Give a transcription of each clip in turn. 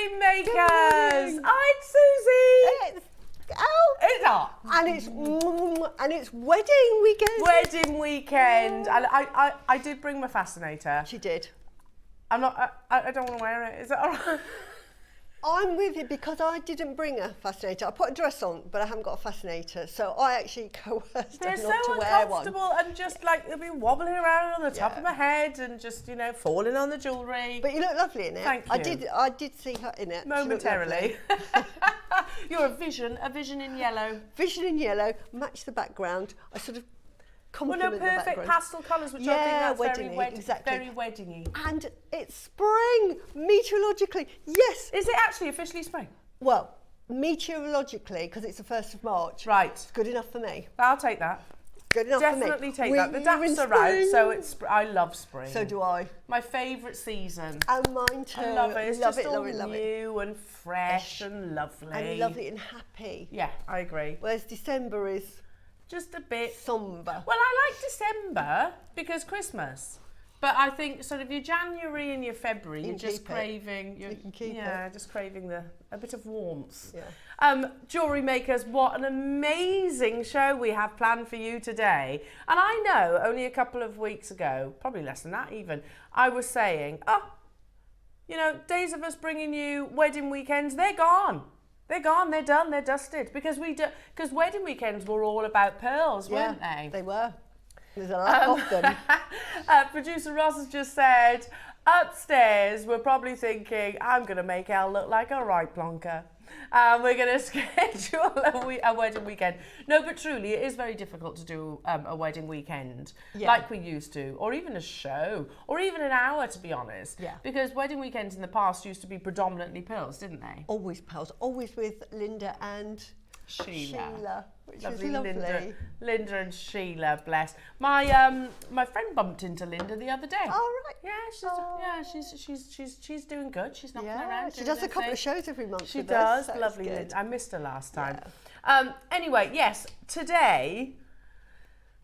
JewelleryMakers. Hi, Suzie. It's not. And it's wedding weekend. Wedding weekend. And I did bring my fascinator. She did. I'm not. I don't want to wear it. Is that all right? I'm with you because I didn't bring a fascinator. I put a dress on, but I haven't got a fascinator. So I actually coerced her They're so not to wear one. uncomfortable and just like they'll be wobbling around on the top of my head and just, you know, falling on the jewellery. But you look lovely in it. Thank you. I did see her in it. Momentarily. You're a vision in yellow. Vision in yellow, match the background. I sort of complement the perfect background. pastel colours, which I think that's exactly. very wedding-y. And it's spring, meteorologically. Yes. Is it actually officially spring? Well, meteorologically, because it's the 1st of March. Right. It's good enough for me. I'll take that. Good enough Definitely for me. take that. The daps are out, so it's. I love spring. So do I. My favourite season. And mine too. I love it. It's love just it, all love new and fresh and lovely. And lovely and happy. Yeah, I agree. Whereas December is just a bit somber. Well, I like December because Christmas. But I think sort of your January and your February, you're just craving, just craving a bit of warmth. Yeah. JewelleryMakers, what an amazing show we have planned for you today. And I know only a couple of weeks ago, probably less than that even, I was saying, you know, days of us bringing you wedding weekends, they're gone. They're gone, they're done, they're dusted. Because wedding weekends were all about pearls, weren't they? They were. There's a lot of them. Producer Ross has just said, upstairs, we're probably thinking, I'm going to make Elle look like a right plonker. We're going to schedule a wedding weekend. No, but truly, it is very difficult to do a wedding weekend like we used to, or even a show, or even an hour, to be honest. Yeah. Because wedding weekends in the past used to be predominantly pearls, didn't they? Always pearls. Always with Linda and Sheila, which lovely, is lovely. Linda and Sheila, bless. My my friend bumped into Linda the other day. Oh right. Yeah, she's doing good. She's knocking around. She does a couple of shows every month. She with does. us, so Lovely Linda. I missed her last time. Yeah. Anyway, yes, today.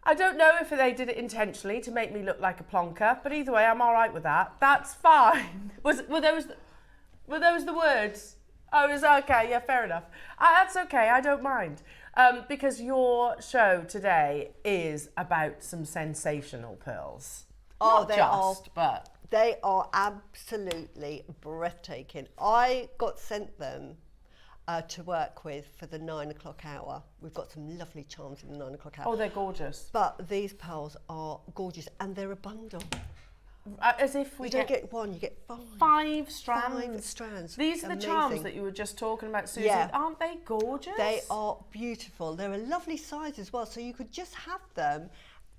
I don't know if they did it intentionally to make me look like a plonker, but either way, I'm all right with that. That's fine. Were those the words? Oh, it was okay. Yeah, fair enough. That's okay. I don't mind. Because your show today is about some sensational pearls. Oh, They are absolutely breathtaking. I got sent them to work with for the 9 o'clock hour. We've got some lovely charms in the 9 o'clock hour. Oh, they're gorgeous. But these pearls are gorgeous, and they're a bundle. As if we don't get one, you get five. 5 strands. 5 strands. These are the charms that you were just talking about, Suzie. Yeah. Aren't they gorgeous? They are beautiful. They're a lovely size as well, so you could just have them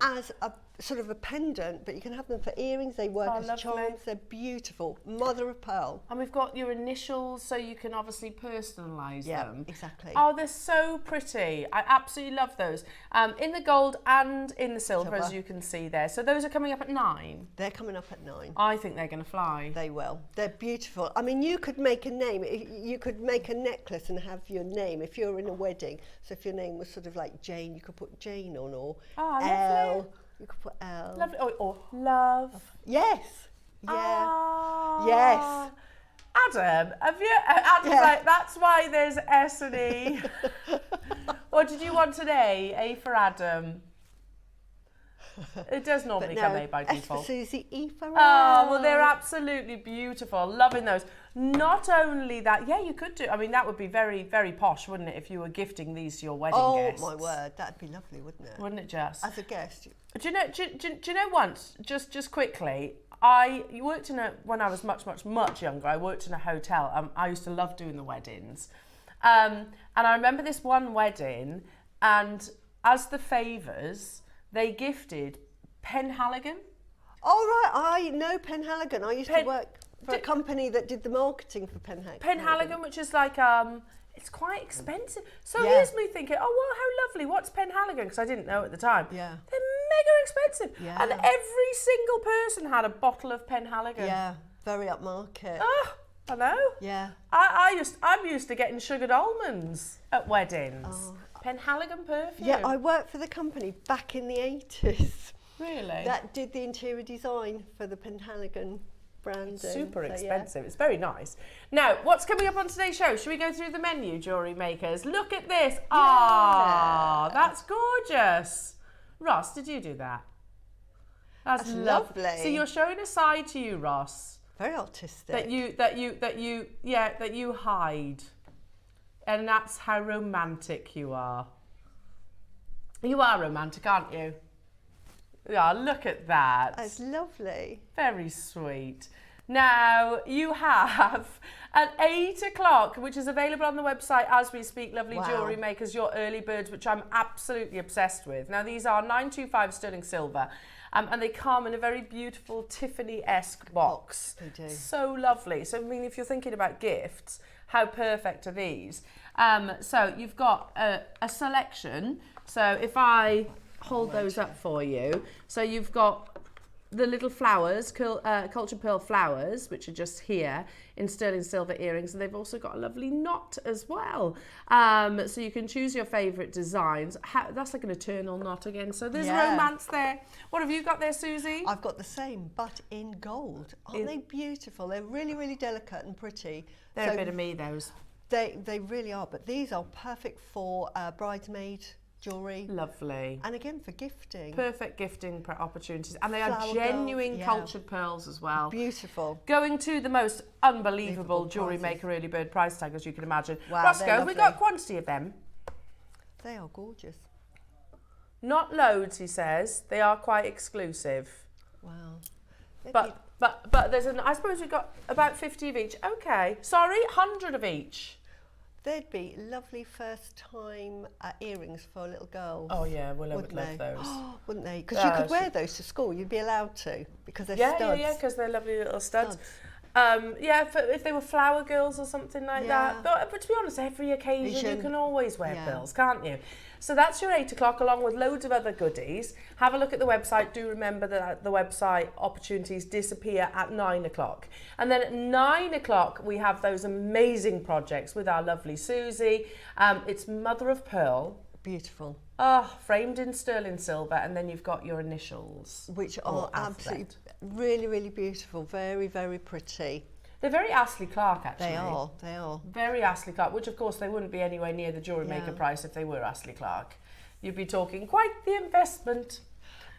as a sort of a pendant, but you can have them for earrings. They work as charms. They're beautiful. Mother of pearl. And we've got your initials, so you can obviously personalise them. Yeah, exactly. Oh, they're so pretty. I absolutely love those. In the gold and in the silver, as you can see there. So those are coming up at 9. They're coming up at 9. I think they're going to fly. They will. They're beautiful. I mean, you could make a name. You could make a necklace and have your name if you're in a wedding. So if your name was sort of like Jane, you could put Jane on, or Elle. You could put Elle. Lovely. Or love. Yes. Yeah. Yes. Adam, Adam's like, that's why there's S and E. Or did you want an A? A for Adam. It does normally come A by default. S for Suzie, E for Elle. Oh, well, they're absolutely beautiful. Loving those. Not only that, yeah, you could do. I mean, that would be very, very posh, wouldn't it, if you were gifting these to your wedding guests? Oh my word, that'd be lovely, wouldn't it? Wouldn't it just? As a guest. Do you know once, just quickly, I worked when I was much younger, I worked in a hotel. I used to love doing the weddings. And I remember this one wedding, and as the favours, they gifted Penhaligon. Oh, right, I know Penhaligon. I used to work for a company that did the marketing for Penhaligon. Penhaligon, which is like, it's quite expensive. So here's me thinking, oh, well, how lovely. What's Penhaligon? Because I didn't know at the time. Yeah. They're mega expensive. Yeah. And every single person had a bottle of Penhaligon. Yeah, very upmarket. Oh, I know. Yeah. I'm used to getting sugared almonds at weddings. Oh. Penhaligon perfume. Yeah, I worked for the company back in the 80s. Really? That did the interior design for the Penhaligon branding. It's super so, expensive. It's very nice. Now, what's coming up on today's show? Should we go through the menu, jewellery makers? Look at this. Ah, that's gorgeous. Ross, did you do that? That's lovely. So you're showing a side to you, Ross. Very artistic. That you hide. And that's how romantic you are. You are romantic, aren't you? Yeah, look at that. That's lovely. Very sweet. Now, you have at 8 o'clock, which is available on the website as we speak, lovely jewellery makers, your early birds, which I'm absolutely obsessed with. Now, these are 925 sterling silver, and they come in a very beautiful Tiffany-esque box. They do. So lovely. So, I mean, if you're thinking about gifts, how perfect are these? So, you've got a selection. So, if I hold those up for you. So you've got the little flowers, cultured pearl flowers, which are just here in sterling silver earrings, and they've also got a lovely knot as well. So you can choose your favourite designs. That's like an eternal knot again. So there's romance there. What have you got there, Susie? I've got the same, but in gold. Aren't they beautiful? They're really, really delicate and pretty. They're a bit of me, those. They really are, but these are perfect for bridesmaid jewellery. Lovely. And again, for gifting. Perfect gifting opportunities. And they are genuine cultured pearls as well. Beautiful. Going to the most unbelievable jewellery maker early bird price tag, as you can imagine. Wow, Roscoe, have we got quantity of them? They are gorgeous. Not loads, he says. They are quite exclusive. Wow. But there's I suppose we've got about 50 of each. Okay. Sorry, 100 of each. They'd be lovely first time earrings for a little girl. Oh yeah, we'll love those. Wouldn't they? Because you could wear those to school. You'd be allowed to because they're studs. Yeah, because they're lovely little studs. If they were flower girls or something like that. But to be honest, every occasion you can always wear pearls, can't you? So that's your 8 o'clock, along with loads of other goodies. Have a look at the website. Do remember that the website opportunities disappear at 9 o'clock. And then at 9 o'clock, we have those amazing projects with our lovely Susie. It's mother of pearl. Beautiful. Framed in sterling silver, and then you've got your initials. Which are absolutely really, really beautiful. Very, very pretty. They're very Astley Clark, actually. They are. Very Astley Clark, which of course they wouldn't be anywhere near the jewellery maker price if they were Astley Clark. You'd be talking quite the investment.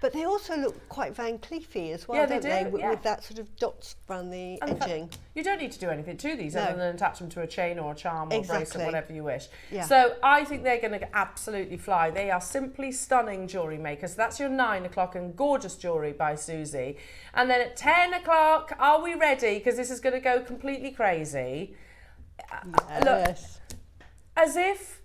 But they also look quite Van Cleefy as well, don't they? With that sort of dots around the edging. You don't need to do anything to these other than attach them to a chain or a charm or bracelet, whatever you wish. Yeah. So I think they're going to absolutely fly. They are simply stunning jewellery makers. That's your 9 o'clock and gorgeous jewellery by Susie. And then at 10 o'clock, are we ready? Because this is going to go completely crazy. Yes. Look, as if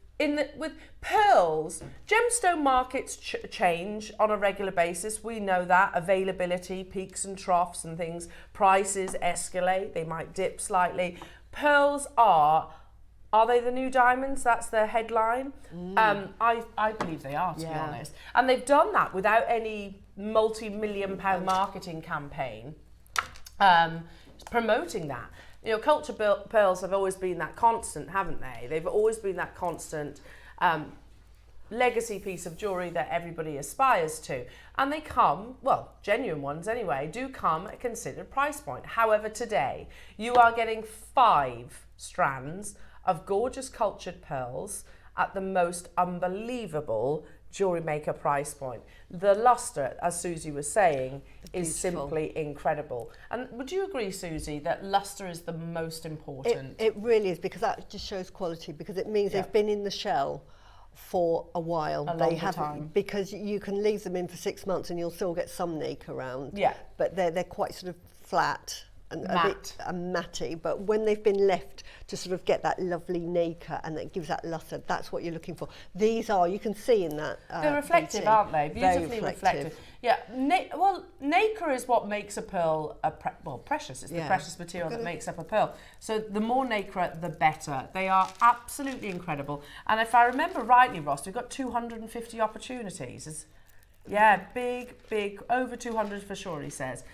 with pearls, gemstone markets change on a regular basis. We know that. Availability, peaks and troughs and things. Prices escalate. They might dip slightly. Pearls are they the new diamonds? That's the headline. I believe they are, to be honest. And they've done that without any multi-million-pound marketing campaign promoting that. You know, culture pearls have always been that constant, haven't they? They've always been that constant legacy piece of jewellery that everybody aspires to. And they come, well, genuine ones anyway, do come at a considered price point. However, today, you are getting 5 strands of gorgeous cultured pearls at the most unbelievable jewellery maker price point. The lustre, as Susie was saying, is simply incredible. And would you agree, Susie, that lustre is the most important? It really is, because that just shows quality, because it means they've been in the shell for a while. They haven't, because you can leave them in for 6 months and you'll still get some nacre around. Yeah. But they're quite sort of flat and matte. A bit matty, but when they've been left to sort of get that lovely nacre and it gives that lustre, that's what you're looking for. These are, you can see in that they're reflective, beauty. aren't they? Beautifully Very reflective. Yeah, nacre is what makes a pearl precious. It's the precious material that makes up a pearl. So the more nacre, the better. They are absolutely incredible. And if I remember rightly, Ross, we've got 250 opportunities. Big, over 200 for sure, he says.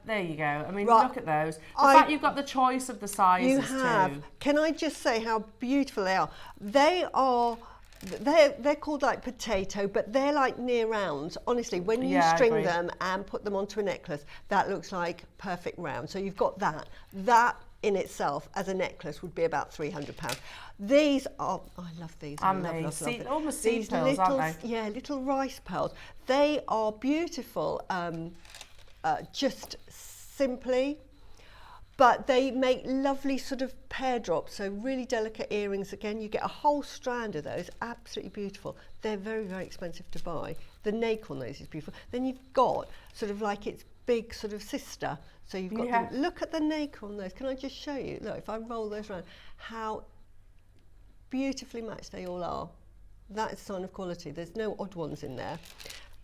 There you go. I mean, look at those. In fact, you've got the choice of the sizes you have. too. Can I just say how beautiful they are? They are they're called like potato, but they're like near rounds. Honestly, when you string them and put them onto a necklace, that looks like perfect round. So you've got that. That in itself as a necklace would be about £300. These are, I love these. I love them. Almost seed pearls, aren't they? Yeah, little rice pearls. They are beautiful, just simply. But they make lovely sort of pear drops, so really delicate earrings. Again, you get a whole strand of those, absolutely beautiful. They're very, very expensive to buy. The nacre on those is beautiful. Then you've got sort of like its big sort of sister. So you've got, look at the nacre on those. Can I just show you? Look, if I roll those around, how beautifully matched they all are. That is a sign of quality. There's no odd ones in there.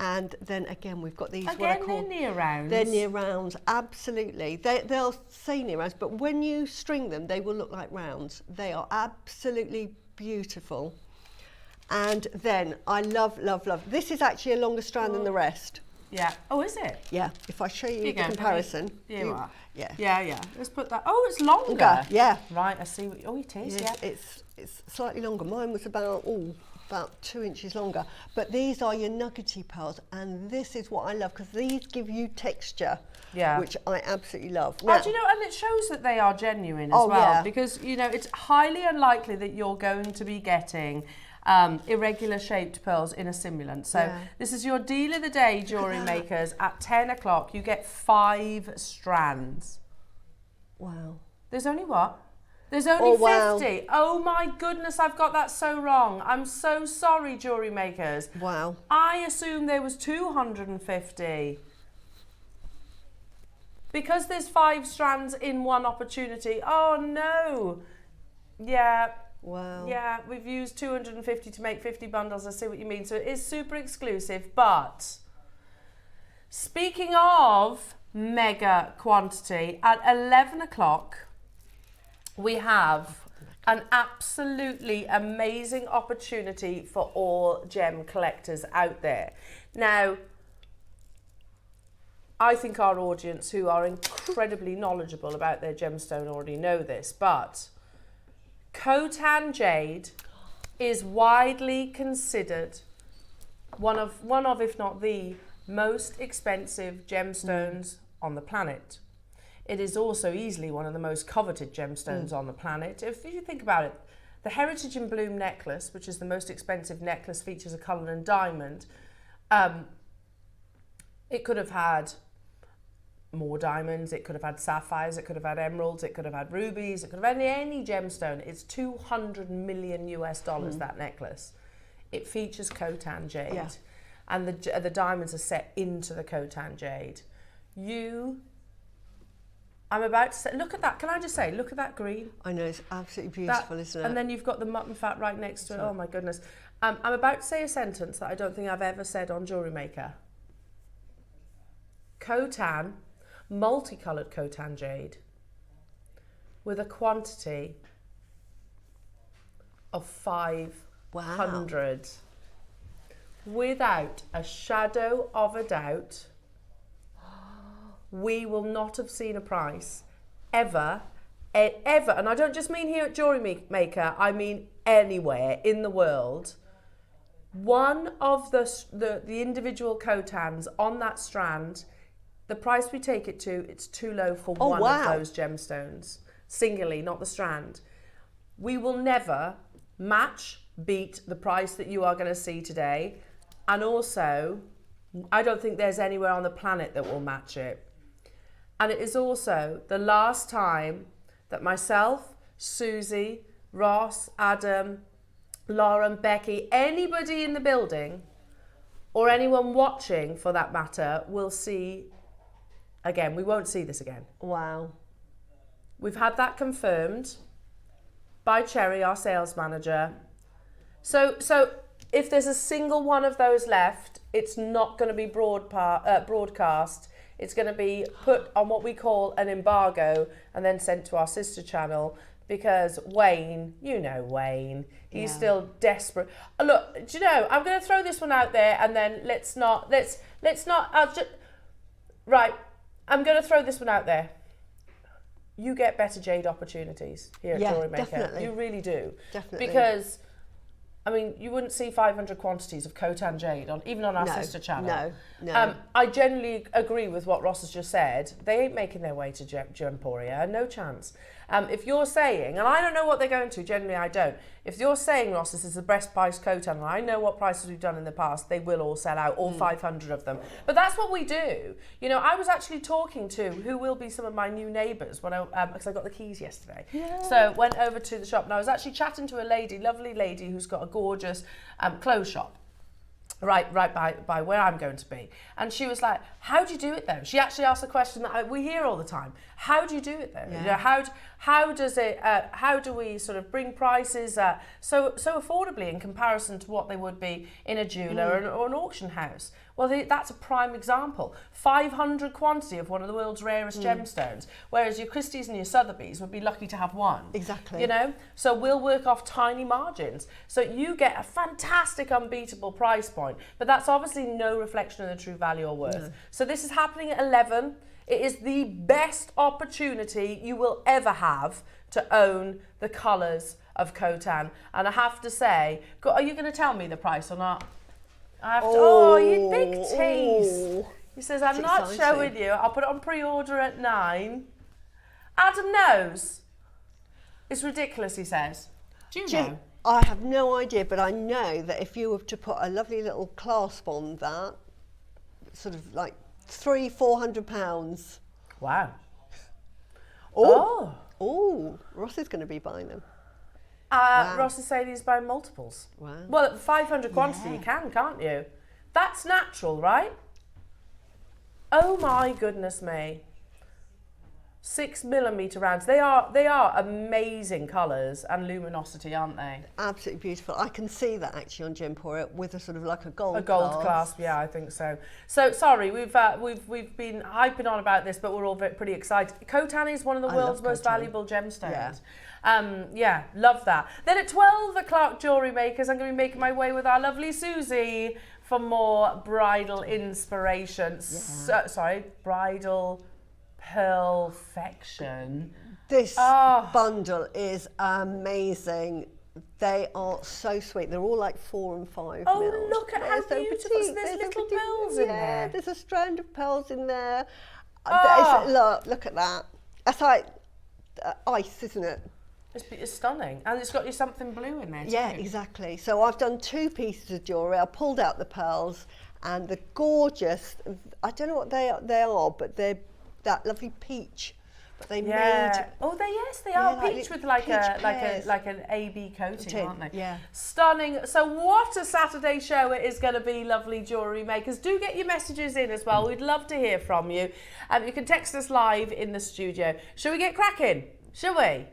And then again, we've got these. Again, they're near rounds. They're near rounds, absolutely. They'll say near rounds, but when you string them, they will look like rounds. They are absolutely beautiful. And then I love, love, love. This is actually a longer strand than the rest. Yeah. Oh, is it? Yeah. If I show you the comparison. Here you are. Yeah. Yeah. Let's put that. Oh, it's longer. Yeah. Right. I see. Oh, it is. Yeah. It's slightly longer. Mine was about 2 inches longer. But these are your nuggety pearls, and this is what I love because these give you texture, which I absolutely love. Now, do you know, and it shows that they are genuine as well, because you know it's highly unlikely that you're going to be getting irregular shaped pearls in a simulant. So this is your deal of the day, jewellery makers. At 10 o'clock, you get 5 strands. Wow. There's only what? There's only 50. Oh my goodness, I've got that so wrong. I'm so sorry, jewellery makers. Wow. I assumed there was 250. Because there's 5 strands in one opportunity. Oh no. Yeah. Wow. Yeah, we've used 250 to make 50 bundles. I see what you mean. So it is super exclusive. But speaking of mega quantity, at 11 o'clock, we have an absolutely amazing opportunity for all gem collectors out there. Now, I think our audience, who are incredibly knowledgeable about their gemstone, already know this, but Khotan jade is widely considered one of, if not the most expensive gemstones on the planet. It is also easily one of the most coveted gemstones on the planet. If you think about it, the Heritage in Bloom necklace, which is the most expensive necklace, features a Cullinan diamond. It could have had more diamonds, it could have had sapphires, it could have had emeralds, it could have had rubies, it could have had any gemstone. It's $200 million US, that necklace. It features Khotan jade, and the diamonds are set into the Khotan jade. I'm about to say, look at that. Can I just say, look at that green? I know, it's absolutely beautiful, isn't it? And then you've got the mutton fat right next to it. Oh my goodness. I'm about to say a sentence that I don't think I've ever said on Jewellery Maker. Khotan, multicoloured Khotan jade, with a quantity of 500. Without a shadow of a doubt, we will not have seen a price ever, and I don't just mean here at Jewellery Maker, I mean anywhere in the world. One of the individual Khotans on that strand, the price we take it to, it's too low for one of those gemstones, singularly, not the strand. We will never match, beat the price that you are going to see today, and also, I don't think there's anywhere on the planet that will match it. And it is also the last time that myself, Susie, Ross, Adam, Lauren, Becky, anybody in the building, or anyone watching for that matter, will see again. We won't see this again. Wow. We've had that confirmed by Cherry, our sales manager. So if there's a single one of those left, it's not going to be broadcast. It's going to be put on what we call an embargo and then sent to our sister channel, because Wayne, you know Wayne, he's still desperate. Look, do you know, I'm going to throw this one out there, and then let's not, right, I'm going to throw this one out there. You get better jade opportunities here at Jewellery Maker. Definitely. You really do. Definitely. Because I mean, you wouldn't see 500 quantities of Khotan jade even on our sister channel. No. I generally agree with what Ross has just said. They ain't making their way to Gemporia, no chance. If you're saying, and I don't know what they're going to, generally I don't. If you're saying, Ross, this is the best price Khotan, and I know what prices we've done in the past, they will all sell out, all 500 of them. But that's what we do. You know, I was actually talking to who will be some of my new neighbours when because I got the keys yesterday. Yeah. So went over to the shop, and I was actually chatting to a lady, lovely lady, who's got a gorgeous clothes shop. Right by where I'm going to be. And she was like, how do you do it though? She actually asked a question that we hear all the time. How do you do it though? Yeah. You know, how do we sort of bring prices so affordably in comparison to what they would be in a jeweller or an auction house? Well, that's a prime example. 500 quantity of one of the world's rarest gemstones, whereas your Christie's and your Sotheby's would be lucky to have one. Exactly. You know? So we'll work off tiny margins. So you get a fantastic, unbeatable price point, but that's obviously no reflection of the true value or worth. No. So this is happening at 11. It is the best opportunity you will ever have to own the colours of Khotan. And I have to say, are you going to tell me the price or not? I have to, you big tease. He says, I'm not showing you. I'll put it on pre-order at 9. Adam knows. It's ridiculous, he says. Do you know? I have no idea, but I know that if you were to put a lovely little clasp on that, sort of like £300-400. Wow. Oh, Ross is going to be buying them. Wow. Ross is saying he's buying multiples. Wow. Well, at 500 quantity you can, can't you? That's natural, right? Oh my goodness me. 6mm rounds. They are amazing colours and luminosity, aren't they? Absolutely beautiful. I can see that actually on Gemporia with a sort of like a gold clasp. Yeah, I think so. So sorry, we've been hyping on about this, but we're all pretty excited. Khotan is one of the world's most valuable gemstones. Yeah, love that. Then at 12 o'clock, Jewellery Makers, I'm going to be making my way with our lovely Suzie for more bridal inspiration. Yeah. Bridal perfection. This bundle is amazing. They are so sweet. They're all like 4 and 5 Oh, mils. look at how beautiful. So there's little pearls in there. Yeah, there's a strand of pearls in there. Look at that. That's like ice, isn't it? It's stunning. And it's got you something blue in there too. Yeah, exactly. So I've done 2 pieces of jewellery. I pulled out the pearls and the gorgeous, I don't know what they are, but they're that lovely peach. But they made. Oh, they are peach with like an AB coating, aren't they? Yeah. Stunning. So what a Saturday show it is going to be, lovely Jewellery Makers. Do get your messages in as well. We'd love to hear from you. You can text us live in the studio. Shall we get cracking? Shall we?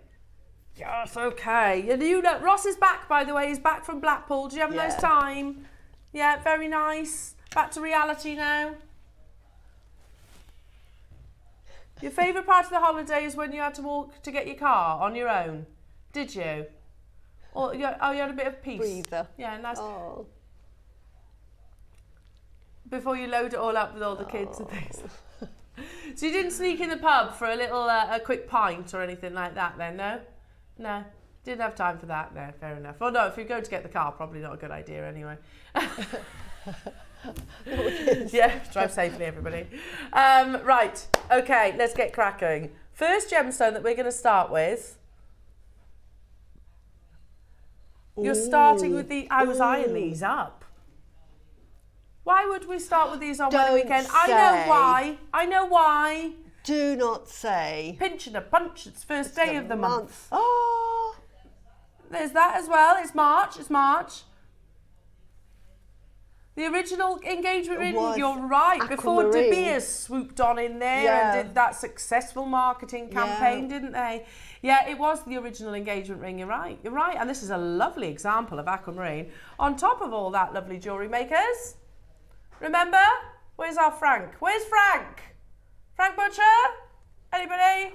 Yes, okay. And you know, Ross is back, by the way. He's back from Blackpool. Do you have a nice time? Yeah, very nice. Back to reality now. Your favourite part of the holiday is when you had to walk to get your car on your own. Did you? Or you had a bit of peace. Breather. Yeah, nice. Oh. Before you load it all up with all the kids and things. So you didn't sneak in the pub for a little, a quick pint or anything like that then, no? No, didn't have time for that. No, fair enough. Well, no, if you're going to get the car, probably not a good idea anyway. Yeah, drive safely, everybody. Right, okay, let's get cracking. First gemstone that we're going to start with. You're starting with the. I was eyeing these up. Why would we start with these on one weekend? I know why. Do not say. Pinch and a punch. It's first day of the month. Oh, there's that as well. It's March. The original engagement ring, you're right, before De Beers swooped on in there and did that successful marketing campaign, didn't they? Yeah, it was the original engagement ring, you're right. And this is a lovely example of aquamarine. On top of all that, lovely Jewellery Makers, remember? Where's our Frank? Where's Frank? Frank Butcher? Anybody?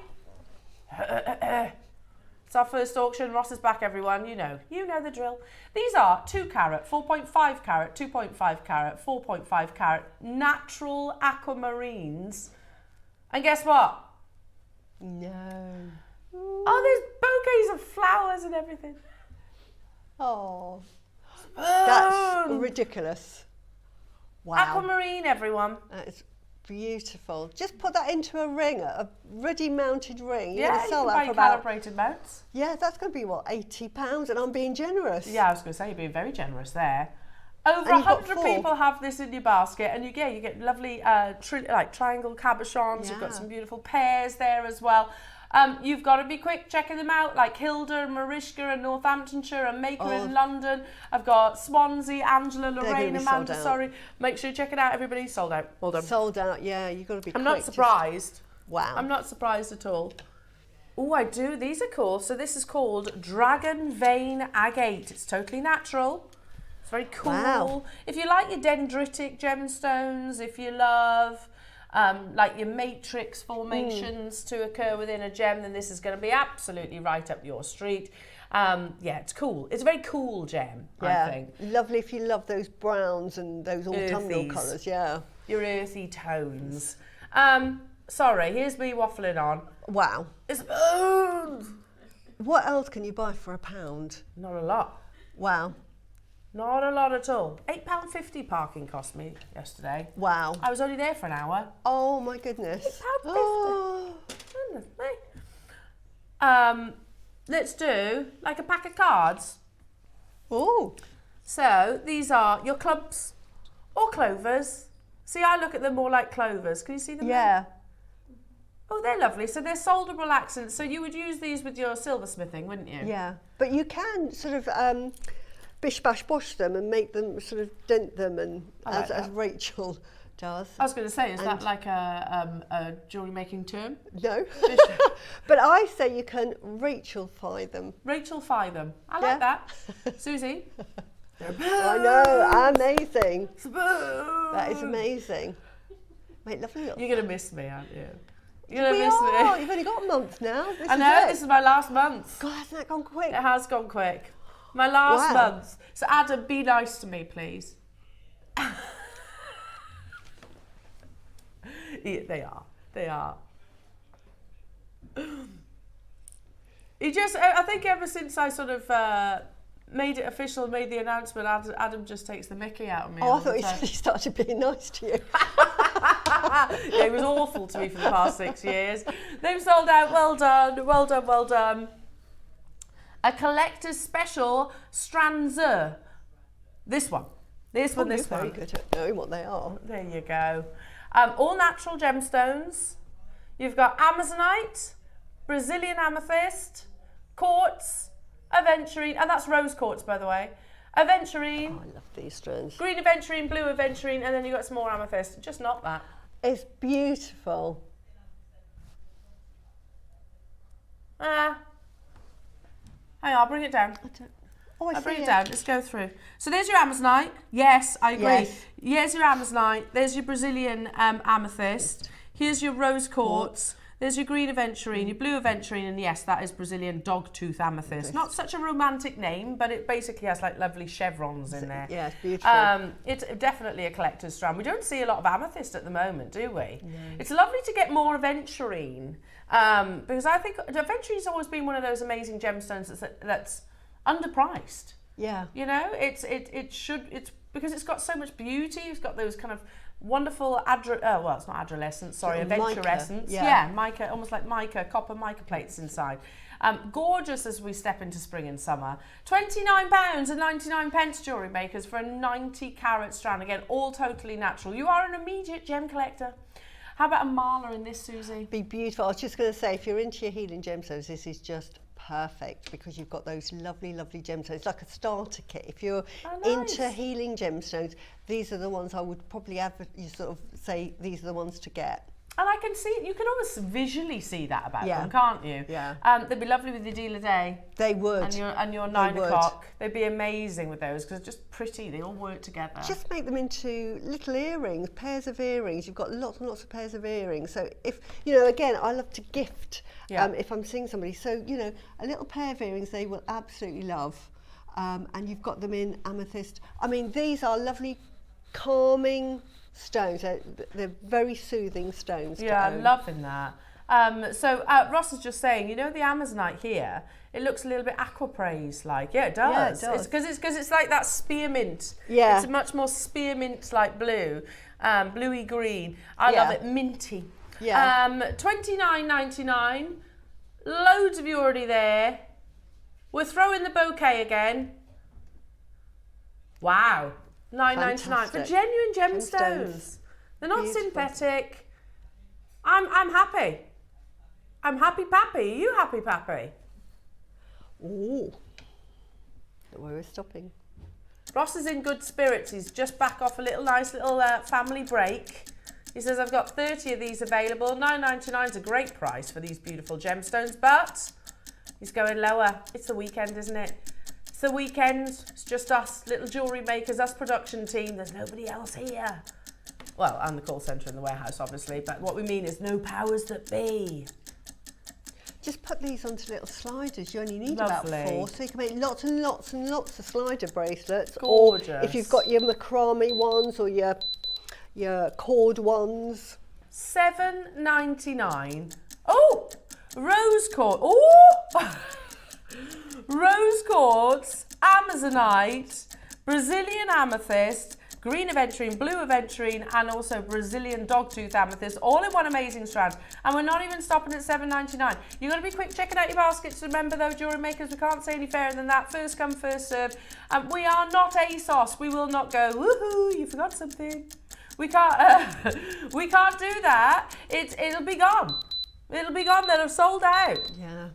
It's our first auction. Ross is back, everyone. You know the drill. These are 2 carat, 4.5 carat, 2.5 carat, 4.5 carat natural aquamarines. And guess what? No. Oh, there's bouquets of flowers and everything. Oh. That's ridiculous. Wow. Aquamarine, everyone. That is beautiful. Just put that into a ring, a ready mounted ring. You're Yeah, gonna sell you that can for buy about, calibrated mounts. yeah, that's going to be what, £80, and I'm being generous. Yeah, I was going to say you're being very generous there. Over And you've got 100 4. people have this in your basket, and you get lovely like triangle cabochons. You've got Yeah. some beautiful pears there as well. You've got to be quick checking them out, like Hilda and Mariska and Northamptonshire and Maker in London. I've got Swansea, Angela, Lorraine, be Amanda, sold out. sorry. Make sure you check it out, everybody. Sold out. Well done. Sold out, yeah, you've got to be I'm quick. not surprised. Wow. I'm not surprised at all. Oh, I do. These are cool. So this is called Dragon Vein Agate. It's totally natural. It's very cool. Wow. If you like your dendritic gemstones, if you love like your matrix formations to occur within a gem, then this is going to be absolutely right up your street. Yeah, it's cool. It's a very cool gem, Yeah, I think. lovely if you love those browns and those autumnal Earthies. colours, yeah. Your earthy tones. Sorry, here's me waffling on. Wow. It's bones. What else can you buy for £1? Not a lot. Wow. Not a lot at all. £8.50 parking cost me yesterday. Wow. I was only there for an hour. Oh my goodness. £8.50. Oh. Goodness me. Let's do like a pack of cards. Oh. So these are your clubs or clovers. See, I look at them more like clovers. Can you see them there? Yeah. Oh, they're lovely. So they're soldable accents. So you would use these with your silversmithing, wouldn't you? Yeah. But you can sort of bish bash bosh them and make them sort of dent them, and like as that. Rachel does. I was going to say, is that like a jewellery making term? No. But I say you can Rachel-fy them. Rachel-fy them. I like that. Susie? I know, amazing. That That is amazing. Mate, lovely little. You're going to miss me, aren't you? You're going to We miss are. me. You've only got a month now. This I is know, it. this is my last month. God, hasn't that gone quick? It has gone quick. My last Wow. month. So Adam, be nice to me, please. Yeah, they are. They are. I think ever since I sort of made it official, made the announcement, Adam just takes the mickey out of me. Oh, I all thought the he time. said he started being nice to you. Yeah, he was awful to me for the past 6 years. They've sold out. Well done. Well done. Well done. A collector's special Strands. This one. This one. You're This very one. good at knowing what they are. There you go. All natural gemstones. You've got Amazonite, Brazilian amethyst, quartz, aventurine, and that's rose quartz, by the way. Aventurine, Oh, I love these strands. green aventurine, blue aventurine, and then you've got some more amethyst. Just not that. It's beautiful. Hang on, I'll bring it down. Oh, I I'll see bring it down. Let's go through. So there's your Amazonite. Yes, I agree. Yes. Here's your Amazonite. There's your Brazilian amethyst. Here's your rose quartz. There's your green aventurine, your blue aventurine, and yes, that is Brazilian dogtooth amethyst. Not such a romantic name, but it basically has like lovely chevrons in there. Yeah, it's beautiful. It's definitely a collector's strand. We don't see a lot of amethyst at the moment, do we? No. It's lovely to get more aventurine because I think aventurine always been one of those amazing gemstones that's underpriced. Yeah. You know, it's because it's got so much beauty. It's got those kind of wonderful well, it's not adolescence, sorry, Sort of mica, aventurescence. yeah. Mica, almost like mica, copper mica plates inside. Gorgeous as we step into spring and summer. £29.99 jewellery makers for a 90 carat strand. Again, all totally natural. You are an immediate gem collector. How about a mala in this, Susie? Be beautiful. I was just going to say, if you're into your healing gemstones, this is just perfect because you've got those lovely, lovely gemstones, like a starter kit. If you're into healing gemstones, these are the ones I would probably sort of say these are the ones to get. And I can see, you can almost visually see that about Yeah. them, can't you? Yeah. They'd be lovely with your deal a day. They would. And your 9 o'clock. They'd be amazing with those because they're just pretty. They all work together. Just make them into little earrings, pairs of earrings. You've got lots and lots of pairs of earrings. So if, you know, again, I love to gift if I'm seeing somebody. So, you know, a little pair of earrings they will absolutely love. And you've got them in amethyst. I mean, these are lovely, calming stones. They're very soothing stones. Yeah, I'm loving that. Ross is just saying, you know, the Amazonite here, it looks a little bit aquapraise-like. Yeah, it does. Yeah, it does. It's because it's like that spearmint. Yeah. It's a much more spearmint-like blue, bluey green. I love it, minty. Yeah. $29.99. Loads of you already there. We're throwing the bouquet again. Wow. $9.99 for genuine gemstones. They're not synthetic. I'm happy. I'm happy pappy. Are you happy pappy? Ooh. Don't worry, we're stopping. Ross is in good spirits. He's just back off a nice little family break. He says, I've got 30 of these available. $9.99 is a great price for these beautiful gemstones, but he's going lower. It's the weekend, isn't it? It's the weekend. It's just us, little jewellery makers, us production team. There's nobody else here. Well, and the call centre and the warehouse, obviously. But what we mean is no powers that be. Just put these onto little sliders. You only need about 4, so you can make lots and lots and lots of slider bracelets. Gorgeous. Or if you've got your macrame ones or your cord ones. $7.99. Oh, rose cord. Oh, rose quartz, Amazonite, Brazilian amethyst, green aventurine, blue aventurine, and also Brazilian dogtooth amethyst, all in one amazing strand. And we're not even stopping at $7.99. You've got to be quick checking out your baskets. Remember though, jewellery makers, we can't say any fairer than that. First come, first serve. We are not ASOS. We will not go, woohoo, you forgot something. We can't do that. It'll be gone. It'll be gone. They'll have sold out. Yeah.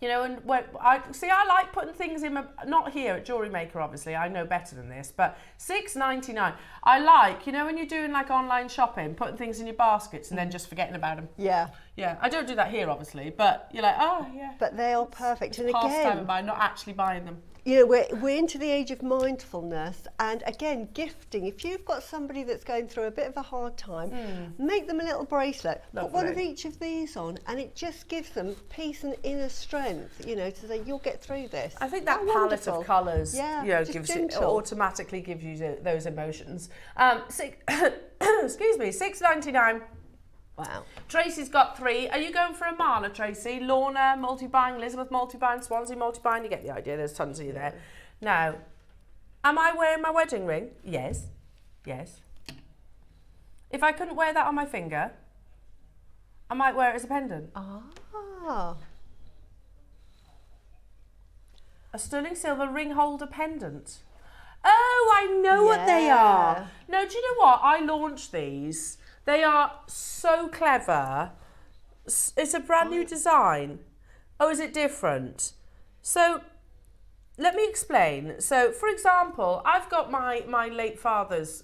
You know, and when I like putting things in not here at JewelleryMaker, obviously, I know better than this, but $6.99. I like, you know, when you're doing like online shopping, putting things in your baskets and then just forgetting about them. Yeah. Yeah, I don't do that here, obviously, but you're like, oh, yeah. But they are perfect. It's pastime by not actually buying them. You know, we're into the age of mindfulness, and again, gifting. If you've got somebody that's going through a bit of a hard time, make them a little bracelet. Lovely. Put one of each of these on, and it just gives them peace and inner strength, you know, to say, you'll get through this. I think that palette of colours, yeah, you know, automatically gives you those emotions. Excuse me, $6.99. Wow. Tracy's got 3. Are you going for a Marla, Tracy? Lorna, multi-buying, Elizabeth, multi-buying, Swansea, multi-buying. You get the idea. There's tons of you there. Now, am I wearing my wedding ring? Yes. Yes. If I couldn't wear that on my finger, I might wear it as a pendant. Ah. A sterling silver ring holder pendant. Oh, I know what they are. No, do you know what? I launched these. They are so clever. It's a brand new design. Oh, is it different? So, let me explain. So, for example, I've got my late father's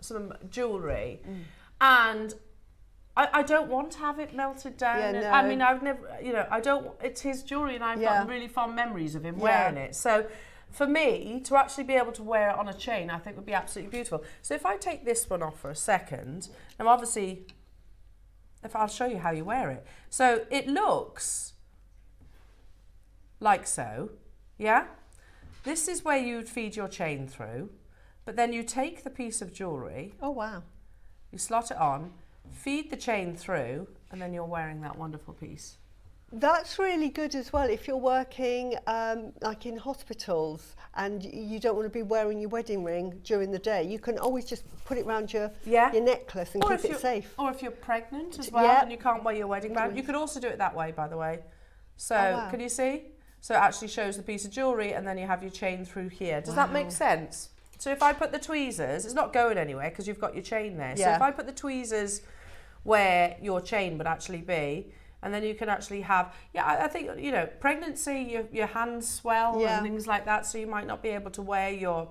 some jewellery, and I don't want to have it melted down. Yeah, no. I mean, I've never, you know, I don't. It's his jewellery, and I've got really fond memories of him wearing it. So, for me, to actually be able to wear it on a chain, I think would be absolutely beautiful. So if I take this one off for a second, now obviously, if I'll show you how you wear it. So it looks like so, yeah? This is where you'd feed your chain through, but then you take the piece of jewellery. Oh, wow. You slot it on, feed the chain through, and then you're wearing that wonderful piece. That's really good as well if you're working like in hospitals and you don't want to be wearing your wedding ring during the day. You can always just put it around your necklace and keep it safe. Or if you're pregnant as well and you can't wear your wedding band, you could also do it that way, by the way. So can you see? So it actually shows the piece of jewellery and then you have your chain through here. Does that make sense? So if I put the tweezers, it's not going anywhere because you've got your chain there. So if I put the tweezers where your chain would actually be, and then you can actually have, I think, you know, pregnancy, your hands swell and things like that, so you might not be able to wear your,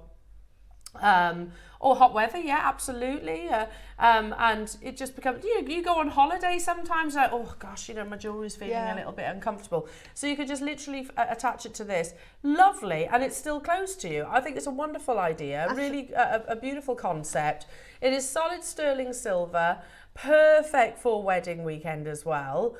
or hot weather, absolutely. And it just becomes, you go on holiday sometimes, like, oh gosh, you know, my jewellery's feeling a little bit uncomfortable. So you can just literally attach it to this. Lovely, and it's still close to you. I think it's a wonderful idea, really a beautiful concept. It is solid sterling silver, perfect for wedding weekend as well.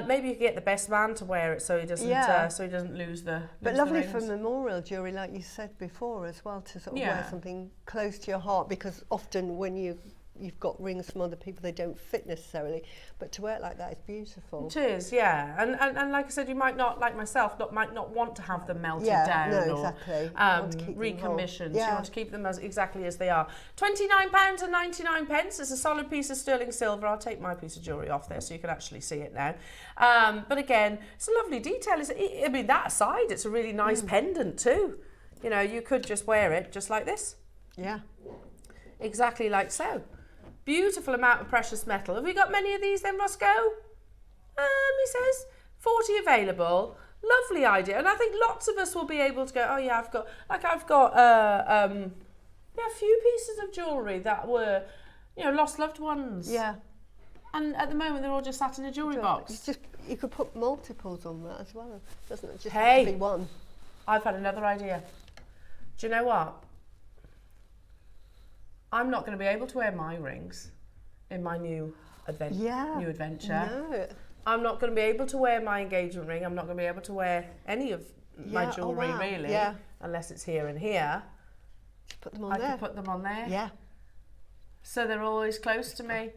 Maybe you could get the best man to wear it so he doesn't lose the. But lovely for memorial jewellery, like you said before, as well, to sort of wear something close to your heart, because often when you you've got rings from other people, they don't fit necessarily, but to wear it like that is beautiful. It is, yeah. And like I said, you might not, like myself, might not want to have them melted down exactly. or recommissioned. You want to keep them exactly as they are. £29.99. It's a solid piece of sterling silver. I'll take my piece of jewellery off there so you can actually see it now. But again, it's a lovely detail. I mean, that aside, it's a really nice pendant too. You know, you could just wear it just like this. Yeah. Exactly like so. Beautiful amount of precious metal. Have we got many of these then, Roscoe? He says 40 available. Lovely idea. And I think lots of us will be able to go, oh yeah, I've got a few pieces of jewellery that were, you know, lost loved ones. Yeah. And at the moment they're all just sat in a jewellery box. You could put multiples on that as well. Doesn't it just have to be one? I've had another idea. Do you know what? I'm not going to be able to wear my rings in my new adventure. No. I'm not going to be able to wear my engagement ring. I'm not going to be able to wear any of my jewellery really, unless it's here and here. Just put them on there. I could put them on there. Yeah. So they're always close to me.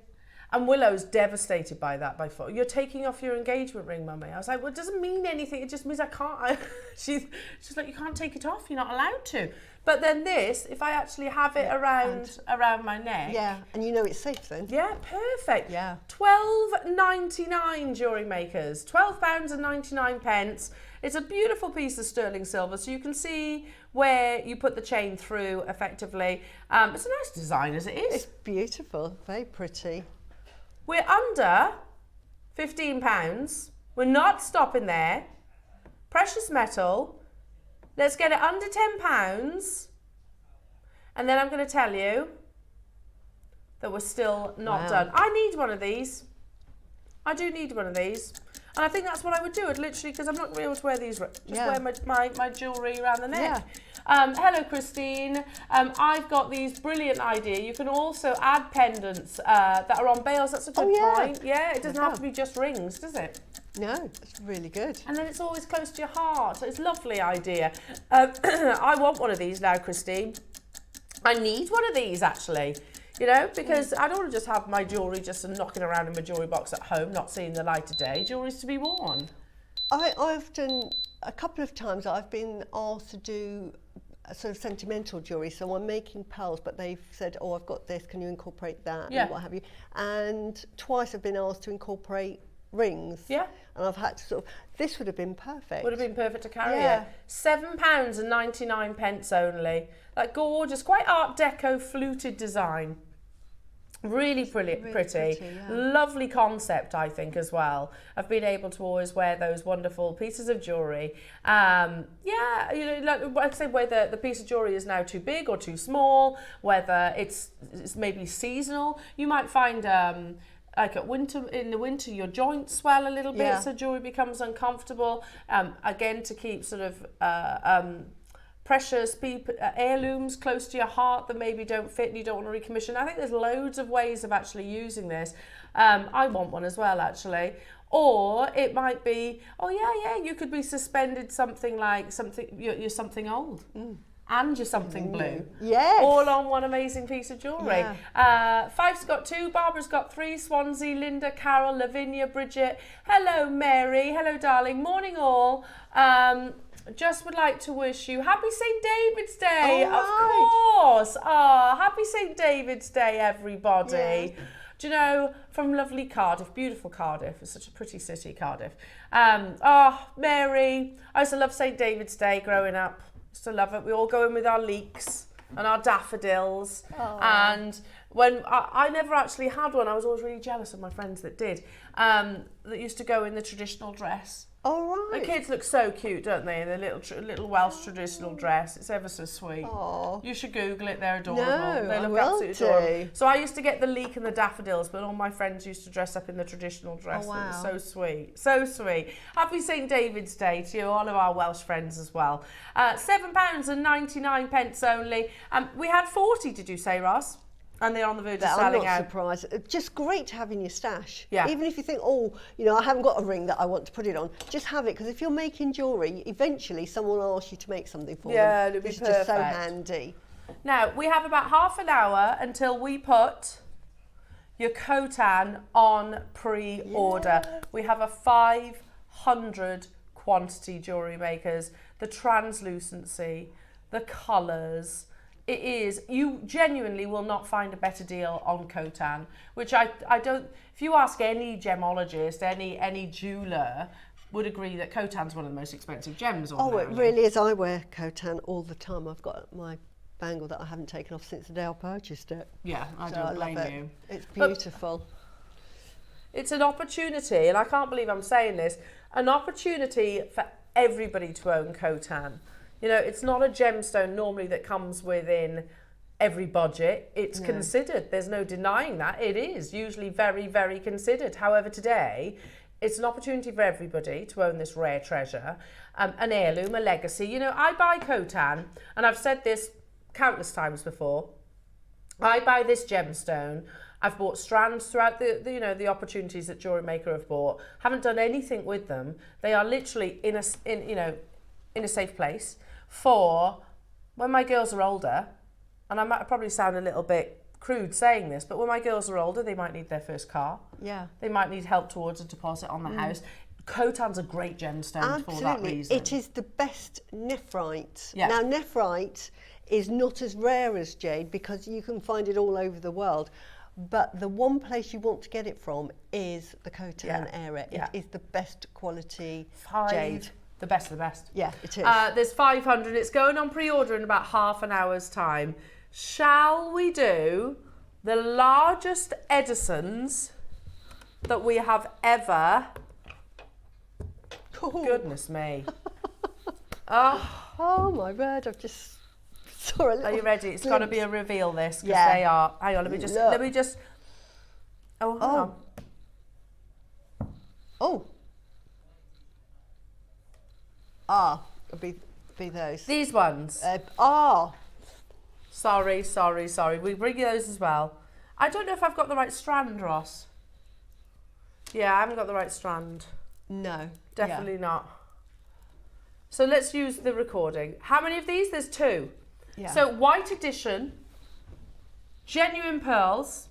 And Willow's devastated by that. You're taking off your engagement ring, Mummy. I was like, well, it doesn't mean anything. It just means I can't. She's like, you can't take it off. You're not allowed to. But then this, if I actually have it around my neck. Yeah, and you know it's safe then. Yeah, perfect. Yeah. £12.99 Jewellery Makers. £12.99. It's a beautiful piece of sterling silver, so you can see where you put the chain through effectively. It's a nice design as it is. It's beautiful, very pretty. We're under £15. We're not stopping there. Precious metal. Let's get it under £10. And then I'm going to tell you that we're still not done. I need one of these. I do need one of these. And I think that's what I would do. I'd literally, because I'm not going to be able to wear these, just wear my jewellery around the neck. Yeah. Hello, Christine. I've got these brilliant idea. You can also add pendants that are on bales. That's a good point. Yeah, it doesn't have to be just rings, does it? No, it's really good. And then it's always close to your heart. It's a lovely idea. I want one of these now, Christine. I need one of these, actually. You know, because I don't want to just have my jewellery just knocking around in my jewellery box at home, not seeing the light of day. Jewellery's to be worn. I've done a couple of times. I've been asked to do a sort of sentimental jewellery. So I'm making pearls, but they've said, "Oh, I've got this. Can you incorporate that?" And what have you. And twice I've been asked to incorporate rings. Yeah. And I've had to sort of. This would have been perfect. Would have been perfect to carry it. £7.99 only. That gorgeous, quite Art Deco fluted design. Really pretty. Lovely concept, I think, as well. I've been able to always wear those wonderful pieces of jewellery. You know, like I say, whether the piece of jewellery is now too big or too small, whether it's maybe seasonal. You might find like in the winter, your joints swell a little bit, so jewellery becomes uncomfortable. Again, to keep sort of precious heirlooms close to your heart that maybe don't fit and you don't want to recommission. I think there's loads of ways of actually using this. I want one as well, actually. Or it might be, you could be suspended you're something old. And you're something blue. Yes. All on one amazing piece of jewellery. Fife's got 2, Barbara's got 3, Swansea, Linda, Carol, Lavinia, Bridget. Hello, Mary. Hello, darling. Morning, all. Just would like to wish you happy St. David's Day. Of course. Happy St. David's Day, everybody. Yeah. Do you know, from lovely Cardiff, beautiful Cardiff. It's such a pretty city, Cardiff. Mary, I used to love St. David's Day growing up. Used to love it. We all go in with our leeks and our daffodils. And when I never actually had one, I was always really jealous of my friends that did, that used to go in the traditional dress. Oh, right. The kids look so cute, don't they? In their little Welsh traditional dress. It's ever so sweet. Aww. You should Google it. They're adorable. No, they look absolutely adorable. So I used to get the leek and the daffodils, but all my friends used to dress up in the traditional dress. Oh, wow. It was so sweet. So sweet. Happy St. David's Day to you, all of our Welsh friends as well. £7.99 only. We had 40, did you say, Ross? And they're on the verge of selling out. I'm not surprised. Just great to have in your stash. Yeah. Even if you think, I haven't got a ring that I want to put it on, just have it, because if you're making jewellery, eventually someone will ask you to make something for them. Yeah, it'll be it's perfect. Just so handy. Now, we have about half an hour until we put your Khotan on pre-order. Yeah. We have a 500 quantity Jewellery Makers, the translucency, the colours. It is, you genuinely will not find a better deal on Khotan, which I don't, if you ask any gemologist, any jeweller, would agree that Khotan's one of the most expensive gems. Oh, it really is. I wear Khotan all the time. I've got my bangle that I haven't taken off since the day I purchased it. Yeah, I So don't I blame love it. you. It's beautiful. It's an opportunity, and I can't believe I'm saying this, an opportunity for everybody to own Khotan. You know, it's not a gemstone normally that comes within every budget. It's considered. There's no denying that. It is usually very, very considered. However, today, it's an opportunity for everybody to own this rare treasure, an heirloom, a legacy. You know, I buy Khotan, and I've said this countless times before. I buy this gemstone. I've bought Strands throughout the opportunities that JewelleryMaker have bought. Haven't done anything with them. They are literally in a safe place for when my girls are older. And I might probably sound a little bit crude saying this, but when my girls are older, they might need their first car. Yeah. They might need help towards a deposit on the house. Khotan's a great gemstone for that reason. It is the best nephrite. Yeah. Now, nephrite is not as rare as jade because you can find it all over the world. But the one place you want to get it from is the Khotan area. It is the best quality jade. The best of the best. Yeah, it is. There's 500. It's going on pre-order in about half an hour's time. Shall we do the largest Edisons that we have ever? Oh. Goodness me. Oh my word, I've just saw a little. Are you ready? It's got to be a reveal, this, because Yeah. they are. Hang on, let me just. Oh, hang on. Oh. It'll be those. These ones. Sorry. We bring you those as well. I don't know if I've got the right strand, Ross. Yeah, I haven't got the right strand. No. Definitely not. So let's use the recording. How many of these? There's 2. Yeah. So white edition, genuine pearls.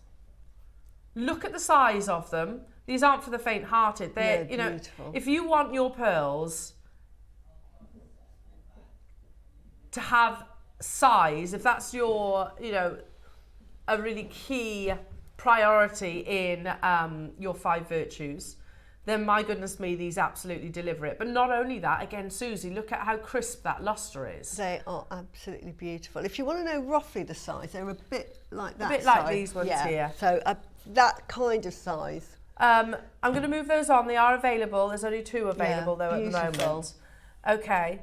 Look at the size of them. These aren't for the faint-hearted. They're beautiful. If you want your pearls to have size, if that's your, a really key priority in your 5 virtues, then my goodness me, these absolutely deliver it. But not only that, again, Suzie, look at how crisp that lustre is. They are absolutely beautiful. If you want to know roughly the size, they're a bit like that. A bit like these ones here. So that kind of size. I'm going to move those on. They are available. There's only 2 available though at the moment. Okay.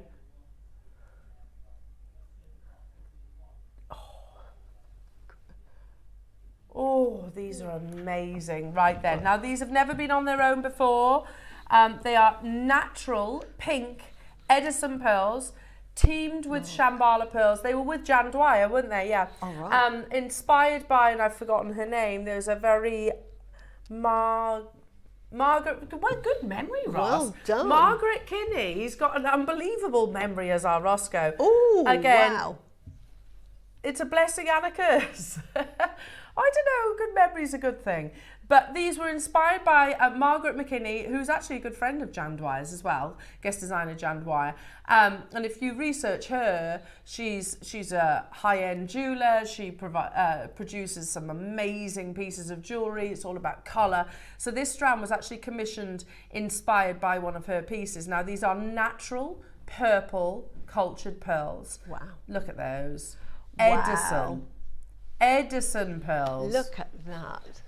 Oh, these are amazing. Right then. Now, these have never been on their own before. They are natural pink Edison pearls teamed with Shambhala pearls. They were with Jan Dwyer, weren't they? Yeah. All right. Inspired by, and I've forgotten her name, there's a very Margaret, well, good memory, Ross. Well done. Margaret Kinney. He's got an unbelievable memory as our Roscoe. Oh, again, wow. It's a blessing and a curse. I don't know, good memory's a good thing. But these were inspired by Margaret McKinney, who's actually a good friend of Jan Dwyer's as well, guest designer Jan Dwyer. And if you research her, she's a high-end jeweller. She produces some amazing pieces of jewellery. It's all about colour. So this strand was actually commissioned, inspired by one of her pieces. Now, these are natural, purple, cultured pearls. Wow. Look at those. Wow. Edison pearls. Look at that.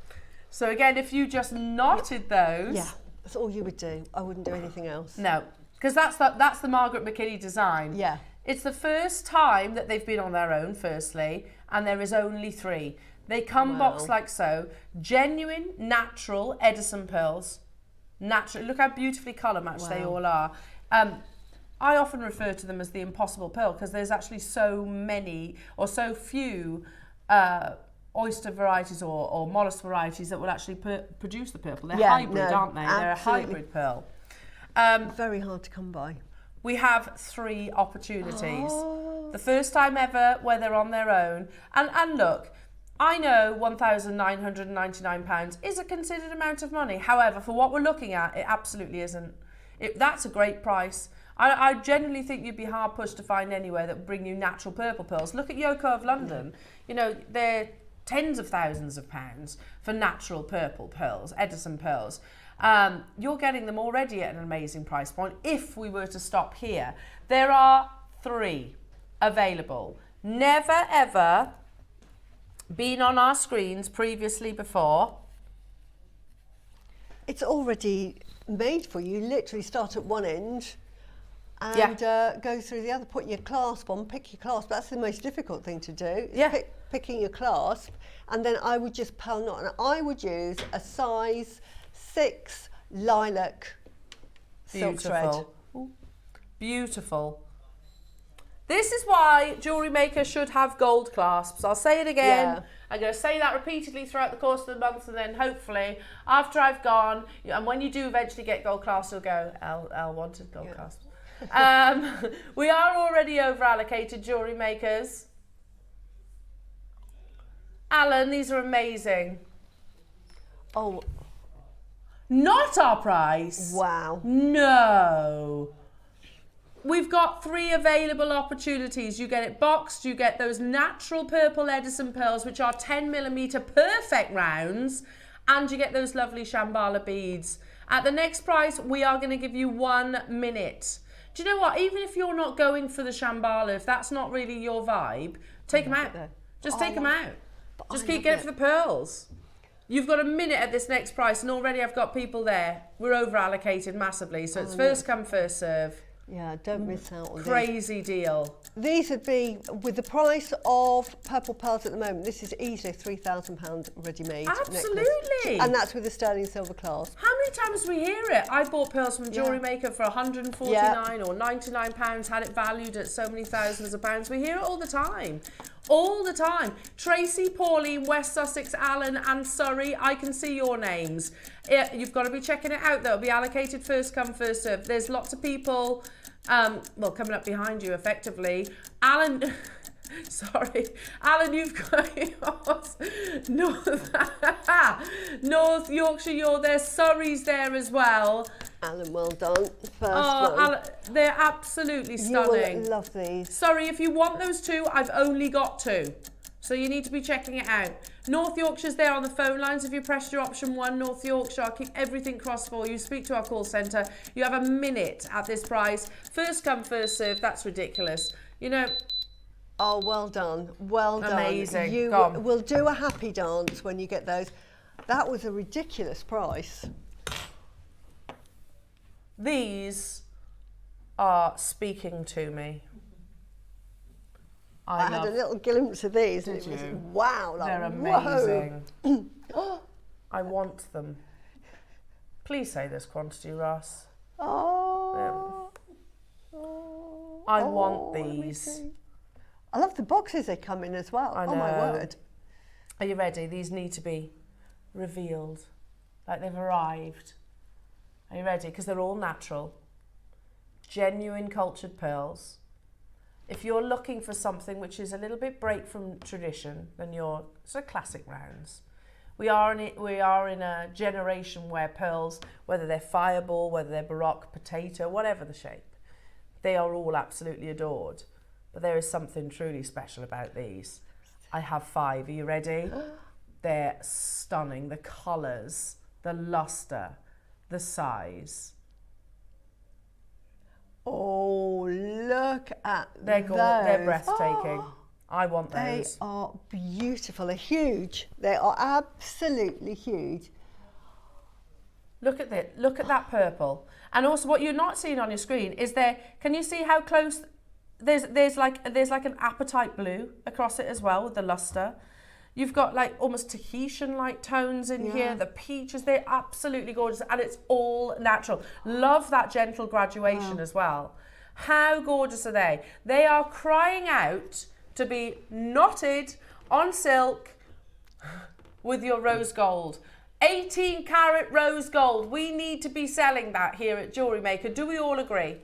So again, if you just knotted those... Yeah, that's all you would do. I wouldn't do anything else. No, because that's the Margaret McKinney design. Yeah. It's the first time that they've been on their own, firstly, and there is only 3. They come boxed like so. Genuine, natural Edison pearls. Natural. Look how beautifully colour matched they all are. I often refer to them as the impossible pearl because there's actually so many or so few oyster varieties or mollusk varieties that will actually produce the purple. They're hybrid, aren't they? Absolutely. They're a hybrid pearl. Very hard to come by. We have 3 opportunities. The first time ever where they're on their own. And look, I know £1,999 is a considered amount of money. However, for what we're looking at, it absolutely isn't. That's a great price. I generally think you'd be hard pushed to find anywhere that would bring you natural purple pearls. Look at Yoko of London. You know, they're tens of thousands of pounds for natural purple pearls, Edison pearls. You're getting them already at an amazing price point. If we were to stop here, there are 3 available. Never ever been on our screens previously before. It's already made for you. You literally start at one end and go through the other, put your clasp on, pick your clasp. That's the most difficult thing to do. Picking your clasp, and then I would just pearl knot, and I would use a size 6 lilac silk thread. Beautiful. This is why JewelleryMaker should have gold clasps. I'll say it again. I'm going to say that repeatedly throughout the course of the month, and then hopefully after I've gone, and when you do eventually get gold clasps, you'll go, Elle wanted gold clasps. We are already over allocated, jewellery makers. Alan, these are amazing. Oh, not our price. wow. No. We've got 3 available opportunities. You get it boxed, you get those natural purple Edison pearls, which are 10mm perfect rounds, and you get those lovely Shambhala beads. At the next price, we are going to give you 1 minute. Do you know what? Even if you're not going for the Shambhala, if that's not really your vibe, take them out. Just take them out. Just keep getting for the pearls. You've got a minute at this next price, and already I've got people there. We're over allocated massively, so it's first come, first serve. Yeah, don't miss out on Crazy deal. These would be, with the price of purple pearls at the moment, this is easily a £3,000 ready-made Absolutely. necklace. And that's with the sterling silver clasp. How many times do we hear it? I bought pearls from JewelleryMaker for £149 or £99, had it valued at so many thousands of pounds. We hear it all the time. All the time. Tracy, Pauline, West Sussex, Alan and Surrey, I can see your names. You've got to be checking it out. They'll be allocated first come, first serve. There's lots of people, well, coming up behind you effectively. Alan, sorry. Alan, you've got yours. North Yorkshire, you're there. Surrey's there as well. Alan, well done. First one. Alan, they're absolutely stunning. You will love these. Sorry, if you want those 2, I've only got 2. So you need to be checking it out. North Yorkshire's there on the phone lines. If you press your option 1, North Yorkshire, I'll keep everything crossed for you. Speak to our call centre. You have a minute at this price. First come, first serve. That's ridiculous. You know. Oh, well done. Well done. Amazing. You will do a happy dance when you get those. That was a ridiculous price. These are speaking to me. I had a little glimpse of these and it was, wow. Like, they're amazing. I want them. Please say this quantity, Ross. Oh. I want these. I love the boxes they come in as well. I know. Oh my word. Are you ready? These need to be revealed, like they've arrived. Are you ready? Because they're all natural. Genuine cultured pearls. If you're looking for something which is a little bit break from tradition, then you're sort of classic rounds. We are in a generation where pearls, whether they're fireball, whether they're baroque, potato, whatever the shape, they are all absolutely adored. But there is something truly special about these. I have 5. Are you ready? They're stunning. The colours, the luster, the size. Oh, look at they're those. They're breathtaking. Oh, I want those. They are beautiful. They're huge. They are absolutely huge. Look at that. Look at that purple. And also, what you're not seeing on your screen is there. Can you see how close? There's like an apatite blue across it as well with the luster. You've got like almost Tahitian-like tones in here. The peaches, they're absolutely gorgeous, and it's all natural. Love that gentle graduation as well. How gorgeous are they? They are crying out to be knotted on silk with your rose gold. 18 karat rose gold. We need to be selling that here at JewelleryMaker. Do we all agree?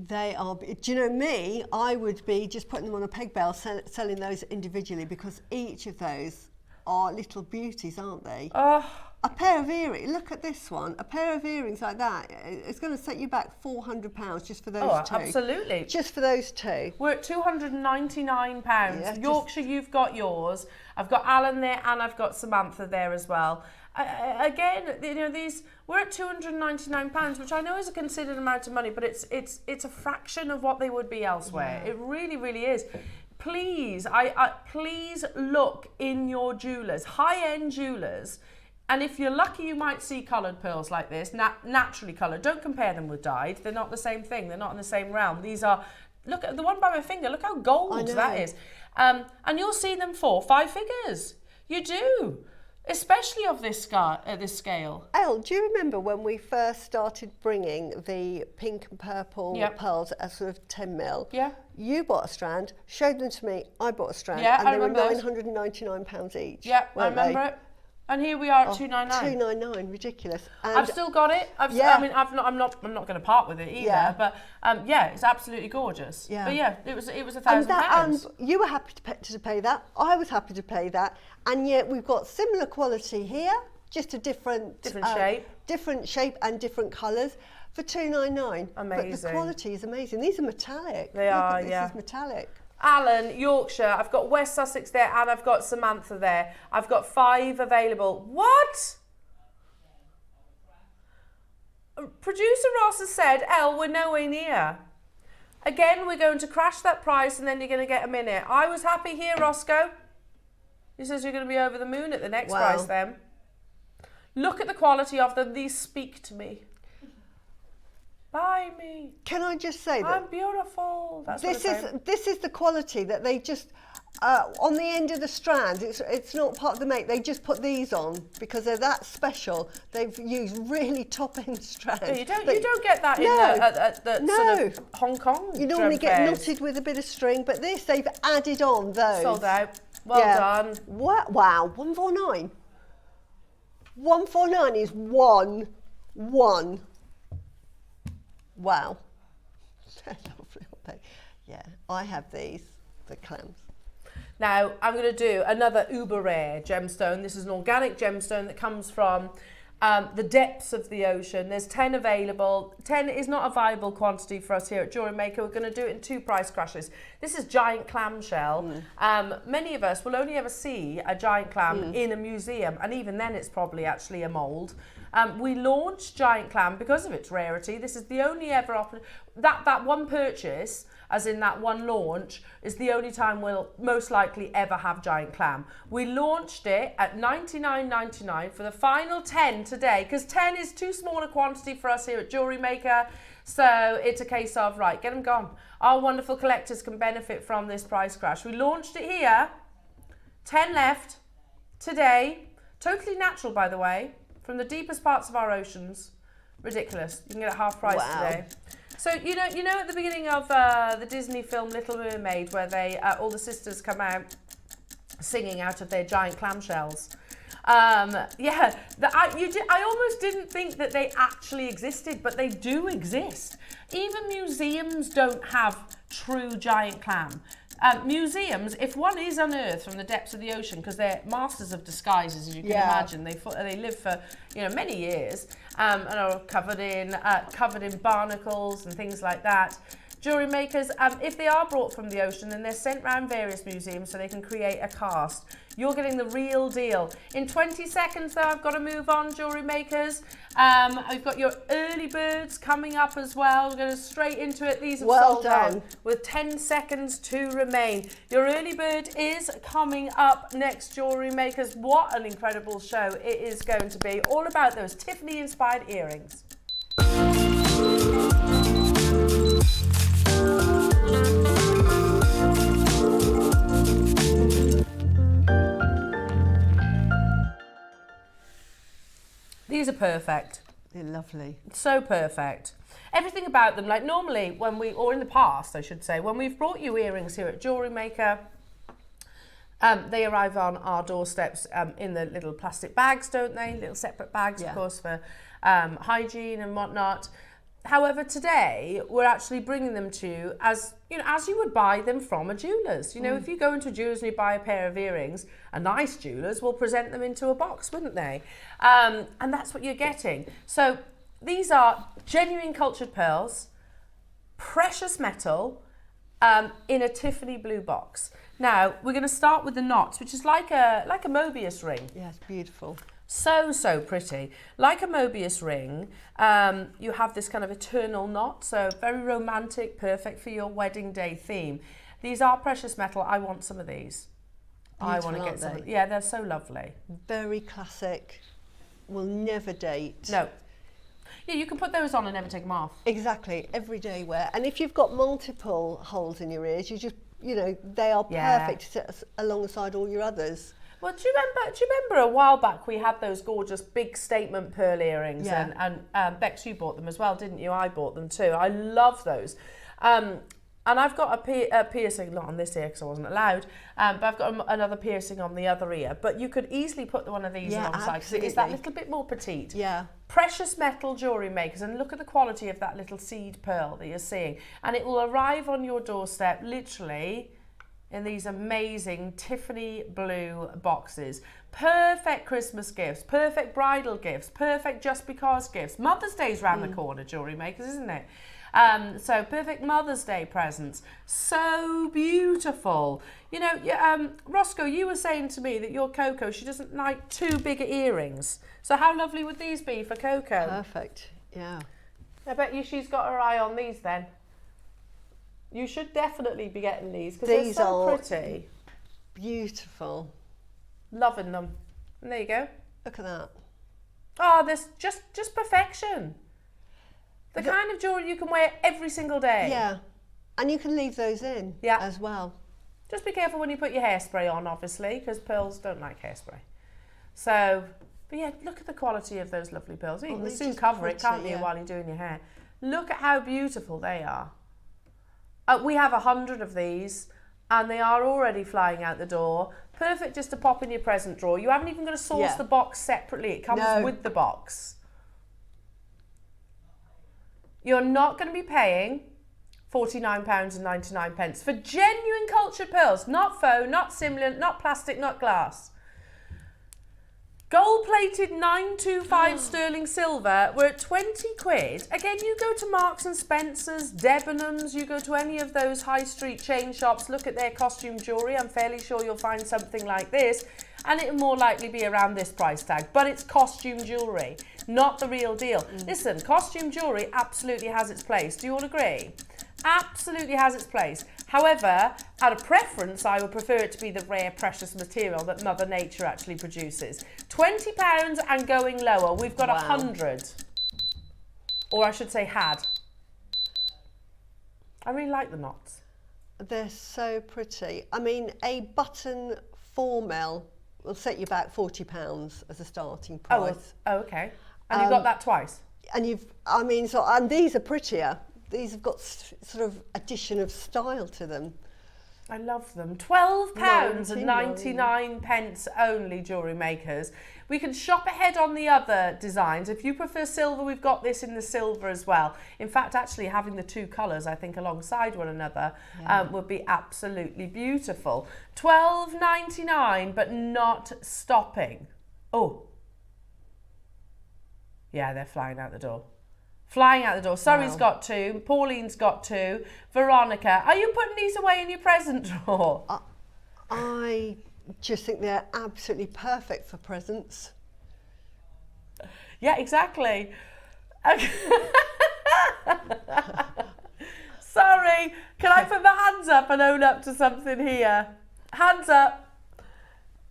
They are, do you know me, I would be just putting them on a peg bale, selling those individually, because each of those are little beauties, aren't they? Oh. A pair of earrings, look at this one, a pair of earrings like that, it's going to set you back £400 just for those two. Absolutely. Just for those two. We're at £299. Yeah, Yorkshire, you've got yours. I've got Alan there and I've got Samantha there as well. Again, you know, we're at £299, which I know is a considered amount of money, but it's a fraction of what they would be elsewhere. Yeah. It really, really is. Please, please look in your jewellers, high-end jewellers. And if you're lucky, you might see coloured pearls like this, naturally coloured. Don't compare them with dyed. They're not the same thing. They're not in the same realm. These are, look at the one by my finger. Look how gold that is. And you'll see them for 5 figures. You do, especially of this scale. Elle, do you remember when we first started bringing the pink and purple pearls at sort of 10 mil? Yeah. You bought a strand, showed them to me. I bought a strand, and they were £999 each. Yeah, I remember it. And here we are at £299. £299, ridiculous. And I've still got it. I mean, I'm not going to part with it either. Yeah. But yeah, it's absolutely gorgeous. Yeah. But yeah, it was £1,000. And you were happy to pay that. I was happy to pay that. And yet we've got similar quality here, just a different shape and different colours for £299. Amazing. But the quality is amazing. These are metallic. They are. This is metallic. Alan, Yorkshire, I've got West Sussex there and I've got Samantha there. I've got 5 available. What? Producer Ross has said, Elle, we're nowhere near. Again, we're going to crash that price and then you're going to get a minute. I was happy here, Roscoe. He says you're going to be over the moon at the next price then. Look at the quality of them. These speak to me. Buy me. Can I just say that I'm beautiful? This is the quality that they just on the end of the strand. It's not part of the make. They just put these on because they're that special. They've used really top end strands. Yeah, you don't get that in the sort of Hong Kong. You normally get knotted with a bit of string, but this they've added on those. Sold out. Well done. What? Wow, 149. 149 is one. Wow. They're lovely, aren't they? Yeah, I have these, the clams. Now, I'm going to do another uber rare gemstone. This is an organic gemstone that comes from the depths of the ocean. There's 10 available. 10 is not a viable quantity for us here at JewelleryMaker. We're going to do it in 2 price crashes. This is giant clamshell. Many of us will only ever see a giant clam in a museum, and even then it's probably actually a mould. We launched giant clam because of its rarity. This is the only ever that one purchase, as in that one launch, is the only time we'll most likely ever have giant clam. We launched it at $99.99 for the final 10 today, because 10 is too small a quantity for us here at JewelleryMaker. So it's a case of, right, get them gone. Our wonderful collectors can benefit from this price crash. We launched it here, 10 left today, totally natural, by the way, from the deepest parts of our oceans. Ridiculous. You can get it half price today. So you know at the beginning of the Disney film Little Mermaid, where they all the sisters come out singing out of their giant clamshells. I almost didn't think that they actually existed, but they do exist. Even museums don't have true giant clam. Museums, if one is unearthed from the depths of the ocean, because they're masters of disguises, as you can imagine, they live for many years, and are covered in barnacles and things like that. Jewellery makers, if they are brought from the ocean, then they're sent around various museums so they can create a cast. You're getting the real deal. In 20 seconds, though, I've got to move on, jewellery makers. I've got your early birds coming up as well. We're going straight into it. These have sold out with 10 seconds to remain. Your early bird is coming up next, jewellery makers. What an incredible show it is going to be. All about those Tiffany-inspired earrings. These are perfect. They're lovely. So perfect. Everything about them, like normally or in the past I should say, when we've brought you earrings here at JewelleryMaker, they arrive on our doorsteps in the little plastic bags, don't they? Little separate bags, of course, for hygiene and whatnot. However, today we're actually bringing them to you as as you would buy them from a jeweller's. If you go into a jeweller's and you buy a pair of earrings, a nice jeweller's will present them into a box, wouldn't they? And that's what you're getting. So these are genuine cultured pearls, precious metal, in a Tiffany blue box. Now we're going to start with the knots, which is like a Mobius ring. Yeah, it's beautiful. So pretty. Like a Mobius ring, you have this kind of eternal knot, so very romantic, perfect for your wedding day theme. These are precious metal. I want some of these. I want to get some. Yeah, they're so lovely. Very classic. Will never date. No. Yeah, you can put those on and never take them off. Exactly, everyday wear. And if you've got multiple holes in your ears, you just, they are perfect to sit alongside all your others. Well, do you remember a while back we had those gorgeous big statement pearl earrings? Yeah. And Bex, you bought them as well, didn't you? I bought them too. I love those. And I've got a piercing, not on this ear because I wasn't allowed, but I've got another piercing on the other ear. But you could easily put one of these alongside because it is that little bit more petite. Yeah. Precious metal jewellery makers, and look at the quality of that little seed pearl that you're seeing. And it will arrive on your doorstep literally in these amazing Tiffany blue boxes. Perfect Christmas gifts, perfect bridal gifts, perfect just because gifts. Mother's Day's round the corner, jewellery makers, isn't it? So perfect Mother's Day presents. So beautiful. Roscoe, you were saying to me that your Coco, she doesn't like too big earrings. So how lovely would these be for Coco? Perfect, yeah. I bet you she's got her eye on these then. You should definitely be getting these because they're so pretty. Beautiful. Loving them. And there you go. Look at that. Oh, this just perfection. The kind of jewellery you can wear every single day. Yeah. And you can leave those in as well. Just be careful when you put your hairspray on, obviously, because pearls don't like hairspray. So, but yeah, look at the quality of those lovely pearls. You can soon cover it, can't you, while you're doing your hair. Look at how beautiful they are. We have 100 of these, and they are already flying out the door. Perfect just to pop in your present drawer. You haven't even got to source the box separately. It comes with the box. You're not going to be paying £49.99 for genuine cultured pearls. Not faux, not simulant, not plastic, not glass. Gold-plated 925 sterling silver, we're at 20 quid. Again, you go to Marks and Spencer's, Debenhams, you go to any of those high street chain shops, look at their costume jewellery. I'm fairly sure you'll find something like this, and it'll more likely be around this price tag. But it's costume jewellery, not the real deal. Listen, costume jewellery absolutely has its place. Do you all agree? Absolutely has its place. However, out of preference, I would prefer it to be the rare, precious material that Mother Nature actually produces. £20 and going lower. We've got 100. Or I should say had. I really like the knots. They're so pretty. I mean, a button 4mm will set you back £40 as a starting price. Oh, okay. And you've got that twice? And and these are prettier. These have got sort of addition of style to them. I love them. £12.99 only, jewellery makers. We can shop ahead on the other designs. If you prefer silver, we've got this in the silver as well. In fact, actually having the two colours, I think, alongside one another would be absolutely beautiful. £12.99, but not stopping. Oh. Yeah, they're flying out the door. Flying out the door. Surrey's got two. Pauline's got two. Veronica, are you putting these away in your present drawer? I just think they're absolutely perfect for presents. Yeah, exactly. Sorry, can I put my hands up and own up to something here? Hands up.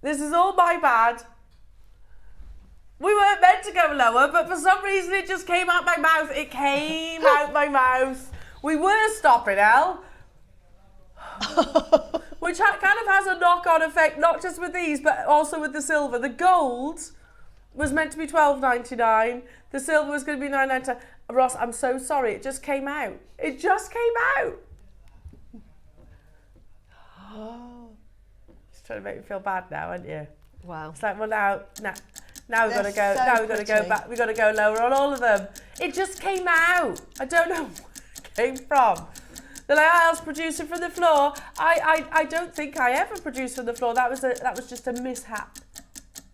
This is all my bad. We weren't meant to go lower, but for some reason it just came out my mouth. It came out my mouth. We were stopping, Elle. Which kind of has a knock-on effect, not just with these, but also with the silver. The gold was meant to be £12.99. The silver was going to be £9.99. Ross, I'm so sorry. It just came out. It just came out. Just trying to make me feel bad now, aren't you? Wow. It's like, well, now we've got to go. Now we've got to go back. We've got to go lower on all of them. It just came out. I don't know where it came from. They're like, I was producing from the floor. I don't think I ever produced from the floor. That was just a mishap.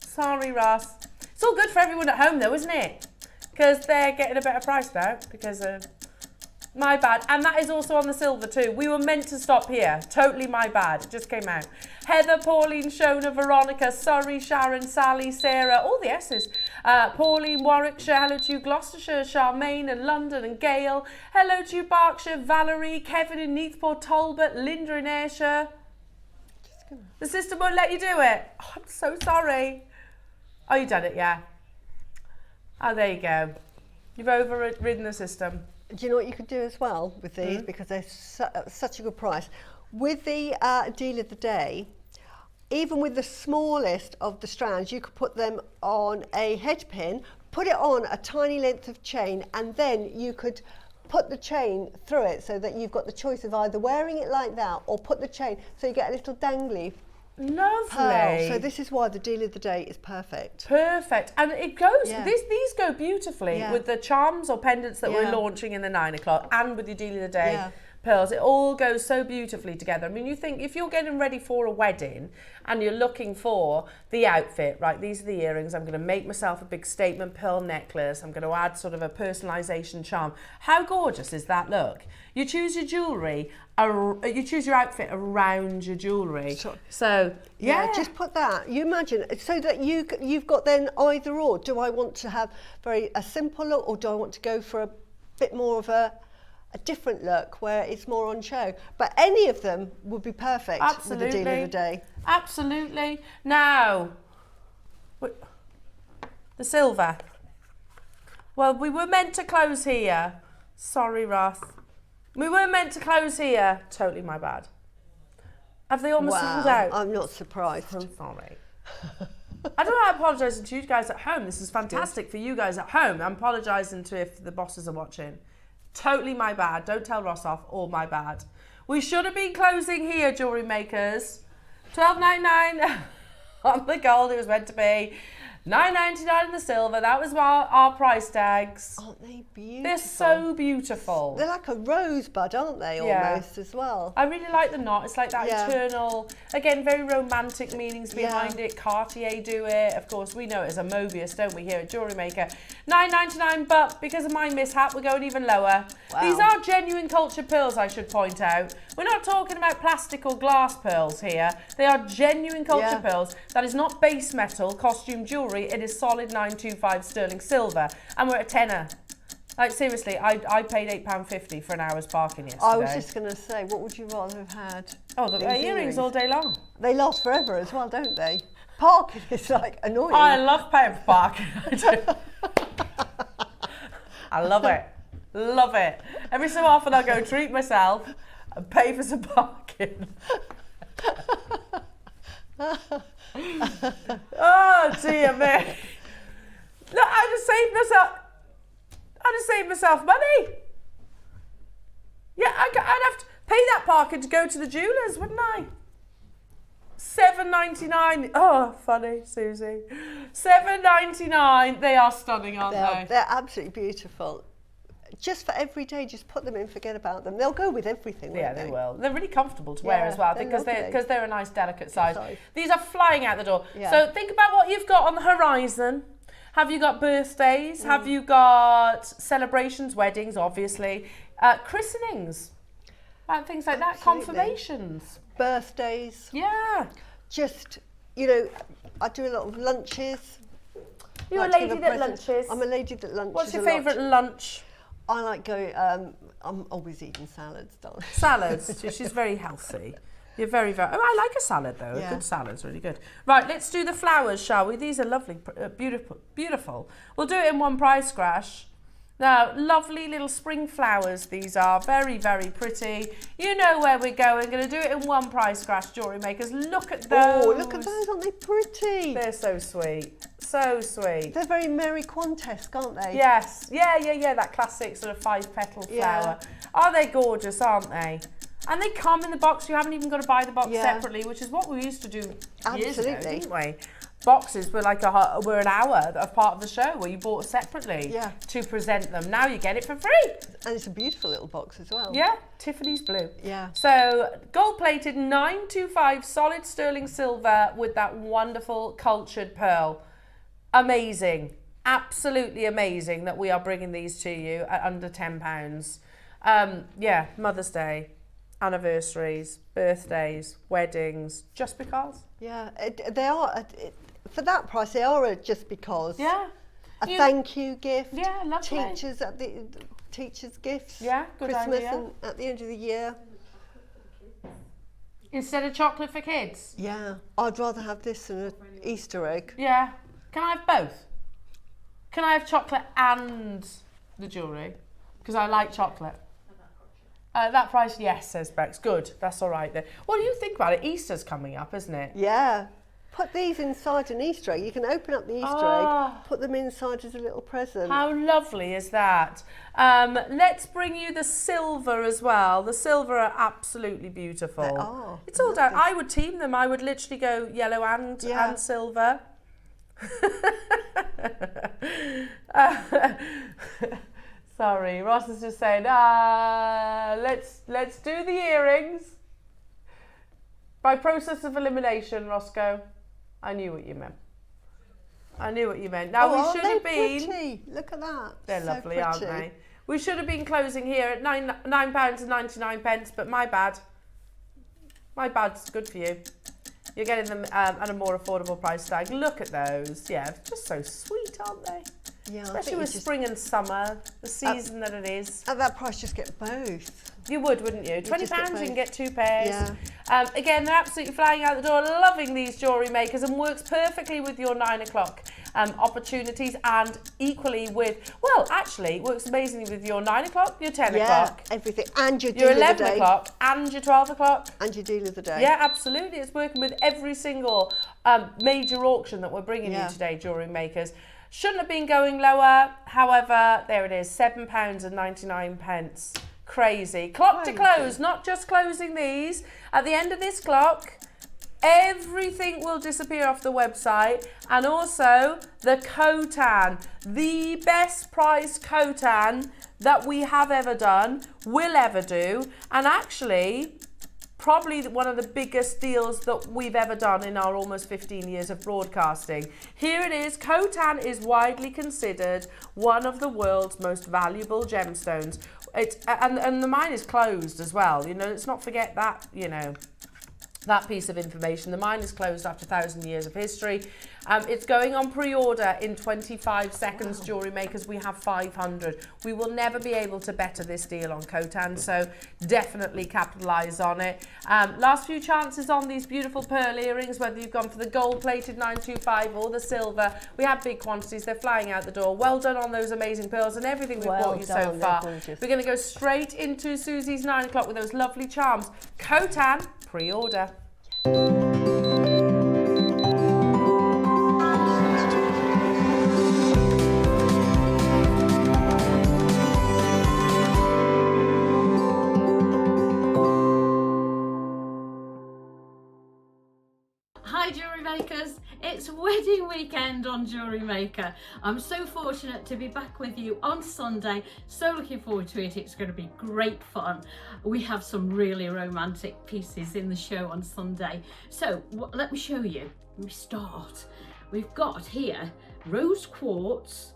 Sorry, Ross. It's all good for everyone at home though, isn't it? Because they're getting a better price now because of my bad. And that is also on the silver too. We were meant to stop here. Totally my bad. It just came out. Heather, Pauline, Shona, Veronica, Surrey, Sharon, Sally, Sarah, all the S's. Pauline, Warwickshire, hello to you, Gloucestershire, Charmaine and London and Gail. Hello to you, Berkshire, Valerie, Kevin in Neathport, Talbot, Linda in Ayrshire. The system won't let you do it. Oh, I'm so sorry. Oh, you done it, yeah. Oh, there you go. You've overridden the system. Do you know what you could do as well with these, because they're such a good price? With the deal of the day, even with the smallest of the strands, you could put them on a head pin, put it on a tiny length of chain, and then you could put the chain through it so that you've got the choice of either wearing it like that or put the chain so you get a little dangly Lovely. pearl. So this is why the deal of the day is perfect. Perfect. And it goes, these go beautifully with the charms or pendants that we're launching in the 9 o'clock and with your deal of the day pearls. It all goes so beautifully together. I mean, you think if you're getting ready for a wedding and you're looking for the outfit, right, these are the earrings, I'm going to make myself a big statement pearl necklace, I'm going to add sort of a personalisation charm. How gorgeous is that look? You choose your jewellery, you choose your outfit around your jewellery. So, just put that. You imagine, so that you've got then either or. Do I want to have a simple look, or do I want to go for a bit more of a different look where it's more on show? But any of them would be perfect with the deal of the day. Absolutely. Now, the silver. Well, we were meant to close here. Sorry, Ross. We were meant to close here. Totally my bad. Have they almost sold out? I'm not surprised. I'm sorry. I don't know, I'm apologising to you guys at home. This is fantastic for you guys at home. I'm apologising to if the bosses are watching. Totally my bad. Don't tell Ross off. All my bad. We should have been closing here, jewellery makers. $12.99 on the gold. It was meant to be $9.99 in the silver. That was our price tags. Aren't they beautiful? They're so beautiful. They're like a rosebud, aren't they, almost, as well? I really like the knot. It's like that eternal, again, very romantic meanings behind it. Cartier do it. Of course, we know it as a Mobius, don't we, here at JewelleryMaker. $9.99, but because of my mishap, we're going even lower. Wow. These are genuine cultured pearls, I should point out. We're not talking about plastic or glass pearls here. They are genuine cultured pearls. That is not base metal costume jewellery. It is solid 925 sterling silver, and we're at a tenner. Like seriously, I paid £8.50 for an hour's parking yesterday. I was just going to say, what would you rather have had? Oh, the earrings all day long. They last forever as well, don't they? Parking is like annoying. I love paying for parking. I love it. Love it. Every so often I go treat myself and pay for some parking. Oh dear me. Look, I just saved myself money. Yeah, I'd have to pay that parking to go to the jewellers, wouldn't I? $7.99. Oh, funny, Susie. $7.99. They are stunning, aren't they? They're absolutely beautiful. Just for every day, just put them in, forget about them. They'll go with everything, won't they? They will. They're really comfortable to wear as well because they're a nice delicate size. These are flying out the door. Yeah. So think about what you've got on the horizon. Have you got birthdays? Have you got celebrations, weddings, obviously, christenings, and things like that, confirmations, birthdays. Yeah. Just, you know, I do a lot of lunches. You're a lady that lunches. I'm a lady that lunches. What's your favourite lunch? I like going, I'm always eating salads, darling. Salads. She's very healthy. You're very, very... Oh, I like a salad, though. Yeah. A good salad's really good. Right, let's do the flowers, shall we? These are lovely, beautiful, beautiful. We'll do it in one price crash. Now, lovely little spring flowers these are. Very, very pretty. You know where we're going. Going to do it in one price crash, jewellery makers. Look at those. Oh, look at those. Aren't they pretty? They're so sweet. So sweet. They're very Mary Quantesque, aren't they? Yes. Yeah. That classic sort of 5-petal flower. Are they gorgeous, aren't they? And they come in the box. You haven't even got to buy the box separately, which is what we used to do years ago, didn't we? boxes were like were an hour of part of the show where you bought separately to present them. Now you get it for free. And it's a beautiful little box as well. Yeah, Tiffany's blue. Yeah. So gold plated 925 solid sterling silver with that wonderful cultured pearl. Amazing. Absolutely amazing that we are bringing these to you at under £10. Yeah, Mother's Day, anniversaries, birthdays, weddings, just because. Yeah, they are, for that price, they are just because. Yeah. A thank you gift. Yeah, lovely. Teachers' gifts. Yeah, good Christmas idea. and at the end of the year. Instead of chocolate for kids? Yeah, I'd rather have this than an Easter egg. Yeah. Can I have both? Can I have chocolate and the jewellery? Because I like chocolate. That price, yes, says Bex. Good, that's all right then. What do you think about it? Easter's coming up, isn't it? Yeah. Put these inside an Easter egg. You can open up the Easter egg, put them inside as a little present. How lovely is that? Let's bring you the silver as well. The silver are absolutely beautiful. They are. It's all down. I would team them. I would literally go yellow and silver. Sorry, Ross is just saying, let's do the earrings. By process of elimination, Roscoe. I knew what you meant. I knew what you meant. Now we should have been. Pretty? Look at that. They're so lovely, pretty. aren't they? We should have been closing here at £9.99, but my bad. My bad's good for you. You're getting them at a more affordable price tag. Look at those. Yeah, just so sweet, aren't they? Yeah, especially with spring and summer, the season that it is. At that price, just get both. You would, wouldn't you? £20, you can get 2 pairs. Yeah. Again, they're absolutely flying out the door. Loving these jewellery makers and works perfectly with your 9 o'clock opportunities and equally with, well, actually, works amazingly with your 9 o'clock, your 10 o'clock. Everything. And your deal of the day. Your 11 o'clock and your 12 o'clock. And your deal of the day. Yeah, absolutely. It's working with every single major auction that we're bringing you today, jewellery makers. Shouldn't have been going lower. However, there it is, £7.99. Crazy. Clock to close, not just closing these. At the end of this clock, everything will disappear off the website. And also the Khotan, the best priced Khotan that we have ever done, will ever do. And actually, probably one of the biggest deals that we've ever done in our almost 15 years of broadcasting. Here it is. Khotan is widely considered one of the world's most valuable gemstones. And the mine is closed as well. You know, let's not forget that, you know, that piece of information. The mine is closed after 1,000 years of history. It's going on pre-order in 25 seconds, jewellery makers. We have 500. We will never be able to better this deal on Khotan, so definitely capitalise on it. Last few chances on these beautiful pearl earrings, whether you've gone for the gold-plated 925 or the silver. We have big quantities. They're flying out the door. Well done on those amazing pearls and everything we've brought you so far. We're going to go straight into Susie's 9 o'clock with those lovely charms. Khotan, pre-order. Hi jewellery makers, it's wedding weekend on Jewellery Maker. I'm so fortunate to be back with you on Sunday, so looking forward to it. It's going to be great fun. We have some really romantic pieces in the show on Sunday. So let me show you. Let me start. We've got here rose quartz,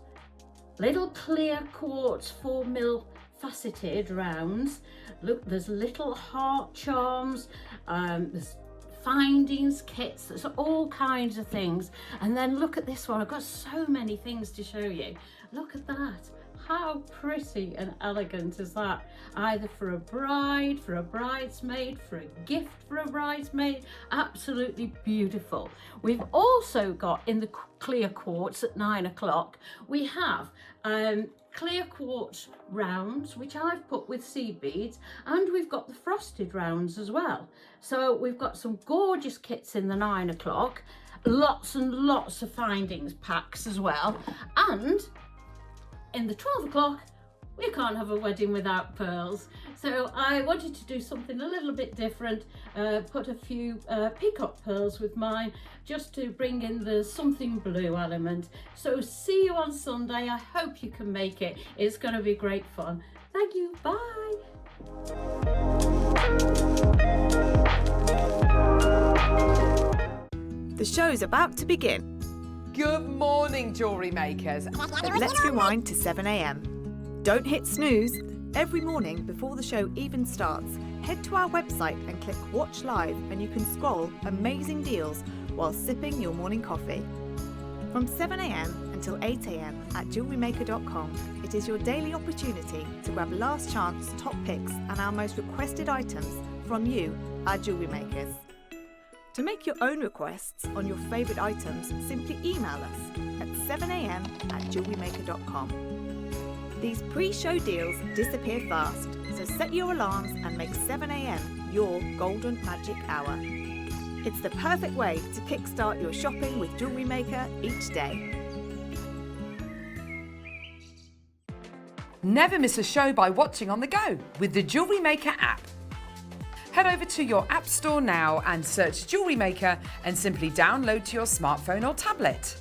little clear quartz 4mm faceted rounds. Look, there's little heart charms, there's findings kits, there's all kinds of things. And then look at this one. I've got so many things to show you. Look at that. How pretty and elegant is that? Either for a bride, for a bridesmaid, for a gift for a bridesmaid. Absolutely beautiful. We've also got in the clear quartz at 9 o'clock, we have clear quartz rounds, which I've put with seed beads, and we've got the frosted rounds as well. So we've got some gorgeous kits in the 9 o'clock, lots and lots of findings packs as well. And in the 12 o'clock, we can't have a wedding without pearls. So I wanted to do something a little bit different, put a few peacock pearls with mine, just to bring in the something blue element. So see you on Sunday. I hope you can make it. It's going to be great fun. Thank you. Bye. The show's about to begin. Good morning, jewellery makers. Let's rewind to 7 a.m. Don't hit snooze. Every morning before the show even starts, head to our website and click Watch Live and you can scroll amazing deals while sipping your morning coffee. From 7 a.m. until 8 a.m. at jewellerymaker.com, it is your daily opportunity to grab last chance top picks and our most requested items from you, our jewellery makers. To make your own requests on your favourite items, simply email us at 7 a.m. at jewellerymaker.com. These pre-show deals disappear fast, so set your alarms and make 7 a.m. your golden magic hour. It's the perfect way to kickstart your shopping with Jewellery Maker each day. Never miss a show by watching on the go with the Jewellery Maker app. Head over to your app store now and search Jewellery Maker and simply download to your smartphone or tablet.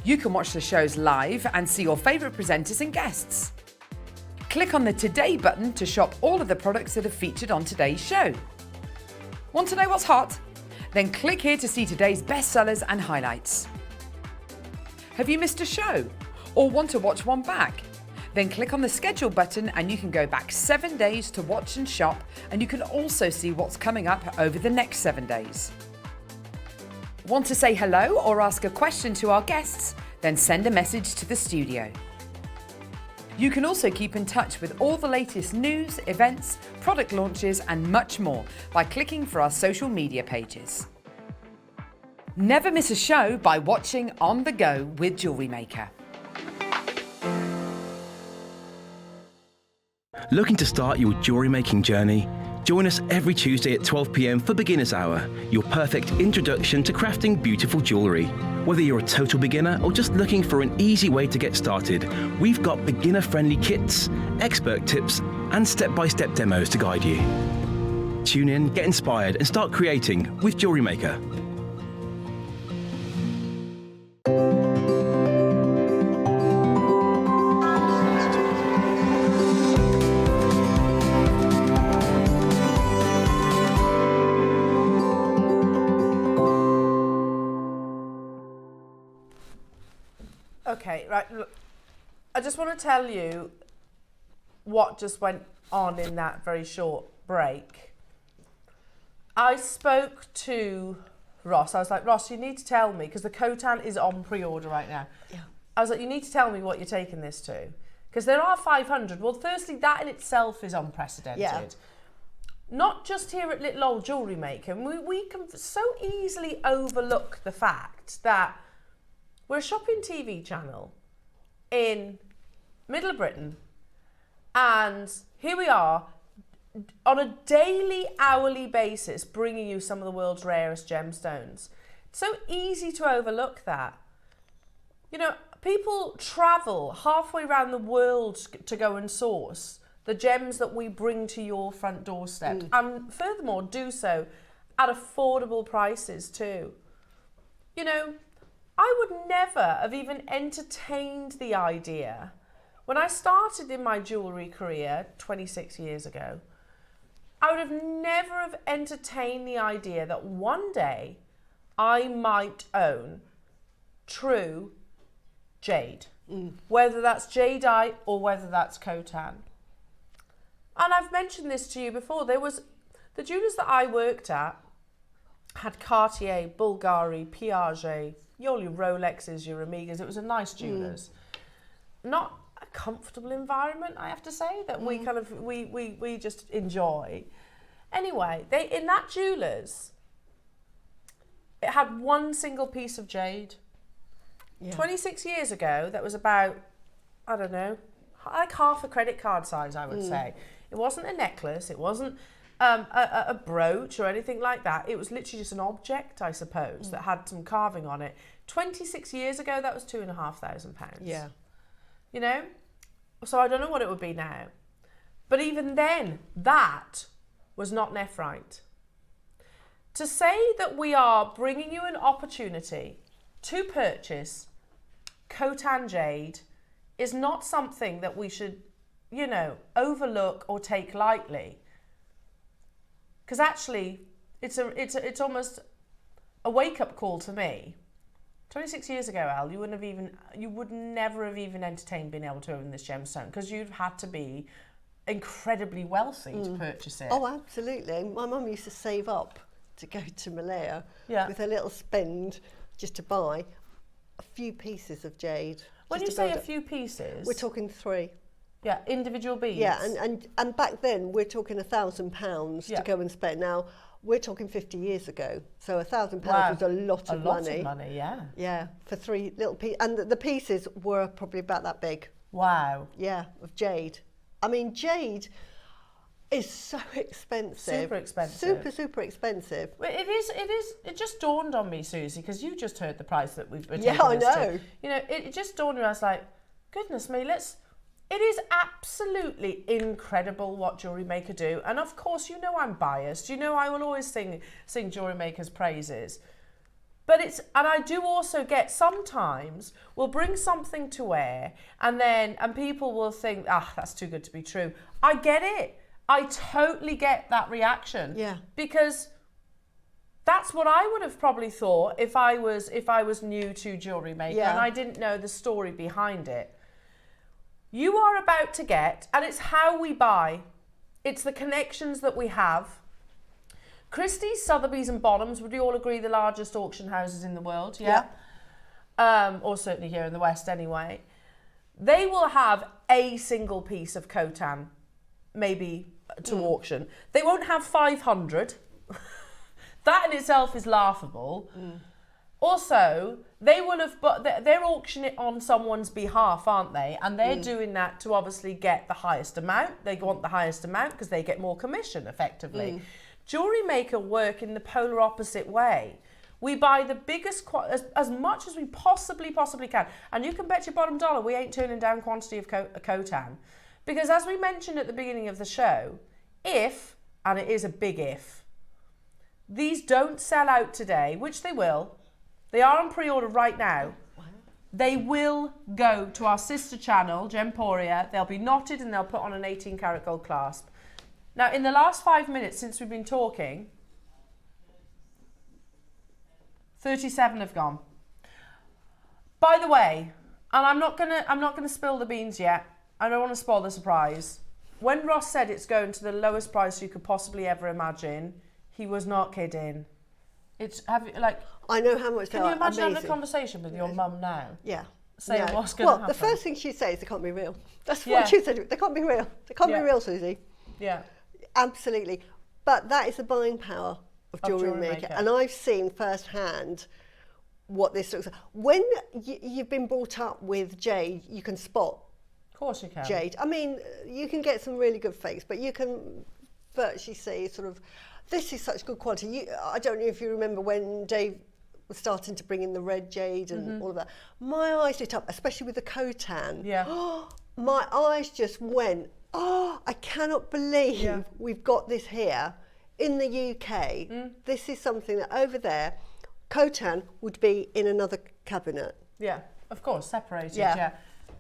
You can watch the shows live and see your favourite presenters and guests. Click on the Today button to shop all of the products that are featured on today's show. Want to know what's hot? Then click here to see today's bestsellers and highlights. Have you missed a show or want to watch one back? Then click on the schedule button and you can go back 7 days to watch and shop, and you can also see what's coming up over the next 7 days. Want to say hello or ask a question to our guests? Then send a message to the studio. You can also keep in touch with all the latest news, events, product launches and much more by clicking for our social media pages. Never miss a show by watching On The Go with Jewellery Maker. Looking to start your jewellery making journey? Join us every Tuesday at 12 p.m. for Beginner's Hour, your perfect introduction to crafting beautiful jewellery. Whether you're a total beginner or just looking for an easy way to get started, we've got beginner-friendly kits, expert tips, and step-by-step demos to guide you. Tune in, get inspired, and start creating with Jewellery Maker. Okay, right, look, I just want to tell you what just went on in that very short break. I spoke to Ross. I was like, Ross, you need to tell me, because the Khotan is on pre-order right now. Yeah. I was like, you need to tell me what you're taking this to. Because there are 500. Well, firstly, that in itself is unprecedented. Yeah. Not just here at Little Old Jewellery Maker. We can so easily overlook the fact that we're a shopping TV channel in middle of Britain, and here we are on a daily, hourly basis bringing you some of the world's rarest gemstones. It's so easy to overlook that. You know, people travel halfway around the world to go and source the gems that we bring to your front doorstep, and furthermore do so at affordable prices too. You know, I would never have even entertained the idea when I started in my jewellery career 26 years ago. I would have never have entertained the idea that one day I might own true jade, whether that's jadeite or whether that's Khotan. And I've mentioned this to you before. There was the jewellers that I worked at had Cartier, Bulgari, Piaget, your Rolexes, your Omegas. It was a nice jewellers. Not a comfortable environment, I have to say, that we kind of we just enjoy. Anyway, they in that jewellers, it had one single piece of jade. Yeah. 26 years ago, that was about, I don't know, like half a credit card size, I would say. It wasn't a necklace, it wasn't a brooch or anything like that. It was literally just an object, I suppose, that had some carving on it. 26 years ago, that was £2,500. Yeah. You know? So I don't know what it would be now. But even then, that was not nephrite. To say that we are bringing you an opportunity to purchase Khotan jade is not something that we should, you know, overlook or take lightly. Because actually, it's almost a wake-up call to me. 26 years ago, Al, you would never have even entertained being able to own this gemstone, because you've had to be incredibly wealthy to purchase it. Oh, absolutely. My mum used to save up to go to Malaya with a little spend just to buy a few pieces of jade. When you say a few pieces, we're talking 3. Yeah, individual beads. Yeah, and back then we're talking £1,000 to go and spend. Now we're talking 50 years ago, so £1,000 was a lot of money. A lot of money, yeah. Yeah, for 3 little pieces, and the pieces were probably about that big. Wow. Yeah, of jade. I mean, jade is so expensive. Super expensive. Super expensive. Well, it is. It just dawned on me, Susie, because you just heard the price that we've been Yeah, I know. You know, it just dawned on me. I was like, goodness me, it is absolutely incredible what JewelleryMaker do. And of course, you know I'm biased. You know I will always sing JewelleryMaker's praises. But and I do also get, sometimes we'll bring something to wear and people will think, that's too good to be true. I get it. I totally get that reaction. Yeah. Because that's what I would have probably thought if I was new to JewelleryMaker and I didn't know the story behind it. You are about to get, and it's how we buy. It's the connections that we have. Christie's, Sotheby's and Bonhams, would you all agree, the largest auction houses in the world? Yeah. Or certainly here in the West anyway. They will have a single piece of Khotan, maybe to auction. They won't have 500. That in itself is laughable. Also, they will have, but they're auctioning it on someone's behalf, aren't they? And they're doing that to obviously get the highest amount. They want the highest amount because they get more commission, effectively. JewelleryMaker work in the polar opposite way. We buy the biggest, as much as we possibly can. And you can bet your bottom dollar we ain't turning down quantity of Khotan. Because as we mentioned at the beginning of the show, if, and it is a big if, these don't sell out today, which they will, they are on pre-order right now, they will go to our sister channel, Gemporia, they'll be knotted and they'll put on an 18 karat gold clasp. Now, in the last 5 minutes since we've been talking, 37 have gone. By the way, and I'm not gonna spill the beans yet. I don't want to spoil the surprise. When Ross said it's going to the lowest price you could possibly ever imagine, he was not kidding. I know how much. Can you imagine having a conversation with your mum now? Yeah. Saying what's going to happen? Well, the first thing she says, they can't be real. That's what she said. They can't be real. They can't be real, Susie. Yeah. Absolutely. But that is the buying power of JewelleryMaker. And I've seen firsthand what this looks like. When you've been brought up with jade, you can spot. Of course you can. Jade. I mean, you can get some really good fakes, but you can virtually see sort of, this is such good quality. I don't know if you remember when Dave was starting to bring in the red jade and all of that. My eyes lit up, especially with the Khotan. Yeah. My eyes just went, I cannot believe we've got this here in the UK. This is something that over there, Khotan would be in another cabinet. Yeah, of course, separated, yeah.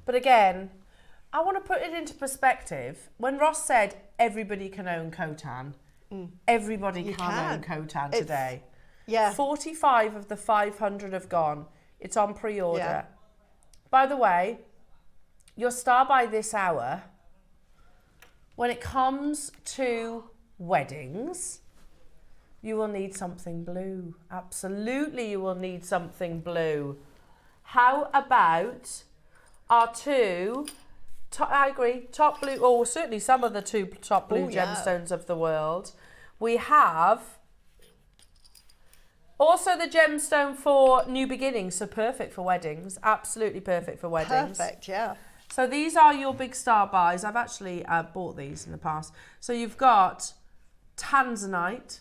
But again, I want to put it into perspective. When Ross said everybody can own Khotan, everybody can own Khotan today. Yeah. 45 of the 500 have gone. It's on pre-order. Yeah. By the way, your star by this hour, when it comes to weddings, you will need something blue. Absolutely, you will need something blue. How about our two, I agree, top blue, or certainly some of the two top blue gemstones of the world. We have also the gemstone for new beginnings, so perfect for weddings, absolutely perfect for weddings. Perfect, yeah. So these are your big star buys. I've actually bought these in the past. So you've got Tanzanite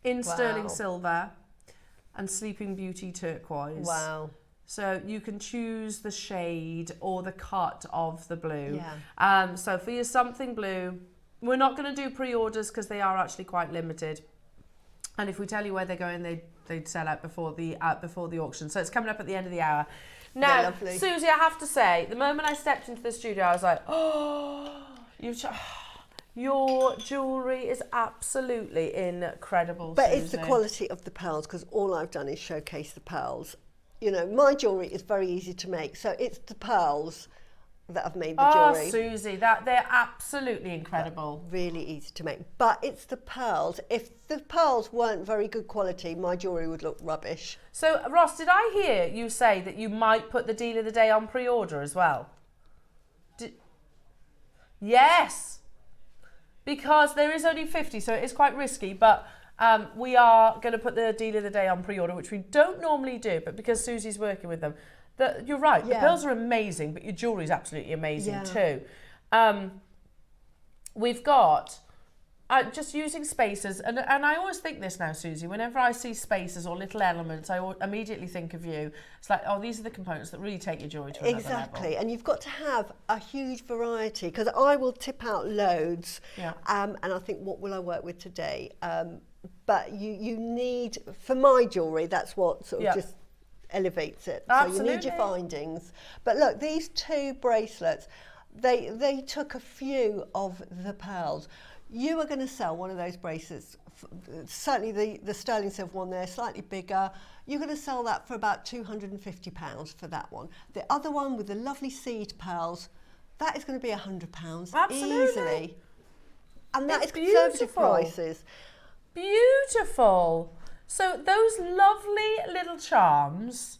in sterling silver and Sleeping Beauty turquoise. Wow. So you can choose the shade or the cut of the blue. Yeah. So for your something blue, we're not going to do pre-orders because they are actually quite limited. And if we tell you where they're going, they'd sell out before the auction. So it's coming up at the end of the hour. Now, Suzie, I have to say, the moment I stepped into the studio, I was like, oh, your jewellery is absolutely incredible, But Suzie. it's the quality of the pearls, because all I've done is showcase the pearls. You know, my jewellery is very easy to make, so it's the pearls that have made the jewellery. Oh, Suzie, they're absolutely incredible. Really easy to make. But it's the pearls. If the pearls weren't very good quality, my jewellery would look rubbish. So, Ross, did I hear you say that you might put the deal of the day on pre-order as well? Yes. Because there is only 50, so it is quite risky, but we are going to put the deal of the day on pre-order, which we don't normally do, but because Suzie's working with them, you're right, the pearls are amazing, but your jewellery is absolutely amazing too. We've got, just using spacers, and I always think this now, Suzie, whenever I see spacers or little elements, I immediately think of you. It's like, oh, these are the components that really take your jewellery to another level. Exactly, and you've got to have a huge variety, because I will tip out loads, and I think, what will I work with today? But you need, for my jewellery, that's what sort of just elevates it. Absolutely. So you need your findings. But look, these two bracelets, they took a few of the pearls. You are going to sell one of those bracelets, certainly the sterling silver one there, slightly bigger. You're going to sell that for about £250 for that one. The other one with the lovely seed pearls, that is going to be £100 easily. And that is conservative prices. Beautiful. So those lovely little charms,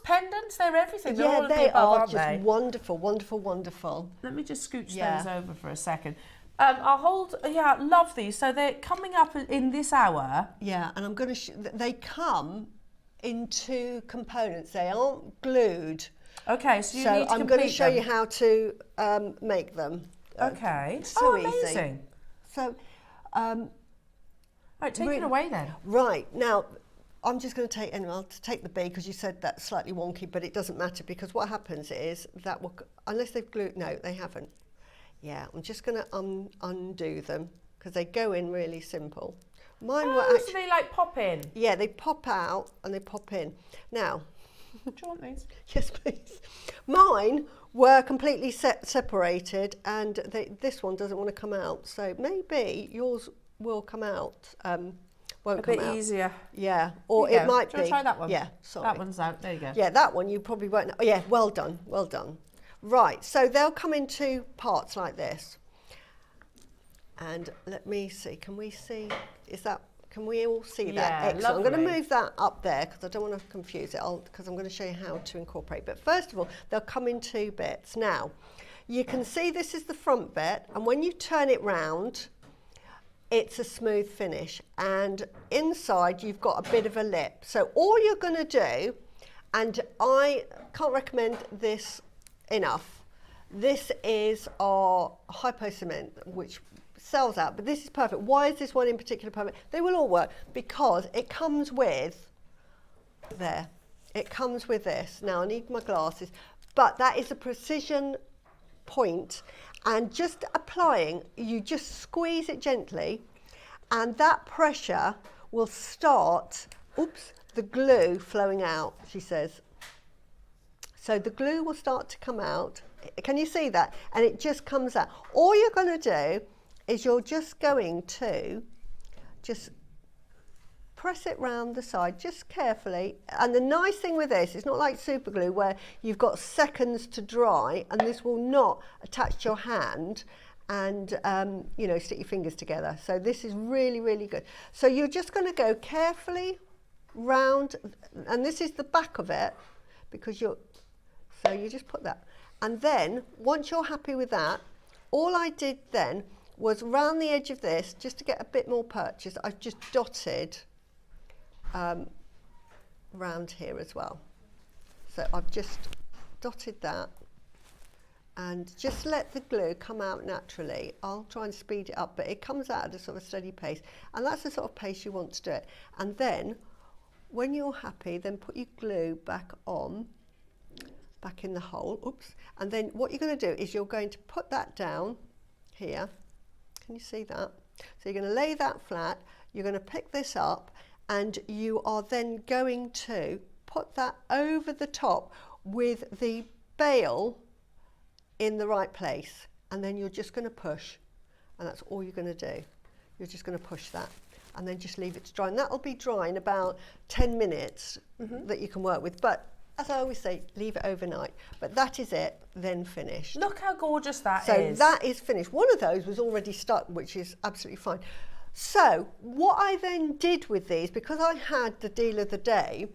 pendants, they're everything. They're all they above, are just they? wonderful, wonderful, wonderful. Let me just scooch those over for a second. I'll hold, love these. So they're coming up in this hour. Yeah, and I'm going to, they come in two components. They aren't glued. Okay, so you need to I'm going to show them. you how to make them. Okay. So amazing. easy. So, right, take it away then. Right, now, I'm just going to take, anyway, I'll take the B, because you said that's slightly wonky, but it doesn't matter, because what happens is that will, unless they've glued, no, they haven't. Yeah, I'm just going to undo them, because they go in really simple. Mine were actually, so they like pop in? Yeah, they pop out and they pop in. Now, do you want these? Yes, please. Mine were completely separated, and this one doesn't want to come out, so maybe yours will come out. Won't come out. A bit easier. Yeah, or it might be. Do you want to try that one? Yeah, sorry. That one's out. There you go. Yeah, that one you probably won't know. Oh, yeah, well done, well done. Right, so they'll come in two parts like this. And let me see, can we see, can we all see that? Excellent. Lovely. I'm going to move that up there, because I don't want to confuse it, because I'm going to show you how to incorporate. But first of all, they'll come in two bits. Now, you can see this is the front bit, and when you turn it round, it's a smooth finish. And inside, you've got a bit of a lip. So all you're going to do, and I can't recommend this enough, this is our hypo cement, which sells out, but this is perfect. Why is this one in particular perfect? They will all work, because it comes with, it comes with this. Now I need my glasses, but that is a precision point, and just applying, you just squeeze it gently, and that pressure will start, the glue flowing out, she says. So the glue will start to come out. Can you see that? And it just comes out. All you're going to do is you're just going to just press it round the side, just carefully. And the nice thing with this, it's not like super glue where you've got seconds to dry, and this will not attach to your hand and stick your fingers together. So this is really, really good. So you're just going to go carefully round, and this is the back of it, because so you just put that. And then, once you're happy with that, all I did then was round the edge of this, just to get a bit more purchase, I've just dotted round here as well. So I've just dotted that, and just let the glue come out naturally. I'll try and speed it up, but it comes out at a sort of steady pace, and that's the sort of pace you want to do it. And then when you're happy, then put your glue back on, back in the hole, oops. And then what you're going to do is you're going to put that down here. Can you see that? So you're going to lay that flat, you're going to pick this up, and you are then going to put that over the top with the bail in the right place. And then you're just going to push, and that's all you're going to do. You're just going to push that, and then just leave it to dry. And that'll be dry in about 10 minutes that you can work with. But as I always say, leave it overnight. But that is it, then finished. Look how gorgeous that so is. So that is finished. One of those was already stuck, which is absolutely fine. So what I then did with these, because I had the deal of the day,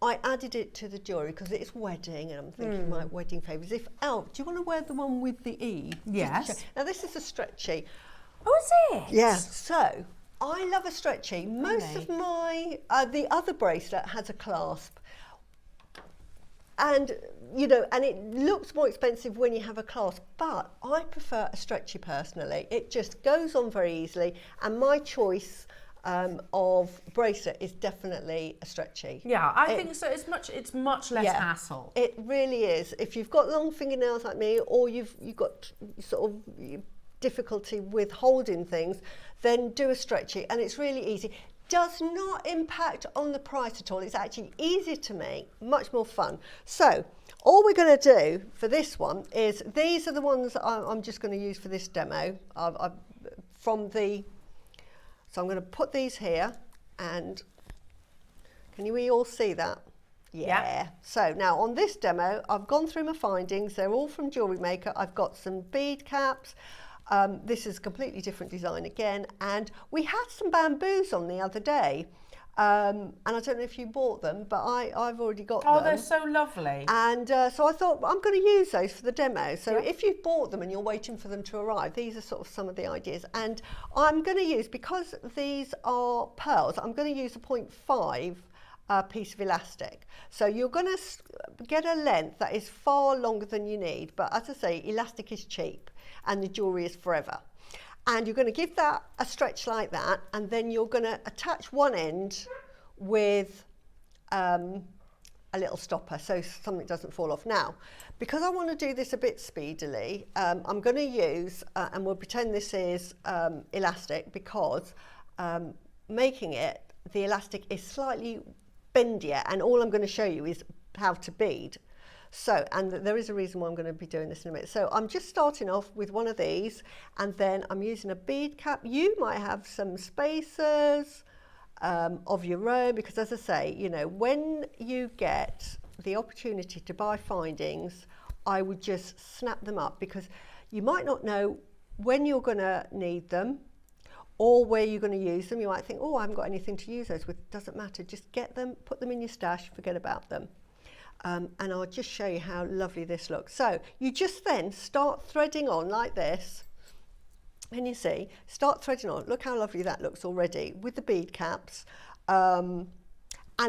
I added it to the jewellery because it's wedding, and I'm thinking my wedding favours. Do you want to wear the one with the E? Yes. Now this is a stretchy. Oh, is it? Yeah. So I love a stretchy. Most of my, the other bracelet has a clasp. And, you know, and it looks more expensive when you have a clasp, but I prefer a stretchy personally. It just goes on very easily, and my choice of bracelet is definitely a stretchy. Yeah, I think so. It's much less hassle. It really is. If you've got long fingernails like me, or you've got sort of difficulty with holding things, then do a stretchy, and it's really easy. Does not impact on the price at all. It's actually easier to make, much more fun. So all we're going to do for this one is, these are the ones I'm just going to use for this demo. So I'm going to put these here, and can you all see that? Yeah. So now on this demo, I've gone through my findings. They're all from JewelleryMaker. I've got some bead caps. This is a completely different design again, and we had some bamboos on the other day, and I don't know if you bought them, but I've already got them. Oh, they're so lovely. And so I thought, I'm going to use those for the demo. So if you've bought them and you're waiting for them to arrive, these are sort of some of the ideas. And I'm going to use, because these are pearls, I'm going to use a 0.5 piece of elastic. So you're going to get a length that is far longer than you need, but as I say, elastic is cheap and the jewellery is forever. And you're going to give that a stretch like that, and then you're going to attach one end with a little stopper so something doesn't fall off. Now, because I want to do this a bit speedily, I'm going to use, and we'll pretend this is elastic, because making it, the elastic is slightly bendier, and all I'm going to show you is how to bead. So, and there is a reason why I'm going to be doing this in a minute. So I'm just starting off with one of these, and then I'm using a bead cap. You might have some spacers of your own, because as I say, you know, when you get the opportunity to buy findings, I would just snap them up, because you might not know when you're going to need them or where you're going to use them. You might think, oh, I haven't got anything to use those with. Doesn't matter. Just get them, put them in your stash, forget about them. And I'll just show you how lovely this looks. So you just then start threading on like this. And you see, start threading on. Look how lovely that looks already with the bead caps. And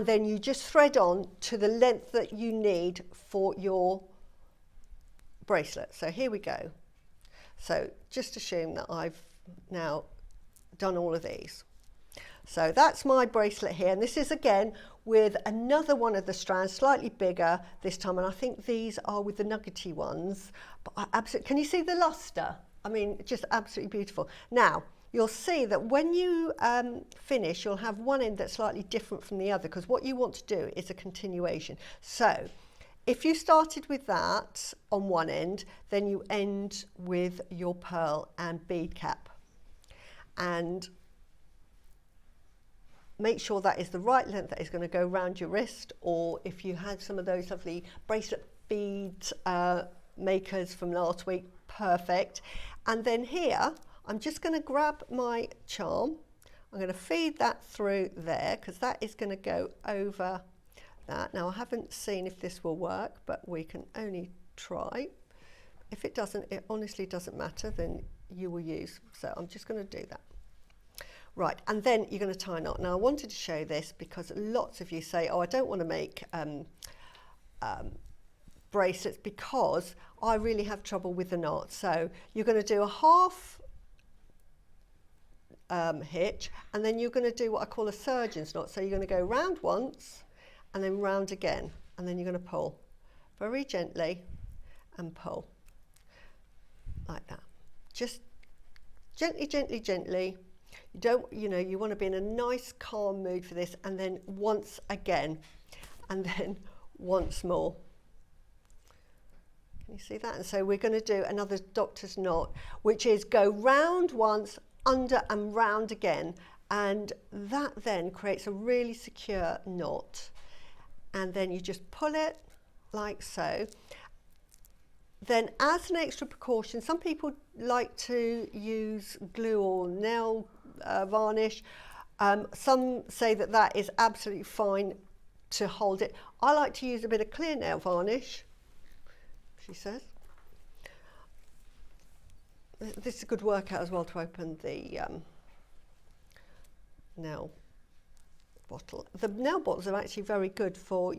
then you just thread on to the length that you need for your bracelet. So here we go. So just assume that I've now done all of these. So that's my bracelet here, and this is again with another one of the strands, slightly bigger this time, and I think these are with the nuggety ones. But can you see the luster? I mean, just absolutely beautiful. Now, you'll see that when you finish, you'll have one end that's slightly different from the other, because what you want to do is a continuation. So if you started with that on one end, then you end with your pearl and bead cap. And make sure that is the right length that is going to go around your wrist, or if you had some of those lovely bracelet bead makers from last week, perfect. And then here, I'm just going to grab my charm. I'm going to feed that through there, because that is going to go over that. Now, I haven't seen if this will work, but we can only try. If it doesn't, it honestly doesn't matter, then you will use. So I'm just going to do that. Right, and then you're going to tie a knot. Now, I wanted to show this because lots of you say, oh, I don't want to make bracelets because I really have trouble with the knot. So you're going to do a half hitch, and then you're going to do what I call a surgeon's knot. So you're going to go round once and then round again, and then you're going to pull very gently and pull like that. Just gently, gently, gently. You don't, you want to be in a nice calm mood for this, and then once again, and then once more. Can you see that? And so we're going to do another doctor's knot, which is go round once, under and round again, and that then creates a really secure knot. And then you just pull it like so. Then, as an extra precaution, some people like to use glue or nail varnish. Some say that that is absolutely fine to hold it. I like to use a bit of clear nail varnish, she says. This is a good workout as well to open the nail bottle. The nail bottles are actually very good for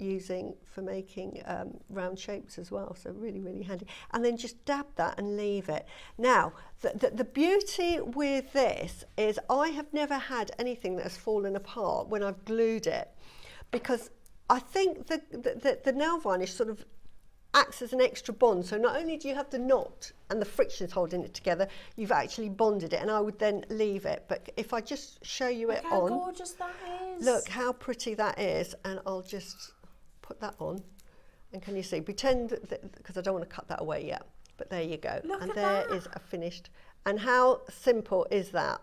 making round shapes as well, so really, really handy. And then just dab that and leave it. Now, the beauty with this is I have never had anything that has fallen apart when I've glued it, because I think the nail varnish sort of acts as an extra bond. So not only do you have the knot and the frictions holding it together, you've actually bonded it, and I would then leave it. But if I just show you it How on, gorgeous that is. look how pretty that is, and I'll just put that on, and can you see, pretend that, because I don't want to cut that away yet, but there you go. Look and at there that. is a finished, and how simple is that?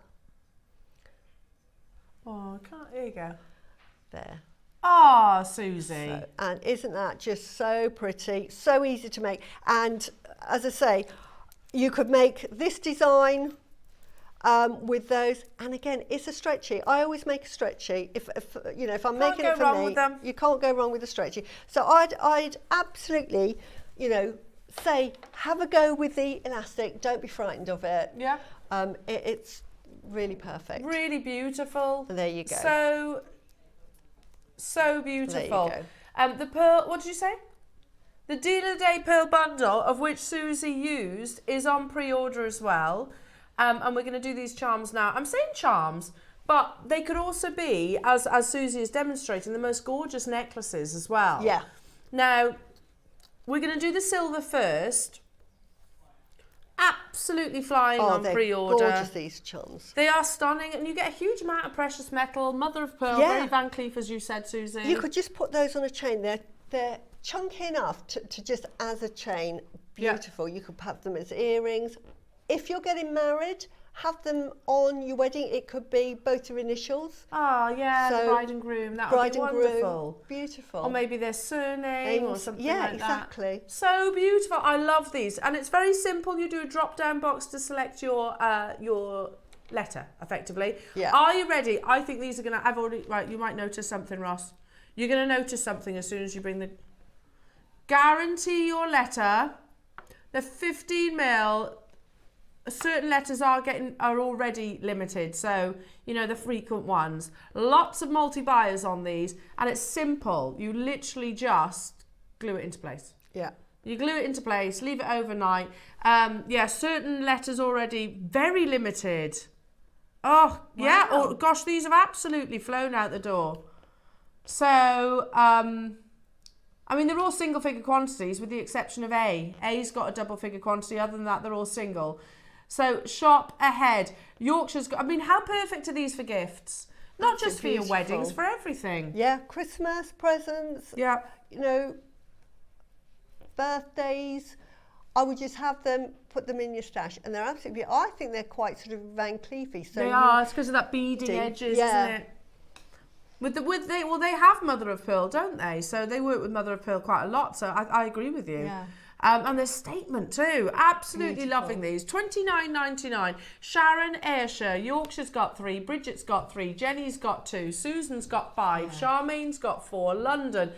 Oh, I can't, there you go. There. Ah, Suzie. So, and isn't that just so pretty, so easy to make? And as I say, you could make this design with those, and again, it's a stretchy. I always make a stretchy. If I'm making it for me, you can't go wrong with a stretchy. So I'd absolutely, say have a go with the elastic. Don't be frightened of it. Yeah. It's really perfect. Really beautiful. And there you go. So beautiful. There you go. The pearl, what did you say? The Deal of the Day pearl bundle, of which Suzie used, is on pre-order as well. And we're going to do these charms now. I'm saying charms, but they could also be, as Suzie is demonstrating, the most gorgeous necklaces as well. Yeah. Now, we're going to do the silver first. Absolutely flying on pre-order. Gorgeous, these charms. They are stunning, and you get a huge amount of precious metal, mother of pearl, Yeah. very Van Cleef, as you said, Suzie. You could just put those on a chain. They're chunky enough to just as a chain. Beautiful. Yeah. You could have them as earrings. If you're getting married, have them on your wedding. It could be both your initials. Oh, yeah, So, the bride and groom. That would be wonderful. Groom, beautiful. Or maybe their surname or something like that. Yeah, exactly. So beautiful. I love these. And it's very simple. You do a drop-down box to select your letter, effectively. Yeah. Are you ready? I think these are going to... Right, you might notice something, Ross. You're going to notice something as soon as you bring the... Guarantee your letter. The 15 mil... Certain letters are already limited, so the frequent ones. Lots of multi-buyers on these, and it's simple. You literally just glue it into place. Yeah. You glue it into place, leave it overnight. Certain letters already very limited. Oh, wow. Yeah. Oh gosh, these have absolutely flown out the door. So, they're all single figure quantities with the exception of A. A's got a double figure quantity. Other than that, they're all single. So shop ahead. Yorkshire's got, how perfect are these for gifts? Not just for your weddings, for everything. Yeah, Christmas presents. Yeah. Birthdays. I would just have them, put them in your stash, and they're absolutely. I think they're quite sort of Van Cleefy. So they are. It's because of that beading edges, isn't it? They have mother of pearl, don't they? So they work with mother of pearl quite a lot. So I agree with you. Yeah. And their statement too. Absolutely Beautiful. loving these. $29.99. Sharon Ayrshire. Yorkshire's got 3. Bridget's got 3. Jenny's got 2. Susan's got 5. Yeah. Charmaine's got 4. London.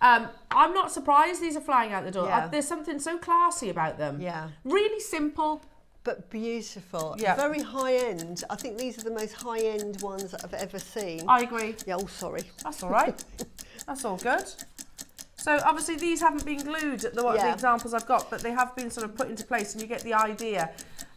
I'm not surprised these are flying out the door. Yeah. There's something so classy about them. Yeah. Really simple. But beautiful. Yeah. Very high end. I think these are the most high end ones that I've ever seen. I agree. Yeah, sorry. That's all right. That's all good. So obviously these haven't been glued, the examples I've got, but they have been sort of put into place, and you get the idea.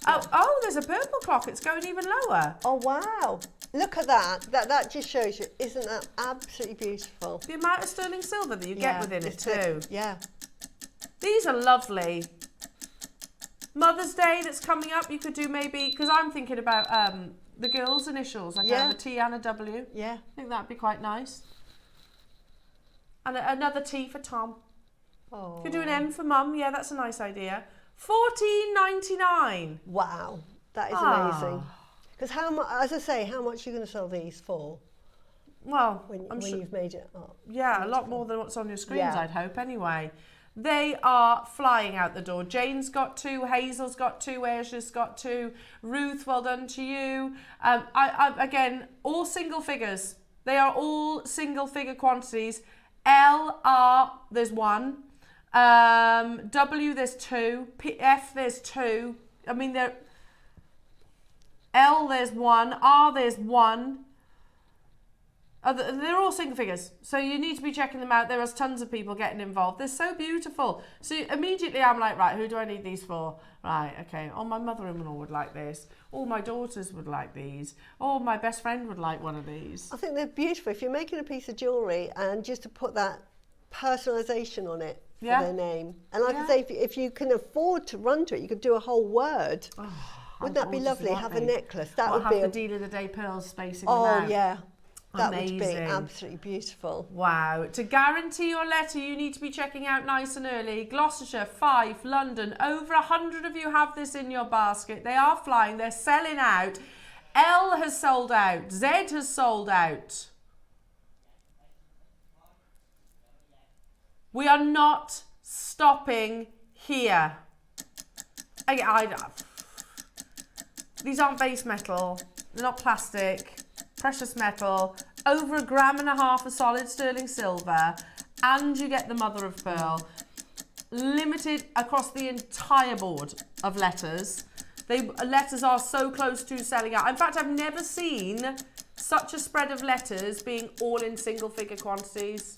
Oh, there's a purple clock. It's going even lower. Oh, wow. Look at that. That just shows you, isn't that absolutely beautiful? The amount of sterling silver that you get within it too. Yeah. These are lovely. Mother's Day that's coming up, you could do maybe, because I'm thinking about the girls' initials, like a T and a W. Yeah. I think that'd be quite nice. And another T for Tom. Oh. You could do an M for Mum. Yeah, that's a nice idea. $14.99. Wow. That is amazing. Because how much, as I say, how much are you going to sell these for? Well, when you've made it up. Yeah, a lot more than what's on your screens, Yeah. I'd hope, anyway. They are flying out the door. Jane's got 2, Hazel's got 2, Aisha's got 2, Ruth, well done to you. Again, all single figures. They are all single figure quantities. L, R, there's 1. W, there's 2. F, there's 2. I mean, L, there's 1. R, there's 1. They're all single figures, so you need to be checking them out. There are tons of people getting involved. They're so beautiful. So immediately I'm like, right, who do I need these for? Right, okay. Oh, my mother-in-law would like this. Oh, my daughters would like these. Oh, my best friend would like one of these. I think they're beautiful. If you're making a piece of jewellery and just to put that personalisation on it for their name. And like I say, if you can afford to run to it, you could do a whole word. Oh, wouldn't that be lovely? Have a necklace. That would be the deal of the day pearls spacing them Oh, out. yeah. That Amazing. would be absolutely beautiful. Wow. To guarantee your letter, you need to be checking out nice and early. Gloucestershire, Fife, London. Over 100 of you have this in your basket. They are flying. They're selling out. L has sold out. Z has sold out. We are not stopping here. These aren't base metal. They're not plastic. Precious metal, over 1.5 grams of solid sterling silver, and you get the mother of pearl. Limited across the entire board of letters. Letters are so close to selling out. In fact, I've never seen such a spread of letters being all in single figure quantities.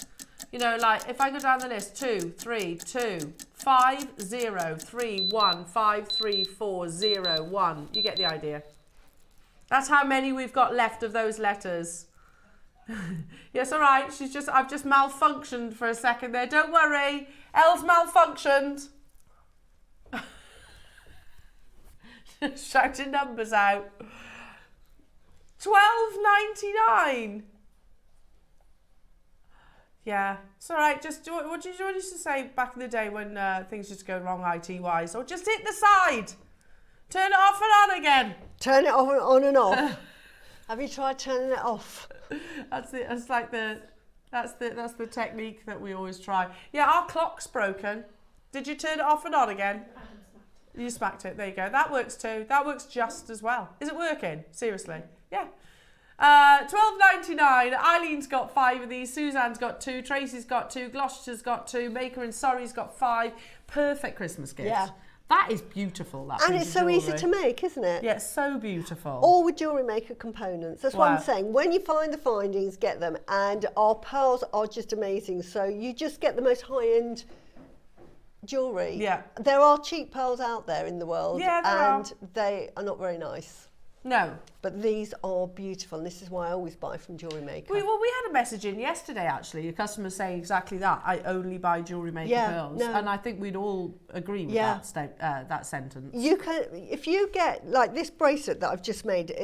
You know, like if I go down the list, 2, 3, 2, 5, 0, 3, 1, 5, 3, 4, 0, 1. You get the idea. That's how many we've got left of those letters. Yes, all right. I've just malfunctioned for a second there. Don't worry. Elle's malfunctioned. Shouting numbers out. $12.99. Yeah, it's all right. Just what did you used to say back in the day when things used to go wrong IT-wise? Or just hit the side. Turn it off and on again. Turn it on and off. Have you tried turning it off? That's the technique that we always try. Yeah, our clock's broken. Did you turn it off and on again? You smacked it. There you go. That works too. That works just as well. Is it working? Seriously? Yeah. $12.99. Eileen's got 5 of these. Suzanne's got 2. Tracy's got 2. Gloucester's got 2. Maker in Surrey's got 5. Perfect Christmas gift. Yeah. That is beautiful. That and it's so easy to make, isn't it? Yeah, it's so beautiful. All with JewelleryMaker components. That's what I'm saying. When you find the findings, get them. And our pearls are just amazing. So you just get the most high-end jewellery. Yeah. There are cheap pearls out there in the world. Yeah, there are. They are not very nice. No. But these are beautiful, and this is why I always buy from JewelleryMaker. We had a message in yesterday, actually, a customer saying exactly that. I only buy JewelleryMaker pearls. No. And I think we'd all agree with that sentence. You can, if you get, like this bracelet that I've just made,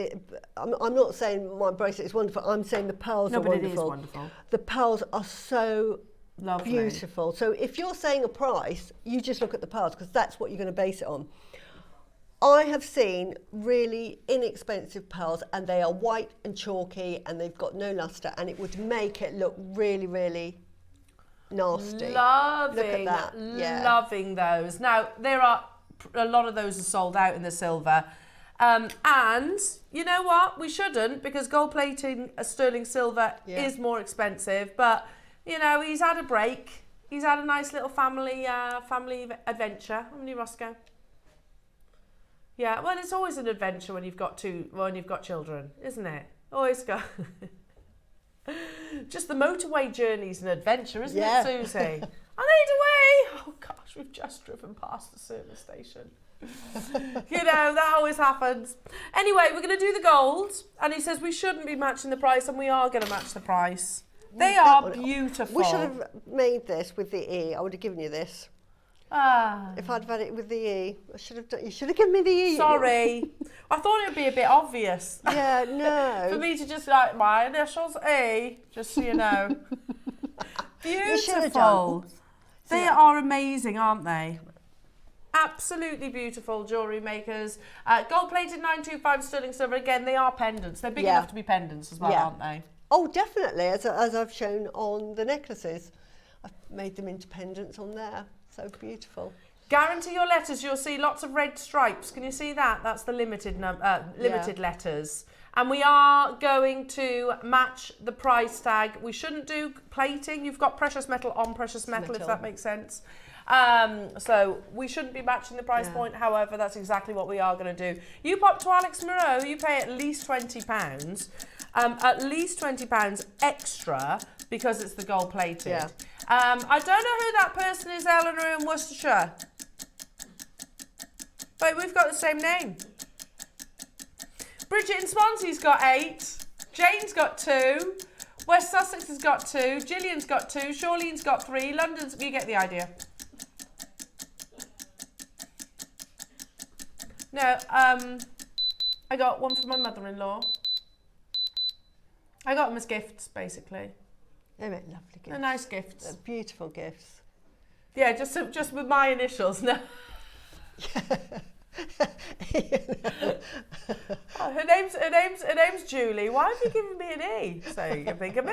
I'm not saying my bracelet is wonderful, I'm saying the pearls are wonderful. But it is wonderful. The pearls are so lovely. Beautiful. So if you're saying a price, you just look at the pearls, because that's what you're going to base it on. I have seen really inexpensive pearls, and they are white and chalky and they've got no lustre, and it would make it look really, really nasty. Loving, look at that. Yeah. Loving those. Now, there are a lot of those are sold out in the silver. And you know what? We shouldn't, because gold plating a sterling silver is more expensive. But, you know, he's had a break. He's had a nice little family adventure. How many, Roscoe? Yeah, well, it's always an adventure when you've got children, isn't it? Always go. Just the motorway journey's an adventure, isn't it, Susie? I need away. Oh gosh, we've just driven past the service station. You know, that always happens. Anyway, we're going to do the gold. And he says we shouldn't be matching the price, and we are going to match the price. They are beautiful. We should have made this with the E. I would have given you this. Ah. If I'd had it with the E, I should have done, you should have given me the E. Sorry. I thought it would be a bit obvious. Yeah, no. For me to just like, my initials E, just so you know. You should have Beautiful. done. They are amazing, aren't they? Absolutely beautiful jewellery makers. Gold plated 925 sterling silver. Again, they are pendants. They're big enough to be pendants as well, aren't they? Oh, definitely, as I've shown on the necklaces. I've made them into pendants on there. So beautiful. Guarantee your letters, you'll see lots of red stripes. Can you see that? That's the limited letters. And we are going to match the price tag. We shouldn't do plating. You've got precious metal on precious metal, if that makes sense. So we shouldn't be matching the price point. However, that's exactly what we are going to do. You pop to Alex Moreau, you pay at least £20. At least £20 extra because it's the gold plated. Yeah. I don't know who that person is, Eleanor in Worcestershire. But we've got the same name. Bridget in Swansea's got 8. Jane's got 2. West Sussex has got 2. Gillian's got 2. Shawlene's got 3. London's, you get the idea. No, I got one for my mother-in-law. I got them as gifts, basically. They make lovely gifts. They're nice gifts. They're beautiful gifts. Yeah, just with my initials. No. Oh, her name's Julie. Why have you given me an E? So you can think of me.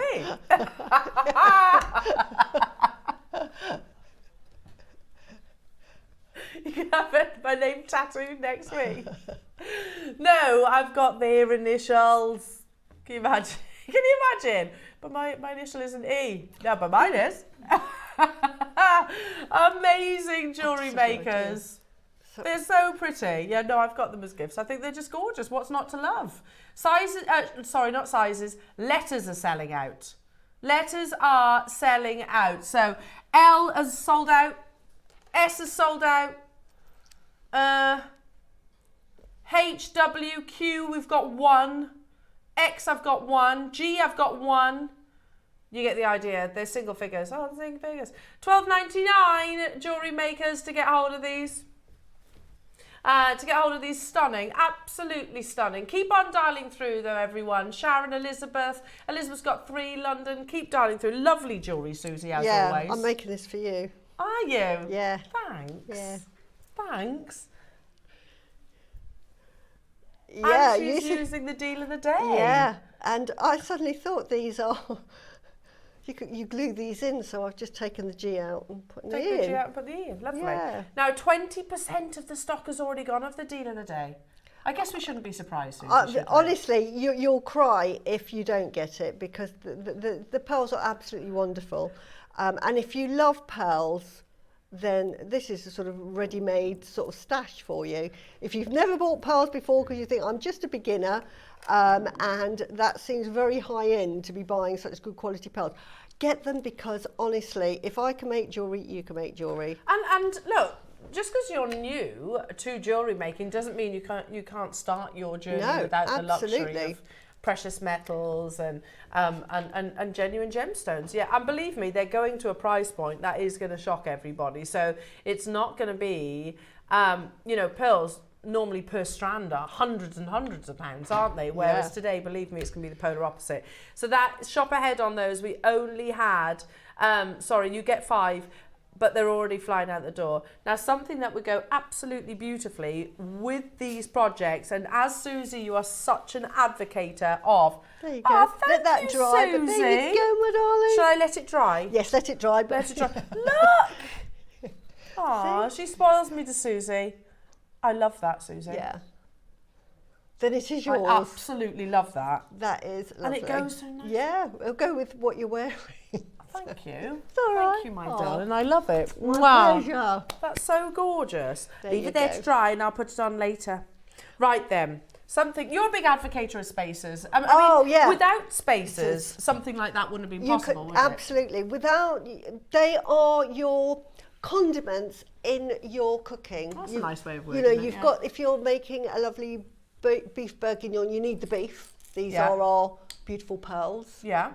You can have my name tattooed next week. No, I've got their initials. Can you imagine? Can you imagine? But my initial is an E. No, but mine is. Amazing jewellery makers. They're so pretty. Yeah, no, I've got them as gifts. I think they're just gorgeous. What's not to love? Sizes, sorry, not sizes. Letters are selling out. Letters are selling out. So L has sold out. S has sold out. H, W, Q, we've got 1. X, I've got 1. G, I've got 1. You get the idea. They're single figures. Oh, they're single figures. $12.99 jewellery makers to get hold of these. Stunning, absolutely stunning. Keep on dialing through though, everyone. Sharon, Elizabeth's got 3, London. Keep dialing through. Lovely jewellery, Suzie, as always. Yeah, I'm making this for you. Are you? Yeah. Thanks. Yeah. Thanks. Yeah, and she's using the deal of the day. Yeah, and I suddenly thought these are. You glue these in, so I've just taken the G out and put the E in. Take the G out and put the E in. Lovely. Yeah. Now, 20% of the stock has already gone of the deal of the day. I guess we shouldn't be surprised, Suzie, honestly, you'll cry if you don't get it, because the pearls are absolutely wonderful. And if you love pearls, then this is a sort of ready-made sort of stash for you. If you've never bought pearls before because you think, I'm just a beginner, and that seems very high-end to be buying such good quality pearls, get them, because honestly, if I can make jewellery, you can make jewellery. And look, just because you're new to jewellery making doesn't mean you can't start your journey without the luxury of precious metals and genuine gemstones. Yeah, and believe me, they're going to a price point that is going to shock everybody. So it's not going to be, pearls normally per strand are hundreds and hundreds of pounds, aren't they? Whereas today, believe me, it's going to be the polar opposite. So that, shop ahead on those. We only had, you get 5, but they're already flying out the door. Now, something that would go absolutely beautifully with these projects, and as Suzie, you are such an advocator of. There you go. Let that dry. Suzie. But there you go, my darling. Shall I let it dry? Yes, let it dry. But Let it dry. Look! Aw, she spoils me to Suzie. I love that, Suzie. Yeah. Then it is yours. I absolutely love that. That is lovely. And it goes so nice. Yeah, it'll go with what you're wearing. Thank you. It's all right. Thank you, my darling. I love it. My pleasure. That's so gorgeous. Leave you it there go. to dry and I'll put it on later. Right then. You're a big advocate of spacers. I mean, without spacers, something like that wouldn't have been possible, would it? Absolutely. They are your condiments in your cooking. That's a nice way of You wording know, it, you've yeah. got, if you're making a lovely beef bourguignon, you need the beef. These Yeah. are our beautiful pearls. Yeah.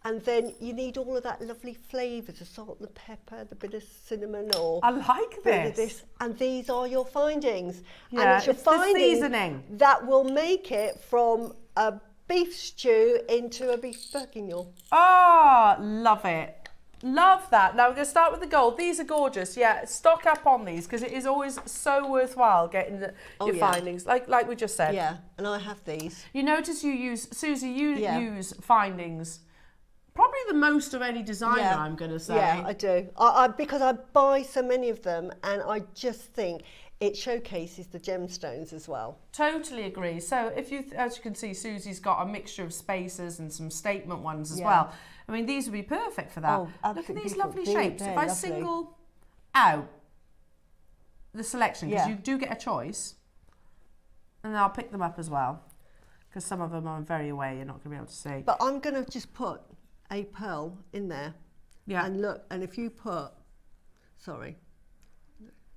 And then you need all of that lovely flavour, the salt and the pepper, the bit of cinnamon or I like bit of this. and these are your findings. Yeah, and it's your it's the findings seasoning. that will make it from a beef stew into a beef bourguignon. Ah, love it. Love that. Now we're going to start with the gold. These are gorgeous. Yeah, stock up on these because it is always so worthwhile getting your yeah. findings, like we just said. Yeah, and I have these. You notice you use, Suzie, you Yeah. use findings probably the most of any designer, Yeah. I'm going to say. Yeah, I do. I because I buy so many of them, and I just think it showcases the gemstones as well. Totally agree. So if you, as you can see, Susie's got a mixture of spacers and some statement ones as Yeah. well. I mean, these would be perfect for that. Oh, Look at absolutely these beautiful. lovely They're shapes. If I lovely. single out the selection, because Yeah. you do get a choice, and I'll pick them up as well, because some of them are very away, you're not going to be able to see. But I'm going to just put a pearl in there. Yeah. And look, and if you put, sorry,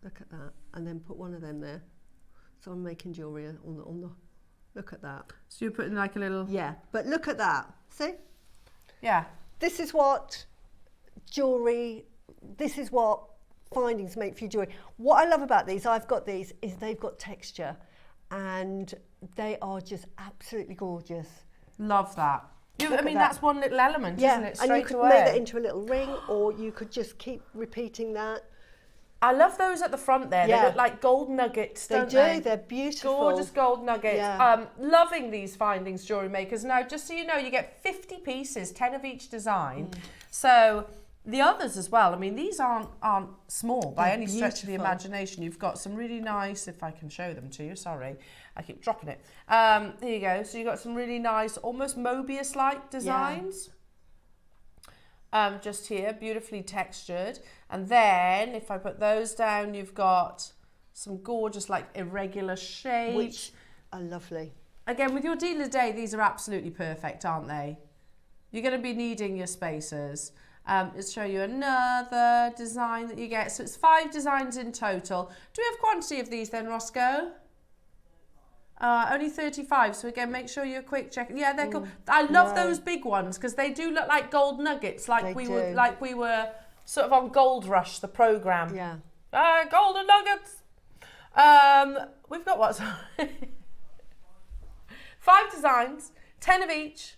look at that, and then put one of them there. So I'm making jewellery on the, look at that. So you're putting like a little... Yeah, but look at that. See? Yeah. This is what jewellery, this is what findings make for your jewellery. What I love about these, I've got these, is they've got texture and they are just absolutely gorgeous. Love that. I Look mean, at that. that's one little element, isn't it? Straight and you could away. make that into a little ring, or you could just keep repeating that. I love those at the front there. Yeah. They look like gold nuggets, They don't do, they? they're beautiful. Gorgeous gold nuggets. Yeah. Loving these findings, jewellery makers. Now, just so you know, you get 50 pieces, 10 of each design. So the others as well. I mean, these aren't small by They're any stretch of the beautiful. imagination. You've got some really nice, if I can show them to you, sorry, I keep dropping it. Here you go. So you've got some really nice, almost Mobius-like designs. Just here, beautifully textured. And then if I put those down, you've got some gorgeous, like, irregular shapes. Which are lovely. Again, with your deal of the day, these are absolutely perfect, aren't they? You're going to be needing your spacers. Let's show you another design that you get. So it's 5 designs in total. Do we have quantity of these then, Roscoe? Only 35. So again, make sure you're quick checking. Yeah, they're cool. I love those big ones because they do look like gold nuggets, like we were sort of on Gold Rush, the program. Yeah. Golden nuggets. We've got what? Sorry. 5 designs, 10 of each.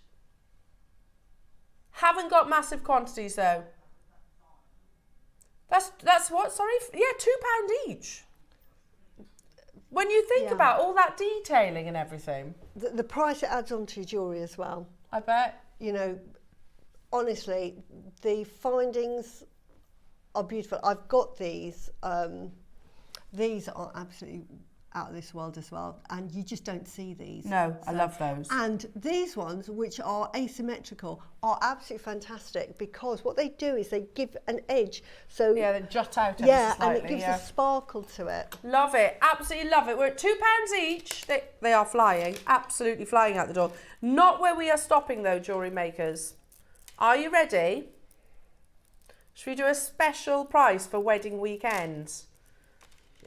Haven't got massive quantities though. That's what? Sorry, yeah, £2 each. When you think about all that detailing and everything, The price it adds on to your jewellery as well. I bet. You know, honestly, the findings are beautiful. I've got these. These are absolutely out of this world as well, and you just don't see these. No, I love those. And these ones, which are asymmetrical, are absolutely fantastic because what they do is they give an edge. So Yeah, they jut out ever so yeah, slightly, and it gives yeah. a sparkle to it. Love it, absolutely love it. We're at £2 each. They are flying, absolutely flying out the door. Not where we are stopping though, jewellery makers. Are you ready? Should we do a special price for wedding weekends?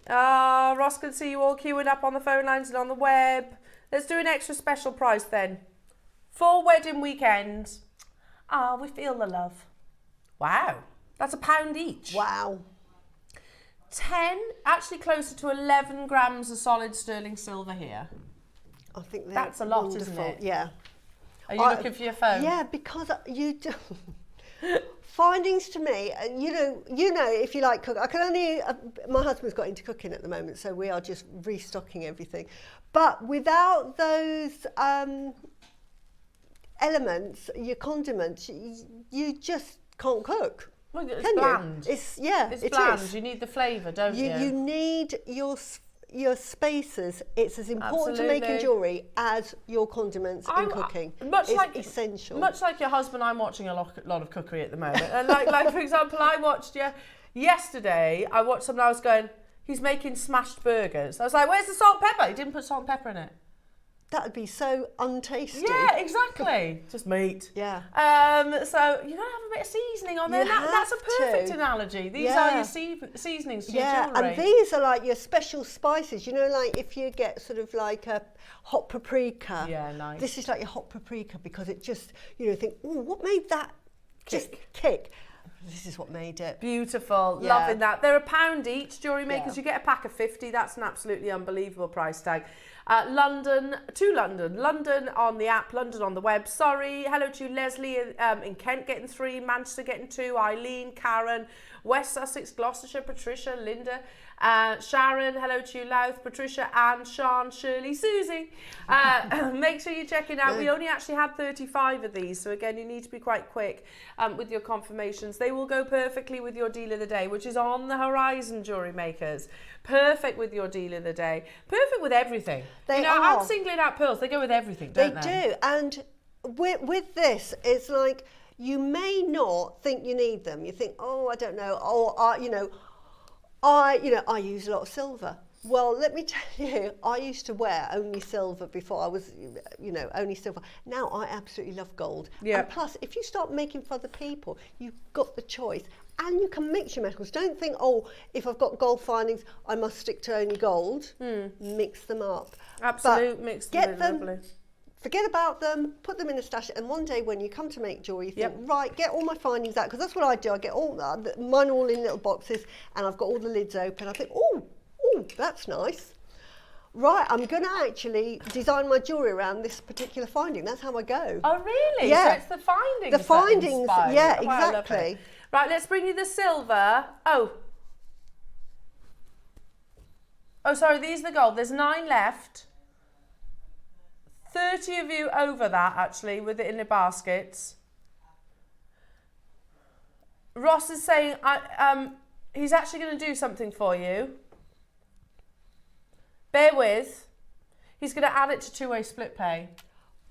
Ross can see you all queuing up on the phone lines and on the web. Let's do an extra special price then. For wedding weekends. We feel the love. Wow, that's £1 each. Wow. 10, actually closer to 11 grams of solid sterling silver here. I think That's a lot, wonderful. isn't it? Yeah. Are you looking for your phone? Yeah, because you do. Findings to me, you know, if you like cook, I can only, my husband's got into cooking at the moment, so we are just restocking everything. But without those elements, your condiments, you just can't cook. Well, it's can bland. You? It's it bland. is. You need the flavour, don't you? You need your spacers. It's as important to making Absolutely. jewellery as your condiments in cooking. Much it's like essential. Much like your husband, I'm watching a lot of cookery at the moment. And like for example, I watched yesterday. I watched something. I was going, he's making smashed burgers. I was like, where's the salt and pepper? He didn't put salt and pepper in it. That would be so untasty. Yeah, exactly. Just meat. Yeah. So you gotta have a bit of seasoning on there. You That's a have perfect to. analogy. These Yeah. are your seasonings to your Yeah, jewellery. and these are like your special spices. You know, like if you get sort of like a hot paprika. Yeah, nice. This is like your hot paprika because it just, you know, think, oh, what made that just Kick. kick? This is what made it. Beautiful, Yeah. loving that. They're £1 each, Jewellery Makers. Yeah. You get a pack of 50. That's an absolutely unbelievable price tag. London on the app, London on the web. Sorry, hello to you, Leslie in Kent getting 3, Manchester getting 2, Eileen, Karen, West Sussex, Gloucestershire, Patricia, Linda, Sharon, hello to you, Louth, Patricia, Anne, Sean, Shirley, Susie. Make sure you check it out. We only actually had 35 of these, so again, you need to be quite quick with your confirmations. They will go perfectly with your deal of the day, which is on the horizon, Jewellery Makers. Perfect with your deal of the day. Perfect with everything. They you know, are. I'm singling out pearls. They go with everything, don't they? They do, and with this, it's like you may not think you need them. You think, oh, I don't know, or I use a lot of silver. Well, let me tell you, I used to wear only silver before. I was, only silver. Now I absolutely love gold. Yeah. And plus, if you start making for other people, you've got the choice. And you can mix your metals. Don't think, oh, if I've got gold findings, I must stick to only gold. Mix them up. Absolute But mix get them, lovely. forget about them, put them in a stash, and one day when you come to make jewellery, you think, Yep. right, get all my findings out, because that's what I do. I get all mine all in little boxes, and I've got all the lids open. I think, oh, that's nice. Right, I'm going to actually design my jewellery around this particular finding. That's how I go. Oh, really? Yeah. So it's the findings. The that findings, inspire you. yeah, Oh, I love exactly. it. Right, let's bring you the silver. Oh, sorry, these are the gold. There's 9 left. 30 of you over that, actually, with it in the baskets. Ross is saying he's actually going to do something for you. Bear with. He's going to add it to 2-way split pay.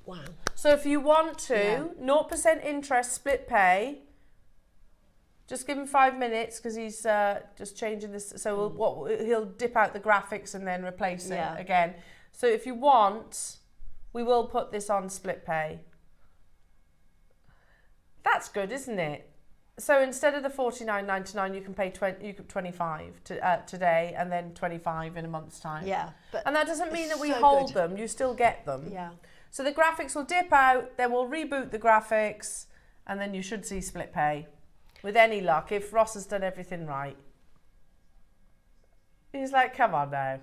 Wow. So if you want to, Yeah. 0% interest split pay, just give him 5 minutes because he's just changing this. So he'll dip out the graphics and then replace it Yeah. again. So if you want, we will put this on split pay. That's good, isn't it? So instead of the $49.99, you can pay 25 today and then 25 in a month's time. Yeah. But And that doesn't mean it's that we so hold good. them. You still get them. Yeah. So the graphics will dip out, then we'll reboot the graphics, and then you should see split pay. With any luck, if Ross has done everything right. He's like, come on now.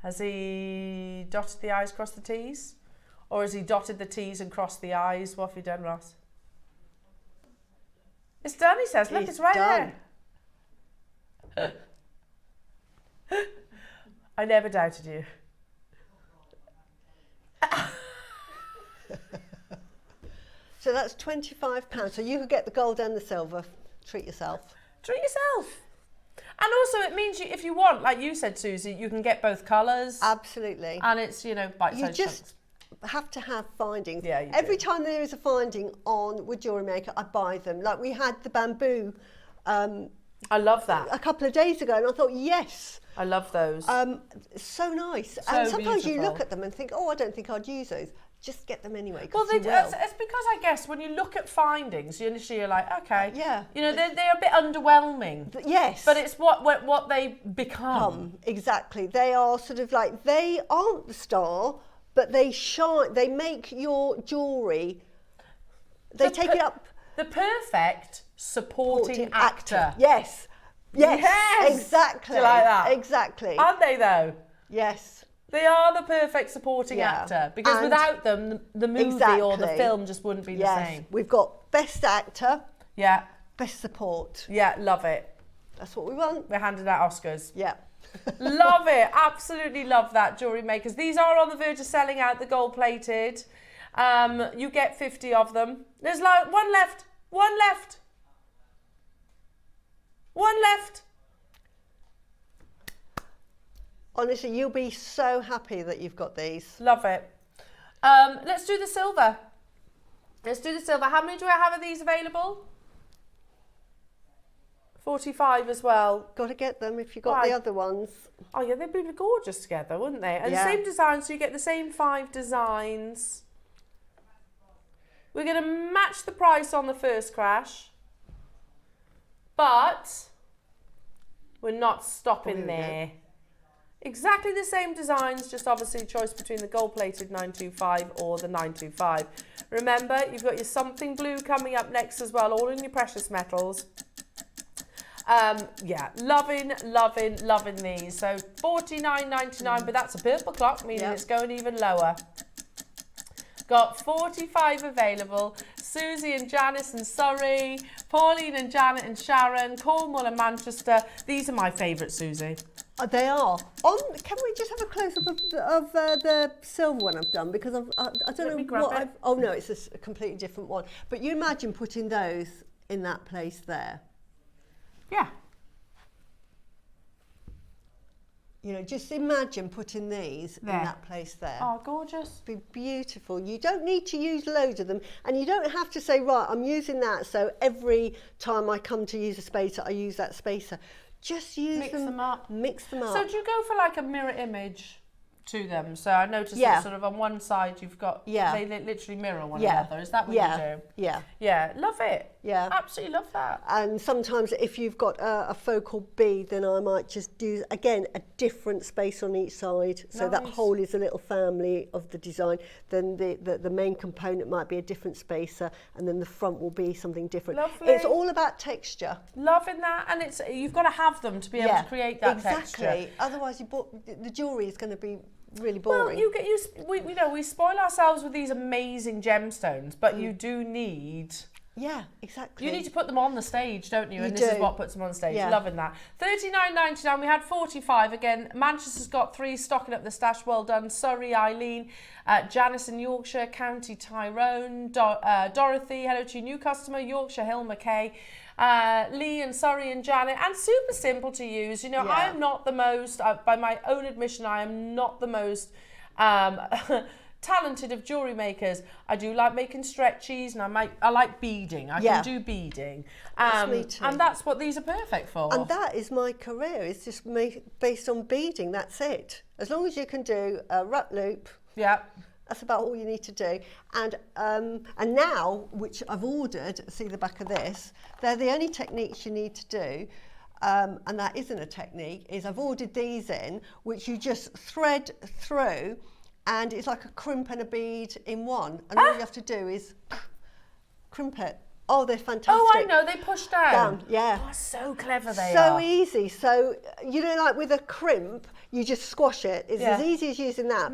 Has he dotted the I's, crossed the T's? Or has he dotted the T's and crossed the I's? What have you done, Ross? It's done, he says. Look, It's it's right done. there. I never doubted you. So that's £25. So you could get the gold and the silver. Treat yourself. Treat yourself. And also it means you, if you want, like you said, Susie, you can get both colours. Absolutely. And it's, bite-sized You chunks. just have to have findings. Yeah, you Every do. time there is a finding on with JewelleryMaker, I buy them. Like we had the bamboo I love that. a couple of days ago, and I thought, yes, I love those. so nice. So and sometimes you beautiful. look at them and think, oh, I don't think I'd use those. Just get them anyway. Well, You will. it's because I guess when you look at findings, you initially you're like, okay, Yeah. they're a bit underwhelming, Yes. but it's what they become. Exactly. They are sort of like, they aren't the star, but they shine. They make your jewellery. They take it up. The perfect supporting actor. Yes. Yes. Yes! Exactly. Do you like that? Exactly. Aren't they though? Yes. They are the perfect supporting Yeah. actor because And- without them, the movie or the Exactly. film just wouldn't be the Yes. same. We've got best actor, Yeah, best support. yeah, love it. That's what we want. We're handing out Oscars. Yeah. Love it, absolutely love that, Jewellery Makers. These are on the verge of selling out, the gold plated. You get 50 of them. There's like one left. Honestly, you'll be so happy that you've got these. Love it. Let's do the silver. How many do I have of these available? 45 as well. Got to get them if you got the other ones. Oh yeah, they'd be gorgeous together, wouldn't they? And Yeah. the same design, so you get the same 5 designs. We're going to match the price on the first crash, but we're not stopping there. Exactly the same designs, just obviously choice between the gold-plated 925 or the 925. Remember, you've got your something blue coming up next as well, all in your precious metals. Yeah, loving these. So $49.99, but that's a purple clock, meaning it's going even lower. Got 45 available. Susie and Janice and Surrey, Pauline and Janet and Sharon, Cornwall and Manchester. These are my favourite, Susie. They are. Can we just have a close-up of the silver one I've done? Because I don't know what I've... Oh, no, it's a completely different one. But you imagine putting those in that place there. Yeah. You know, just imagine putting these in that place there. Oh, gorgeous. Be beautiful. You don't need to use loads of them, and you don't have to say, right, I'm using that, so every time I come to use a spacer, I use that spacer. Just use Mix them up. Mix them up. So do you go for like a mirror image to them? So I noticed that sort of on one side you've got, they literally mirror one another. Is that what you do? Yeah. Yeah, love it. Yeah. Absolutely love that. And sometimes if you've got a focal bead, then I might just do, again, a different space on each side. So that whole is a little family of the design. Then the main component might be a different spacer, and then the front will be something different. Lovely. It's all about texture. Loving that. And you've got to have them to be able to create that texture. Exactly. Otherwise, the jewellery is going to be really boring. Well, we spoil ourselves with these amazing gemstones, but you do need... Yeah, exactly. You need to put them on the stage, don't you? And this is what puts them on stage. Yeah. Loving that. $39.99. We had 45 again. Manchester's got 3 stocking up the stash. Well done. Surrey, Eileen, Janice in Yorkshire, County Tyrone, Dorothy. Hello to you, new customer. Yorkshire Hill, McKay. Lee and Surrey and Janet, and super simple to use. You know, I am not the most, by my own admission, I am not the most talented of jewellery makers. I do like making stretchies, and I like beading. I can do beading. Me too. And that's what these are perfect for. And that is my career. It's just based on beading. That's it. As long as you can do a wrap loop. Yeah. That's about all you need to do. And now, which I've ordered, see the back of this, they're the only techniques you need to do. And that isn't a technique, is I've ordered these in, which you just thread through, and it's like a crimp and a bead in one. And all you have to do is crimp it. Oh, they're fantastic. Oh, I know, they push down. Yeah. Oh, so clever they so are. easy. So, you know, like with a crimp, you just squash it. It's as easy as using that.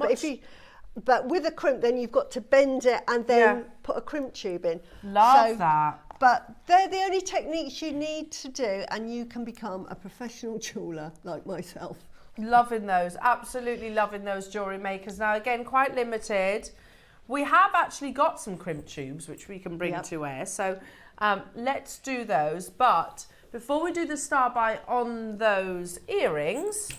But with a crimp, then you've got to bend it and then put a crimp tube in. Love that. But they're the only techniques you need to do, and you can become a professional jeweller like myself. Loving those, absolutely loving those jewellery makers. Now, again, quite limited. We have actually got some crimp tubes, which we can bring to air. So let's do those. But before we do the star by on those earrings,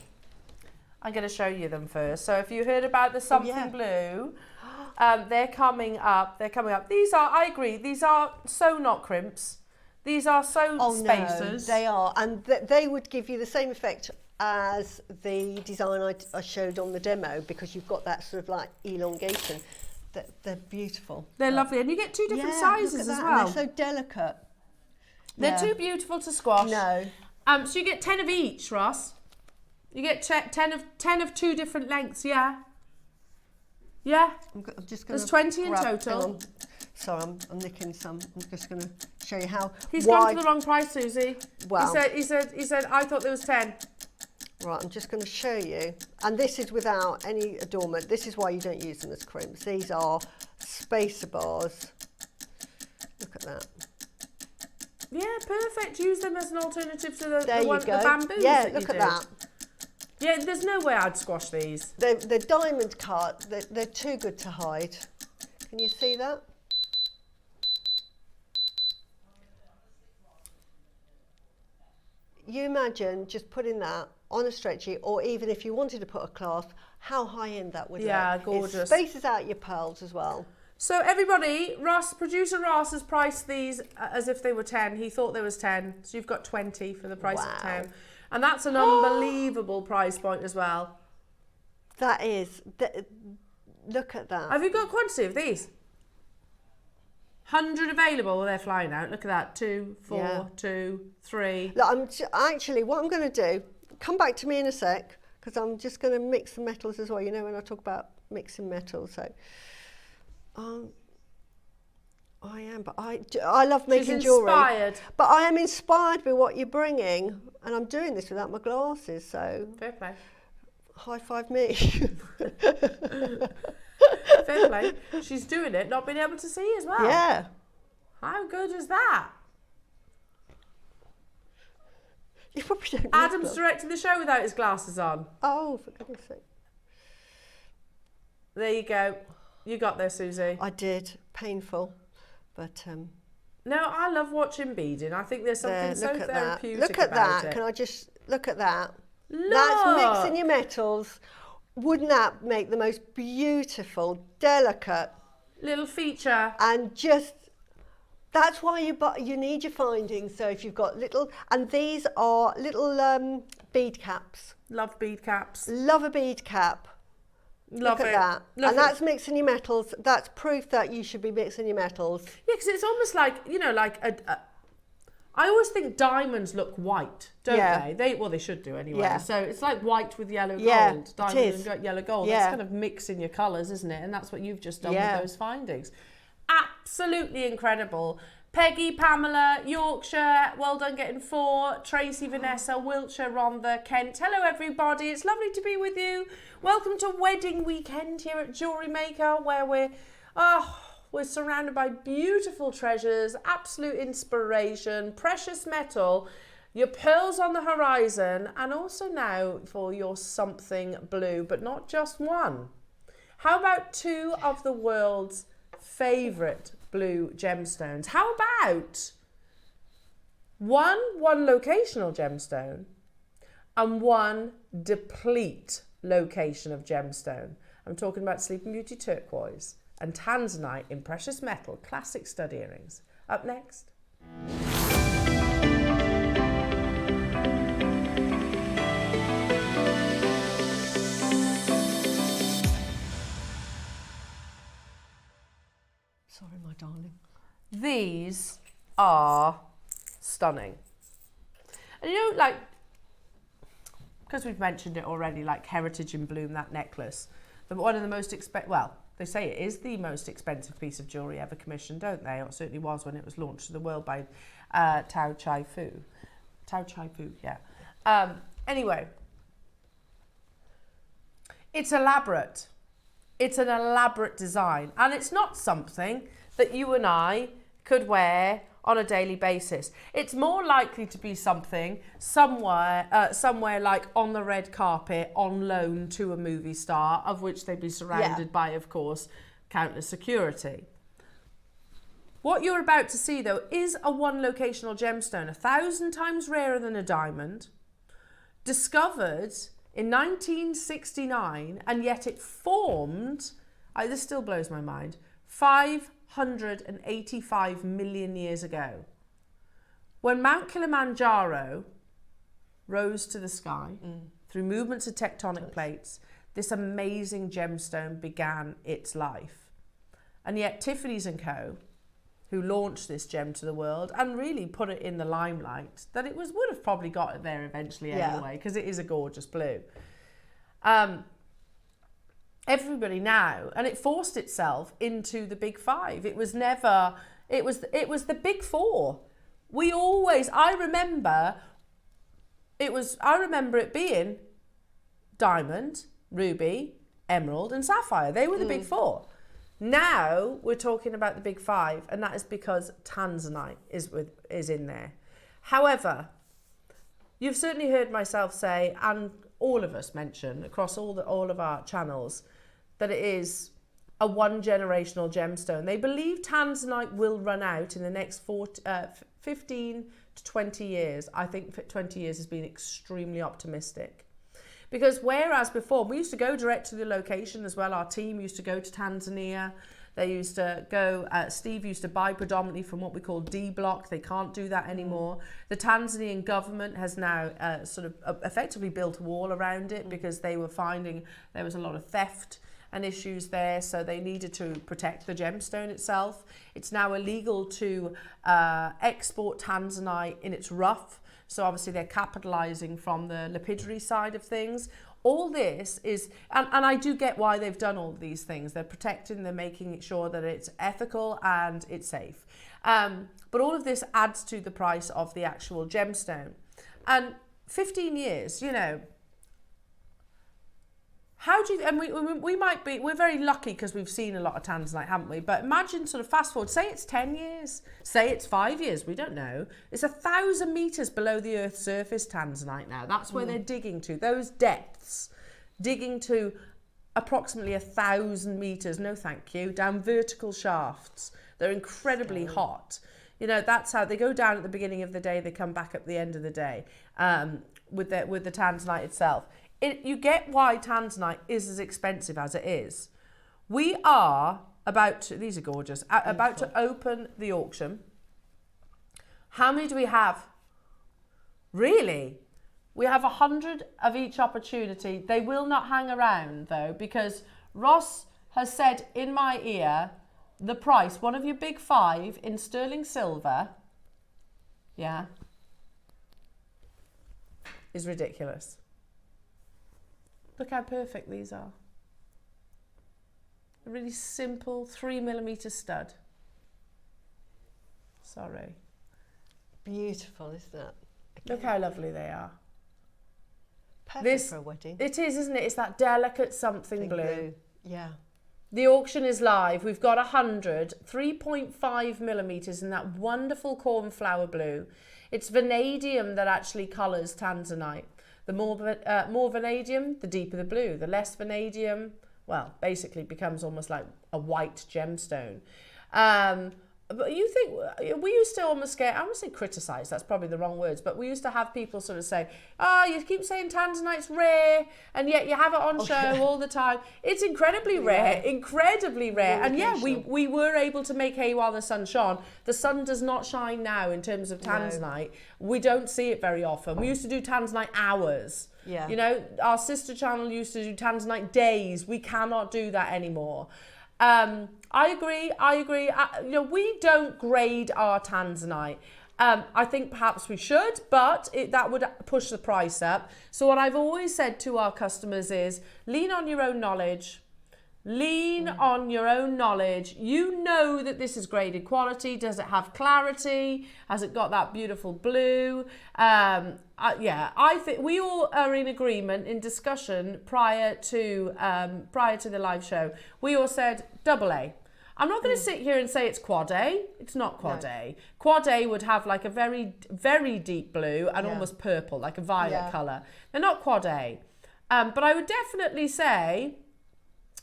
I'm going to show you them first. So if you heard about the something blue, they're coming up. They're coming up. These are, I agree, these are so not crimps. These are so spacers. No, they are. And they would give you the same effect as the design I showed on the demo, because you've got that sort of like elongation. They're beautiful. They're lovely. And you get 2 different sizes as well. And they're so delicate. They're too beautiful to squash. No. So you get 10 of each, Ross. You get 10 of 2 different lengths, yeah? Yeah? I'm just gonna There's 20 in grab, total. Sorry, I'm nicking some. I'm just going to show you how. He's gone for the wrong price, Susie. Wow. He said, I thought there was 10. Right, I'm just going to show you. And this is without any adornment. This is why you don't use them as crimps. These are spacer bars. Look at that. Yeah, perfect. Use them as an alternative to the go. bamboos. Yeah, look at that. Yeah, there's no way I'd squash these. They're diamond cut. They're too good to hide. Can you see that? You imagine just putting that on a stretchy, or even if you wanted to put a clasp, how high end that would look. Yeah, gorgeous. It spaces out your pearls as well. So everybody, producer Ross has priced these as if they were 10. He thought there was 10. So you've got 20 for the price of 10. And that's an unbelievable price point as well. That is. Look at that. Have you got quantity of these? 100 available. Well, they're flying out. Look at that. 2, 4, 2, 3. Look, actually, what I'm going to do, come back to me in a sec, because I'm just going to mix the metals as well. You know, when I talk about mixing metals, so I am, but I love making jewellery. Inspired. But I am inspired by what you're bringing, and I'm doing this without my glasses, so Fair play. high five me. Fair play. She's doing it, not being able to see as well. Yeah. How good is that? You probably don't need Adam's glasses. directing the show without his glasses on. Oh, for goodness sake. There you go. You got there, Suzie. I did. Painful. But No, I love watching beading. I think there's something so look at therapeutic that. Look at about that. it. Can I just look at that? Look. That's mixing your metals. Wouldn't that make the most beautiful, delicate, Little feature. and just that's why you need your findings. So if you've got little, and these are little bead caps. Love bead caps. Love a bead cap. Love Look it. at that. Love And it. that's mixing your metals. That's proof that you should be mixing your metals. Yeah, because it's almost like, you know, like I always think diamonds look white, don't Yeah. they? They should do anyway. Yeah. So it's like white with yellow Yeah, gold. it Diamond is. and yellow gold. Yeah. That's kind of mixing your colours, isn't it? And that's what you've just done Yeah. with those findings. Absolutely incredible. Peggy, Pamela, Yorkshire, well done getting 4. Tracy, Vanessa, Wiltshire, Rhondda, Kent. Hello everybody, it's lovely to be with you. Welcome to wedding weekend here at JewelleryMaker, where we're surrounded by beautiful treasures, absolute inspiration, precious metal, your pearls on the horizon, and also now for your something blue, but not just one. How about 2 of the world's favourite blue gemstones? How about one locational gemstone and one deplete location of gemstone? I'm talking about Sleeping Beauty turquoise and tanzanite in precious metal classic stud earrings. Up next. Sorry, my darling. These are stunning. And you know, like, because we've mentioned it already, like Heritage in Bloom, that necklace, one of the most well, they say it is the most expensive piece of jewellery ever commissioned, don't they? Or it certainly was when it was launched to the world by Tao Chai Fu, yeah. Anyway, it's elaborate. It's an elaborate design, and it's not something that you and I could wear on a daily basis. It's more likely to be something somewhere like on the red carpet on loan to a movie star, of which they'd be surrounded by, of course, countless security. What you're about to see, though, is a one locational gemstone, 1,000 times rarer than a diamond, discovered in 1969, and yet it formed, this still blows my mind, 585 million years ago. When Mount Kilimanjaro rose to the sky through movements of tectonic plates, this amazing gemstone began its life. And yet Tiffany's & Co., who launched this gem to the world and really put it in the limelight, that it would have probably got it there eventually anyway, because it is a gorgeous blue. Everybody now, and it forced itself into the big 5. It was never, it was the big 4. I remember it being diamond, ruby, emerald and sapphire. They were the big 4. Now we're talking about the big 5, and that is because tanzanite is in there. However, you've certainly heard myself say, and all of us mention across all of our channels, that it is a one generational gemstone. They believe tanzanite will run out in the next 15 to 20 years. I think 20 years has been extremely optimistic. Because whereas before, we used to go direct to the location as well. Our team used to go to Tanzania. They used to go, Steve used to buy predominantly from what we call D block. They can't do that anymore. The Tanzanian government has now sort of effectively built a wall around it because they were finding there was a lot of theft and issues there, so they needed to protect the gemstone itself. It's now illegal to export tanzanite in its rough, so obviously they're capitalizing from the lapidary side of things. All this is, and I do get why they've done all these things. They're protecting, they're making sure that it's ethical and it's safe. But all of this adds to the price of the actual gemstone. And 15 years, you know, how do you, and we might be, we're very lucky because we've seen a lot of tanzanite, haven't we? But imagine sort of fast forward, say it's 10 years, say it's 5 years, we don't know. It's 1,000 meters below the Earth's surface, tanzanite now. That's where they're digging to, those depths, digging to approximately 1,000 meters, no thank you, down vertical shafts. They're incredibly hot. You know, that's how they go down at the beginning of the day, they come back at the end of the day with the tanzanite itself. You get why tanzanite is as expensive as it is. We are about to, these are gorgeous, about to open the auction. How many do we have? Really? We have 100 of each opportunity. They will not hang around though, because Ross has said in my ear, the price, one of your big 5 in sterling silver, yeah, is ridiculous. Look how perfect these are. A really simple 3mm stud. Sorry. Beautiful, isn't it? Look how lovely they are. Perfect for a wedding. It is, isn't it? It's that delicate something blue. Yeah. The auction is live. We've got 100, 3.5mm in that wonderful cornflower blue. It's vanadium that actually colours tanzanite. The more vanadium, the deeper the blue. The less vanadium, well, basically becomes almost like a white gemstone. But you think, we used to almost get, I wouldn't say criticise, that's probably the wrong words, but we used to have people sort of say, you keep saying tanzanite's rare, and yet you have it on show all the time. It's incredibly rare, incredibly rare. And yeah, we were able to make hay while the sun shone. The sun does not shine now in terms of tanzanite. No. We don't see it very often. We used to do tanzanite hours. Yeah. You know, our sister channel used to do tanzanite days. We cannot do that anymore. I agree. You know, we don't grade our tanzanite. I think perhaps we should, but that would push the price up. So what I've always said to our customers is lean on your own knowledge. Lean on your own knowledge. You know that this is graded quality. Does it have clarity? Has it got that beautiful blue? Yeah, I think we all are in agreement in discussion prior to the live show. We all said AA. I'm not going to sit here and say it's quad A. It's not quad A. Quad A would have like a very, very deep blue and almost purple, like a violet colour. They're not quad A. But I would definitely say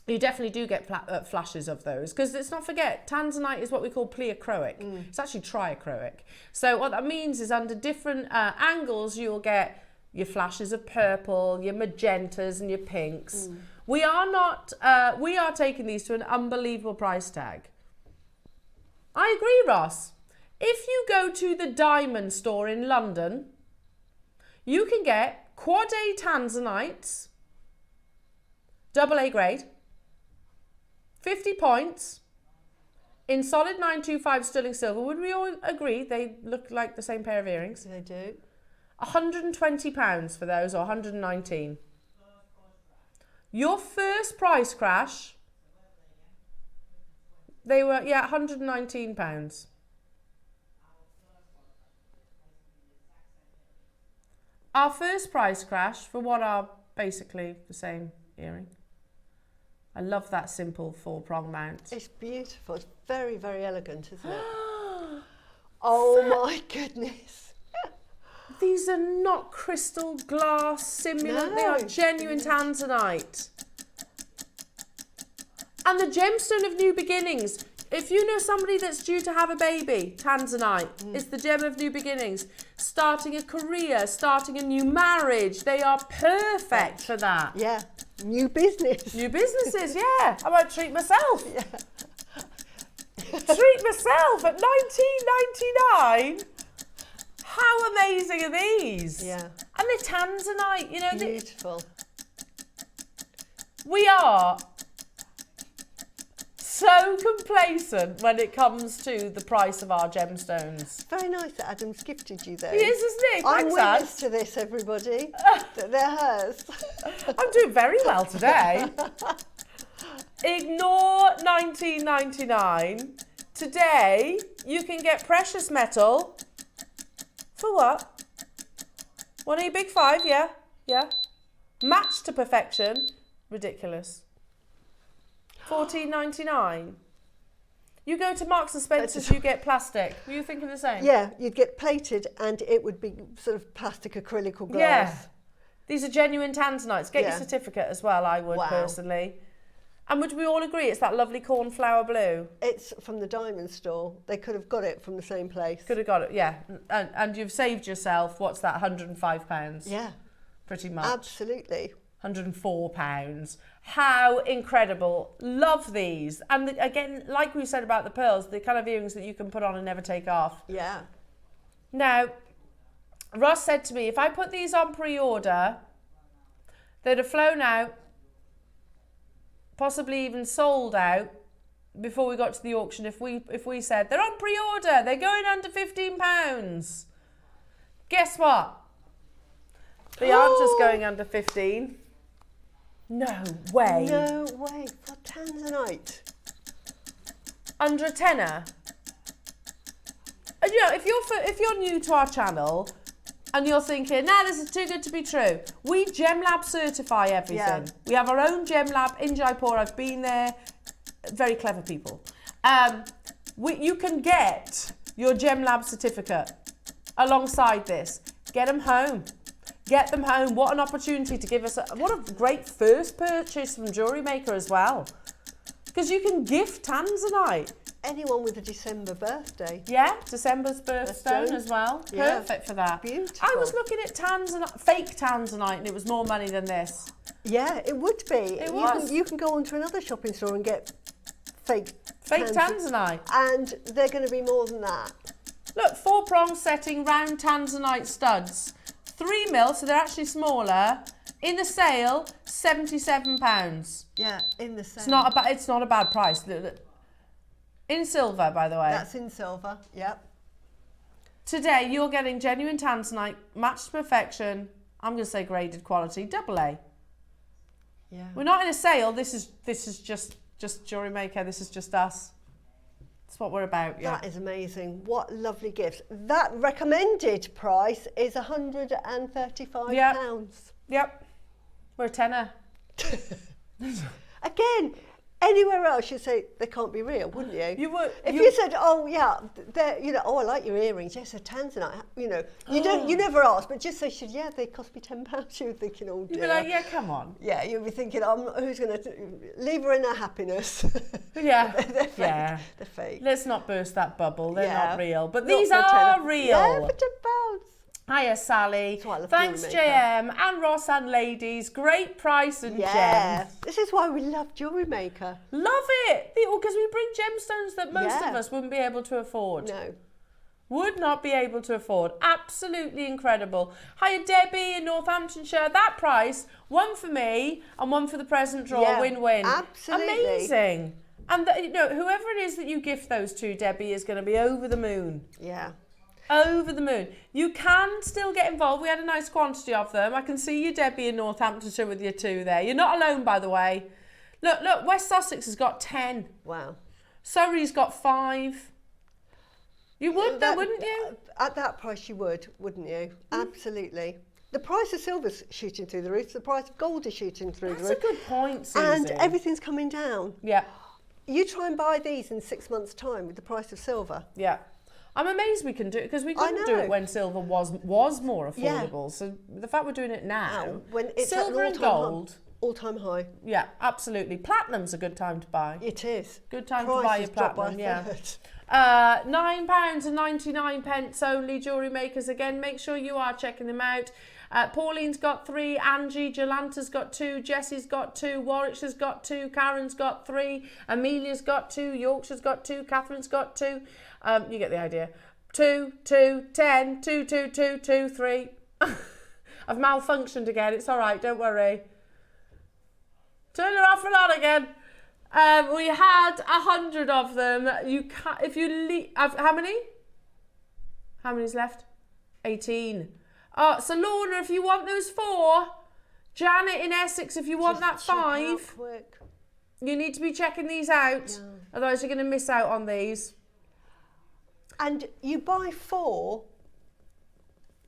you definitely do get flashes of those, because let's not forget, tanzanite is what we call pleochroic. It's actually trichroic. So what that means is under different angles, you'll get your flashes of purple, your magentas and your pinks. We are taking these to an unbelievable price tag. I agree, Ross. If you go to the diamond store in London, you can get quad A tanzanites, AA grade, 50 points, in solid 925 sterling silver. Would we all agree they look like the same pair of earrings? They do. £120 for those, or 119. Your first price crash, they were, £119. Our first price crash for what are basically the same earring. I love that simple 4-prong mount. It's beautiful. It's very, very elegant, isn't it? Oh my goodness. These are not crystal glass simulant. No. They are genuine tanzanite. And the gemstone of new beginnings. If you know somebody that's due to have a baby, tanzanite is the gem of new beginnings. Starting a career, starting a new marriage. They are perfect for that. Yeah. New business. New businesses, yeah. I might treat myself. Yeah. treat myself at £19.99. How amazing are these? Yeah. And they're tanzanite, you know. Beautiful. We are so complacent when it comes to the price of our gemstones. Very nice that Adam's gifted you those. He is, isn't he? I'm Thanks, Ad. witness to this, everybody. That they're hers. I'm doing very well today. Ignore £19.99. Today, you can get precious metal for what? One of your big five, yeah? Yeah. Matched to perfection. Ridiculous. $14.99. You go to Marks and Spencer's, you get plastic. Were you thinking the same? Yeah, you'd get plated and it would be sort of plastic acrylic or glass. Yeah. These are genuine tanzanites. Get your Yeah. certificate as well, I would Wow. personally. And would we all agree it's that lovely cornflower blue? It's from the diamond store. They could have got it from the same place. Could have got it, yeah. And you've saved yourself, what's that, £105? Yeah, Pretty much. absolutely. £104. How incredible. Love these. And again, like we said about the pearls, the kind of earrings that you can put on and never take off. Yeah. Now, Ross said to me, if I put these on pre-order, they'd have flown out, possibly even sold out before we got to the auction if we said, they're on pre-order, they're going under £15. Guess what? They aren't just going under 15. No way. No way. For tanzanite. Under a tenner. And you know, if you're new to our channel and you're thinking, nah, this is too good to be true, we GemLab certify everything. Yeah. We have our own GemLab in Jaipur. I've been there. Very clever people. You can get your GemLab certificate alongside this. Get them home. Get them home. What an opportunity to give us what a great first purchase from JewelleryMaker as well. Because you can gift tanzanite. Anyone with a December birthday. Yeah, December's birthstone Birthstone. as well. Yeah. Perfect for that. Beautiful. I was looking at tanzanite, fake tanzanite, and it was more money than this. Yeah, it would be. It was. You can go onto another shopping store and get fake Tanzanite. And they're going to be more than that. Look, 4-prong setting round tanzanite studs. 3 mil, so they're actually smaller. In the sale, £77. Yeah, in the sale. It's not a bad price. Look. In silver, by the way. That's in silver, yep. Today, you're getting genuine tanzanite, matched to perfection. I'm going to say graded quality, AA. Yeah. We're not in a sale. This is just JewelleryMaker. This is just us. That's what we're about. Yeah. That is amazing. What lovely gifts. That recommended price is £135. Yep. We're a tenner. Again, anywhere else you'd say they can't be real, wouldn't you? You would. If you said, "Oh yeah, they're, oh I like your earrings," yes, they're tanzanite. You never ask, but just say, "Yeah, they cost me £10." You're thinking, "Oh dear." You'd be like, yeah, come on. Yeah, you'll be thinking, who's going to leave her in her happiness? Yeah. They're fake. Yeah. They're fake. Let's not burst that bubble. They're Yeah. not real. But Not these for are £10. real. Yeah, for £10. Hiya, Sally. That's why I love Thanks, JewelleryMaker. JM and Ross and ladies. Great price and Yeah. gems. This is why we love JewelleryMaker. Love it. Because we bring gemstones that most Yeah. of us wouldn't be able to afford. No. Would not be able to afford. Absolutely incredible. Hiya, Debbie in Northamptonshire. That price, one for me and one for the present draw. Yeah, Win-win. absolutely. Amazing. And whoever it is that you gift those to, Debbie, is going to be over the moon. Yeah. Over the moon. You can still get involved. We had a nice quantity of them. I can see you, Debbie, in Northamptonshire with your 2 there. You're not alone, by the way. Look, West Sussex has got 10. Wow. Surrey's got 5. You would, though, wouldn't you? At that price, you would, wouldn't you? Absolutely. The price of silver's shooting through the roof. The price of gold is shooting through That's the a roof. good point, Susie. And everything's coming down. Yeah, You try and buy these in 6 months' time with the price of silver. yeah. I'm amazed we can do it because we couldn't do know. it when silver was more affordable. Yeah. So the fact we're doing it now, When it's at silver an and gold, all-time high. yeah, absolutely. Platinum's a good time to buy. It is. Good time Price to buy has your dropped platinum, by yeah. a third. £9.99 only, JewelleryMakers. Again, make sure you are checking them out. Pauline's got 3, Angie, Jolanta's got 2, Jessie's got 2, Warwickshire's got 2, Karen's got 3, Amelia's got 2, Yorkshire's got 2, Catherine's got 2. You get the idea. 2, 2, 10, 2, 2, 2, 2, 3. I've malfunctioned again. It's all right. Don't worry. Turn it off and on again. We had 100 of them. You can't, if you leave, how many? How many's left? 18. Oh, so Lorna, if you want those 4, Janet in Essex, if you want that 5, you need to be checking these out. Yeah. Otherwise you're going to miss out on these. And you buy 4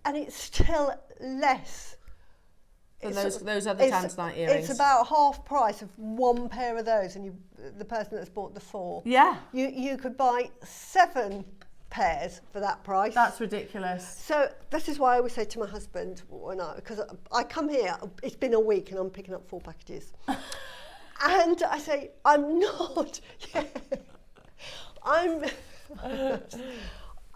and it's still less. And those other tanzanite earrings. It's about half price of 1 pair of those, and the person that's bought the 4. Yeah. You could buy 7 pairs for that price. That's ridiculous. So this is why I always say to my husband, because I come here, it's been a week and I'm picking up 4 packages. And I say, I'm not.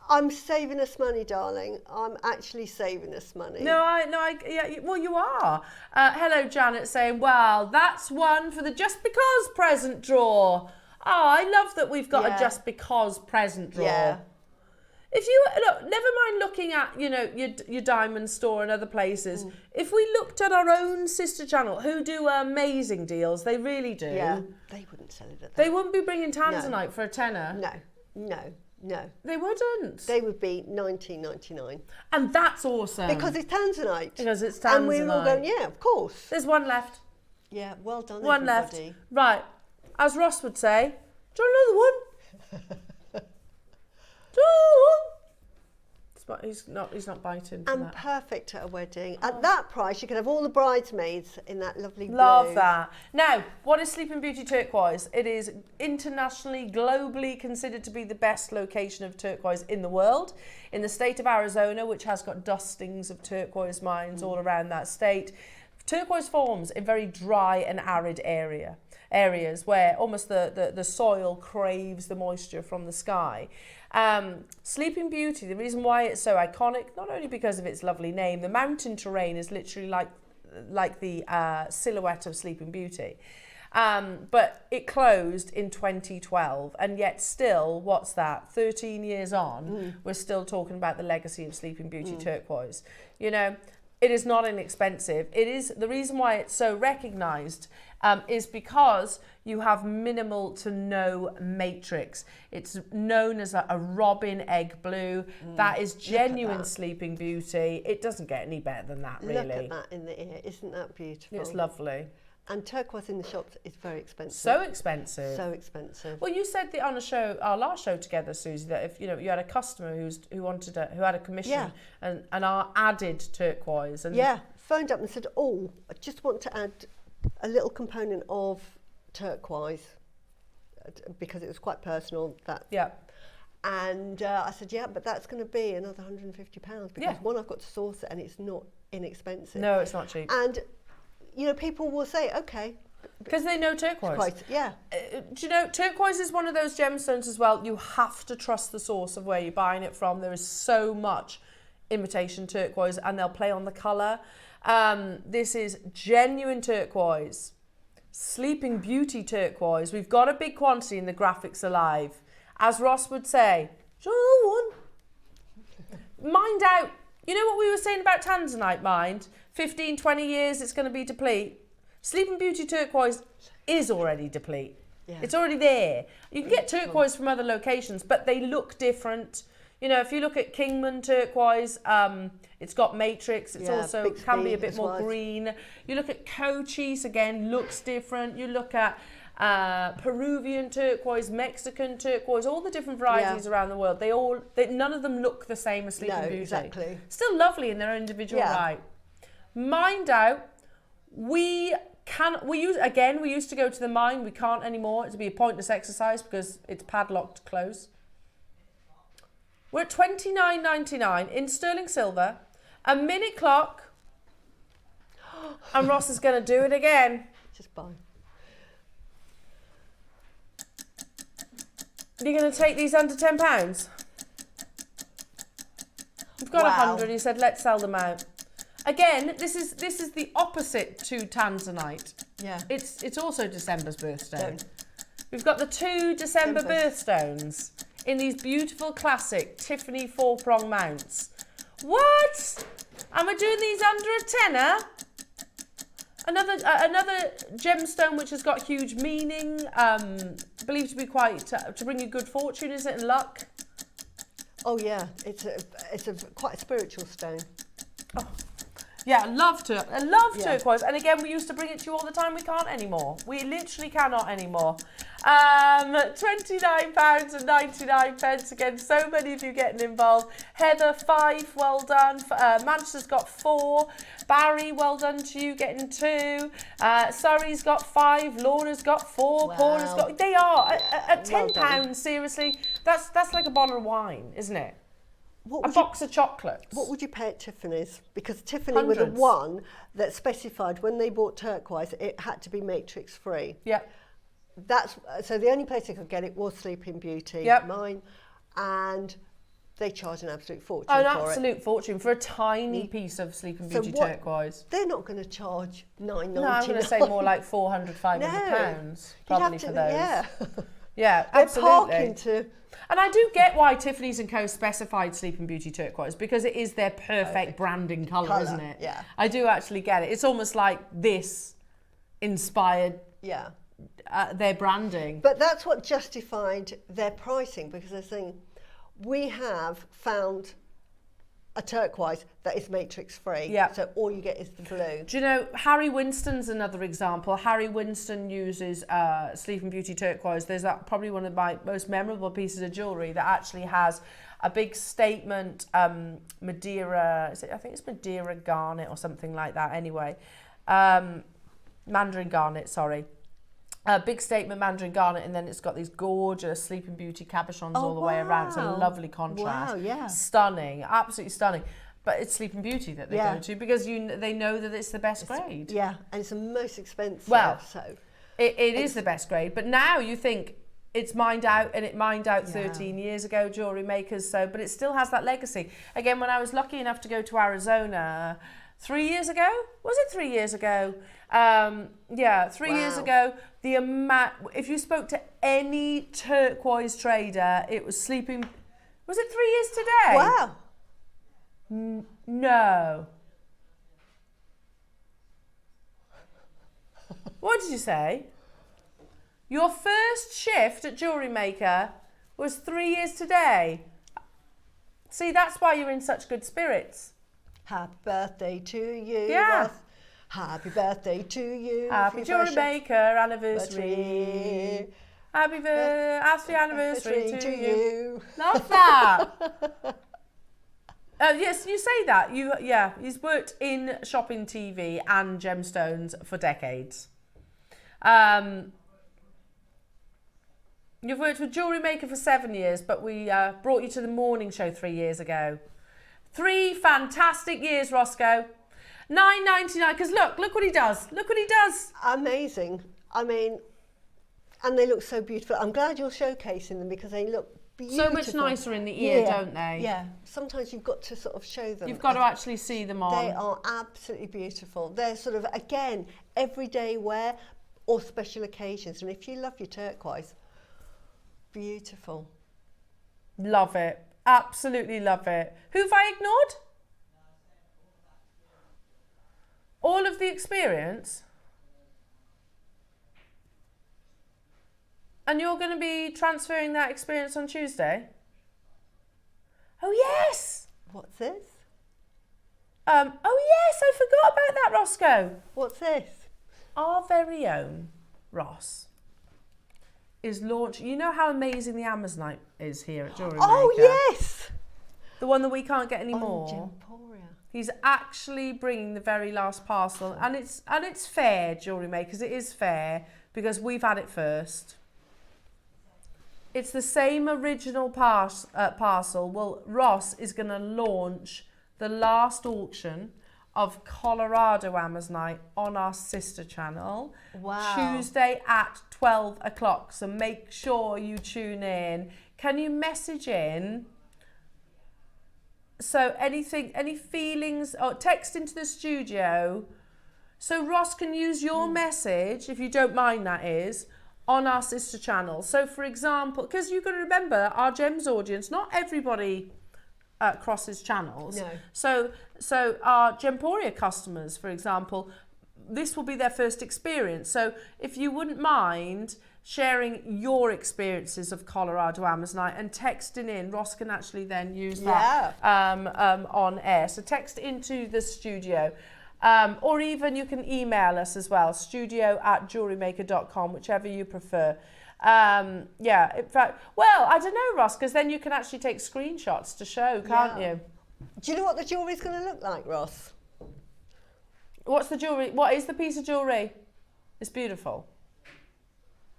I'm saving us money, darling. I'm actually saving us money. Well, you are. Hello, Janet, saying, well, that's one for the Just Because present drawer. Oh, I love that we've got a Just Because present drawer. Yeah. If you look, never mind looking at your diamond store and other places. If we looked at our own sister channel, who do amazing deals, they really do. Yeah, they wouldn't sell it at that. They wouldn't be bringing tanzanite for a tenner. No. They wouldn't. They would be $19.99. And that's awesome. Because it's tanzanite. Because it's tanzanite. And we were all going, yeah, of course. There's one left. Yeah, well done, one everybody. Left. Right. As Ross would say, do you want another one? He's not biting. And perfect at a wedding. At that price, you can have all the bridesmaids in that lovely blue. Love that. Now, what is Sleeping Beauty turquoise? It is internationally, globally considered to be the best location of turquoise in the world. In the state of Arizona, which has got dustings of turquoise mines all around that state. Turquoise forms in very dry and arid areas where almost the soil craves the moisture from the sky. Sleeping Beauty, the reason why it's so iconic, not only because of its lovely name, the mountain terrain is literally like the silhouette of Sleeping Beauty. But it closed in 2012, and yet still, 13 years on, we're still talking about the legacy of Sleeping Beauty turquoise. It is not inexpensive. It is the reason why it's so recognised is because you have minimal to no matrix. It's known as a robin egg blue. That is genuine Sleeping Beauty. It doesn't get any better than that, really. Look at that in the ear. Isn't that beautiful? It's lovely. And turquoise in the shops is very expensive. So expensive. So expensive. Well, you said that on our last show together, Susie, that if you had a customer who had a commission and added turquoise, and phoned up and said, I just want to add a little component of turquoise because it was quite personal. And I said, but that's going to be another £150 because one, I've got to source it, and it's not inexpensive. No, it's not cheap. And people will say, okay. Because they know turquoise. Yeah. Do you know, turquoise is one of those gemstones as well. You have to trust the source of where you're buying it from. There is so much imitation turquoise, and they'll play on the colour. This is genuine turquoise. Sleeping Beauty turquoise. We've got a big quantity in the graphics alive. As Ross would say, mind out. You know what we were saying about tanzanite, mind? 15, 20 years, it's going to be deplete. Sleeping Beauty turquoise is already deplete. Yeah. It's already there. You can get turquoise from other locations, but they look different. If you look at Kingman turquoise, it's got matrix. It's also can be a bit more green. You look at Cochise, again, looks different. You look at Peruvian turquoise, Mexican turquoise, all the different varieties around the world. None of them look the same as Sleeping Beauty. Exactly. Still lovely in their individual right. Mind out, we used to go to the mine. We can't anymore. It'd be a pointless exercise because it's padlocked close. We're at $29.99 in sterling silver, a minute clock, and Ross is going to do it again. Just buy. You're going to take these under £10? We've got 100. He said, let's sell them out. Again, this is the opposite to Tanzanite. Yeah. It's also December's birthstone. Don't. We've got the 2 December birthstones in these beautiful classic Tiffany 4-prong mounts. What? Am I doing these under a tenner? Another gemstone which has got huge meaning, believed to be to bring you good fortune, is it, and luck? Oh yeah, it's a quite a spiritual stone. Oh. Yeah, I love turquoise. And again, we used to bring it to you all the time. We can't anymore. We literally cannot anymore. £29.99 again. So many of you getting involved. Heather, 5, well done. Manchester's got 4. Barry, well done to you, getting 2. Surrey's got 5. Lorna's got 4. Wow. Paula's got. They are at £10. Well seriously, that's like a bottle of wine, isn't it? A What box of chocolates. What would you pay at Tiffany's? Because Tiffany were the one that specified when they bought turquoise, it had to be matrix free. Yeah. So the only place they could get it was Sleeping Beauty, mine, and they charge an absolute fortune An for absolute fortune for a tiny piece of Sleeping Beauty turquoise. They're not going to charge $9.99. No, I'm going to say more like £400, £500 probably for those. Yeah. Yeah, They're absolutely. parking to. And I do get why Tiffany's & Co specified Sleeping Beauty turquoise, because it is their perfect branding colour, isn't it? Yeah. I do actually get it. It's almost like this inspired their branding. But that's what justified their pricing, because they're saying, we have found a turquoise that is matrix free. Yeah. So all you get is the blue. Do you know, Harry Winston's another example. Harry Winston uses Sleeping Beauty turquoise. There's probably one of my most memorable pieces of jewellery that actually has a big statement Madeira, I think it's Madeira garnet or something like that anyway. Mandarin garnet, sorry. A big statement Mandarin garnet, and then it's got these gorgeous Sleeping Beauty cabochons all the way around. It's a lovely contrast. Wow, yeah. Stunning, absolutely stunning. But it's Sleeping Beauty that they go to, because they know that it's the best grade. Yeah, and it's the most expensive. Well, so it is the best grade. But now you think it's mined out, and it mined out 13 years ago, Jewellery Makers. But it still has that legacy. Again, when I was lucky enough to go to Arizona 3 years ago, was it 3 years ago? 3 years ago, the amount, if you spoke to any turquoise trader, it was Sleeping, was it 3 years today? wow. No. What did you say? Your first shift at Jewellery Maker was 3 years today. See, that's why you're in such good spirits. Happy birthday to you. Yeah. Ruth. Happy birthday to you. Happy Jewellery Maker anniversary. Happy anniversary to you. Love that. Yes, you say that. He's worked in shopping TV and gemstones for decades. You've worked with Jewellery Maker for 7 years, but we brought you to the morning show 3 years ago. 3 fantastic years, Roscoe. $9.99, because look what he does. Look what he does. Amazing. I mean, and they look so beautiful. I'm glad you're showcasing them, because they look beautiful. So much nicer in the ear, don't they? Yeah. Sometimes you've got to sort of show them. You've got to actually see them on. They are absolutely beautiful. They're sort of, again, everyday wear or special occasions. And if you love your turquoise, beautiful. Love it. Absolutely love it. Who've I ignored? All of the experience? And you're going to be transferring that experience on Tuesday? Oh, yes! What's this? Oh, yes, I forgot about that, Roscoe. What's this? Our very own Ross is launching. You know how amazing the Amazonite is here at Jewellery Maker? Oh, yes! The one that we can't get anymore. Gemporia. He's actually bringing the very last parcel, and it's fair, Jewellery Makers. It is fair because we've had it first. It's the same original parcel. Well, Ross is going to launch the last auction of Colorado Amazonite on our sister channel. Wow. Tuesday at 12 o'clock. So make sure you tune in. Can you message in So anything, any feelings, or text into the studio. So Ross can use your message, if you don't mind that is, on our sister channel. So for example, because you've got to remember, our Gems audience, not everybody crosses channels. No. So our Gemporia customers, for example, this will be their first experience. So if you wouldn't mind sharing your experiences of Colorado Amazonite and texting in, Ross can actually then use that on air. So text into the studio. Or even you can email us as well, studio@jewellerymaker.com, whichever you prefer. Yeah, in fact, well, I don't know, Ross, because then you can actually take screenshots to show, can't you? Do you know what the jewellery's going to look like, Ross? What's the jewellery? What is the piece of jewellery? It's beautiful.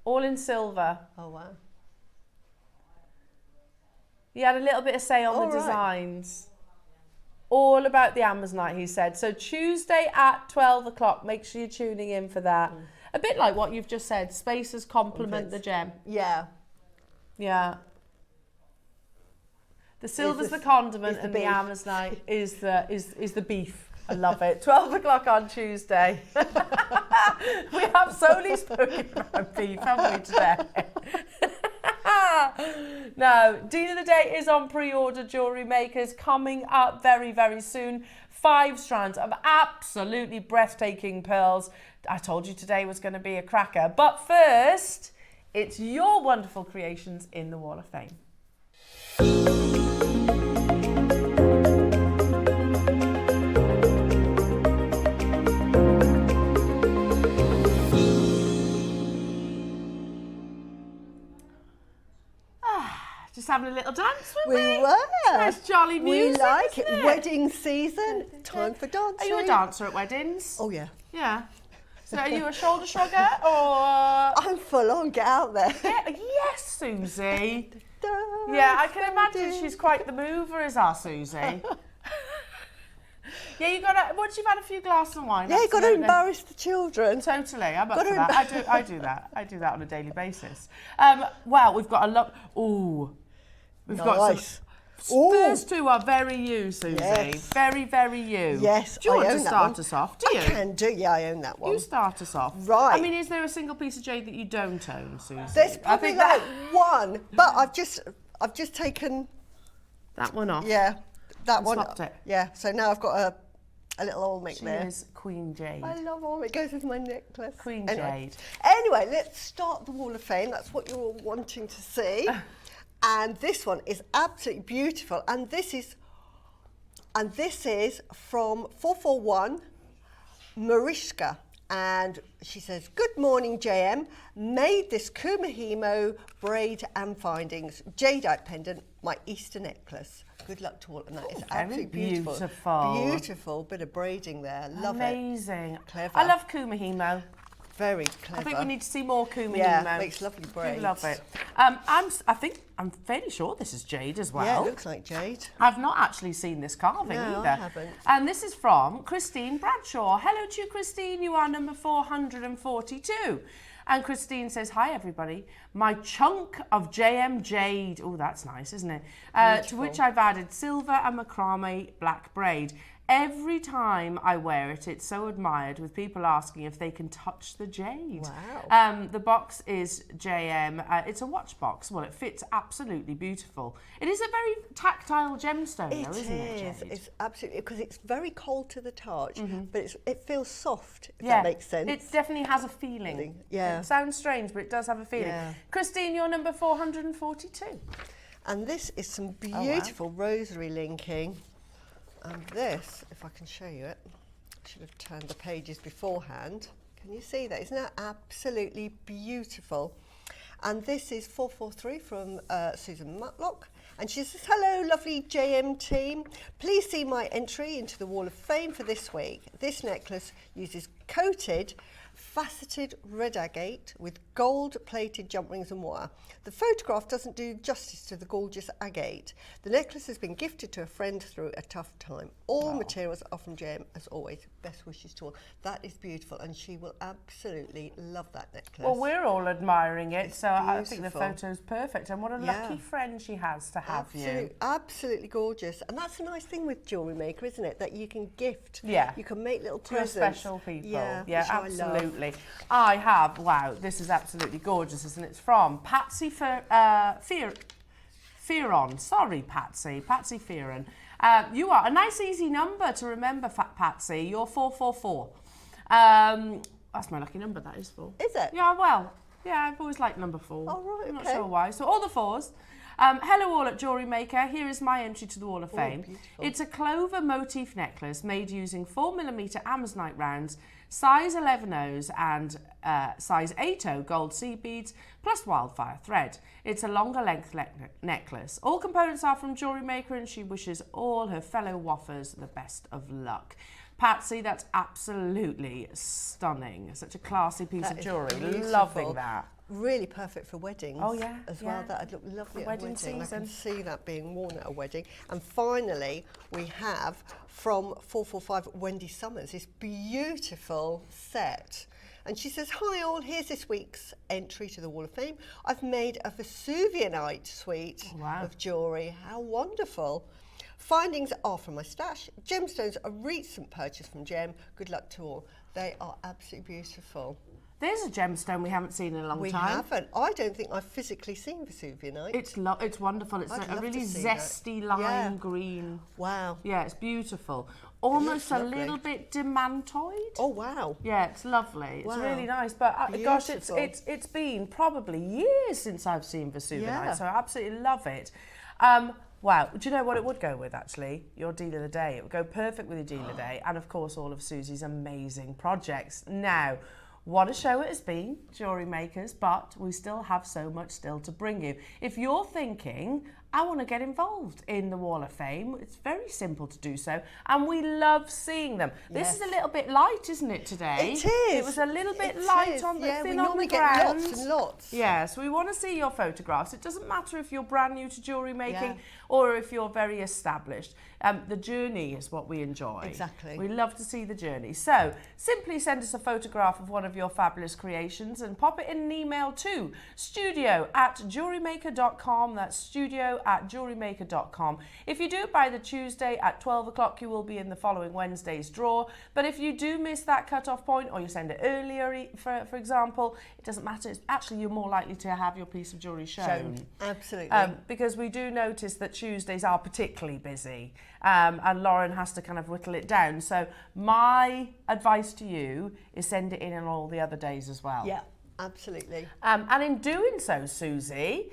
All in silver. Oh, wow. He had a little bit of say on the designs. All about the Amazonite, he said. So Tuesday at 12 o'clock, make sure you're tuning in for that. A bit like what you've just said, spaces complement the gem. Yeah. Yeah. The silver's the condiment and the beef. Amazonite is the beef. I love it. 12 o'clock on Tuesday. We have solely spoken about beef, haven't we, today? No, Dean of the Day is on pre-order. Jewellery Makers coming up very, very soon. 5 strands of absolutely breathtaking pearls. I told you today was going to be a cracker. But first, it's your wonderful creations in the Wall of Fame. Just having a little dance, weren't we? We were. Nice jolly music. We like isn't it. Wedding season. Time for dancing. Are you a dancer at weddings? Oh, yeah. Yeah. So are you a shoulder shrugger or? I'm full on. Get out there. Yes, Suzie. Yeah, I can imagine she's quite the mover, is our Suzie. Yeah, you got to. Once you've had a few glasses of wine. Yeah, you got to embarrass the children. Totally, I'm up for that. I do that. I do that on a daily basis. Well, we've got a lot. Ooh, we've got some. First 2 are very you, Suzie. Yes. Very, very you. Yes, do you want I to own start that us off? Do you? I can do. Yeah, I own that one. You start us off. Right. I mean, is there a single piece of jade that you don't own, Suzie? There's probably like one, but I've just taken that one off. Yeah, that and one. swapped it. Yeah. So now I've got a little ornament She there. is Queen Jade. I love ornament. It goes with my necklace. Queen Jade. Jade. Anyway, let's start the Wall of Fame. That's what you're all wanting to see. And this one is absolutely beautiful. And this is from 441 Mariska. And she says, "Good morning, JM. Made this Kumahimo braid and findings. Jadeite pendant, my Easter necklace." Good luck to all, and that is absolutely beautiful. Beautiful bit of braiding there. Love it. Amazing. Clever. I love Kumahimo. Very clever. I think we need to see more Kumahimo. Yeah, makes lovely I braids. love it. I'm fairly sure this is jade as well. Yeah, it looks like jade. I've not actually seen this carving No, either. I haven't. And this is from Christine Bradshaw. Hello to you, Christine. You are number 442. And Christine says, "Hi, everybody. My chunk of JM Jade." Oh, that's nice, isn't it? To which I've added silver and macrame black braid. Every time I wear it, it's so admired, with people asking if they can touch the jade. Wow. The box is JM. It's a watch box. Well, it fits absolutely beautiful. It is a very tactile gemstone, though, isn't it, Jade? It's absolutely, because it's very cold to the touch, but it feels soft, if Yeah, that makes sense. it definitely has a feeling. Yeah. It sounds strange, but it does have a feeling. Yeah. Christine, you're number 442. And this is some beautiful rosary linking. And this, if I can show you it, I should have turned the pages beforehand. Can you see that? Isn't that absolutely beautiful? And this is 443 from Susan Matlock. And she says, "Hello, lovely JM team. Please see my entry into the Wall of Fame for this week. This necklace uses coated faceted red agate with gold-plated jump rings and wire. The photograph doesn't do justice to the gorgeous agate. The necklace has been gifted to a friend through a tough time. All materials are from JM, as always. Best wishes to all. That is beautiful, and she will absolutely love that necklace. Well, we're all admiring it, It's so I think the beautiful. photo's perfect. And what a lucky friend she has to have you. Absolutely gorgeous. And that's a nice thing with Jewellery Maker, isn't it? That you can gift. Yeah. You can make little To your presents. special people. Yeah, Yeah, which I love. absolutely. I have, wow, this is absolutely gorgeous, isn't it? It's from Patsy Fearon. Sorry, Patsy Fearon. You are a nice, easy number to remember, Patsy. You're 444. That's my lucky number, that is 4. Is it? Yeah, well, yeah, I've always liked number 4. Oh, right, I'm not okay. sure why. So all the 4s. Hello all at Jewellery Maker. Here is my entry to the Wall of Fame. Beautiful. It's a clover motif necklace made using 4mm Amazonite rounds, size 11/0 and size 8/0 gold seed beads plus wildfire thread. It's a longer length necklace. All components are from Jewellery Maker, and she wishes all her fellow waffers the best of luck. Patsy, that's absolutely stunning. Such a classy piece of jewellery. Loving that. Really perfect for weddings. Oh, yeah, as well. yeah. That'd look lovely For at a wedding wedding. I season. can see that being worn at a wedding. And finally, we have from 445 Wendy Summers this beautiful set. And she says, hi all, here's this week's entry to the Wall of Fame. I've made a Vesuvianite suite of jewellery. How wonderful. Findings are from my stash. Gemstones, a recent purchase from Gem. Good luck to all. They are absolutely beautiful. There's a gemstone we haven't seen in a long We time. haven't. I don't think I've physically seen Vesuvianite. It's wonderful. It's I'd like a love to really see that. zesty lime Yeah. green. Wow. Yeah, it's beautiful. Almost a lovely. little bit demantoid. Oh, wow. Yeah, it's lovely. It's Wow. really nice. But gosh, Beautiful. it's been probably years since I've seen Vesuvianite, Yeah. so I absolutely love it. Wow, do you know what it would go with, actually? Your deal of the day. It would go perfect with your deal of the day, and of course all of Susie's amazing projects. Now, what a show it has been, Jewellery Makers, but we still have so much still to bring you. If you're thinking, I want to get involved in the Wall of Fame, it's very simple to do so, and we love seeing them. This is a little bit light, isn't it, today? It is. It was a little bit It light is. on the Yeah, thin we on normally the get ground. lots and lots. Yeah, so we want to see your photographs. It doesn't matter if you're brand new to jewellery making Yeah. or if you're very established. The journey is what we enjoy. Exactly. We love to see the journey. So simply send us a photograph of one of your fabulous creations and pop it in an email to studio@jewellerymaker.com. That's studio@jewellerymaker.com. If you do it by the Tuesday at 12 o'clock, you will be in the following Wednesday's draw. But if you do miss that cut-off point, or you send it earlier, for example, it doesn't matter. It's actually, you're more likely to have your piece of jewellery shown. Absolutely. Because we do notice that Tuesdays are particularly busy, and Lauren has to kind of whittle it down. So my advice to you is send it in on all the other days as well. Yeah, absolutely. And in doing so, Susie,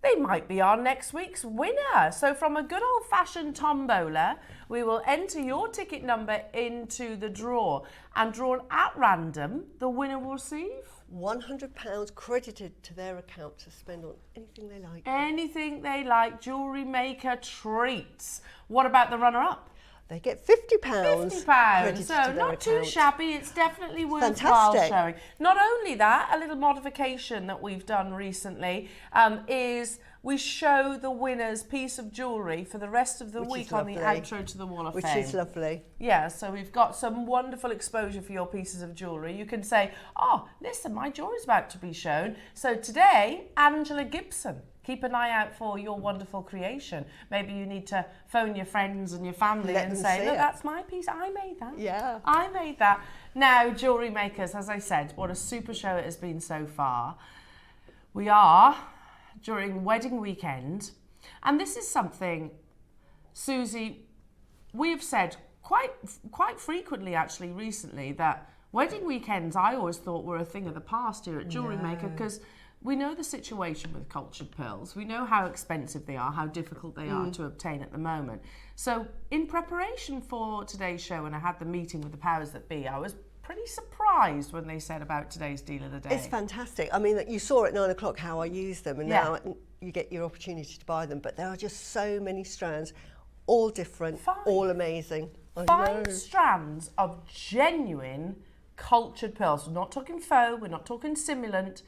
they might be our next week's winner. So from a good old-fashioned tombola, we will enter your ticket number into the draw, and drawn at random, the winner will receive £100 credited to their account to spend on anything they like. anything they like. Jewellery Maker treats. What about the runner-up? They get £50. £50. credited So to their not too account. shabby. It's definitely worthwhile Fantastic. showing. Not only that, a little modification that we've done recently is we show the winner's piece of jewellery for the rest of the Which week is on the lovely. outro to the Wall of Which Fame. is lovely. Yeah, so we've got some wonderful exposure for your pieces of jewellery. You can say, oh, listen, my jewellery's about to be shown. So today, Angela Gibson. Keep an eye out for your wonderful creation. Maybe you need to phone your friends and your family Let and them say, see look, it. that's my piece. I made that. Yeah. I made that. Now, Jewellery Makers, as I said, what a super show it has been so far. We are during wedding weekend, and this is something, Susie, we've said quite frequently actually recently, that wedding weekends I always thought were a thing of the past here at Jewellery Maker, because we know the situation with cultured pearls. We know how expensive they are, how difficult they are to obtain at the moment. So in preparation for today's show, and I had the meeting with the powers that be, I was pretty surprised when they said about today's deal of the day. It's fantastic. I mean, you saw at 9 o'clock how I use them, and now you get your opportunity to buy them. But there are just so many strands, all different, all amazing. I know. 5 strands of genuine cultured pearls. We're not talking faux, we're not talking simulant,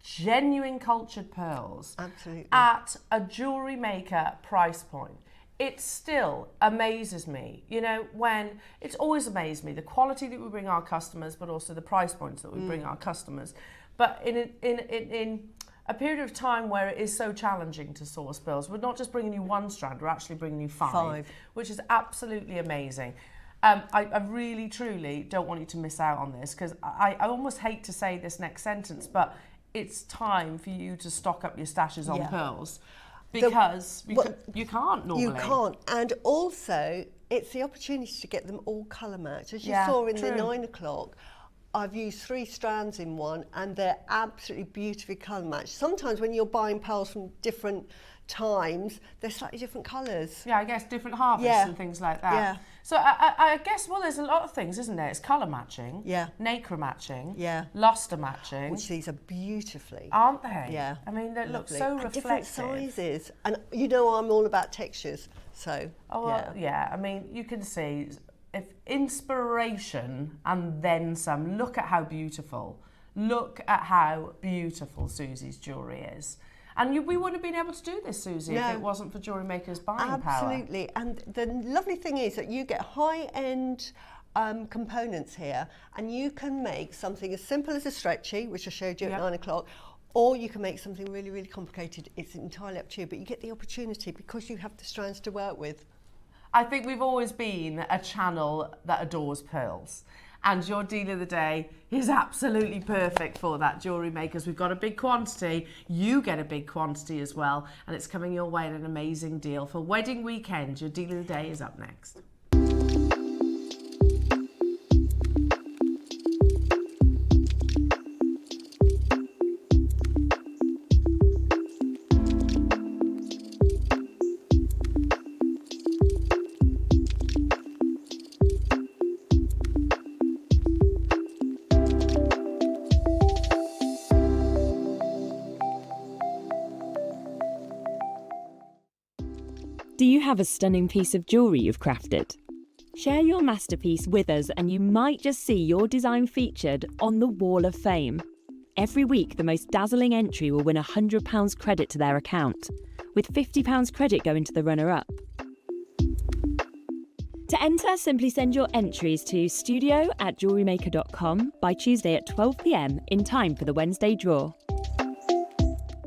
genuine cultured pearls. Absolutely. At a jewellery maker price point. It still amazes me, you know, when it's always amazed me, the quality that we bring our customers, but also the price points that we bring our customers. But in a period of time where it is so challenging to source pearls, we're not just bringing you one strand, we're actually bringing you five. Which is absolutely amazing. I really, truly don't want you to miss out on this, because I almost hate to say this next sentence, but it's time for you to stock up your stashes on pearls. Because you can't normally. You can't. And also, it's the opportunity to get them all colour matched. As you saw in the 9 o'clock, I've used 3 strands in one, and they're absolutely beautifully colour matched. Sometimes when you're buying pearls from different times, they're slightly different colours. Yeah, I guess different harvests and things like that. Yeah. So I guess, well, there's a lot of things, isn't there? It's colour matching, nacre matching, lustre matching. Which these are beautifully. Aren't they? Yeah. I mean, they look so reflective. Different sizes. And you know I'm all about textures, so. Oh, well, yeah. I mean, you can see, if inspiration and then some. Look at how beautiful. Look at how beautiful Suzie's jewellery is. And we wouldn't have been able to do this, Suzie, if it wasn't for Jewellery Maker's buying power. Absolutely. And the lovely thing is that you get high-end components here, and you can make something as simple as a stretchy, which I showed you at 9 o'clock, or you can make something really, really complicated. It's entirely up to you, but you get the opportunity because you have the strands to work with. I think we've always been a channel that adores pearls. And your deal of the day is absolutely perfect for that, Jewellery Makers. We've got a big quantity. You get a big quantity as well. And it's coming your way at an amazing deal. For wedding weekend, your deal of the day is up next. Do you have a stunning piece of jewellery you've crafted? Share your masterpiece with us and you might just see your design featured on the Wall of Fame. Every week, the most dazzling entry will win £100 credit to their account, with £50 credit going to the runner-up. To enter, simply send your entries to studio@jewellerymaker.com by Tuesday at 12 p.m. in time for the Wednesday draw.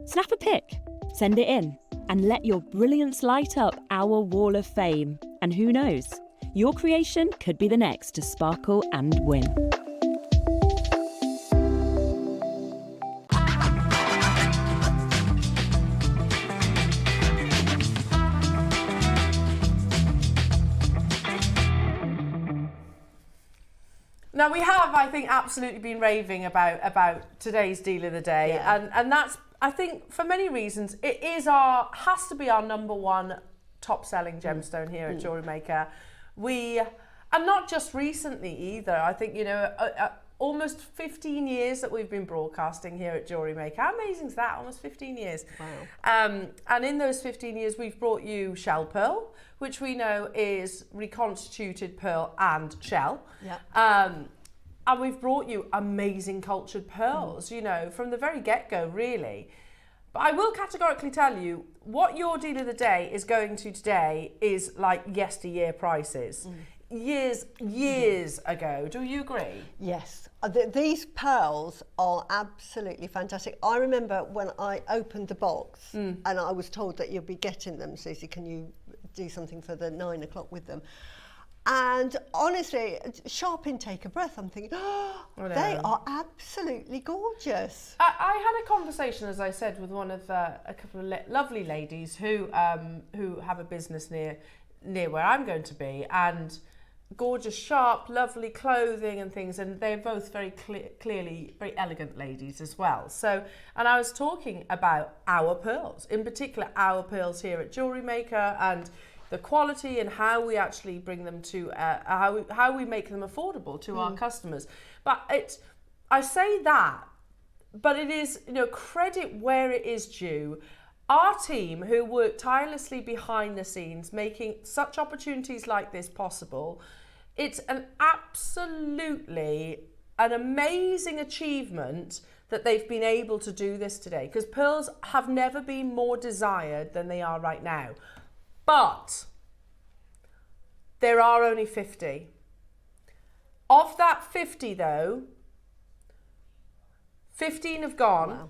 Snap a pic, send it in, and let your brilliance light up our Wall of Fame. And who knows, your creation could be the next to sparkle and win. Now we have, I think, absolutely been raving about today's deal of the day, and that's, I think, for many reasons, it is has to be our #1 top-selling gemstone here at Jewellery Maker. And not just recently either. I think, you know, almost 15 years that we've been broadcasting here at Jewellery Maker. How amazing is that? Almost 15 years. Wow. And in those 15 years, we've brought you shell pearl, which we know is reconstituted pearl and shell. Yeah. And we've brought you amazing cultured pearls, you know, from the very get-go, really. But I will categorically tell you, what your deal of the day is going to today is like yesteryear prices. Years ago. Do you agree? Yes. These pearls are absolutely fantastic. I remember when I opened the box and I was told that you'll be getting them, Suzie, can you do something for the 9 o'clock with them? And honestly, sharp intake of breath, I'm thinking, they are absolutely gorgeous. I had a conversation, as I said, with one of a couple of lovely ladies who have a business near where I'm going to be, and gorgeous, sharp, lovely clothing and things, and they're both very clearly very elegant ladies as well. So, and I was talking about our pearls, in particular our pearls here at Jewellery Maker, and the quality and how we actually bring them to how we make them affordable to our customers. But I say that, but it is, you know, credit where it is due. Our team, who work tirelessly behind the scenes, making such opportunities like this possible, it's an absolutely an amazing achievement that they've been able to do this today, because pearls have never been more desired than they are right now. But there are only 50. Of that 50 though, 15 have gone. Wow.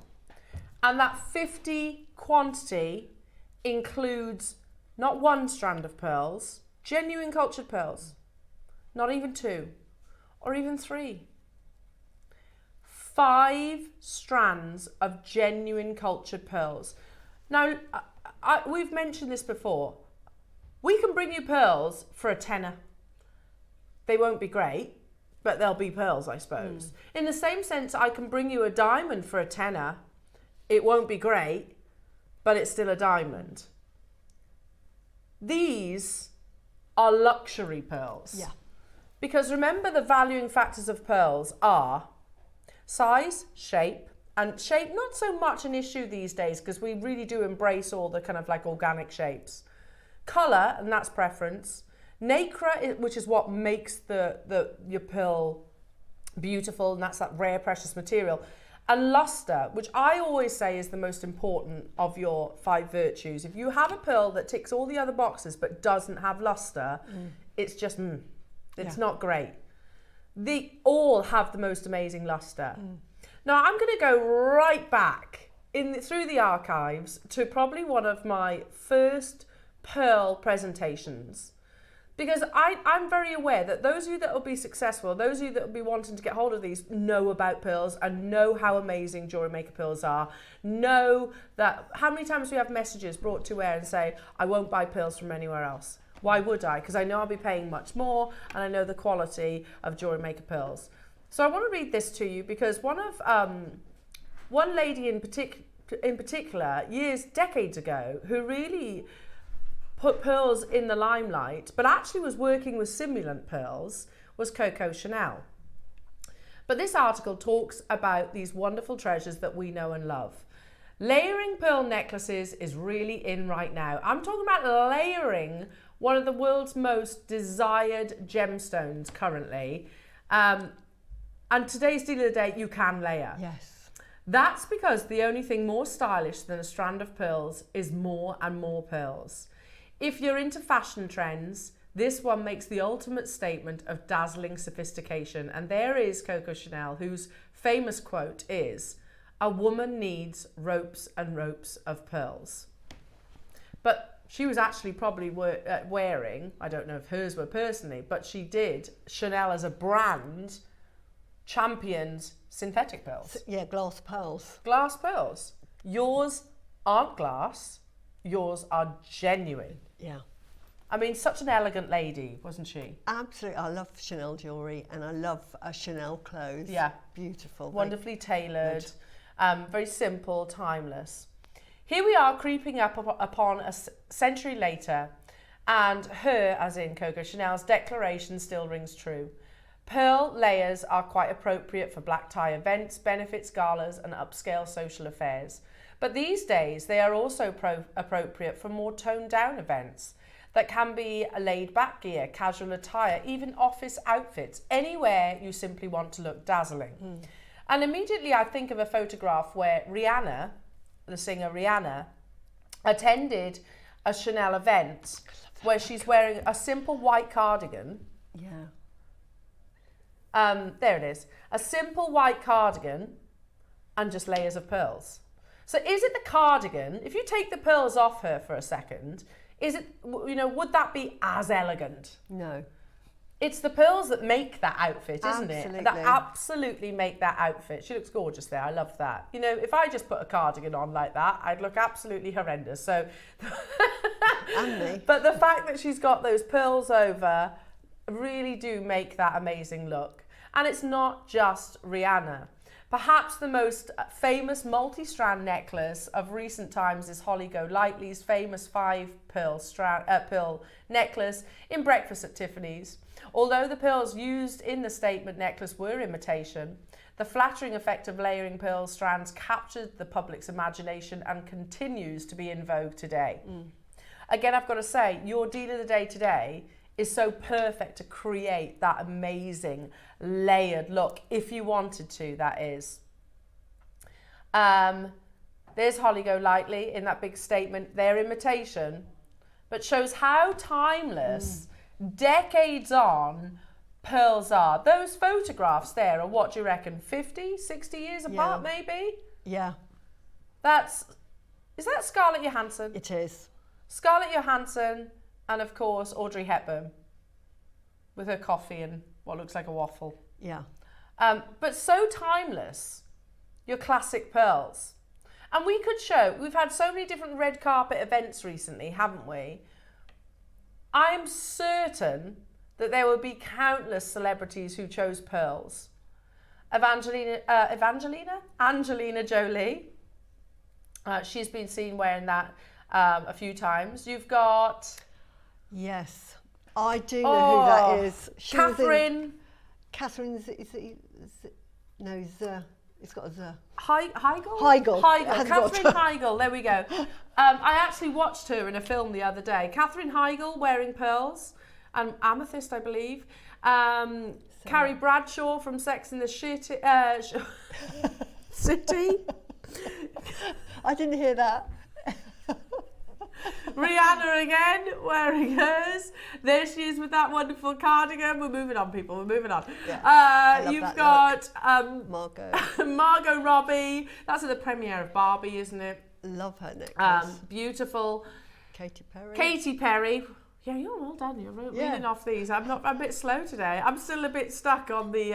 And that 50 quantity includes not one strand of pearls, genuine cultured pearls, not even 2 or even 3. 5 strands of genuine cultured pearls. Now, we've mentioned this before. We can bring you pearls for a tenner. They won't be great, but they'll be pearls, I suppose. In the same sense, I can bring you a diamond for a tenner. It won't be great, but it's still a diamond. These are luxury pearls. Yeah. Because remember, the valuing factors of pearls are size, shape, and shape not so much an issue these days because we really do embrace all the kind of like organic shapes. Colour, and that's preference. Nacre, which is what makes your pearl beautiful, and that's that rare precious material. And luster, which I always say is the most important of your 5 virtues. If you have a pearl that ticks all the other boxes but doesn't have luster, it's just, it's not great. They all have the most amazing luster. Now I'm going to go right back through the archives to probably one of my first pearl presentations, because I'm very aware that those of you that will be successful, those of you that will be wanting to get hold of these, know about pearls and know how amazing Jewellery Maker pearls are. Know that how many times we have messages brought to air and say, I won't buy pearls from anywhere else. Why would I? Because I know I'll be paying much more and I know the quality of Jewellery Maker pearls. So I want to read this to you because one lady in particular, decades ago, who really put pearls in the limelight, but actually was working with simulant pearls, was Coco Chanel. But this article talks about these wonderful treasures that we know and love. Layering pearl necklaces is really in right now. I'm talking about layering one of the world's most desired gemstones currently. And today's deal of the day, you can layer. Yes. That's because the only thing more stylish than a strand of pearls is more and more pearls. If you're into fashion trends, this one makes the ultimate statement of dazzling sophistication. And there is Coco Chanel, whose famous quote is, "A woman needs ropes and ropes of pearls." But she was actually probably wearing, I don't know if hers were personally, but she did, Chanel as a brand, championed synthetic pearls. Yeah, glass pearls. Glass pearls. Yours aren't glass, yours are genuine. Yeah. I mean, such an elegant lady, wasn't she? Absolutely. I love Chanel jewellery and I love Chanel clothes. Yeah. Beautiful. Wonderfully tailored, very simple, timeless. Here we are creeping up upon a century later, and her, as in Coco Chanel's, declaration still rings true. Pearl layers are quite appropriate for black tie events, benefits, galas and upscale social affairs. But these days they are also appropriate for more toned down events that can be laid back gear, casual attire, even office outfits, anywhere you simply want to look dazzling. And immediately I think of a photograph where Rihanna, the singer Rihanna, attended a Chanel event where she's wearing a simple white cardigan. Yeah. There it is. A simple white cardigan and just layers of pearls. So is it the cardigan? If you take the pearls off her for a second, is it, would that be as elegant? No. It's the pearls that make that outfit, isn't Absolutely. it? That absolutely make that outfit. She looks gorgeous there. I love that. If I just put a cardigan on like that, I'd look absolutely horrendous. So, And me. But the fact that she's got those pearls over really do make that amazing look. And it's not just Rihanna. Perhaps the most famous multi-strand necklace of recent times is Holly Golightly's famous 5-pearl necklace in Breakfast at Tiffany's. Although the pearls used in the statement necklace were imitation, the flattering effect of layering pearl strands captured the public's imagination and continues to be in vogue today. Again, I've got to say, your deal of the day today is so perfect to create that amazing layered look, if you wanted to, that is. There's Holly Golightly in that big statement. They're imitation, but shows how timeless, decades on, pearls are. Those photographs there are, what do you reckon, 50, 60 years apart, maybe? Yeah. Is that Scarlett Johansson? It is. Scarlett Johansson and, of course, Audrey Hepburn with her coffee and what looks like a waffle. Yeah. But so timeless, your classic pearls. And we could show, we've had so many different red carpet events recently, haven't we? I'm certain that there will be countless celebrities who chose pearls. Angelina Jolie. She's been seen wearing that a few times. You've got... Yes, I do know who that is. She Catherine. Catherine's... No, it's got a Z. Heigl? Heigl. Catherine Heigl, there we go. I actually watched her in a film the other day. Catherine Heigl wearing pearls and amethyst, I believe. Carrie Bradshaw from Sex and the City. I didn't hear that. Rihanna again, wearing hers. There she is with that wonderful cardigan. We're moving on, people. We're moving on. Yeah, you've got Margot Robbie. That's at the premiere of Barbie, isn't it? Love her necklace. Beautiful. Katy Perry. Yeah, you're well done. You're reading off these. I'm a bit slow today. I'm still a bit stuck on the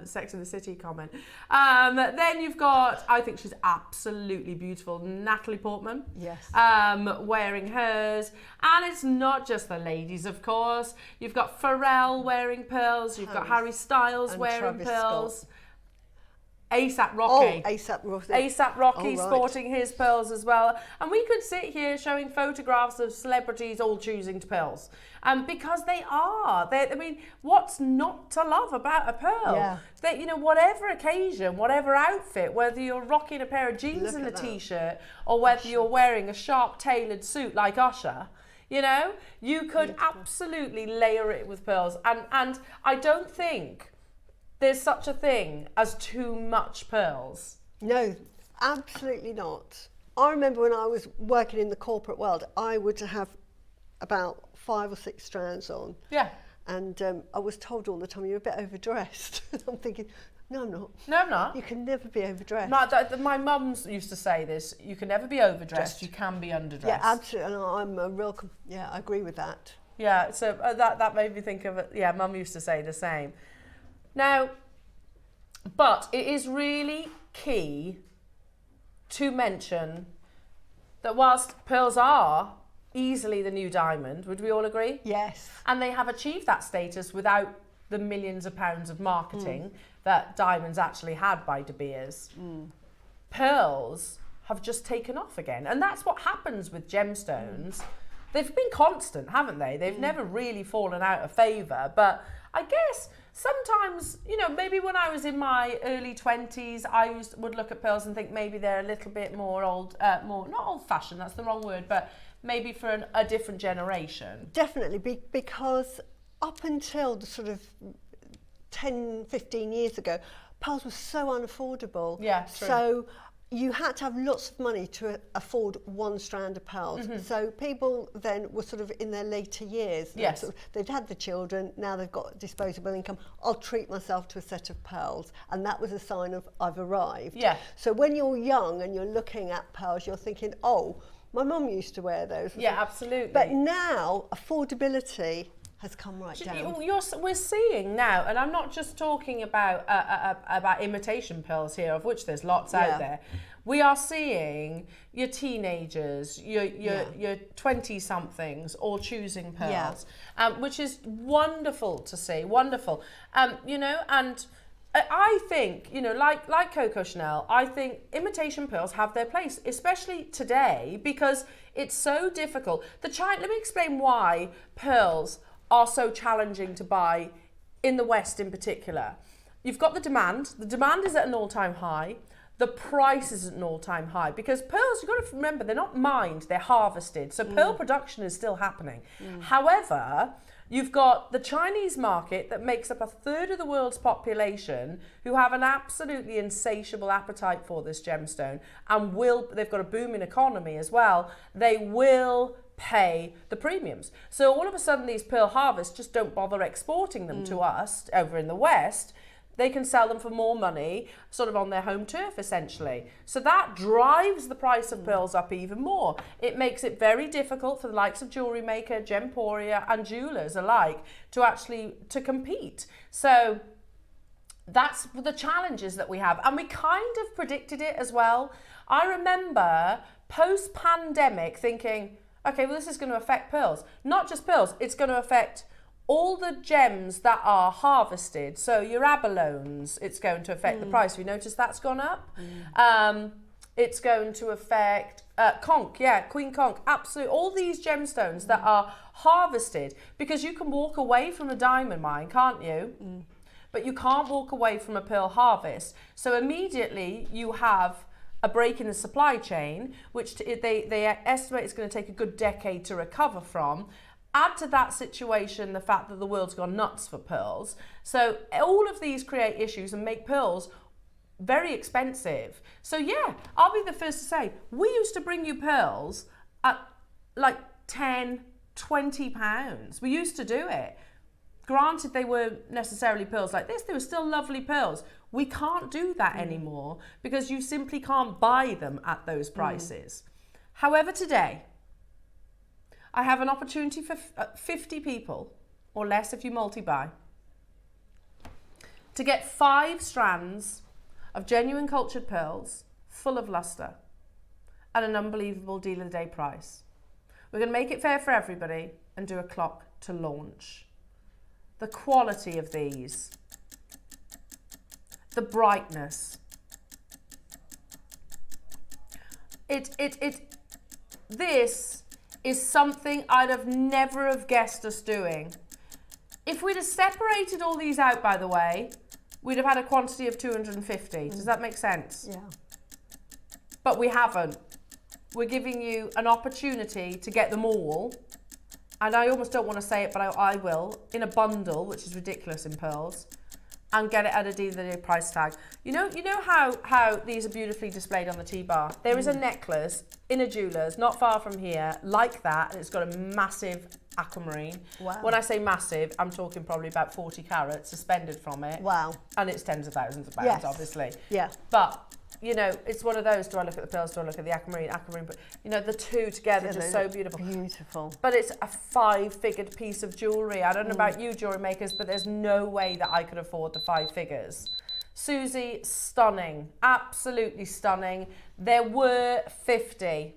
Sex and the City comment. Then you've got, I think she's absolutely beautiful, Natalie Portman. Yes. Wearing hers. And it's not just the ladies, of course. You've got Pharrell wearing pearls. You've got Harry Styles wearing Travis pearls. Scott. ASAP Rocky. ASAP Rocky sporting his pearls as well. And we could sit here showing photographs of celebrities all choosing pearls. Because they are. I mean, what's not to love about a pearl? Yeah. That, you know, whatever occasion, whatever outfit, whether you're rocking a pair of jeans and a t-shirt, or whether you're wearing a sharp tailored suit like Usher, you know, you could absolutely layer it with pearls. And I don't think there's such a thing as too much pearls. No, absolutely not. I remember when I was working in the corporate world, I would have about 5 or 6 strands on. Yeah. And I was told all the time, you're a bit overdressed. I'm thinking, no, I'm not. No, I'm not. You can never be overdressed. My mum's used to say this, you can never be overdressed, you can be underdressed. Yeah, absolutely. And I'm a real, I agree with that. Yeah, so that made me think of it. Yeah, Mum used to say the same. Now, but it is really key to mention that whilst pearls are easily the new diamond, would we all agree? Yes. And they have achieved that status without the millions of pounds of marketing that diamonds actually had by De Beers. Pearls have just taken off again. And that's what happens with gemstones. They've been constant, haven't they? They've never really fallen out of favour. But I guess sometimes, you know, maybe when I was in my early 20s, I would look at pearls and think maybe they're a little bit more not old-fashioned, that's the wrong word, but maybe for a different generation. Definitely, because up until the sort of 10, 15 years ago, pearls were so unaffordable. Yeah, true. So you had to have lots of money to afford one strand of pearls. So people then were sort of in their later years. Yes. Sort of, they'd had the children, now they've got disposable income. I'll treat myself to a set of pearls. And that was a sign of I've arrived. Yeah. So when you're young and you're looking at pearls, you're thinking, oh, my mum used to wear those. Yeah, absolutely. But now affordability has come right down. We're seeing now, and I'm not just talking about imitation pearls here, of which there's lots out there. We are seeing your teenagers, your 20-somethings all choosing pearls, which is wonderful to see, wonderful. You know, and I think, you know, like Coco Chanel, I think imitation pearls have their place, especially today, because it's so difficult. Let me explain why pearls are so challenging to buy in the West in particular. You've got the demand. The demand is at an all-time high. the price is at an all-time high, because pearls, you've got to remember, they're not mined, they're harvested. So pearl production is still happening. However, you've got the Chinese market that makes up 1/3 of the world's population, who have an absolutely insatiable appetite for this gemstone, and they've got a booming economy as well. They will pay the premiums. So all of a sudden these pearl harvests just don't bother exporting them to us over in the West. They can sell them for more money, sort of on their home turf, essentially. So that drives the price of pearls up even more. It makes it very difficult for the likes of JewelleryMaker, Gemporia, and jewellers alike to compete. So that's the challenges that we have. And we kind of predicted it as well. I remember post-pandemic thinking, okay, well, this is going to affect pearls. Not just pearls, it's going to affect all the gems that are harvested. So your abalones, it's going to affect the price. Have you noticed that's gone up? It's going to affect conch, queen conch, absolutely. All these gemstones that are harvested, because you can walk away from a diamond mine, can't you? But you can't walk away from a pearl harvest. So immediately you have a break in the supply chain, which they estimate it's going to take a good decade to recover from. Add to that situation the fact that the world's gone nuts for pearls. So all of these create issues and make pearls very expensive. So yeah, I'll be the first to say, we used to bring you pearls at like 10, 20 pounds. We used to do it. Granted, they weren't necessarily pearls like this, they were still lovely pearls. We can't do that anymore because you simply can't buy them at those prices. However, today, I have an opportunity for 50 people, or less if you multi-buy, to get 5 strands of genuine cultured pearls, full of luster, at an unbelievable deal of the day price. We're going to make it fair for everybody and do a clock to launch. The quality of these, the brightness, this is something I'd have never have guessed us doing. If we'd have separated all these out, by the way, we'd have had a quantity of 250. Does that make sense? Yeah. But we haven't. We're giving you an opportunity to get them all, and I almost don't want to say it, but I will, in a bundle, which is ridiculous in pearls, and get it at a deal of the day price tag. You know how these are beautifully displayed on the T-bar? There is a necklace in a jeweller's not far from here, like that, and it's got a massive aquamarine. Wow. When I say massive, I'm talking probably about 40 carats suspended from it. Wow. And it's tens of thousands of pounds, obviously. Yeah. But, you know, it's one of those, do I look at the pearls, do I look at the aquamarine, but, you know, the two together just so beautiful. Beautiful. But it's a 5-figured piece of jewellery. I don't know about you, jewellery makers, but there's no way that I could afford the 5 figures. Suzie, stunning, absolutely stunning. There were 50.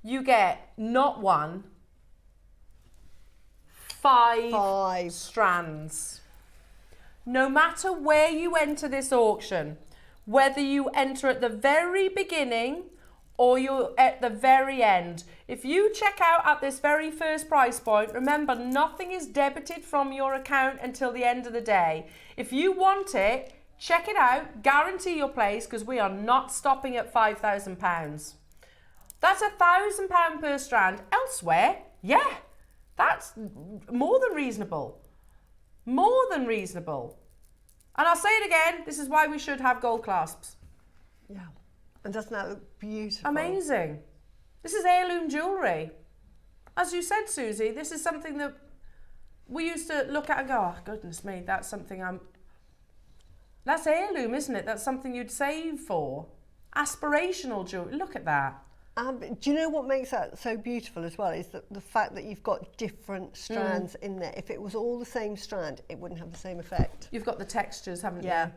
You get not 1, 5 strands. No matter where you enter this auction, whether you enter at the very beginning or you're at the very end, if you check out at this very first price point, remember, nothing is debited from your account until the end of the day. If you want it, check it out, guarantee your place, because we are not stopping at £5,000. That's £1,000 per strand. Elsewhere, yeah, that's more than reasonable. More than reasonable. And I'll say it again, this is why we should have gold clasps. Yeah. And doesn't that look beautiful? Amazing. This is heirloom jewellery. As you said, Suzie, this is something that we used to look at and go, oh, goodness me, that's something that's heirloom, isn't it? That's something you'd save for. Aspirational jewellery. Look at that. Do you know what makes that so beautiful as well is the fact that you've got different strands in there. If it was all the same strand, it wouldn't have the same effect. You've got the textures, haven't you? Yeah.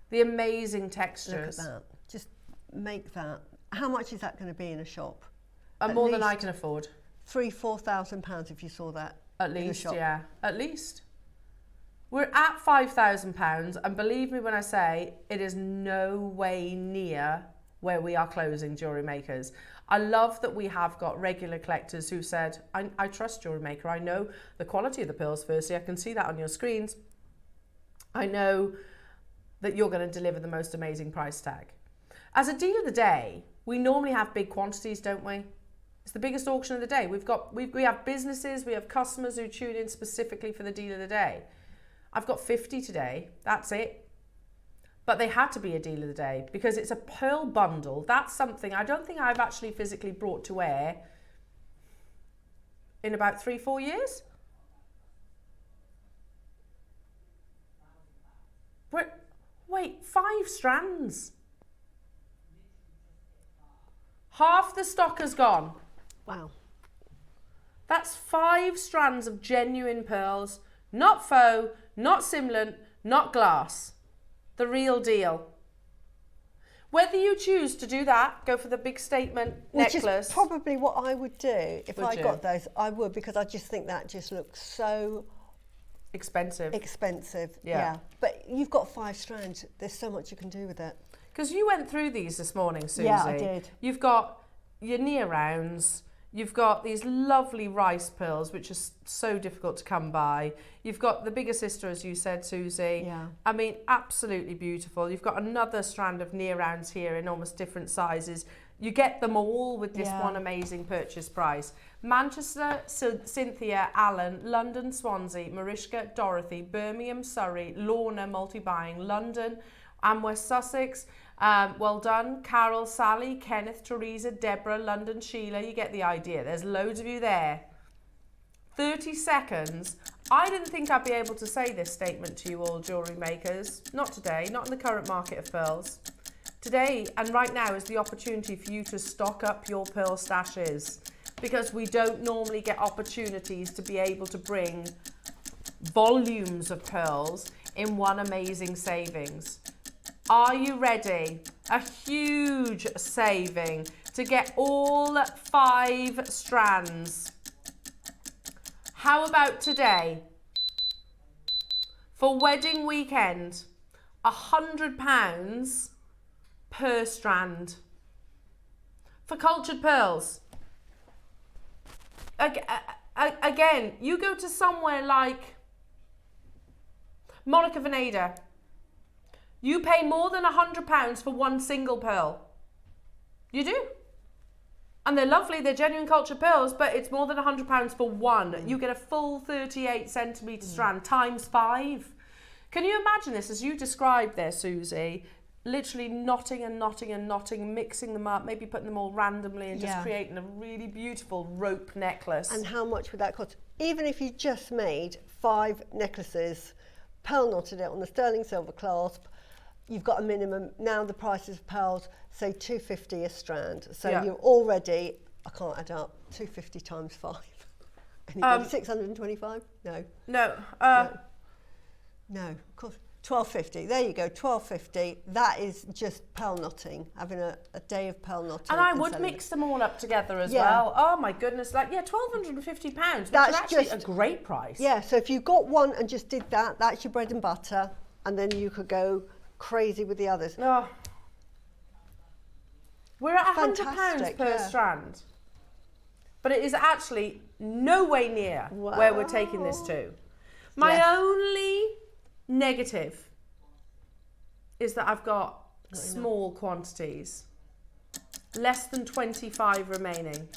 The amazing textures. Look at that. Just make that. How much is that going to be in a shop? More than I can afford. £3,000-4,000 if you saw that. At least, yeah. At least. We're at £5,000, and believe me when I say it is no way near where we are closing, jewellery makers. I love that we have got regular collectors who said, I trust Jewellery Maker. I know the quality of the pearls, firstly. I can see that on your screens. I know that you're going to deliver the most amazing price tag. As a deal of the day, we normally have big quantities, don't we? It's the biggest auction of the day. We have businesses, we have customers who tune in specifically for the deal of the day. I've got 50 today, that's it. But they had to be a deal of the day because it's a pearl bundle. That's something I don't think I've actually physically brought to air in about 3-4 years. Wait, 5 strands. Half the stock has gone. Wow. That's 5 strands of genuine pearls, not faux, not simulant, not glass. The real deal. Whether you choose to do that, go for the big statement necklace. Which is probably what I would do if I got those. I would, because I just think that just looks so expensive. Yeah. But you've got 5 strands. There's so much you can do with it. Because you went through these this morning, Suzie. Yeah, I did. You've got your near rounds. You've got these lovely rice pearls, which are so difficult to come by. You've got the bigger sister, as you said, Suzie. Yeah. I mean, absolutely beautiful. You've got another strand of near rounds here in almost different sizes. You get them all with this one amazing purchase price. Manchester, Cynthia, Alan, London, Swansea, Mariska, Dorothy, Birmingham, Surrey, Lorna, multi-buying, London, and West Sussex. Well done, Carol, Sally, Kenneth, Teresa, Deborah, London, Sheila. You get the idea. There's loads of you there. 30 seconds. I didn't think I'd be able to say this statement to you all, jewellery makers. Not today, not in the current market of pearls. Today and right now is the opportunity for you to stock up your pearl stashes, because we don't normally get opportunities to be able to bring volumes of pearls in one amazing savings. Are you ready? A huge saving to get all 5 strands. How about today? For wedding weekend, £100 per strand. For cultured pearls. Again, you go to somewhere like Monica Veneda. You pay more than £100 for one single pearl. You do. And they're lovely, they're genuine cultured pearls, but it's more than £100 for one. You get a full 38 centimetre strand times 5. Can you imagine this as you described there, Suzie? Literally knotting and knotting and knotting, mixing them up, maybe putting them all randomly and just creating a really beautiful rope necklace. And how much would that cost? Even if you just made 5 necklaces, pearl knotted it on the sterling silver clasp, you've got a minimum. Now the prices of pearls, say £250 a strand. So you're already, I can't add up, 250 times 5. Anybody, 625? No. No. No, of course. 1250. There you go, 1250. That is just pearl knotting, having a day of pearl knotting. And I would mix them all up together as well. Oh my goodness, like £1,250, which is actually a great price. Yeah, so if you got one and just did that, that's your bread and butter, and then you could go crazy with the others. Oh. We're at £100 per strand, but it is actually no way near where we're taking this to. My only negative is that I've got small quantities, less than 25 remaining.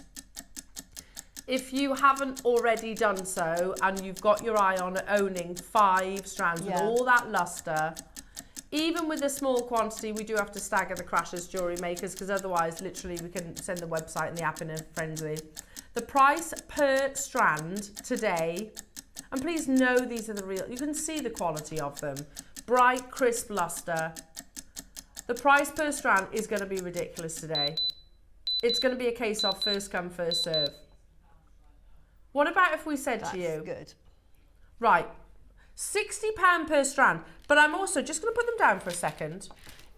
If you haven't already done so and you've got your eye on owning 5 strands with all that luster, even with a small quantity, we do have to stagger the crashes, jewellery makers, because otherwise literally we can send the website and the app in a frenzy. The price per strand today, and please know these are the real, you can see the quality of them. Bright, crisp luster. The price per strand is going to be ridiculous today. It's going to be a case of first come, first serve. What about if we said to you, good. Right, £60 per strand, but I'm also just going to put them down for a second.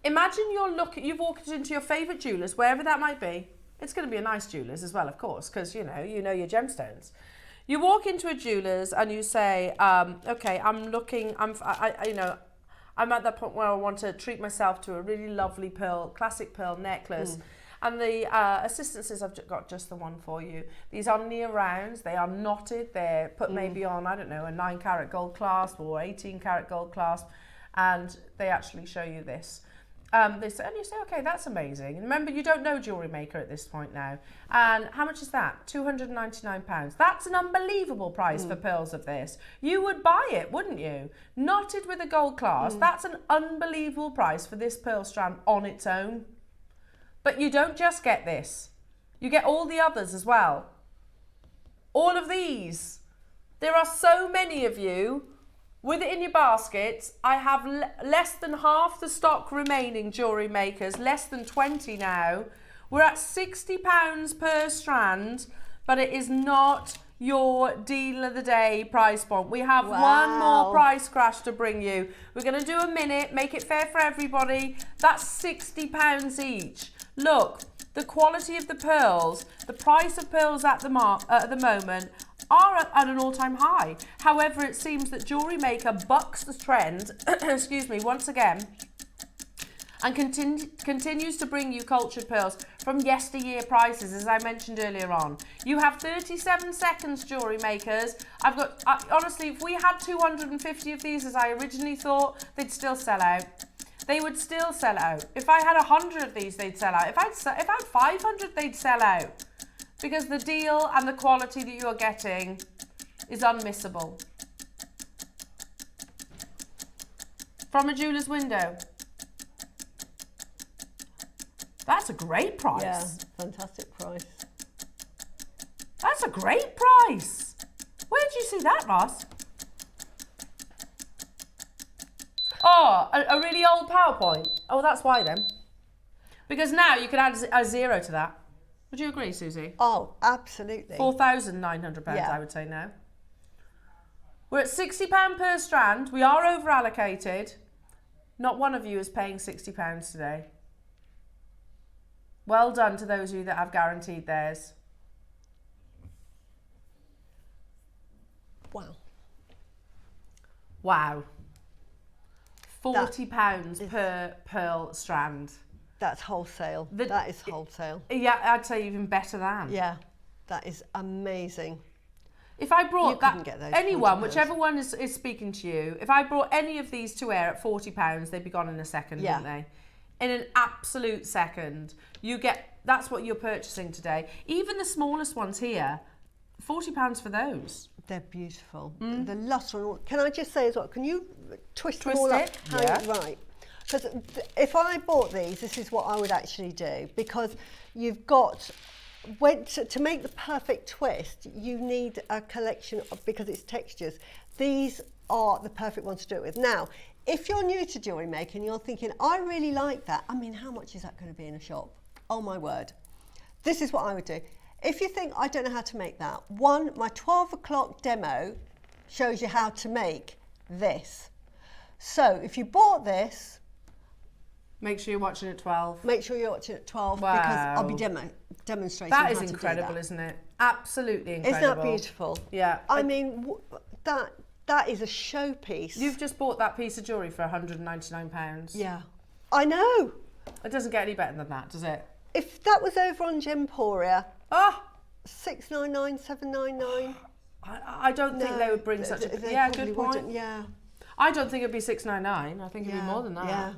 Imagine you've walked into your favourite jewellers, wherever that might be. It's going to be a nice jewellers as well, of course, because you know your gemstones. You walk into a jeweller's and you say, okay, I'm at that point where I want to treat myself to a really lovely classic pearl necklace. And the assistant says, I've got just the one for you. These are near rounds, they are knotted, they're put maybe on, I don't know, a 9 carat gold clasp or 18 carat gold clasp, and they actually show you this. They say, and you say, okay, that's amazing. And remember, you don't know Jewellery Maker at this point now. And how much is that? £299. That's an unbelievable price for pearls of this. You would buy it, wouldn't you? Knotted with a gold clasp. That's an unbelievable price for this pearl strand on its own. But you don't just get this. You get all the others as well. All of these. There are so many of you with it in your baskets. I have less than half the stock remaining, Jewellery Makers, less than 20 now. We're at £60 per strand, but it is not your deal of the day price point. We have one more price crash to bring you. We're going to do a minute, make it fair for everybody. That's £60 each. Look, the quality of the pearls, the price of pearls at the moment are at an all-time high. However, it seems that Jewellery Maker bucks the trend, excuse me, once again, and continues to bring you cultured pearls from yesteryear prices, as I mentioned earlier on. You have 37 seconds, Jewellery Makers. Honestly, if we had 250 of these, as I originally thought, they'd still sell out. They would still sell out. If I had 100 of these, they'd sell out. If I had 500, they'd sell out. Because the deal and the quality that you're getting is unmissable. From a jeweller's window. That's a great price. Yeah, fantastic price. That's a great price. Where did you see that, Ross? Oh, a really old PowerPoint. Oh, that's why then. Because now you could add a zero to that. Would you agree, Susie? Oh, absolutely. £4,900, Yeah. I would say now. We're at £60 per strand. We are over allocated. Not one of you is paying £60 today. Well done to those of you that have guaranteed theirs. Wow. Wow. £40 per pearl strand. That's wholesale. That is wholesale. Yeah, I'd say even better than. Yeah, that is amazing. If I brought anyone, £40. whichever one is speaking to you, if I brought any of these to air at £40, they'd be gone in a second, wouldn't they? In an absolute second. That's what you're purchasing today. Even the smallest ones here, £40 for those. They're beautiful. The luster. Can I just say as well, can you twist them Twist all it? up? Yeah. Right. Because if I bought these, this is what I would actually do. Because you've got, to make the perfect twist, you need a collection of, because it's textures. These are the perfect ones to do it with. Now, if you're new to jewellery making, you're thinking, I really like that. I mean, how much is that going to be in a shop? Oh my word. This is what I would do. If you think, I don't know how to make that, my 12 o'clock demo shows you how to make this. So if you bought this, make sure you're watching at 12. Make sure you're watching at 12 Wow. because I'll be demonstrating That how is to do incredible, that. isn't it? Absolutely incredible. Isn't that beautiful? Yeah. I mean, that is a showpiece. You've just bought that piece of jewellery for £199. Yeah. I know. It doesn't get any better than that, does it? If that was over on Gemporia, Oh, $699, $799. I don't think they would bring such a... They Yeah, probably good point. wouldn't, yeah. I don't think it'd be $699. I think it'd be more than that. Yeah.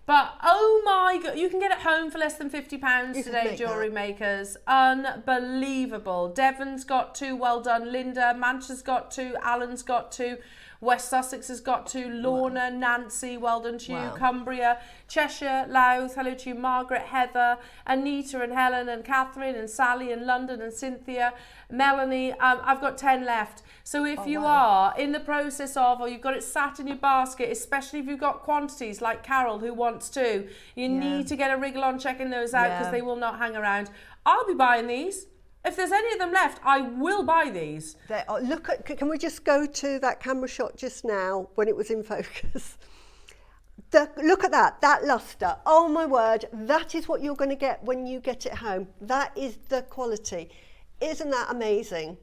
But oh my God, you can get it home for less than £50 You can today, make Jewellery that. Makers. Unbelievable. Devon's got 2, well done. Linda, Manchester's got 2, Alan's got 2, West Sussex has got 2, Lorna, Nancy, well done to you, Wow. Cumbria, Cheshire, Louth, hello to you, Margaret, Heather, Anita and Helen and Catherine and Sally and London and Cynthia, Melanie. I've got 10 left. So if you are in the process of, or you've got it sat in your basket, especially if you've got quantities like Carol who wants to, you need to get a wriggle on checking those out because they will not hang around. I'll be buying these. If there's any of them left, I will buy these. Can we just go to that camera shot just now when it was in focus? Look at that luster. Oh my word, that is what you're going to get when you get it home. That is the quality. Isn't that amazing?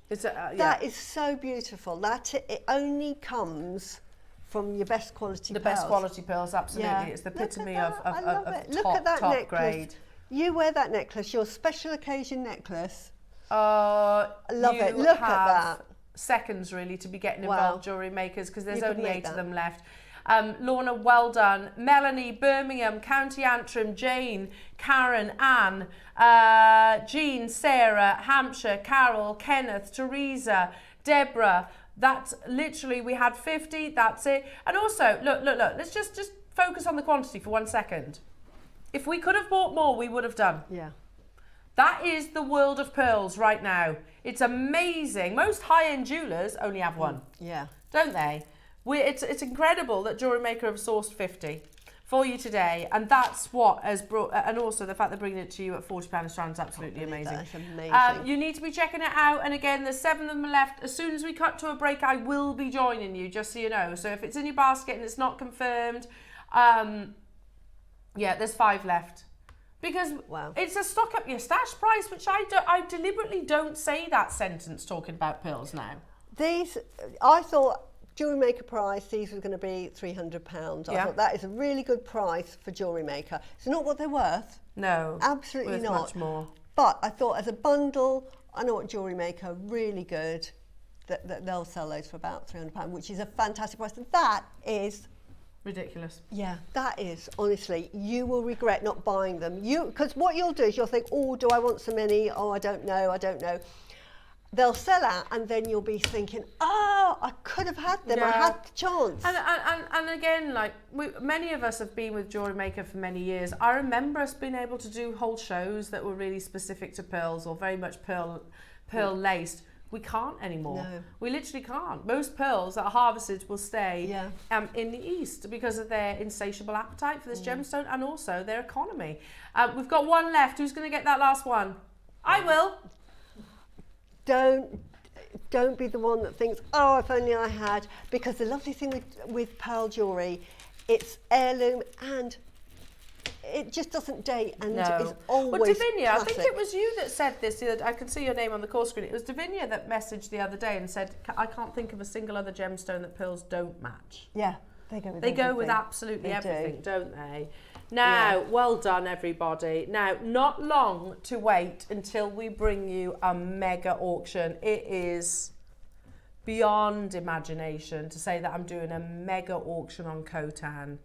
That is so beautiful. It only comes from your best quality pearls. Best quality pearls, absolutely. Yeah. It's the Look at epitome that. I love it. Look at that top necklace. grade. You wear that necklace, your special occasion necklace. I love it. Look at that. Seconds really to be getting involved, Jewellery Makers, because there's You could only make 8 of that. them left. Lorna, well done. Melanie, Birmingham, County Antrim, Jane, Karen, Anne, Jean, Sarah, Hampshire, Carol, Kenneth, Teresa, Deborah. That's literally, we had 50, that's it. And also, look, let's just focus on the quantity for 1 second. If we could have bought more, we would have done. Yeah. That is the world of pearls right now. It's amazing. Most high-end jewellers only have one. Yeah. Don't they? It's incredible that JewelleryMaker have sourced 50 for you today, and that's what has brought, and also the fact they're bringing it to you at £40 a strand is absolutely amazing. That's amazing. You need to be checking it out, and again, there's 7 of them left. As soon as we cut to a break, I will be joining you, just so you know. So if it's in your basket and it's not confirmed, yeah, there's 5 left. Because it's a stock up your stash price, which I deliberately don't say that sentence talking about pearls now. These, I thought JewelleryMaker price, these were going to be £300. I thought that is a really good price for JewelleryMaker. It's not what they're worth. No. Absolutely worth not. Much more. But I thought as a bundle, I know what JewelleryMaker really good, that they'll sell those for about £300, which is a fantastic price. And that is ridiculous. Yeah, that is, honestly, you will regret not buying them. Because what you'll do is you'll think, oh, do I want so many? Oh, I don't know. They'll sell out, and then you'll be thinking, oh, I could have had them. I had the chance. And again, like, many of us have been with JewelleryMaker for many years. I remember us being able to do whole shows that were really specific to pearls or very much pearl laced. We can't anymore. No. We literally can't. Most pearls that are harvested will stay in the East because of their insatiable appetite for this gemstone and also their economy. We've got 1 left. Who's going to get that last one? I will. Don't be the one that thinks, oh, if only I had. Because the lovely thing with pearl jewellery, it's heirloom and it just doesn't date, and it's always Well, Davinia, classic. I think it was you that said this. I can see your name on the call screen. It was Davinia that messaged the other day and said, I can't think of a single other gemstone that pearls don't match. Yeah, they go with They go with everything. absolutely everything, don't they? Now, well done, everybody. Now, not long to wait until we bring you a mega auction. It is beyond imagination to say that I'm doing a mega auction on Khotan.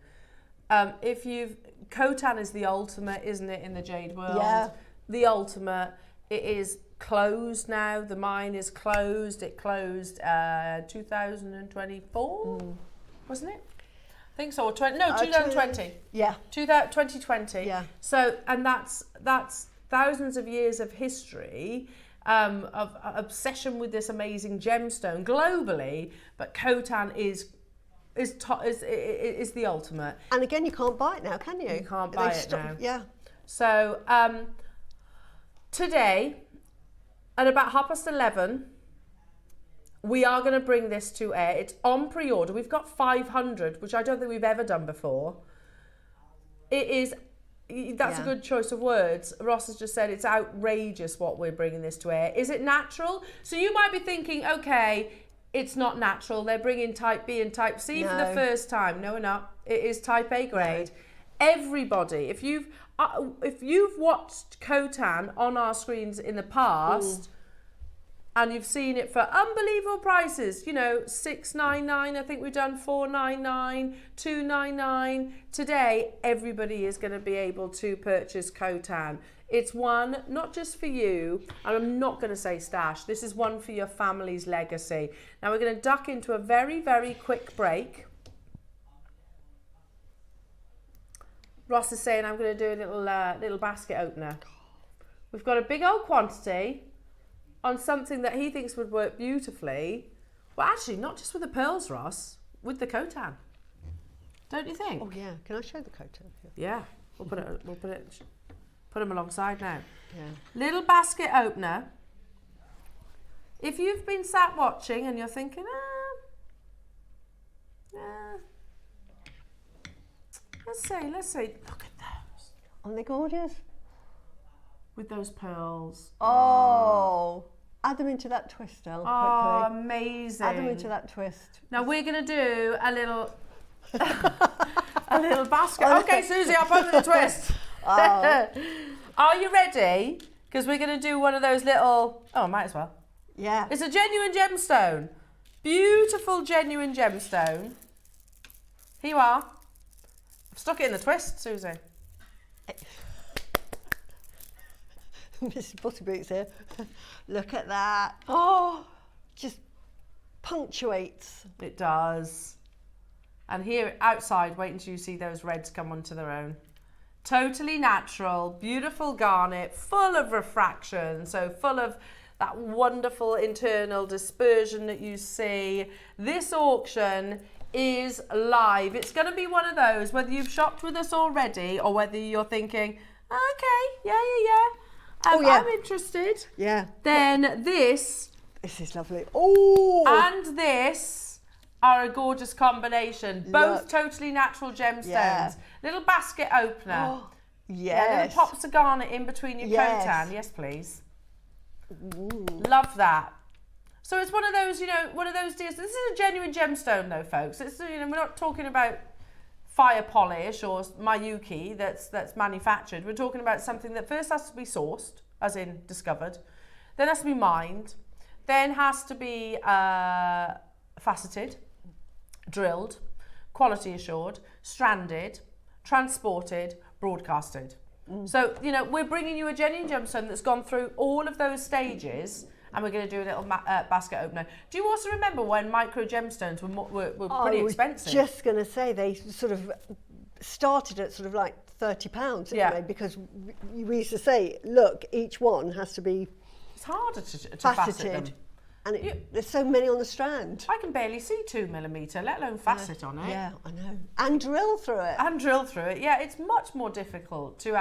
Khotan is the ultimate, isn't it, in the jade world? Yeah. The ultimate. It is closed now. The mine is closed. It closed 2024, wasn't it? I think so. 2020. Yeah. 2020. Yeah. So, and that's thousands of years of history, of obsession with this amazing gemstone globally. But Khotan is the ultimate. And again, you can't buy it now, can you? You can't buy it now. Yeah. So today, at about 11:30, we are going to bring this to air. It's on pre-order. We've got 500, which I don't think we've ever done before. That's a good choice of words. Ross has just said it's outrageous what we're bringing this to air. Is it natural? So you might be thinking, okay, it's not natural. They're bringing type B and type C for the first time. No, we're not. It is type A grade. No. Everybody, if you've watched Khotan on our screens in the past, and you've seen it for unbelievable prices, you know, $6.99. I think we've done $4.99, $2.99. Today, everybody is going to be able to purchase Khotan. It's one not just for you, and I'm not going to say stash. This is one for your family's legacy. Now we're going to duck into a very, very quick break. Ross is saying I'm going to do a little basket opener. We've got a big old quantity on something that he thinks would work beautifully. Well, actually, not just with the pearls, Ross, with the Khotan. Don't you think? Oh yeah. Can I show the Khotan? Yeah. We'll put them alongside now. Yeah. Little basket opener. If you've been sat watching and you're thinking, let's see. Look at those. Aren't they gorgeous? With those pearls. Oh. Add them into that twist, Elle, quickly. Oh, amazing. Add them into that twist. Now we're going to do a little basket. Okay, Suzie, I'll put the twist. Oh. Are you ready? Because we're going to do one of those little... Oh, might as well. Yeah. It's a genuine gemstone. Beautiful, genuine gemstone. Here you are. I've stuck it in the twist, Susie. Mrs. Buttyboots here. Look at that. Oh, just punctuates. It does. And here outside, wait until you see those reds come onto their own. Totally natural, beautiful garnet, full of refraction, so full of that wonderful internal dispersion that you see. This auction is live. It's going to be one of those, whether you've shopped with us already or whether you're thinking, okay, yeah. I'm interested. Yeah. Then this is lovely. Oh! and this are a gorgeous combination. Both Look. totally natural gemstones. Yeah. Little basket opener. Oh, Yeah, yes. little pops of garnet in between your Yes. coatan. Yes, please. Ooh. Love that. So it's one of those, one of those deals. This is a genuine gemstone though, folks. It's, we're not talking about fire polish or Miyuki that's manufactured. We're talking about something that first has to be sourced, as in discovered, then has to be mined, then has to be faceted, drilled, quality assured, stranded, transported, broadcasted. So, we're bringing you a genuine gemstone that's gone through all of those stages, and we're going to do a little basket opener. Do you also remember when micro gemstones were pretty expensive? I was just going to say, they sort of started at sort of like £30, didn't they? Because we used to say, look, each one has to be It's harder to facet them. faceted. And there's so many on the strand. I can barely see 2mm, let alone facet on it. Yeah, I know. And drill through it. And drill through it. Yeah, it's much more difficult to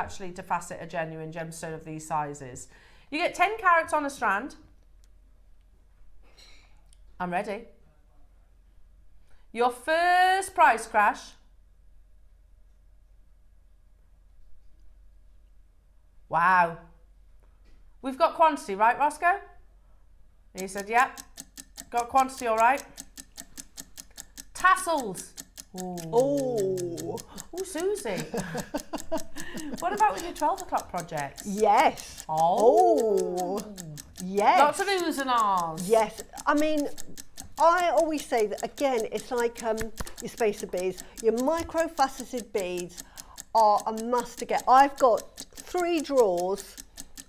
facet a genuine gemstone of these sizes. You get 10 carats on a strand. I'm ready. Your first price crash. Wow. We've got quantity, right, Roscoe? He said, yep. Got quantity, all right. Tassels. Oh. Oh, Susie. What about with your 12 o'clock projects? Yes. Oh. Yes. Lots of oohs and ahs. Yes. I mean, I always say that, again, it's like your spacer beads. Your micro-faceted beads are a must to get. I've got 3 drawers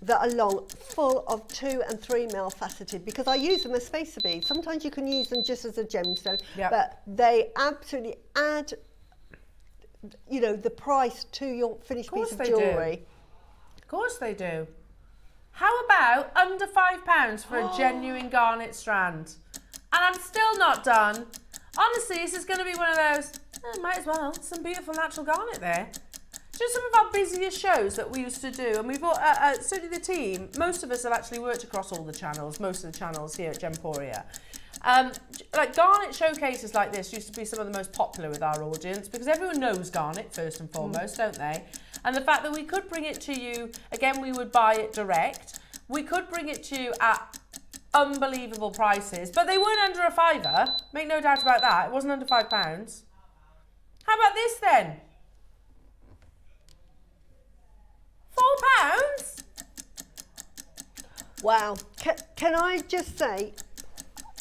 that are long, full of 2 and 3 mil faceted, because I use them as spacer beads. Sometimes you can use them just as a gemstone, but they absolutely add, the price to your finished piece of jewellery. Of course they do. How about under £5 for a genuine garnet strand? And I'm still not done. Honestly, this is going to be one of those, might as well, some beautiful natural garnet there. Just some of our busiest shows that we used to do, and we've all, certainly the team, most of us have actually worked across all the channels, most of the channels here at Gemporia. Like garnet showcases like this used to be some of the most popular with our audience, because everyone knows garnet first and foremost, don't they? And the fact that we could bring it to you, again, we would buy it direct. We could bring it to you at unbelievable prices, but they weren't under a £5, make no doubt about that. It wasn't under £5. How about this then? £4? Wow. Can I just say,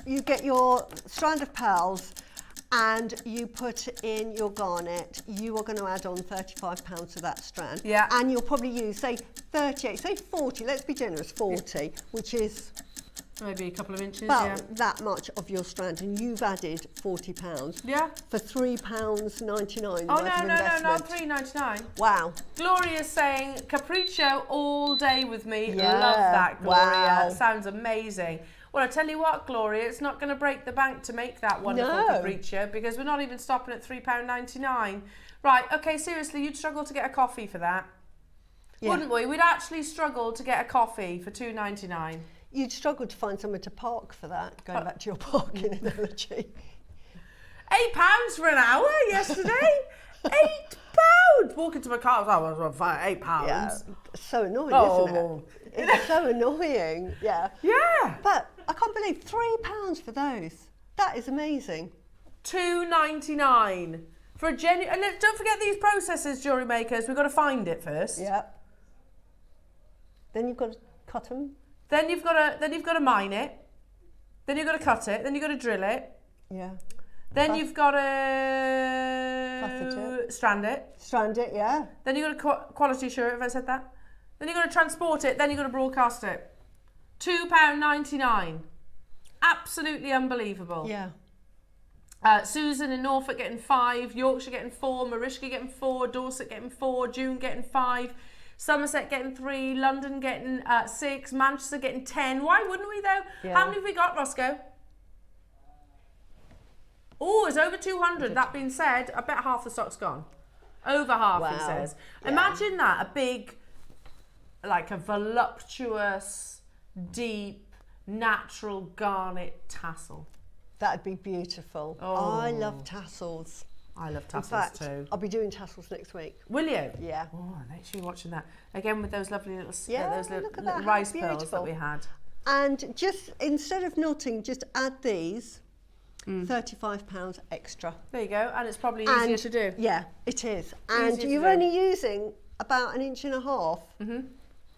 you get your strand of pearls and you put in your garnet, you are going to add on £35 to that strand. Yeah. And you'll probably use, say, 38, say 40, let's be generous, 40, which is Maybe a couple of inches, about that much of your strand, and you've added £40. Yeah. For £3.99. Oh, no, not £3.99. Wow. Gloria's saying Capriccio all day with me. Yeah. Love that, Gloria. Wow. Sounds amazing. Well, I tell you what, Gloria, it's not going to break the bank to make that wonderful Capriccio, because we're not even stopping at £3.99. Right, okay, seriously, you'd struggle to get a coffee for that. Yeah. Wouldn't we? We'd actually struggle to get a coffee for £2.99. You'd struggle to find somewhere to park for that, going back to your parking analogy. £8 for an hour yesterday? £8! Walking to my car, I was £8. Yeah, so annoying, isn't it? It's so annoying, yeah. Yeah. But I can't believe £3 for those. That is amazing. £2.99 for a genuine. And don't forget these processes, jewellery makers. We've got to find it first. Yeah. Then you've got to cut them. Then you've got to mine it. Then you've got to cut it. Then you've got to drill it. Yeah. Then you've got to Faceted. strand it. Strand it, yeah. Then you've got to quality assure it, have I said that? Then you've got to transport it, then you've got to broadcast it. £2.99. Absolutely unbelievable. Yeah. Susan in Norfolk getting 5, Yorkshire getting 4, Marishka getting 4, Dorset getting 4, June getting 5, Somerset getting 3, London getting 6, Manchester getting 10. Why wouldn't we though? Yeah. How many have we got, Roscoe? Oh, it's over 200. That being said, I bet half the stock's gone. Over half, Wow. he says. Yeah. Imagine that, a big, like a voluptuous, deep, natural garnet tassel. That'd be beautiful. Oh. I love tassels. I love In tassels fact, too. I'll be doing tassels next week. Will you? Yeah. Oh, I'm actually watching that. Again with those lovely little, Yeah, those little, look at little that, how rice pearls that beautiful. we had. And just, instead of knotting, just add these. £35 extra. There you go. And it's probably easier to do. Yeah, it is. And Easier to you're do. only using about 1.5 inches.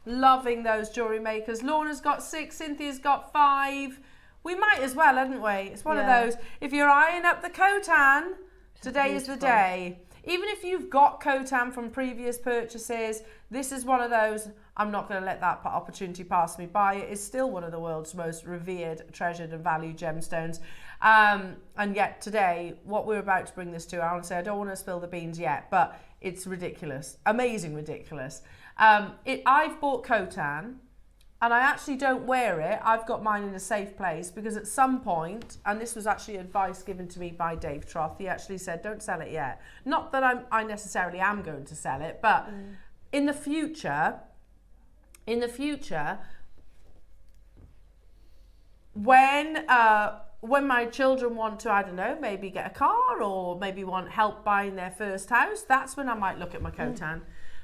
Loving those jewellery makers. Lorna's got 6, Cynthia's got 5. We might as well, hadn't we? It's one Yeah. of those. If you're eyeing up the Khotan, today is the beautiful. day. Even if you've got Khotan from previous purchases, this is one of those, I'm not going to let that opportunity pass me by. It is still one of the world's most revered, treasured and valued gemstones. And yet today, what we're about to bring this to, honestly, I don't want to spill the beans yet, but it's ridiculous. Amazing ridiculous. I've bought Khotan, and I actually don't wear it. I've got mine in a safe place because at some point, and this was actually advice given to me by Dave Troth, he actually said, don't sell it yet. Not that I necessarily am going to sell it, but in the future, when my children want to, I don't know, maybe get a car or maybe want help buying their first house, that's when I might look at my Khotan.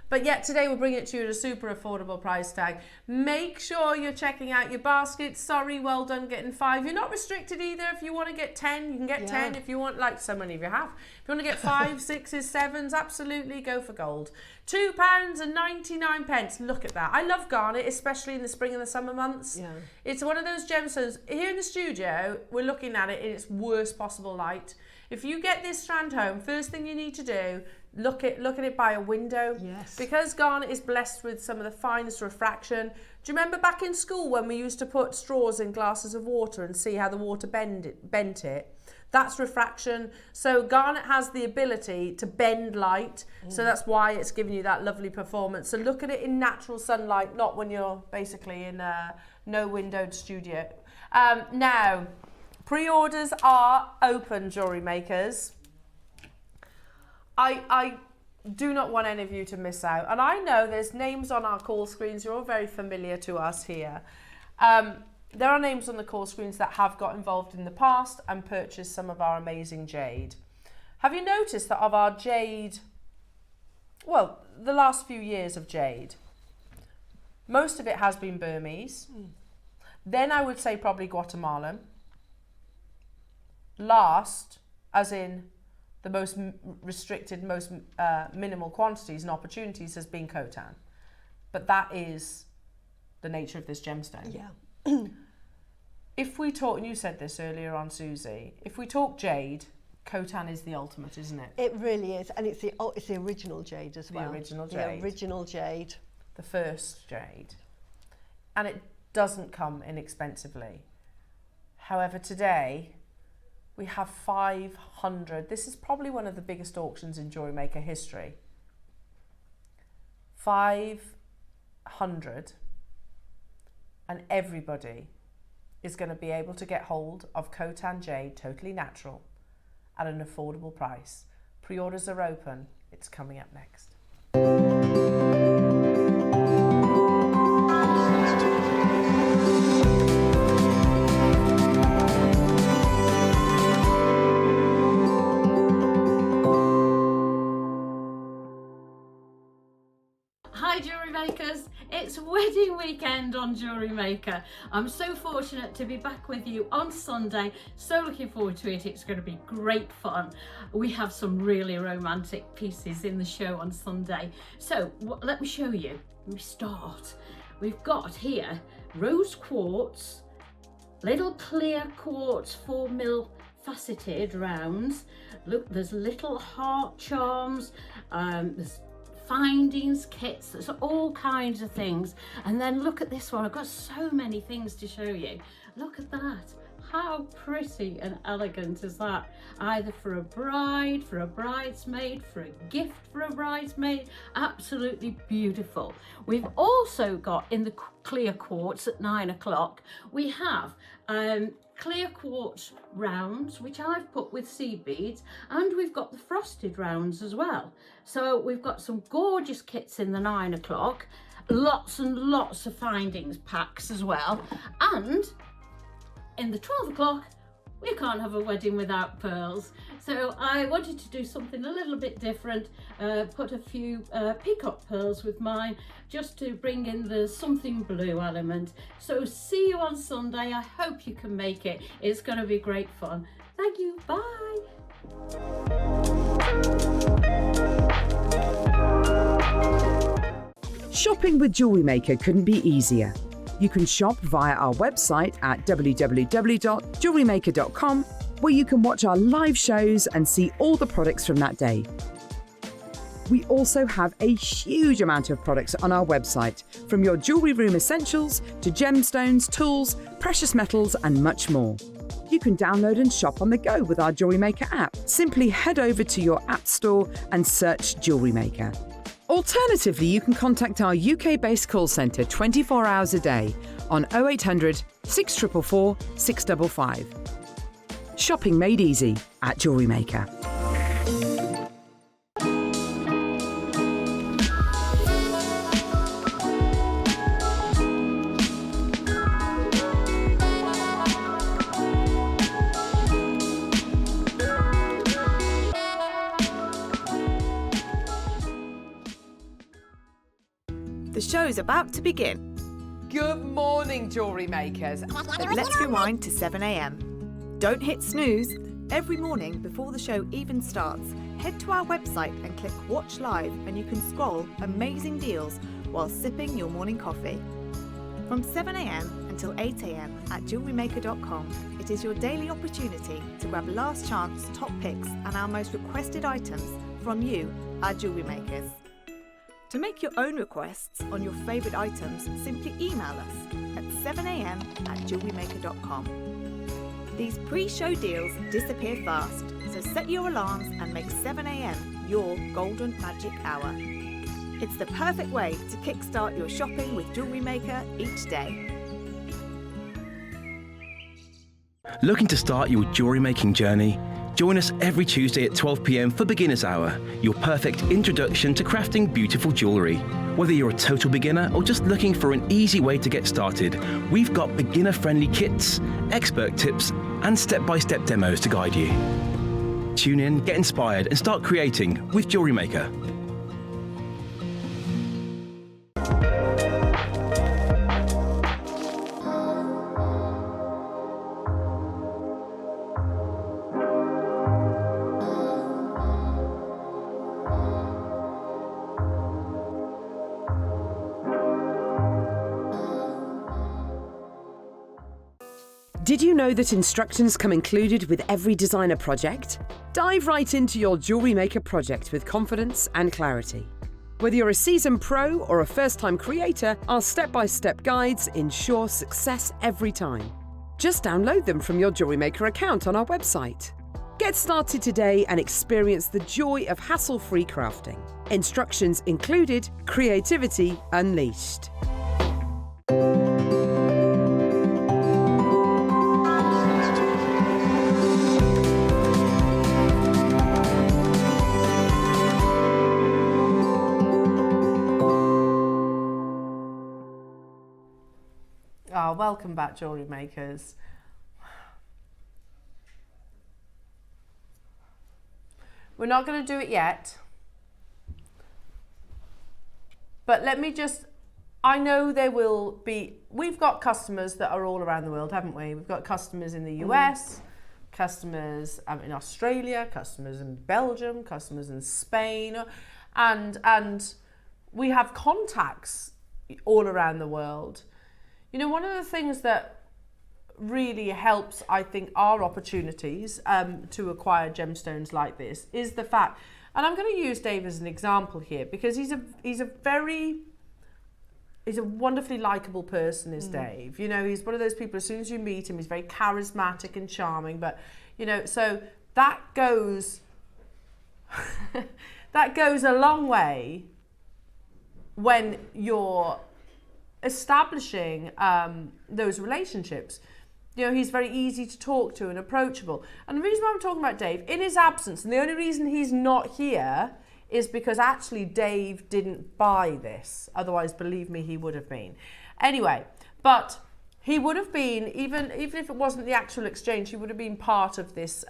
But yet today we're bringing it to you at a super affordable price tag. Make sure you're checking out your basket. Sorry, well done getting 5. You're not restricted either. If you want to get 10, you can get 10. If you want, like so many of you have. If you want to get 5, 6s, 7s, absolutely go for gold. £2.99. Look at that. I love garnet, especially in the spring and the summer months. Yeah. It's one of those gemstones. Here in the studio, we're looking at it in its worst possible light. If you get this strand home, first thing you need to do, look at it by a window. Yes. Because garnet is blessed with some of the finest refraction. Do you remember back in school when we used to put straws in glasses of water and see how the water bent it? That's refraction. So garnet has the ability to bend light. So that's why it's giving you that lovely performance. So look at it in natural sunlight, not when you're basically in a no-windowed studio. Now, pre-orders are open, jewellery makers. I do not want any of you to miss out. And I know there's names on our call screens. You're all very familiar to us here. There are names on the call screens that have got involved in the past and purchased some of our amazing jade. Have you noticed that of our jade, well, the last few years of jade, most of it has been Burmese. Then I would say probably Guatemalan. Last, as in the most restricted, most minimal quantities and opportunities, has been Khotan. But that is the nature of this gemstone. Yeah. If we talk, and you said this earlier on, Suzie, if we talk jade, Khotan is the ultimate, isn't it? It really is. And it's the original jade as well. The original jade. The original jade. The first jade. And it doesn't come inexpensively. However, today, we have 500. This is probably one of the biggest auctions in JewelleryMaker history. 500. And everybody is going to be able to get hold of Khotan jade, totally natural, at an affordable price. Pre-orders are open. It's coming up next. Hi jewellery makers, it's wedding weekend on JewelleryMaker. I'm so fortunate to be back with you on Sunday, so looking forward to it. It's going to be great fun. We have some really romantic pieces in the show on Sunday. So let me show you. We start. We've got here rose quartz, little clear quartz 4mm faceted rounds. Look, there's little heart charms, there's findings kits, there's all kinds of things. And then look at this one, I've got so many things to show you. Look at that. How pretty and elegant is that? Either for a bride, for a bridesmaid, for a gift for a bridesmaid. Absolutely beautiful. We've also got in the clear quartz at 9 o'clock, we have clear quartz rounds, which I've put with seed beads, and we've got the frosted rounds as well. So we've got some gorgeous kits in the 9 o'clock, lots and lots of findings packs as well. And in the 12 o'clock, we can't have a wedding without pearls. So I wanted to do something a little bit different, put a few peacock pearls with mine, just to bring in the something blue element. So see you on Sunday. I hope you can make it. It's going to be great fun. Thank you. Bye. Shopping with JewelleryMaker couldn't be easier. You can shop via our website at www.jewellerymaker.com, where you can watch our live shows and see all the products from that day. We also have a huge amount of products on our website, from your jewellery room essentials to gemstones, tools, precious metals and much more. You can download and shop on the go with our JewelleryMaker app. Simply head over to your app store and search JewelleryMaker. Alternatively, you can contact our UK-based call centre 24 hours a day on 0800 644 655. Shopping made easy at JewelleryMaker. The show's about to begin. Good morning, jewellery makers. Let's rewind to 7 a.m. Don't hit snooze. Every morning before the show even starts, head to our website and click Watch Live, and you can scroll amazing deals while sipping your morning coffee. From 7 a.m. until 8 a.m. at jewellerymaker.com, it is your daily opportunity to grab last chance top picks and our most requested items from you, our jewellery makers. To make your own requests on your favourite items, simply email us at 7 a.m. at jewellerymaker.com. These pre-show deals disappear fast, so set your alarms and make 7 a.m. your golden magic hour. It's the perfect way to kickstart your shopping with Jewellery Maker each day. Looking to start your jewellery making journey? Join us every Tuesday at 12 p.m. for Beginner's Hour, your perfect introduction to crafting beautiful jewellery. Whether you're a total beginner or just looking for an easy way to get started, we've got beginner-friendly kits, expert tips, and step-by-step demos to guide you. Tune in, get inspired, and start creating with Jewellery Maker. Did you know that instructions come included with every designer project? Dive right into your Jewellery Maker project with confidence and clarity. Whether you're a seasoned pro or a first-time creator, our step-by-step guides ensure success every time. Just download them from your Jewellery Maker account on our website. Get started today and experience the joy of hassle-free crafting. Instructions included, creativity unleashed. Welcome back, Jewellery Makers. We're not going to do it yet, but let me just, I know there will be, we've got customers that are all around the world, haven't we? We've got customers in the US, customers in Australia, customers in Belgium, customers in Spain, and we have contacts all around the world. You know, one of the things that really helps, I think, our opportunities to acquire gemstones like this is the fact, and I'm going to use Dave as an example here because he's a wonderfully likable person, is Dave. You know, he's one of those people, as soon as you meet him, he's very charismatic and charming, but, you know, so that goes, that goes a long way when you're establishing those relationships. You know, he's very easy to talk to and approachable. And the reason why I'm talking about Dave, in his absence, and the only reason he's not here is because actually Dave didn't buy this. Otherwise, believe me, he would have been. Anyway, but he would have been, even if it wasn't the actual exchange, he would have been part of this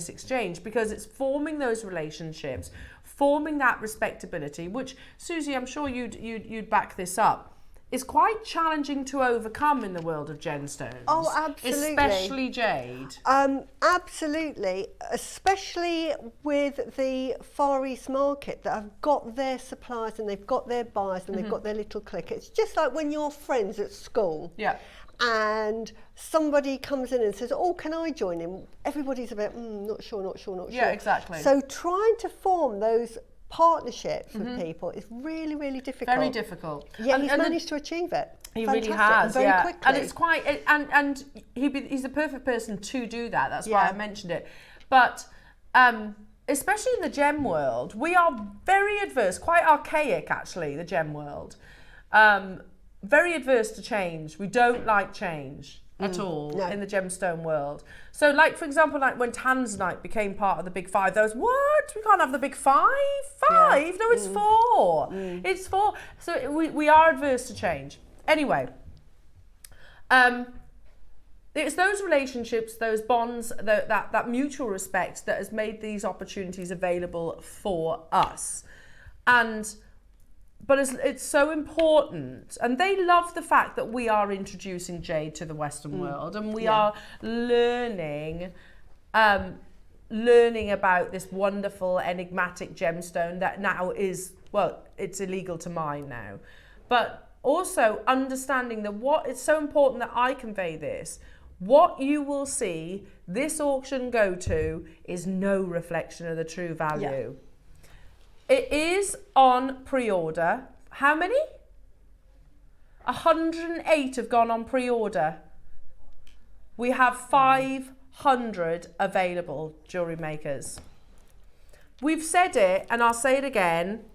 exchange, because it's forming those relationships, forming that respectability, which, Suzie, I'm sure you'd back this up, is quite challenging to overcome in the world of gemstones. Oh, absolutely. Especially jade. Absolutely, especially with the Far East market that have got their suppliers and they've got their buyers and they've got their little clique. It's just like when you're friends at school. Yeah. And somebody comes in and says, oh, can I join in? Everybody's about, not sure. Yeah, exactly. So trying to form those partnerships with people is really, really difficult. Very difficult. Yeah, he's managed to achieve it. He Fantastic. really has, and very quickly. And it's quite, and he's the perfect person to do that. That's why I mentioned it. But especially in the gem world, we are very adverse, quite archaic actually, the gem world. Very adverse to change. We don't like change at all in the gemstone world. So, like, for example, like when Tanzanite became part of the Big Five, there was, what? We can't have the Big Five? Five? No, it's four. It's four. So we are adverse to change. Anyway, it's those relationships, those bonds, that mutual respect that has made these opportunities available for us. But it's so important, and they love the fact that we are introducing jade to the Western world, and we are learning about this wonderful enigmatic gemstone that now is, well, it's illegal to mine now. But also understanding that it's so important that I convey this. What you will see this auction go to is no reflection of the true value. Yeah. It is on pre-order. How many? 108 have gone on pre-order. We have 500 available, jewellery makers. We've said it, and I'll say it again.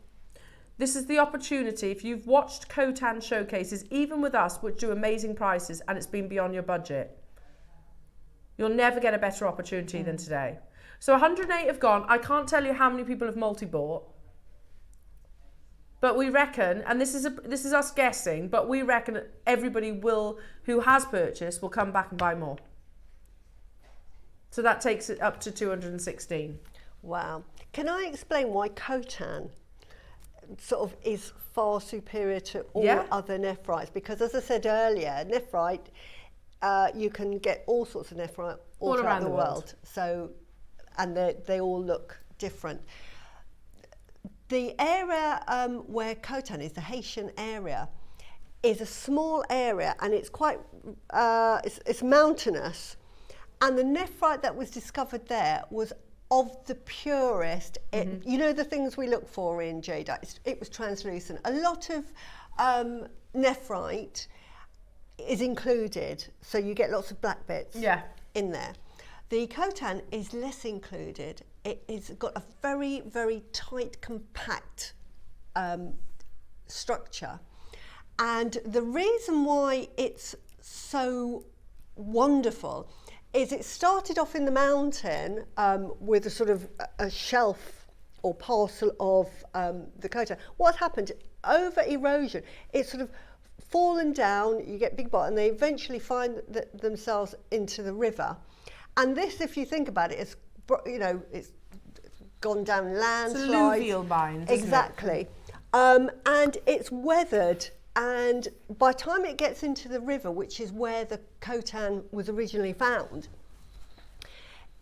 This is the opportunity. If you've watched Khotan showcases, even with us, which do amazing prices, and it's been beyond your budget, you'll never get a better opportunity than today. So 108 have gone. I can't tell you how many people have multi-bought. But we reckon, and this is us guessing, but we reckon everybody who has purchased will come back and buy more. So that takes it up to 216. Wow. Can I explain why Khotan sort of is far superior to all other nephrites? Because as I said earlier, nephrite, you can get all sorts of nephrite all throughout the world. So, and they all look different. The area where Khotan is, the Haitian area, is a small area, and it's quite, it's mountainous. And the nephrite that was discovered there was of the purest. You know the things we look for in jadeite, it was translucent. A lot of nephrite is included, so you get lots of black bits in there. The Khotan is less included. It's got a very, very tight, compact structure. And the reason why it's so wonderful is it started off in the mountain with a sort of a shelf or parcel of the Khotan. What happened? Over erosion, it's sort of fallen down, you get big bot, and they eventually find themselves into the river. And this, if you think about it, is, you know, it's gone down landslides. It's alluvial mines, exactly. And it's weathered, and by the time it gets into the river, which is where the Khotan was originally found,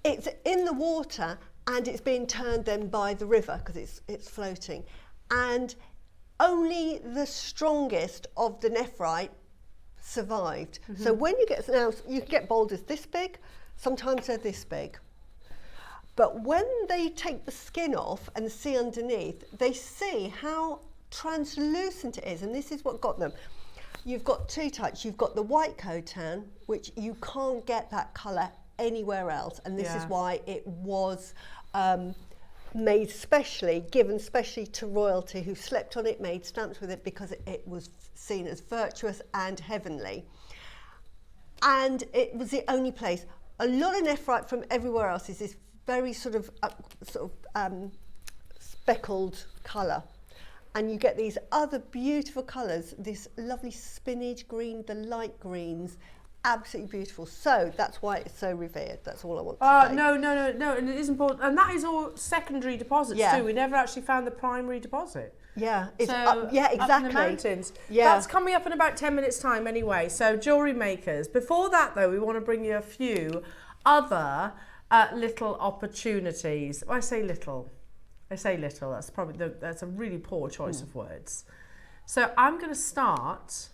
it's in the water and it's being turned then by the river because it's floating. And only the strongest of the nephrite survived. So when you get, now you can get boulders this big, sometimes they're this big. But when they take the skin off and see underneath, they see how translucent it is, and this is what got them. You've got two types. You've got the white coltan, which you can't get that colour anywhere else, and this is why it was made specially, given specially to royalty who slept on it, made stamps with it, because it was seen as virtuous and heavenly. And it was the only place. A lot of nephrite from everywhere else is this very sort of speckled colour. And you get these other beautiful colours, this lovely spinach green, the light greens, absolutely beautiful. So that's why it's so revered. That's all I want to say. No, and it is important. And that is all secondary deposits too. We never actually found the primary deposit. Yeah, it's so exactly. Up in the mountains. Yeah. That's coming up in about 10 minutes time anyway. So jewellery makers. Before that though, we want to bring you a few other little opportunities. I say little. That's probably that's a really poor choice of words. So I'm going to start.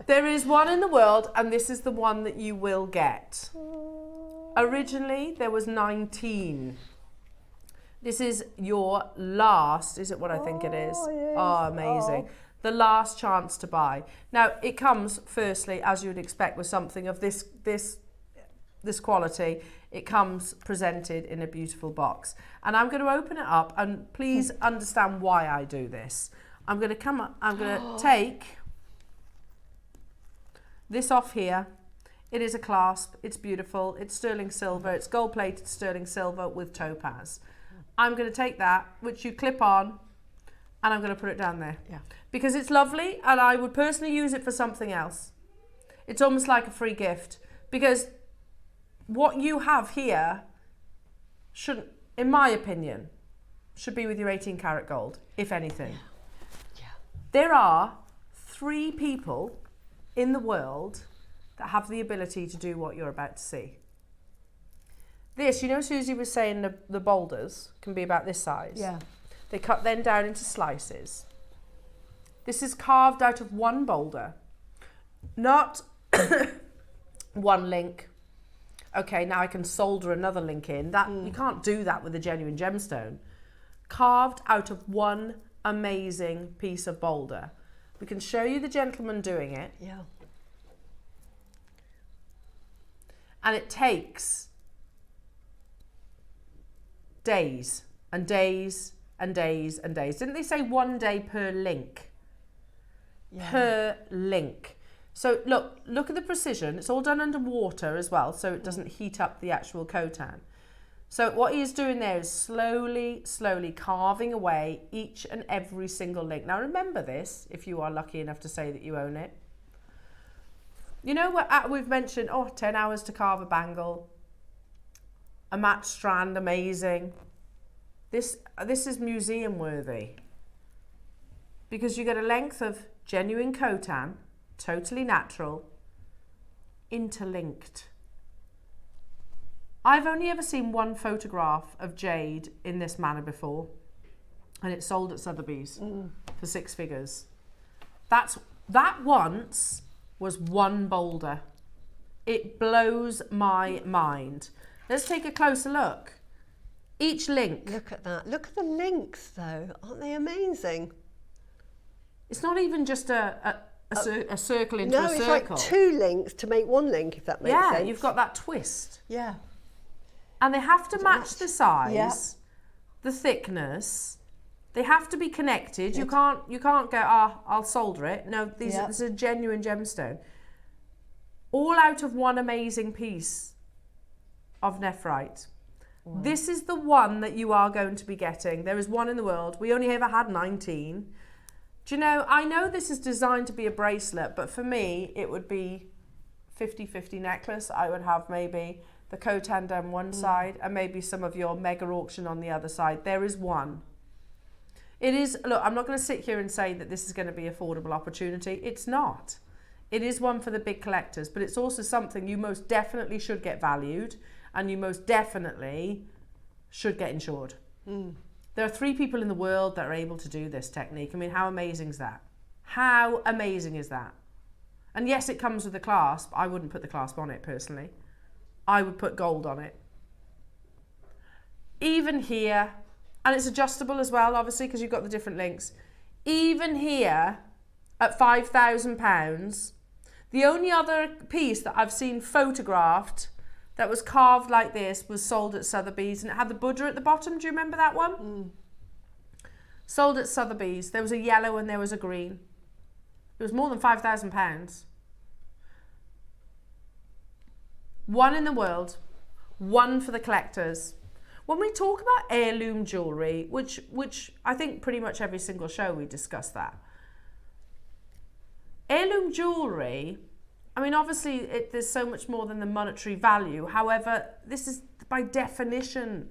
There is one in the world, and this is the one that you will get. Originally, there was 19. This is your last. Is it what I think it is? Yes. Oh, amazing. The last chance to buy. Now, it comes, firstly, as you would expect, with something of this quality. It comes presented in a beautiful box. And I'm going to open it up, and please understand why I do this. I'm going to take this off here. It is a clasp. It's beautiful. It's sterling silver. It's gold-plated sterling silver with topaz. I'm going to take that, which you clip on, and I'm going to put it down there. Yeah. Because it's lovely, and I would personally use it for something else. It's almost like a free gift, because what you have here shouldn't, in my opinion, should be with your 18 karat gold, if anything. Yeah. There are 3 people in the world that have the ability to do what you're about to see. This, you know, Suzie was saying the boulders can be about this size. Yeah. They cut then down into slices. This is carved out of one boulder, not one link. Okay, now I can solder another link in. That you can't do that with a genuine gemstone. Carved out of one amazing piece of boulder. We can show you the gentleman doing it. Yeah. And it takes days and days and days and days. Didn't they say 1 day per link? Yeah. Per link. So look at the precision. It's all done under water as well, so it doesn't heat up the actual coltan. So what he is doing there is slowly, slowly carving away each and every single link. Now remember this, if you are lucky enough to say that you own it. You know what we've mentioned, 10 hours to carve a bangle, a matched strand, amazing. This is museum worthy, because you get a length of genuine coltan, totally natural, interlinked. I've only ever seen one photograph of jade in this manner before, and it's sold at Sotheby's for 6 figures. That once was one boulder. It blows my mind. Let's take a closer look. Each link. Look at that. Look at the links though. Aren't they amazing? It's not even just a circle into a circle. No, it's like 2 links to make 1 link, if that makes sense. Yeah, you've got that twist. Yeah. And they have to match the size, the thickness. They have to be connected. You can't go, I'll solder it. No, this is a genuine gemstone. All out of one amazing piece of nephrite. Wow. This is the one that you are going to be getting. There is one in the world. We only ever had 19. Do you know, I know this is designed to be a bracelet, but for me, it would be 50-50 necklace. I would have maybe the coltan down one side and maybe some of your mega auction on the other side. There is one. It is, look, I'm not going to sit here and say that this is going to be affordable opportunity. It's not. It is one for the big collectors, but it's also something you most definitely should get valued, and you most definitely should get insured. There are 3 people in the world that are able to do this technique. I mean, how amazing is that? How amazing is that? And yes, it comes with a clasp. I wouldn't put the clasp on it personally. I would put gold on it. Even here, and it's adjustable as well, obviously, because you've got the different links. Even here, at £5,000, the only other piece that I've seen photographed that was carved like this was sold at Sotheby's, and it had the Buddha at the bottom. Do you remember that one? Sold at Sotheby's. There was a yellow and there was a green. It was more than £5,000. One in the world, one for the collectors. When we talk about heirloom jewellery, which I think pretty much every single show we discuss that. Heirloom jewellery, I mean, obviously there's so much more than the monetary value. However, this is by definition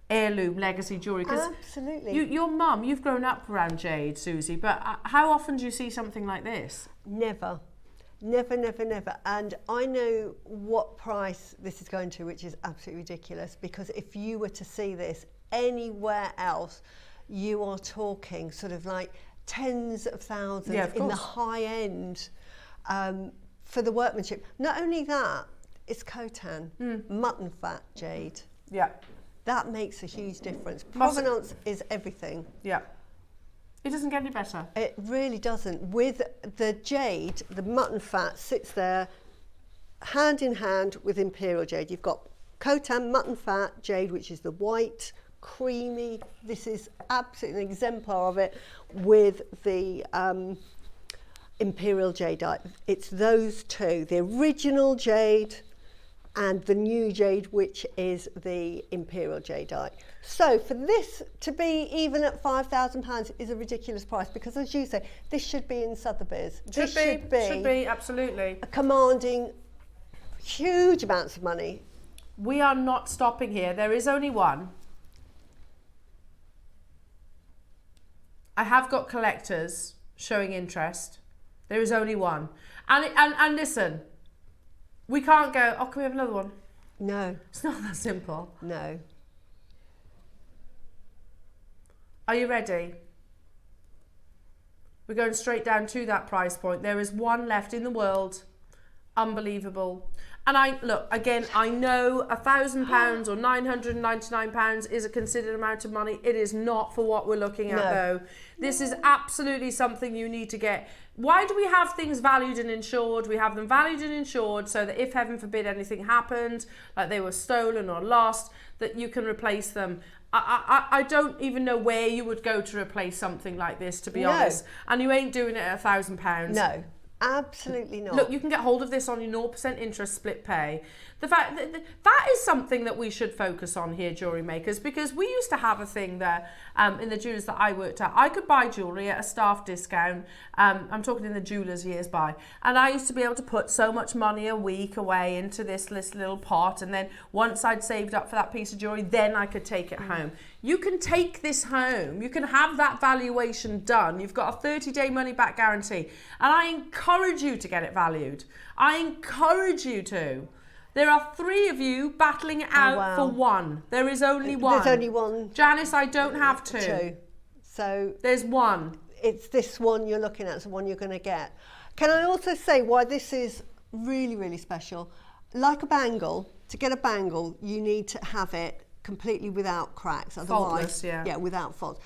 heirloom legacy jewellery. Absolutely. Your mum, you've grown up around jade, Suzie, but how often do you see something like this? Never. Never, never, never. And I know what price this is going to, which is absolutely ridiculous, because if you were to see this anywhere else, you are talking sort of like tens of thousands in the high end for the workmanship. Not only that, it's Khotan, mutton fat jade. Yeah. That makes a huge difference. Provenance is everything. Yeah. It doesn't get any better. It really doesn't. With the jade, the mutton fat sits there hand in hand with imperial jade. You've got Khotan mutton fat jade, which is the white, creamy. This is absolutely an exemplar of it with the imperial jadeite. It's those two, the original jade and the new jade, which is the imperial jadeite. So for this to be even at £5,000 is a ridiculous price, because as you say, this should be in Sotheby's. This should be absolutely commanding huge amounts of money. We are not stopping here. There is only one. I have got collectors showing interest. There is only one. And listen, we can't go, oh, can we have another one? No. It's not that simple. No. Are you ready? We're going straight down to that price point. There is one left in the world. Unbelievable. And look, again, I know £1,000 or £999 is a considered amount of money. It is not for what we're looking at, though. This is absolutely something you need to get. Why do we have things valued and insured? We have them valued and insured so that if, heaven forbid, anything happened, like they were stolen or lost, that you can replace them. I don't even know where you would go to replace something like this, to be honest. And you ain't doing it at £1,000. No. Absolutely not. Look, you can get hold of this on your 0% interest split pay. The fact that is something that we should focus on here, jewellery makers, because we used to have a thing there in the jewellers that I worked at. I could buy jewellery at a staff discount. I'm talking in the jewellers years by. And I used to be able to put so much money a week away into this little pot. And then once I'd saved up for that piece of jewellery, then I could take it home. You can take this home. You can have that valuation done. You've got a 30-day money-back guarantee. And I encourage you to get it valued. I encourage you to. There are 3 of you battling it out for one. There is only one. There's only one. Janice, I don't have 2. So there's one. It's this one you're looking at, it's the one you're going to get. Can I also say why this is really, really special? Like a bangle, to get a bangle, you need to have it completely without cracks. Otherwise, faultless, yeah, without fault.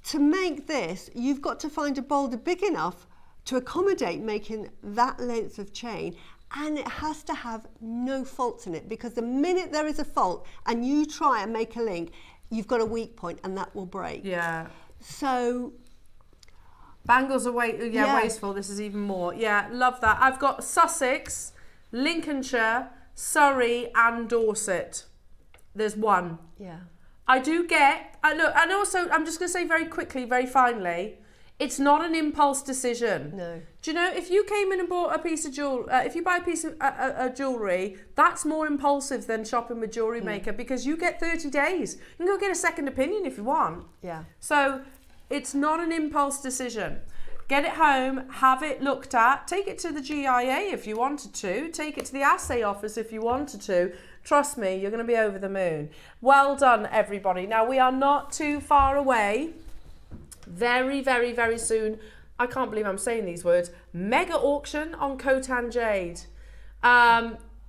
To make this, you've got to find a boulder big enough to accommodate making that length of chain, and it has to have no faults in it, because the minute there is a fault and you try and make a link, you've got a weak point and that will break. Yeah. So bangles are wasteful. This is even more. Yeah, love that. I've got Sussex, Lincolnshire, Surrey and Dorset. There's one. Yeah. I do get, look, and also I'm just going to say very quickly, very finally, it's not an impulse decision. No. Do you know, if you came in and bought a piece of jewelry, if you buy a piece of jewellery, that's more impulsive than shopping with JewelleryMaker, because you get 30 days. You can go get a second opinion if you want. Yeah. So it's not an impulse decision. Get it home, have it looked at, take it to the GIA if you wanted to, take it to the assay office if you wanted to. Trust me, you're going to be over the moon. Well done, everybody. Now, we are not too far away. Very, very, very soon. I can't believe I'm saying these words. Mega auction on Khotan Jade.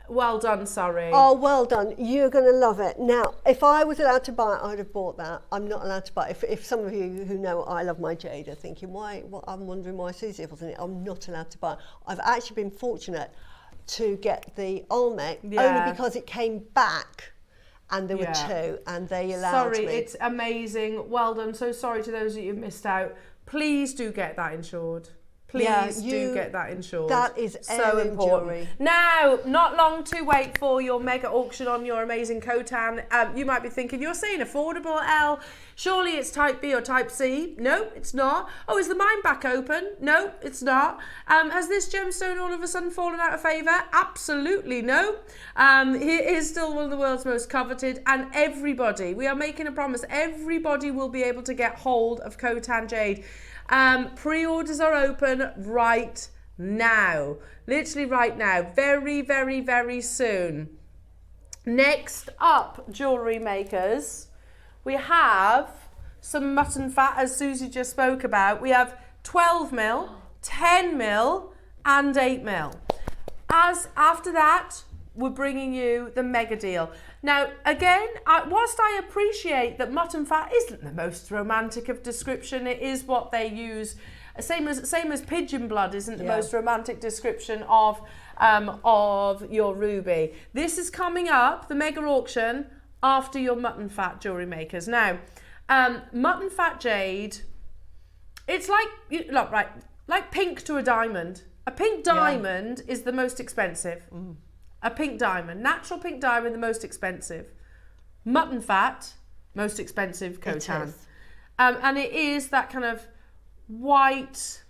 Well done, sorry. Oh, well done. You're going to love it. Now, if I was allowed to buy it, I'd have bought that. I'm not allowed to buy it. If some of you who know I love my jade are thinking, I'm wondering why Suzie wasn't it. I'm not allowed to buy it. I've actually been fortunate to get the Olmec only because it came back and there were two and they allowed me. Sorry, it's amazing. Well done. So sorry to those of you who missed out. Please do get that insured. Please do get that insured. That is so important. Jewellery. Now, not long to wait for your mega auction on your amazing Khotan. You might be thinking, you're saying affordable, Elle. Surely it's type B or type C. No, it's not. Oh, is the mine back open? No, it's not. Has this gemstone all of a sudden fallen out of favour? Absolutely no. It is still one of the world's most coveted, and everybody, we are making a promise, everybody will be able to get hold of Khotan Jade. Pre-orders are open right now, literally right now, very, very, very soon. Next up, jewellery makers, we have some mutton fat, as Suzie just spoke about. We have 12mm, 10mm and 8mm. After that, we're bringing you the mega deal. Now, again, whilst I appreciate that mutton fat isn't the most romantic of description, it is what they use. Same as pigeon blood isn't the most romantic description of your ruby. This is coming up, the mega auction, after your mutton fat, jewellery makers. Now, mutton fat jade, it's like, look, right, like pink to a diamond. A pink diamond is the most expensive. A pink diamond, natural pink diamond, the most expensive. Mutton fat, most expensive Khotan. And it is that kind of white.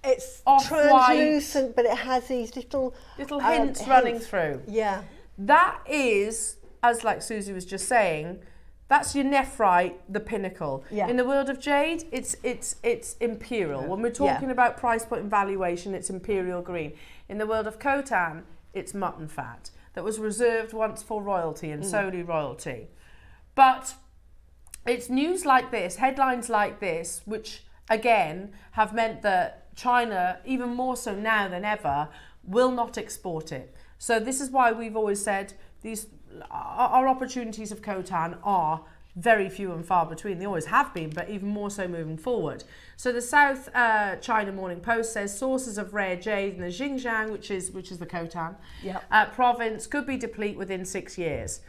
It's off-white, translucent, but it has these little hints running through. Yeah. That is, as like Suzie was just saying, that's your nephrite, the pinnacle. Yeah. In the world of jade, it's imperial. When we're talking about price point and valuation, it's imperial green. In the world of Khotan, it's mutton fat that was reserved once for royalty and solely royalty. But it's news like this, headlines like this, which again have meant that China, even more so now than ever, will not export it. So this is why we've always said our opportunities of Khotan are very few and far between. They always have been, but even more so moving forward. So the South China Morning Post says sources of rare jade in the Xinjiang, which is the Khotan province, could be deplete within 6 years.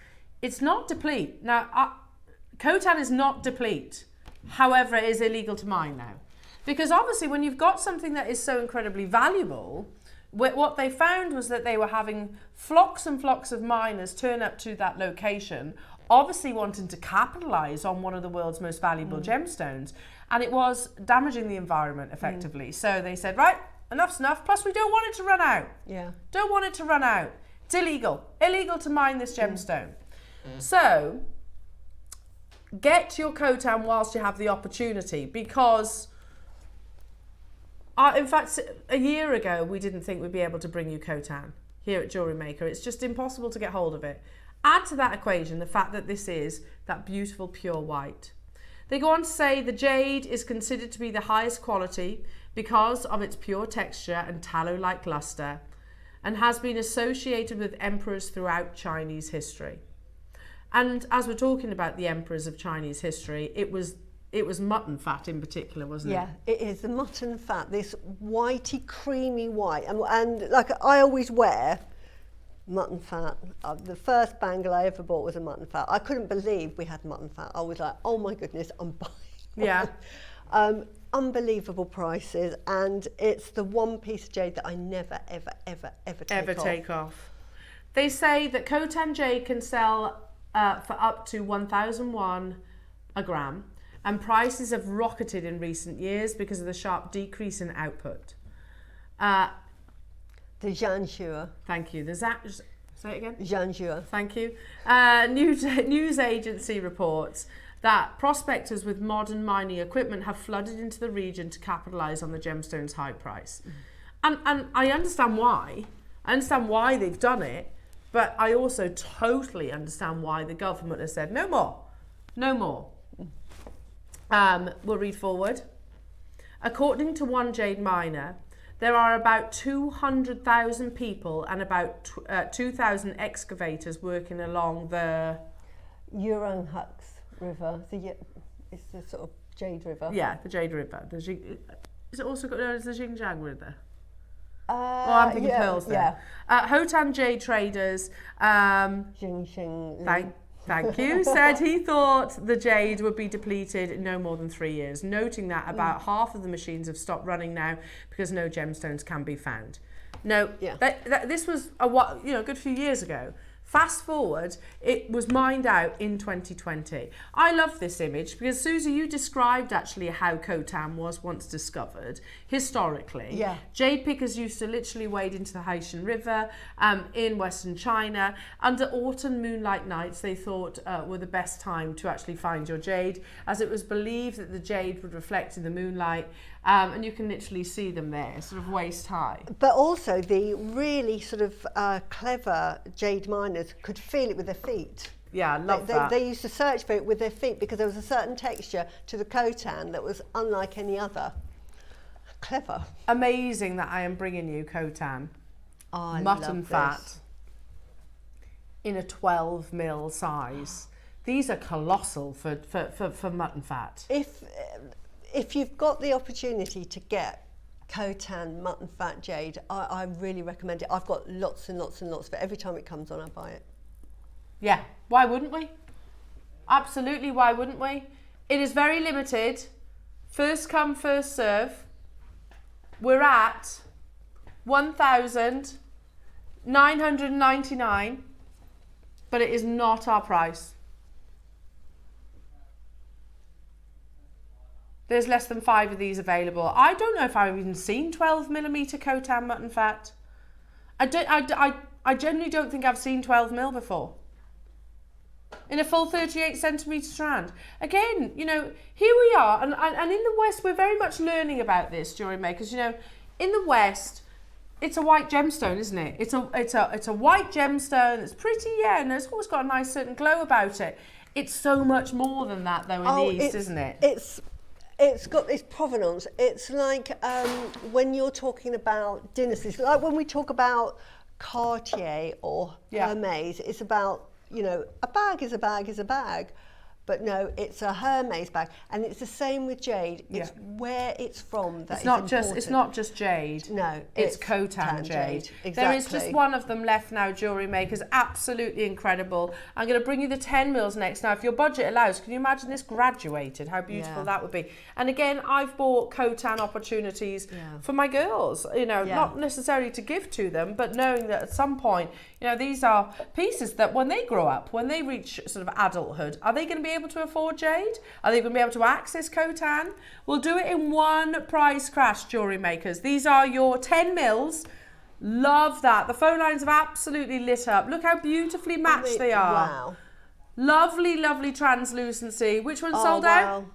It's not deplete. Now, Khotan is not deplete. However, it is illegal to mine now. Because obviously when you've got something that is so incredibly valuable, what they found was that they were having flocks and flocks of miners turn up to that location, obviously wanting to capitalise on one of the world's most valuable gemstones, and it was damaging the environment effectively. So they said, right, enough's enough, plus we don't want it to run out. Don't want it to run out. It's illegal to mine this gemstone. So get your Khotan whilst you have the opportunity, because in fact, a year ago we didn't think we'd be able to bring you Khotan here at JewelleryMaker. It's just impossible to get hold of it. Add to that equation the fact that this is that beautiful pure white. They go on to say the jade is considered to be the highest quality because of its pure texture and tallow-like luster, and has been associated with emperors throughout Chinese history. And as we're talking about the emperors of Chinese history, it was mutton fat in particular, wasn't it? Yeah, it is the mutton fat, this whitey, creamy white. And like I always wear mutton fat. The first bangle I ever bought was a mutton fat. I couldn't believe we had mutton fat. I was like, oh my goodness, I'm buying one. Unbelievable prices, and it's the one piece of jade that I never, ever take off. They say that Khotan jade can sell for up to 1,001 a gram, and prices have rocketed in recent years because of the sharp decrease in output. The Zhanzhou. Thank you. Say it again. Zhanzhou. Thank you. News agency reports that prospectors with modern mining equipment have flooded into the region to capitalise on the gemstone's high price. And I understand why. I understand why they've done it, but I also totally understand why the government has said no more. No more. We'll read forward. According to one jade miner, there are about 200,000 people and about 2,000 excavators working along the Uranhux River. It's the sort of Jade River. Yeah, the Jade River. Is it also known as the Xinjiang River? I'm thinking pearls there. Yeah. Hotan Jade Traders. Thank you. Said he thought the jade would be depleted in no more than 3 years, noting that about half of the machines have stopped running now because no gemstones can be found. No, this was a good few years ago. Fast forward, it was mined out in 2020. I love this image because, Susie, you described actually how Khotan was once discovered historically. Yeah. Jade pickers used to literally wade into the Haitian River in Western China. Under autumn moonlight nights, they thought were the best time to actually find your jade, as it was believed that the jade would reflect in the moonlight. And you can literally see them there, sort of waist high. But also the really sort of clever jade miners could feel it with their feet. Yeah, I love that. They used to search for it with their feet because there was a certain texture to the Khotan that was unlike any other. Clever. Amazing that I am bringing you Khotan. Mutton fat in a 12 mil size. These are colossal for mutton fat. If you've got the opportunity to get Khotan mutton fat jade, I really recommend it. I've got lots and lots and lots of it. Every time it comes on, I buy it. Yeah, why wouldn't we? Absolutely, why wouldn't we? It is very limited. First come, first serve. We're at 1,999, but it is not our price. There's less than 5 of these available. I don't know if I've even seen 12mm Khotan mutton fat. I generally don't think I've seen 12 mil before. In a full 38 centimetre strand. Again, you know, here we are, and in the West we're very much learning about this, jewellery makers. You know, in the West, it's a white gemstone, isn't it? It's a white gemstone. It's pretty, and it's always got a nice certain glow about it. It's so much more than that, though, in the East, isn't it? It's got this provenance. It's like when you're talking about dynasties, like when we talk about Cartier or Hermes, it's about, you know, a bag is a bag is a bag. But no, it's a Hermes bag, and it's the same with jade. It's where it's from that is important. It's not just jade. No, it's Khotan jade. Exactly. There is just one of them left now, jewellery makers. Absolutely incredible. I'm going to bring you the 10 mils next. Now, if your budget allows, can you imagine this graduated? How beautiful that would be. And again, I've bought Khotan opportunities for my girls. You know, not necessarily to give to them, but knowing that at some point, you know, these are pieces that when they grow up, when they reach sort of adulthood, are they going to be able to afford jade? Are they going to be able to access Khotan? We'll do it in one price crash, jewellery makers. These are your 10 mils. Love that. The phone lines have absolutely lit up. Look how beautifully matched they are. Wow. Lovely, lovely translucency. Which one sold out?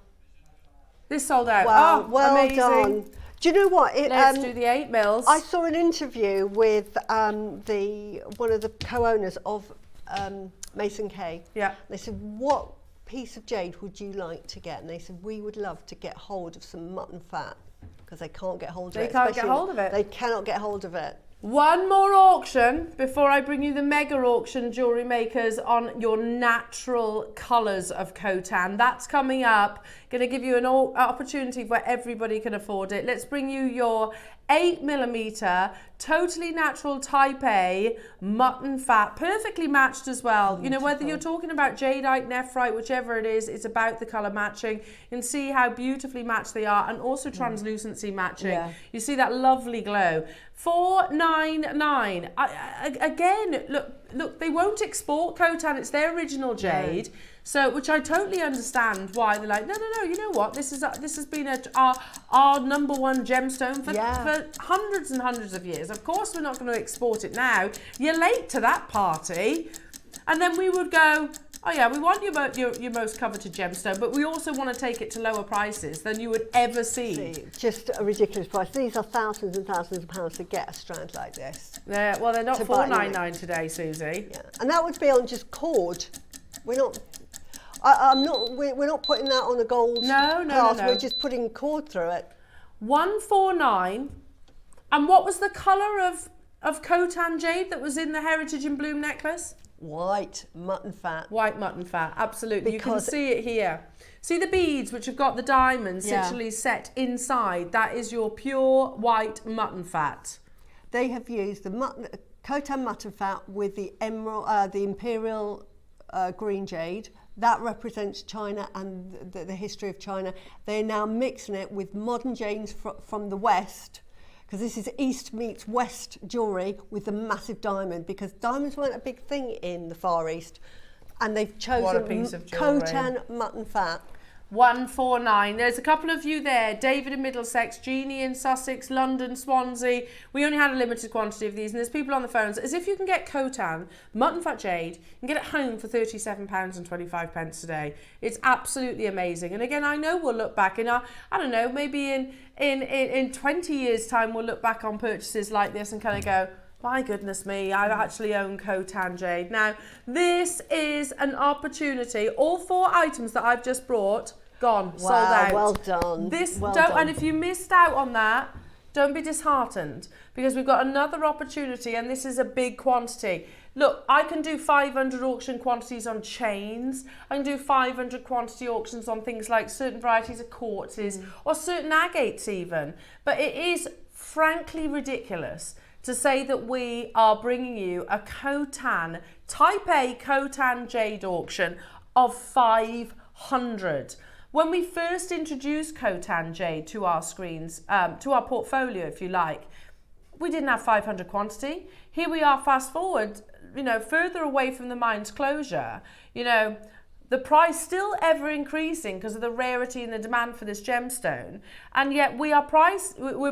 This sold out. Wow. Oh, well amazing. done. Do you know what? Let's do the 8 mils. I saw an interview with one of the co-owners of Mason K. Yeah. They said, what piece of jade would you like to get? And they said, we would love to get hold of some mutton fat, because they can't get hold of it. They can't get hold of it. They cannot get hold of it. One more auction before I bring you the mega auction, jewellery makers, on your natural colours of Khotan. That's coming up. Going to give you an opportunity where everybody can afford it. Let's bring you your 8mm totally natural type A mutton fat, perfectly matched as well. Beautiful. You know, whether you're talking about jadeite, nephrite, whichever it is, it's about the colour matching. You can see how beautifully matched they are, and also translucency matching. Yeah. You see that lovely glow. $499. Again, look, they won't export Khotan. It's their original jade. Yeah. So, which I totally understand why they're like, no, you know what? This has been our number one gemstone for hundreds and hundreds of years. Of course, we're not going to export it now. You're late to that party. And then we would go, Oh yeah, we want your most coveted gemstone, but we also want to take it to lower prices than you would ever see. Just a ridiculous price. These are thousands and thousands of pounds to get a strand like this. Well, they're not $4.99 today, Susie. Yeah. And that would be on just cord. We're not. We're not putting that on a gold class. No. We're just putting cord through it. $149. And what was the colour of Khotan jade that was in the Heritage in Bloom necklace? White mutton fat. White mutton fat, absolutely. Because you can see it here. See the beads which have got the diamonds literally set inside? That is your pure white mutton fat. They have used the Khotan mutton fat with the emerald, the imperial green jade. That represents China and the history of China. They're now mixing it with modern jades from the West, because this is East meets West jewellery with the massive diamond, because diamonds weren't a big thing in the Far East. And they've chosen Khotan mutton fat. 149. There's a couple of you there. David in Middlesex, Jeannie in Sussex, London, Swansea. We only had a limited quantity of these, and there's people on the phones. As if you can get Khotan, mutton fat jade, you can get it home for £37.25 today. It's absolutely amazing. And again, I know we'll look back in our, I don't know, maybe in 20 years' time, we'll look back on purchases like this and kind of go, my goodness me, I actually own Khotan jade. Now, this is an opportunity. All 4 items that I've just brought, gone, sold out. Well done. And if you missed out on that, don't be disheartened, because we've got another opportunity, and this is a big quantity. Look, I can do 500 auction quantities on chains. I can do 500 quantity auctions on things like certain varieties of quartzes or certain agates even. But it is frankly ridiculous to say that we are bringing you a Khotan, Type A Khotan jade auction of 500. When we first introduced Khotan jade to our screens, to our portfolio, if you like, we didn't have 500 quantity. Here we are, fast forward, further away from the mine's closure, the price still ever increasing because of the rarity and the demand for this gemstone. And yet we're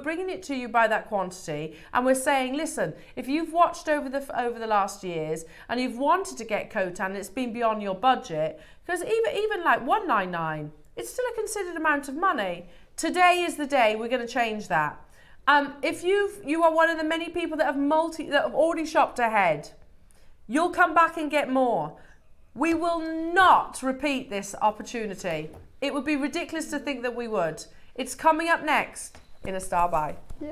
bringing it to you by that quantity, and we're saying, listen, if you've watched over the last years and you've wanted to get Khotan and it's been beyond your budget, because even like $199, it's still a considered amount of money. Today is the day we're going to change that. If you are one of the many people that have already shopped ahead, you'll come back and get more. We will not repeat this opportunity. It would be ridiculous to think that we would. It's coming up next in A Star By. Yay.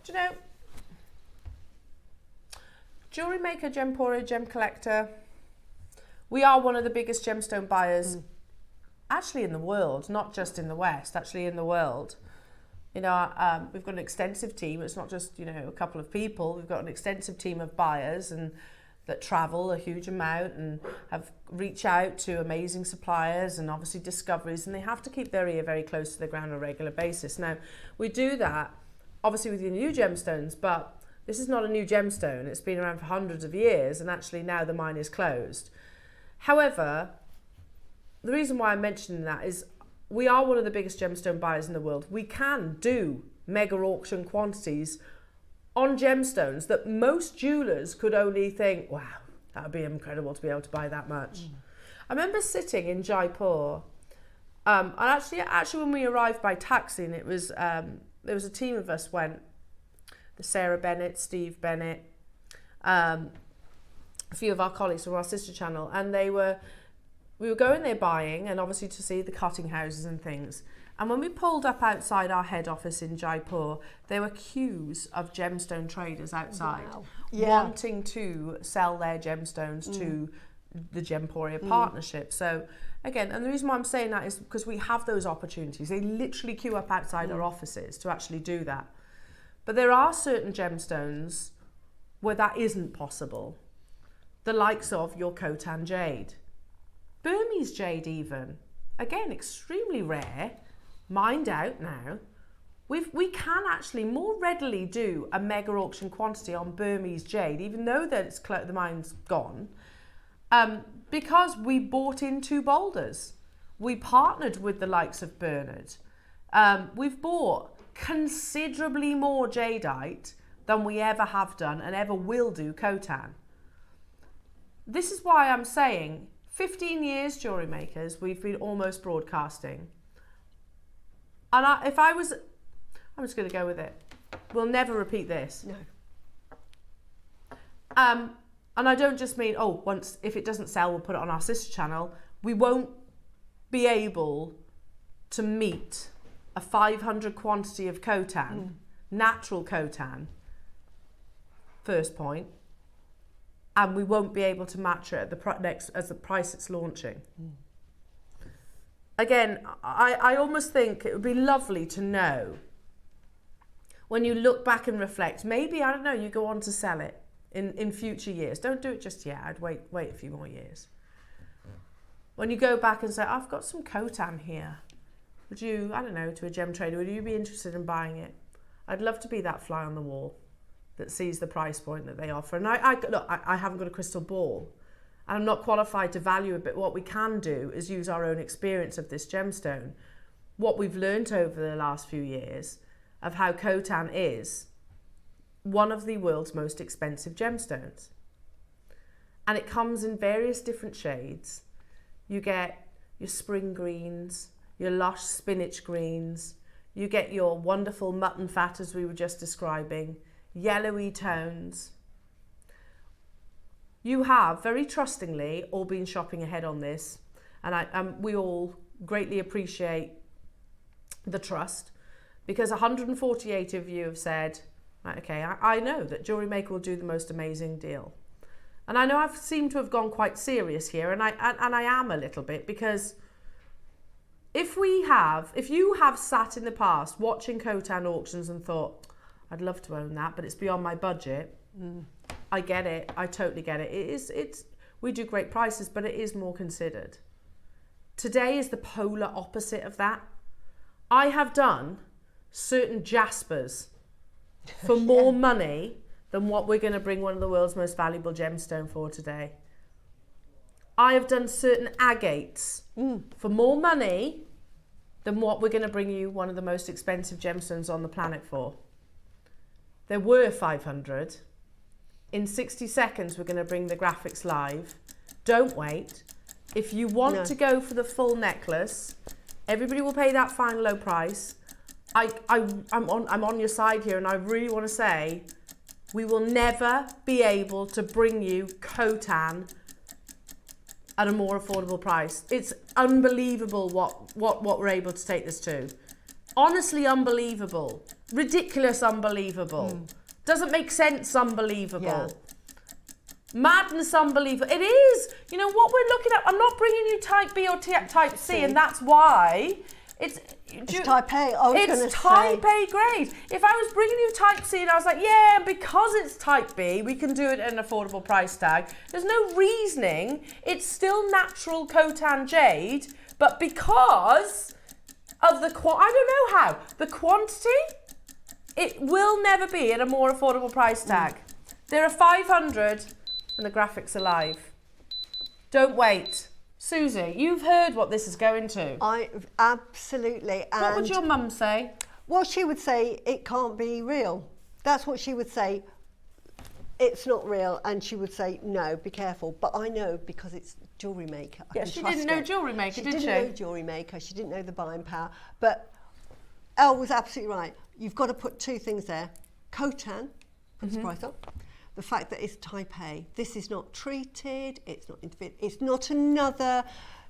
Do you know, jewellery maker, gemporia, gem collector, we are one of the biggest gemstone buyers actually in the world, not just in the West, actually in the world. We've got an extensive team. It's not just, a couple of people. We've got an extensive team of buyers and that travel a huge amount and have reach out to amazing suppliers and obviously discoveries, and they have to keep their ear very close to the ground on a regular basis. Now, we do that obviously with your new gemstones, but this is not a new gemstone. It's been around for hundreds of years, and actually now the mine is closed. However, the reason why I'm mentioning that is we are one of the biggest gemstone buyers in the world. We can do mega auction quantities on gemstones that most jewellers could only think, wow, that would be incredible to be able to buy that much. I remember sitting in Jaipur, and actually when we arrived by taxi, and it was there was a team of us went, the Sarah Bennett, Steve Bennett, a few of our colleagues from our sister channel, and we were going there buying, and obviously to see the cutting houses and things. And when we pulled up outside our head office in Jaipur, there were queues of gemstone traders outside wanting to sell their gemstones to the Gemporia partnership. So again, and the reason why I'm saying that is because we have those opportunities. They literally queue up outside our offices to actually do that. But there are certain gemstones where that isn't possible. The likes of your Khotan jade. Burmese jade even. Again, extremely rare. Mined out now. We can actually more readily do a mega auction quantity on Burmese jade, even though that the mine's gone, because we bought in 2 boulders. We partnered with the likes of Bernard. We've bought considerably more jadeite than we ever have done and ever will do Khotan. This is why I'm saying 15 years, jewellery makers, we've been almost broadcasting. And I'm just going to go with it. We'll never repeat this. No. And I don't just mean, if it doesn't sell, we'll put it on our sister channel. We won't be able to meet a 500 quantity of Khotan, natural Khotan, first point. And we won't be able to match it at the price it's launching. Again, I almost think it would be lovely to know when you look back and reflect, maybe, I don't know, you go on to sell it in future years. Don't do it just yet. I'd wait a few more years. When you go back and say, I've got some Khotan here. Would you, I don't know, to a gem trader, would you be interested in buying it? I'd love to be that fly on the wall that sees the price point that they offer. And look, I haven't got a crystal ball. And I'm not qualified to value it, but what we can do is use our own experience of this gemstone. What we've learnt over the last few years of how Khotan is one of the world's most expensive gemstones. And it comes in various different shades. You get your spring greens, your lush spinach greens, you get your wonderful mutton fat as we were just describing, yellowy tones. You have very trustingly all been shopping ahead on this, and we all greatly appreciate the trust, because 148 of you have said, right, okay, I know that JewelleryMaker will do the most amazing deal. And I know I've seemed to have gone quite serious here, and I am a little bit, because if you have sat in the past watching Khotan auctions and thought, I'd love to own that, but it's beyond my budget. I get it. I totally get it. We do great prices, but it is more considered. Today is the polar opposite of that. I have done certain jaspers for more money than what we're going to bring one of the world's most valuable gemstone for today. I have done certain agates for more money than what we're going to bring you one of the most expensive gemstones on the planet for. There were 500. In 60 seconds, we're going to bring the graphics live. Don't wait. If you want to go for the full necklace, everybody will pay that final low price. I'm on your side here, and I really want to say, we will never be able to bring you Khotan at a more affordable price. It's unbelievable what we're able to take this to. Honestly unbelievable. Ridiculous unbelievable. Doesn't make sense unbelievable. Madness unbelievable. It is. You know what we're looking at? I'm not bringing you type B or type C, and that's why it's type A. It's type A grade. If I was bringing you type C and I was like, yeah, because it's type B, we can do it at an affordable price tag. There's no reasoning. It's still natural Khotan jade, but because of the I don't know how the quantity, it will never be at a more affordable price tag. There are 500, and the graphics are live. Don't wait. Suzie, you've heard what this is going to. Absolutely. What would your mum say? Well, she would say it can't be real. That's what she would say. It's not real, and she would say no, be careful. But I know because it's JewelleryMaker. Yeah, she didn't know JewelleryMaker, did she? She didn't know JewelleryMaker. She didn't know the buying power. But Elle was absolutely right. You've got to put two things there. Khotan puts the price up. The fact that it's type A. This is not treated, it's not interfered, it's not another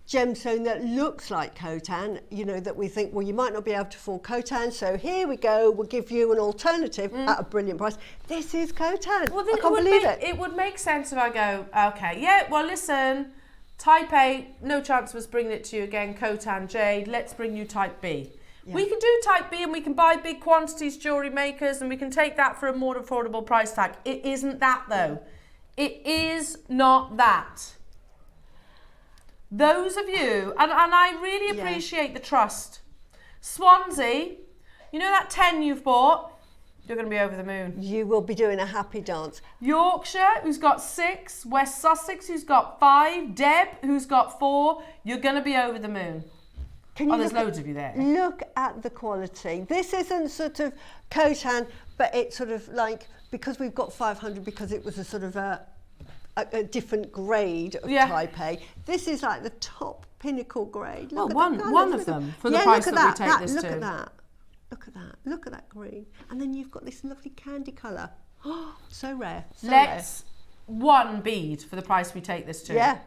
gemstone that looks like Khotan, you know, that we think, well, you might not be able to afford Khotan, so here we go, we'll give you an alternative at a brilliant price. This is Khotan. Well, I can't believe it. It would make sense if I go, okay, yeah, well, listen, type A, no chance of us bringing it to you again, Khotan jade, let's bring you type B. Yeah. We can do type B, and we can buy big quantities, jewellery makers, and we can take that for a more affordable price tag. It isn't that, though. It is not that. Those of you, and I really appreciate the trust. Swansea, you know that 10 you've bought? You're going to be over the moon. You will be doing a happy dance. Yorkshire, who's got 6. West Sussex, who's got 5. Deb, who's got 4. You're going to be over the moon. Can you there's look loads of you there. Look at the quality. This isn't sort of Khotan, but it's sort of like, because we've got 500 because it was a sort of a different grade of type A. This is like the top pinnacle grade. Look at one of them for the price that we take this to. Look at that. Look at that. Look at that green. And then you've got this lovely candy colour. Oh, so rare. Let's one bead for the price we take this to. Yeah.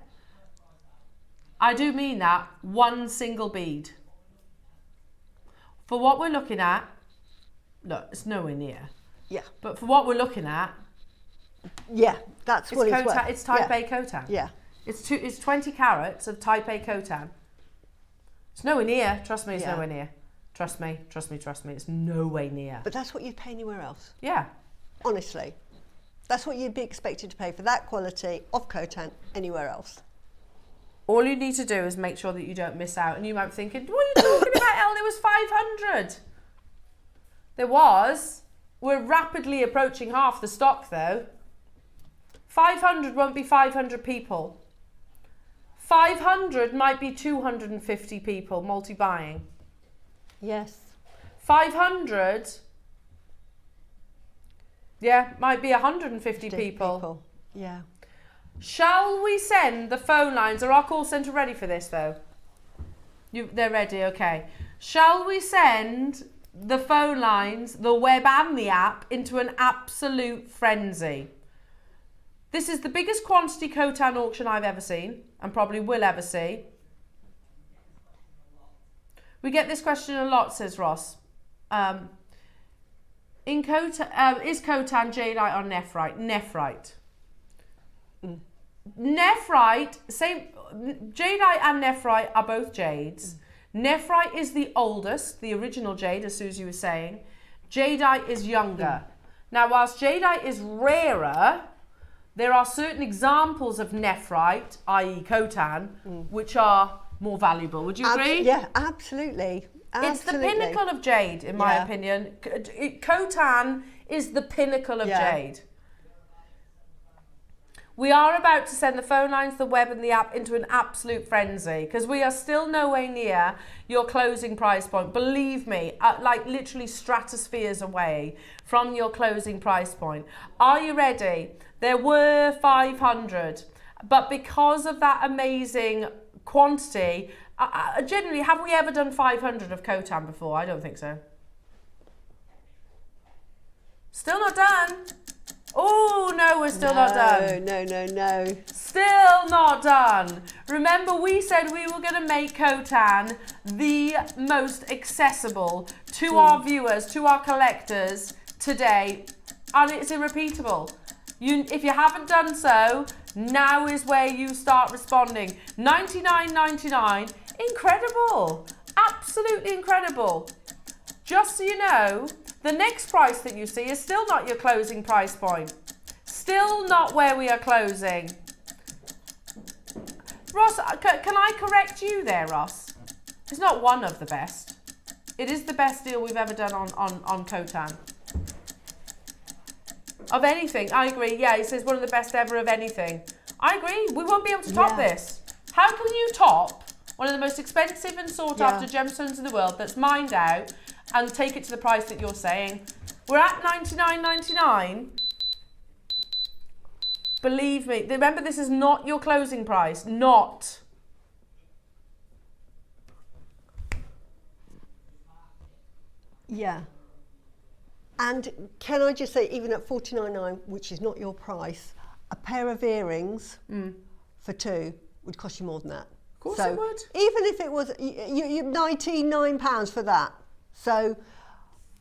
I do mean that, one single bead. For what we're looking at, look, it's nowhere near. Yeah. But for what we're looking at, yeah, that's what it's worth. It's type A Khotan. Yeah. It's 20 carats of type A Khotan. It's nowhere near. Trust me, it's nowhere near. Trust me, it's nowhere near. But that's what you'd pay anywhere else. Yeah. Honestly. That's what you'd be expected to pay for that quality of Khotan anywhere else. All you need to do is make sure that you don't miss out. And you might be thinking, what are you talking about, Elle? There was 500. There was. We're rapidly approaching half the stock, though. 500 won't be 500 people. 500 might be 250 people multi-buying. Yes. 500, might be 150 people. Yeah. Shall we send the phone lines? Are our call centre ready for this, though? They're ready, okay. Shall we send the phone lines, the web and the app, into an absolute frenzy? This is the biggest quantity Khotan auction I've ever seen, and probably will ever see. We get this question a lot, says Ross. Is Khotan jadeite or nephrite? Nephrite. Nephrite, same. Jadeite and nephrite are both jades. Nephrite is the oldest, the original jade, as Suzie was saying. Jadeite is younger. Now, whilst jadeite is rarer, there are certain examples of nephrite, i.e. Khotan, which are more valuable. Would you agree? Yeah, absolutely. It's the pinnacle of jade, in my opinion. Khotan is the pinnacle of jade. We are about to send the phone lines, the web and the app into an absolute frenzy because we are still nowhere near your closing price point. Believe me, like literally stratospheres away from your closing price point. Are you ready? There were 500, but because of that amazing quantity, generally, have we ever done 500 of Khotan before? I don't think so. Still not done. Oh, no, we're still not done. No. Still not done. Remember, we said we were going to make Khotan the most accessible to our viewers, to our collectors today, and it's irrepeatable. If you haven't done so, now is where you start responding. $99.99, incredible, absolutely incredible. Just so you know, the next price that you see is still not your closing price point. Still not where we are closing. Ross, can I correct you there, Ross? It's not one of the best. It is the best deal we've ever done on Khotan. Of anything, I agree. Yeah, he says one of the best ever of anything. I agree. We won't be able to top this. How can you top one of the most expensive and sought after gemstones in the world that's mined out and take it to the price that you're saying? We're at $99.99. Believe me. Remember, this is not your closing price. Not. Yeah. And can I just say, even at $49.99, which is not your price, a pair of earrings for two would cost you more than that. Of course it would. Even if it was you £99 for that. So,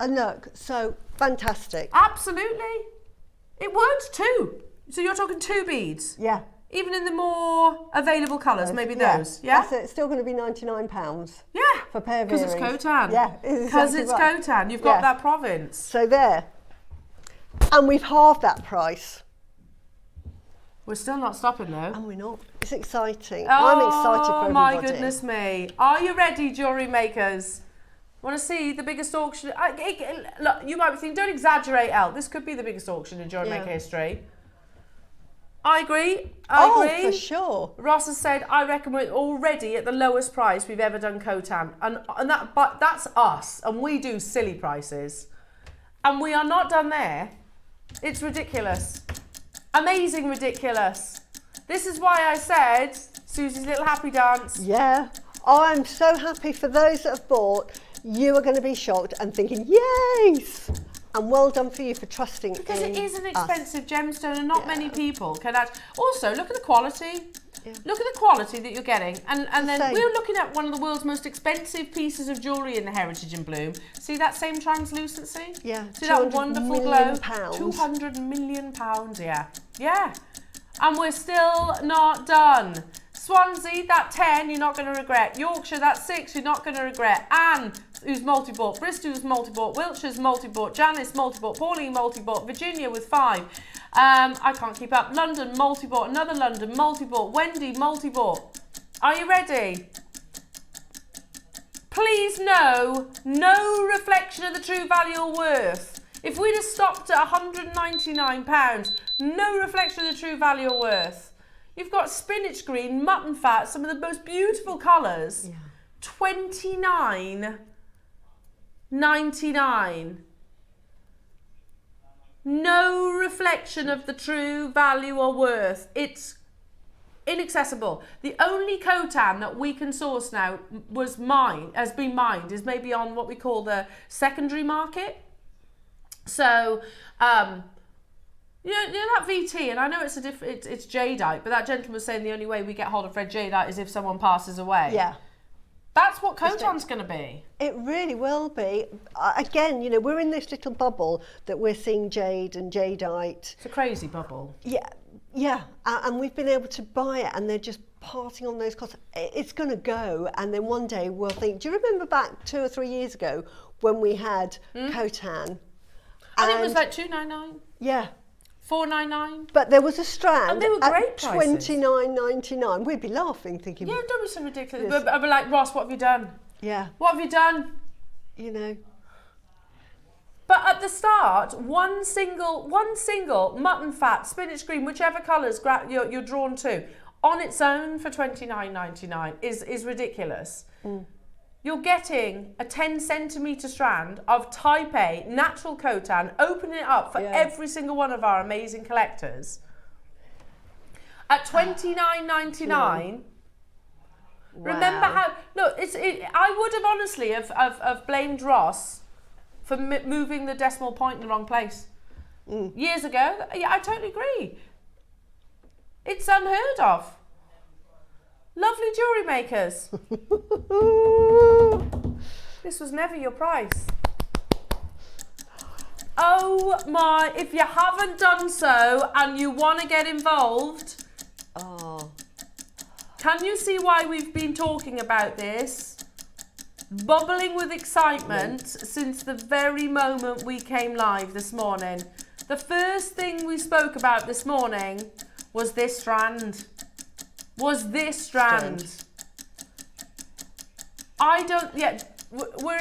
and look, so fantastic. Absolutely. It would too. So you're talking two beads? Yeah. Even in the more available colours, maybe those, yeah? That's it. It's still going to be £99. Yeah. For a pair of earrings. Because it's Khotan. Yeah. Because it's Khotan. You've got that province. So there. And we've halved that price. We're still not stopping though. And we're not. It's exciting. Oh, I'm excited for everybody. My goodness me. Are you ready, jewellery makers? Want to see the biggest auction? Look, you might be thinking, don't exaggerate, Elle. This could be the biggest auction in jewellery maker history. I agree. Oh, I agree. for sure. Ross has said, I reckon we're already at the lowest price we've ever done Khotan. And that's us. And we do silly prices. And we are not done there. It's ridiculous. Amazing ridiculous. This is why I said Susie's little happy dance. Yeah. Oh, I'm so happy for those that have bought. You are going to be shocked and thinking, yes! And well done for you for trusting Because in it is an us. expensive gemstone and not many people can also, look at the quality. Yeah. Look at the quality that you're getting. And then Same. we're looking at one of the world's most expensive pieces of jewellery in the Heritage in Bloom. See that same translucency? Yeah, See that 200 wonderful million glow? pounds. 200 million pounds, yeah. Yeah. And we're still not done. Swansea, that 10, you're not going to regret. Yorkshire, that 6, you're not going to regret. Anne, who's multi-bought. Bristol, who's multi-bought. Wiltshire's multi-bought. Janice, multi-bought. Pauline, multi-bought. Virginia with 5. I can't keep up. London, multi-bought. Another London, multi-bought. Wendy, multi-bought. Are you ready? Please know, no reflection of the true value or worth. If we'd have stopped at £199, no reflection of the true value or worth. You've got spinach green, mutton fat, some of the most beautiful colours. Yeah. $29.99. No reflection of the true value or worth. It's inaccessible. The only Khotan that we can source now has been mined, is maybe on what we call the secondary market. So, you know that VT, and I know it's it's jadeite, but that gentleman was saying the only way we get hold of red jadeite is if someone passes away. Yeah. That's what Khotan's going to be. It really will be. Again, you know, we're in this little bubble that we're seeing jade and jadeite. It's a crazy bubble. Yeah, and we've been able to buy it, and they're just passing on those costs. It's going to go, and then one day we'll think, do you remember back 2 or 3 years ago when we had Khotan? And it was like $299. Yeah. $499. But there was a strand And they were great at prices. $29.99. We'd be laughing, thinking, Yeah, don't be so ridiculous. I'd be like, Ross, what have you done? yeah, What have you done? you know. But at the start, one single mutton fat, spinach green, whichever colours you're drawn to, on its own for $29.99 is ridiculous. You're getting a 10 centimetre strand of Type A natural Khotan, opening it up for every single one of our amazing collectors. At $29.99. Wow. Remember how, look, I would have honestly have blamed Ross for moving the decimal point in the wrong place. Years ago. Yeah, I totally agree. It's unheard of. Lovely jewellery makers. This was never your price. Oh my, if you haven't done so and you want to get involved, can you see why we've been talking about this? Bubbling with excitement since the very moment we came live this morning. The first thing we spoke about this morning was this strand. We're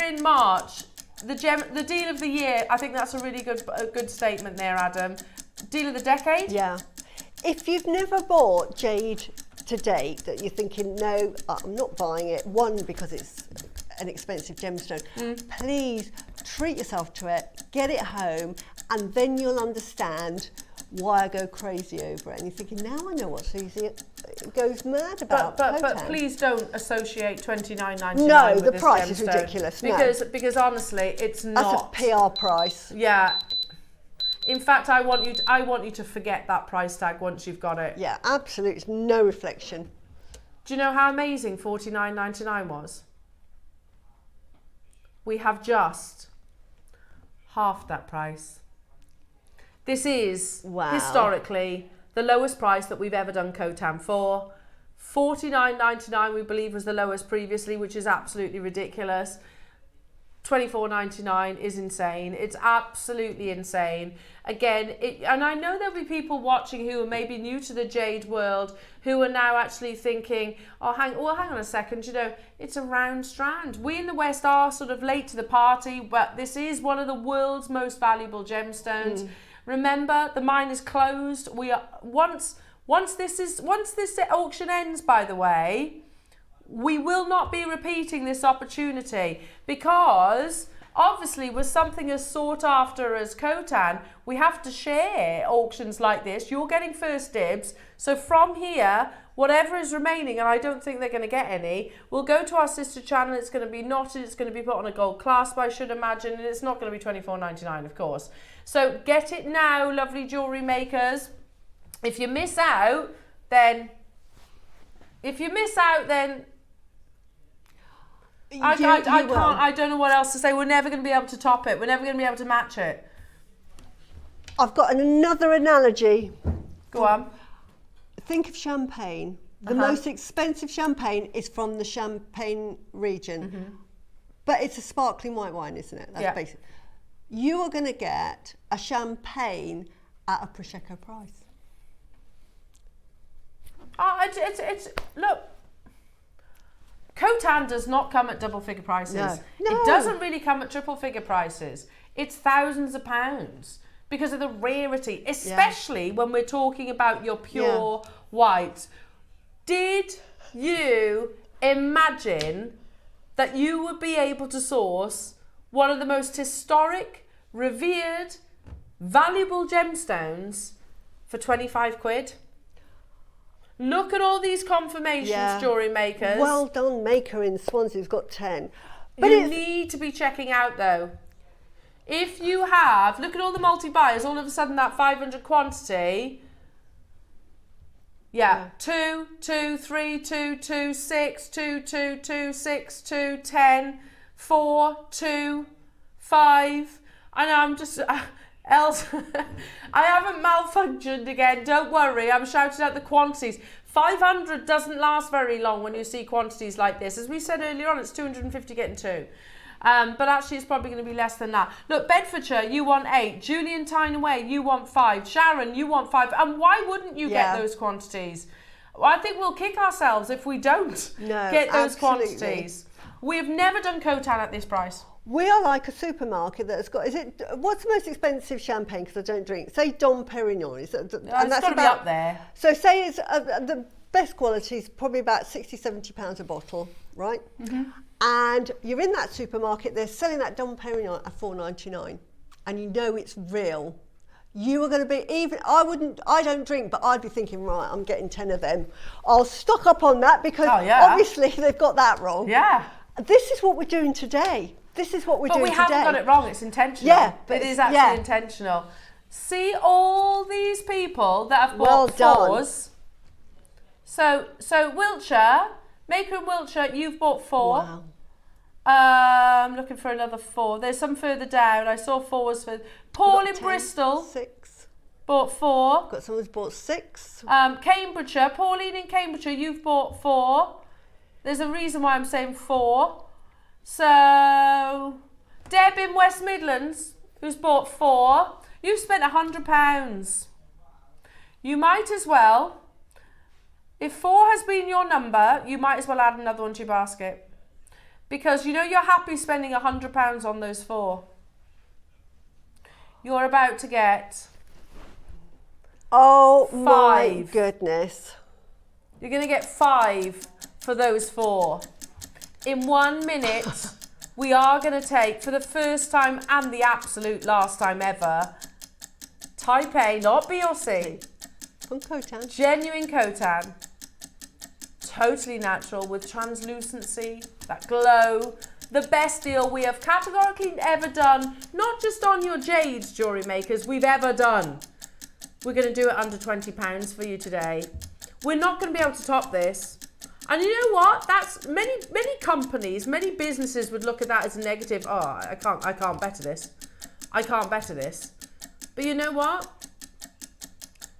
in March. The deal of the year, I think that's a really good statement there, Adam. Deal of the decade? Yeah. If you've never bought jade to date, that you're thinking, no, I'm not buying it, one, because it's an expensive gemstone, please treat yourself to it, get it home, and then you'll understand why I go crazy over it. And you're thinking, now I know what Suzie goes mad about. But please don't associate $29.99 No, with the this price is gemstone. ridiculous. No. Because honestly, it's not. That's a PR price. Yeah. In fact, I want you to forget that price tag once you've got it. Yeah, absolutely. It's no reflection. Do you know how amazing $49.99 was? We have just half that price. This is historically the lowest price that we've ever done Khotan for. $49.99 we believe was the lowest previously, which is absolutely ridiculous. $24.99 is insane. It's absolutely insane. Again, and I know there'll be people watching who are maybe new to the jade world who are now actually thinking, hang on a second, you know, it's a round strand. We in the West are sort of late to the party, but this is one of the world's most valuable gemstones. Remember, the mine is closed. Once Once this auction ends, by the way, we will not be repeating this opportunity, because obviously with something as sought after as Khotan, we have to share auctions like this. You're getting first dibs. So from here, whatever is remaining, and I don't think they're going to get any, will go to our sister channel. It's going to be knotted. It's going to be put on a gold clasp, I should imagine, and it's not going to be $24.99, of course. So get it now, lovely jewellery makers. If you miss out, then I don't know what else to say. We're never going to be able to top it. We're never going to be able to match it. I've got another analogy. Go on. Think of champagne. The most expensive champagne is from the Champagne region. But it's a sparkling white wine, isn't it? That's basic. You are going to get a champagne at a Prosecco price. Look, Khotan does not come at double figure prices. No. It doesn't really come at triple figure prices. It's thousands of pounds because of the rarity, especially when we're talking about your pure white. Did you imagine that you would be able to source one of the most historic, revered, valuable gemstones for 25 quid? Look at all these confirmations, jewellery makers. Well done, maker in Swansea who's got 10. But you need to be checking out though. If you have, look at all the multi-buyers, all of a sudden that 500 quantity, 2, 2, 3, 2, 2, 6, 2, 2, 2, 6, 2, 10, 4, 2, 5, and I'm just... Else, I haven't malfunctioned again, don't worry, I'm shouting out the quantities. 500 doesn't last very long when you see quantities like this. As we said earlier on, it's 250 getting 2. But actually it's probably going to be less than that. Look, Bedfordshire, you want 8. Julian Tyne-Away, you want 5. Sharon, you want 5. And why wouldn't you get those quantities? Well, I think we'll kick ourselves if we don't get those quantities. We've never done Khotan at this price. We are like a supermarket that's got, what's the most expensive champagne, because I don't drink? Say Dom Perignon. It's got to be up there. So say it's the best quality is probably about 60, 70 pounds a bottle, right? And you're in that supermarket, they're selling that Dom Perignon at $4.99, and you know it's real. You are going to be, I don't drink, but I'd be thinking, right, I'm getting 10 of them. I'll stock up on that because obviously they've got that wrong. Yeah. This is what we're doing today. This is what we're doing today. But we haven't got it wrong, it's intentional. Yeah. But it is actually intentional. See all these people that have bought fours. So Wiltshire, Maker in Wiltshire, you've bought 4. Wow. I'm looking for another 4. There's some further down. I saw 4s for Paul in 10, Bristol. 6. Bought 4. Got someone who's bought 6. Cambridgeshire, Pauline in Cambridgeshire, you've bought 4. There's a reason why I'm saying 4. So, Deb in West Midlands, who's bought 4, you've spent £100. You might as well, if 4 has been your number, you might as well add another one to your basket. Because you know you're happy spending £100 on those 4. You're about to get 5. My My goodness. You're going to get 5 for those 4. In 1 minute, we are going to take, for the first time and the absolute last time ever, Type A, not B or C. From Khotan. Genuine Khotan. Totally natural with translucency, that glow. The best deal we have categorically ever done, not just on your jades, jewellery makers, we've ever done. We're going to do it under £20 for you today. We're not going to be able to top this. And you know what? That's many companies, many businesses would look at that as a negative. Oh, I can't better this. I can't better this. But you know what?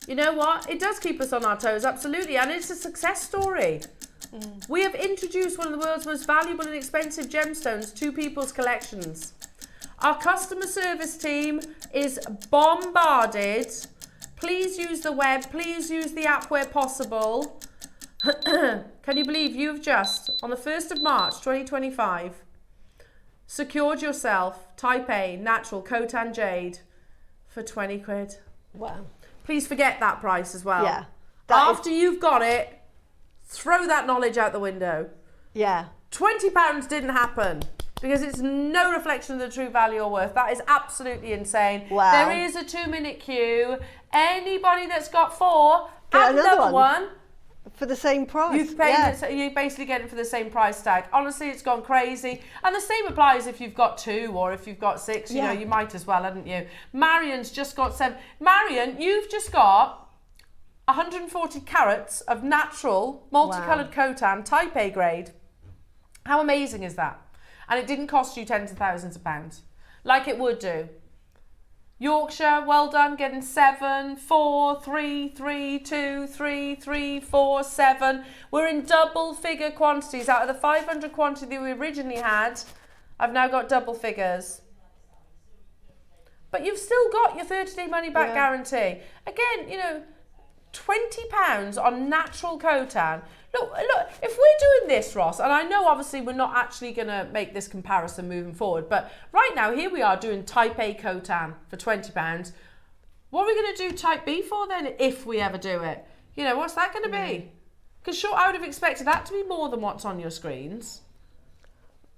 You know what? It does keep us on our toes, absolutely, and it's a success story. We have introduced one of the world's most valuable and expensive gemstones to people's collections. Our customer service team is bombarded. Please use the web. Please use the app where possible. Can you believe you've just, on the 1st of March 2025, secured yourself Type A natural Khotan jade for 20 quid? Wow. Please forget that price as well. Yeah. After you've got it, throw that knowledge out the window. Yeah. £20 didn't happen because it's no reflection of the true value or worth. That is absolutely insane. Wow. There is a 2-minute queue. Anybody that's got 4, Get add another one. For the same price. You've paid you basically get it for the same price tag. Honestly, it's gone crazy. And the same applies if you've got 2 or if you've got 6. You know, you might as well, hadn't you? Marion's just got 7. Marion, you've just got 140 carats of natural, multicoloured coltan, type A grade. How amazing is that? And it didn't cost you tens of thousands of pounds, like it would do. Yorkshire, well done, getting 7, 4, 3, 3, 2, 3, 3, 4, 7. We're in double figure quantities. Out of the 500 quantity that we originally had, I've now got double figures. But you've still got your 30-day money back guarantee. Again, you know, £20 on natural coltan. Look, if we're doing this, Ross, and I know obviously we're not actually going to make this comparison moving forward, but right now, here we are doing type A coltan for £20. What are we going to do type B for then, if we ever do it? You know, what's that going to be? Because sure, I would have expected that to be more than what's on your screens.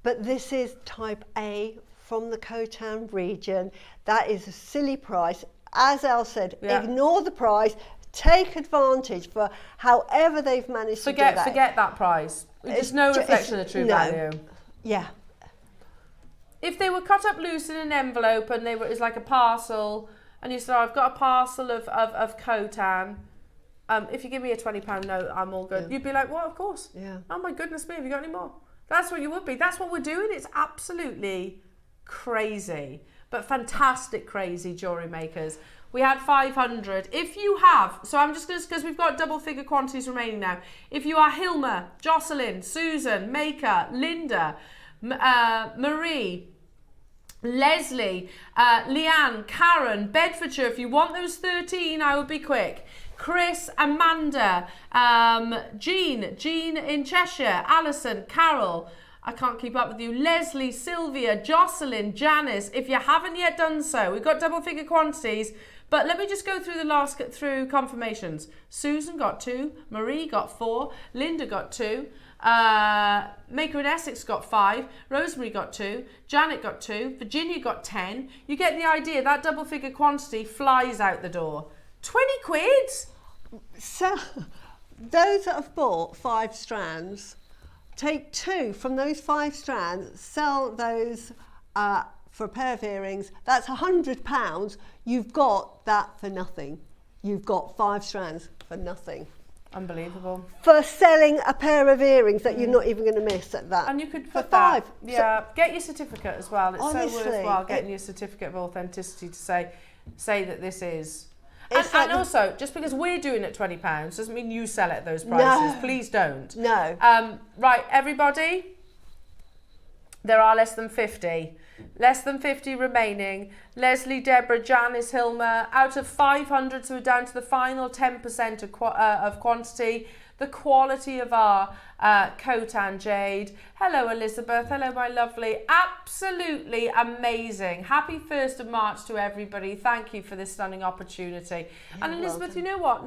But this is type A from the Khotan region. That is a silly price. As Elle said, ignore the price. Take advantage for however they've managed to do that. Forget that price. There's no reflection of the true value. Yeah. If they were cut up loose in an envelope and it was like a parcel, and you said, I've got a parcel of coltan, if you give me a £20 note, I'm all good. You'd be like, well, of course. Yeah. Oh my goodness me, have you got any more? That's what you would be. That's what we're doing. It's absolutely crazy, but fantastic crazy, jewellery makers. We had 500. If you have, so I'm just going to, because we've got double figure quantities remaining now. If you are Hilma, Jocelyn, Susan, Maker, Linda, Marie, Leslie, Leanne, Karen, Bedfordshire, if you want those 13, I will be quick. Chris, Amanda, Jean in Cheshire, Alison, Carol, I can't keep up with you, Leslie, Sylvia, Jocelyn, Janice, if you haven't yet done so, we've got double figure quantities, but let me just go through through confirmations. Susan got 2, Marie got 4, Linda got 2, Maker in Essex got 5, Rosemary got 2, Janet got 2, Virginia got 10. You get the idea, that double figure quantity flies out the door. 20 quid? So, those that have bought 5 strands, take 2 from those 5 strands, sell those for a pair of earrings. That's £100. You've got that for nothing. You've got 5 strands for nothing. Unbelievable. For selling a pair of earrings that you're not even going to miss at that. And you could for put 5. that. Yeah, get your certificate as well. It's honestly, so worthwhile getting your certificate of authenticity to say that this is. It's And also, just because we're doing it £20 doesn't mean you sell it at those prices. No. Please don't. No. Right, everybody, there are less than 50. Less than 50 remaining. Leslie, Deborah, Janice, Hilma, out of 500, so we're down to the final 10% of quantity. The quality of our Khotan jade. Hello, Elizabeth. Hello, my lovely. Absolutely amazing. Happy 1st of March to everybody. Thank you for this stunning opportunity. And Elizabeth, you know what?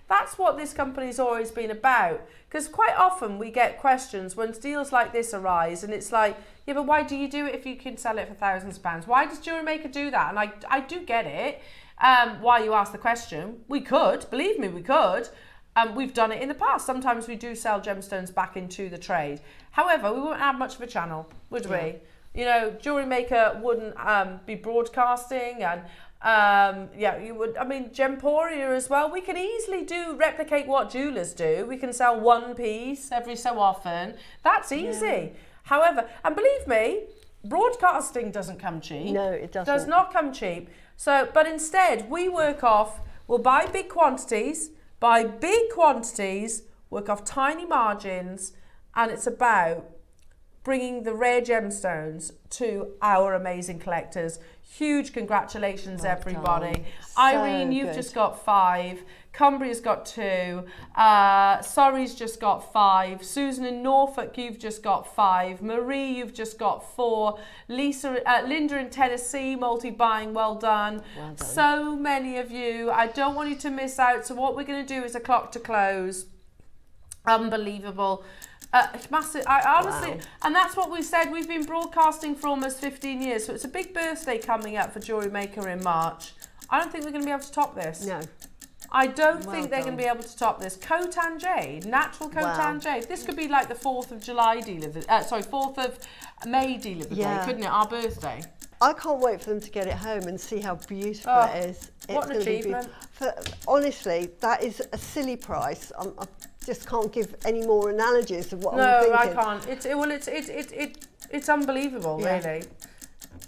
That's what this company's always been about. Because quite often we get questions when deals like this arise, and it's like, yeah, but why do you do it if you can sell it for thousands of pounds? Why does JewelleryMaker do that? And I do get it. Why you ask the question. We could. Believe me, we could. We've done it in the past. Sometimes we do sell gemstones back into the trade. However, we wouldn't have much of a channel, would we? You know, JewelleryMaker wouldn't be broadcasting, and you would. I mean, Gemporia as well. We can easily replicate what jewelers do. We can sell one piece every so often. That's easy. Yeah. However, and believe me, broadcasting doesn't come cheap. No, it doesn't. Does not come cheap. So, but instead, we work off. We'll buy big quantities. Work off tiny margins, and it's about bringing the rare gemstones to our amazing collectors. Huge congratulations, everybody. Irene, you've just got 5. Cumbria's got 2. Surrey's just got 5. Susan in Norfolk, you've just got 5. Marie, you've just got 4. Linda in Tennessee, multi-buying, well done. Well done. So many of you. I don't want you to miss out. So what we're going to do is a clock to close. Unbelievable. Massive. I honestly, and that's what we said. We've been broadcasting for almost 15 years, so it's a big birthday coming up for JewelleryMaker in March. I don't think we're going to be able to top this. No. I don't think they're going to be able to top this. Khotan jade, natural Khotan jade. This could be like the 4th of July deal of the, 4th of May deal of the day, couldn't it? Our birthday. I can't wait for them to get it home and see how beautiful it is. What an achievement. Honestly, that is a silly price. I just can't give any more analogies of what I'm thinking. No, I can't. It's unbelievable, really.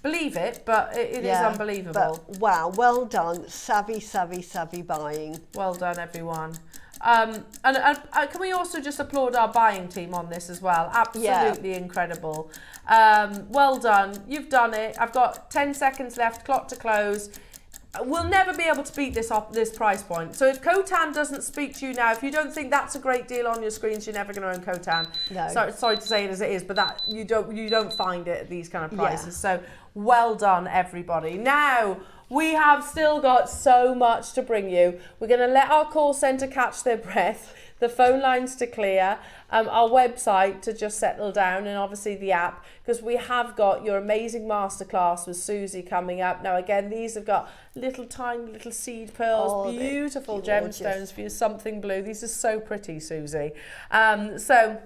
Believe it, but it is unbelievable. But wow, well done. Savvy buying. Well done, everyone. And can we also just applaud our buying team on this as well? Absolutely incredible. Well done. You've done it. I've got 10 seconds left, clock to close. We'll never be able to beat this price point. So if Khotan doesn't speak to you now, if you don't think that's a great deal on your screens, you're never going to own Khotan. No. Sorry to say it as it is, but that you don't find it at these kind of prices. So well done, everybody. Now, we have still got so much to bring you. We're going to let our call centre catch their breath, the phone lines to clear, our website to just settle down, and obviously the app, because we have got your amazing masterclass with Suzie coming up. Now again, these have got tiny little seed pearls, beautiful gemstones for your something blue. These are so pretty, Suzie. So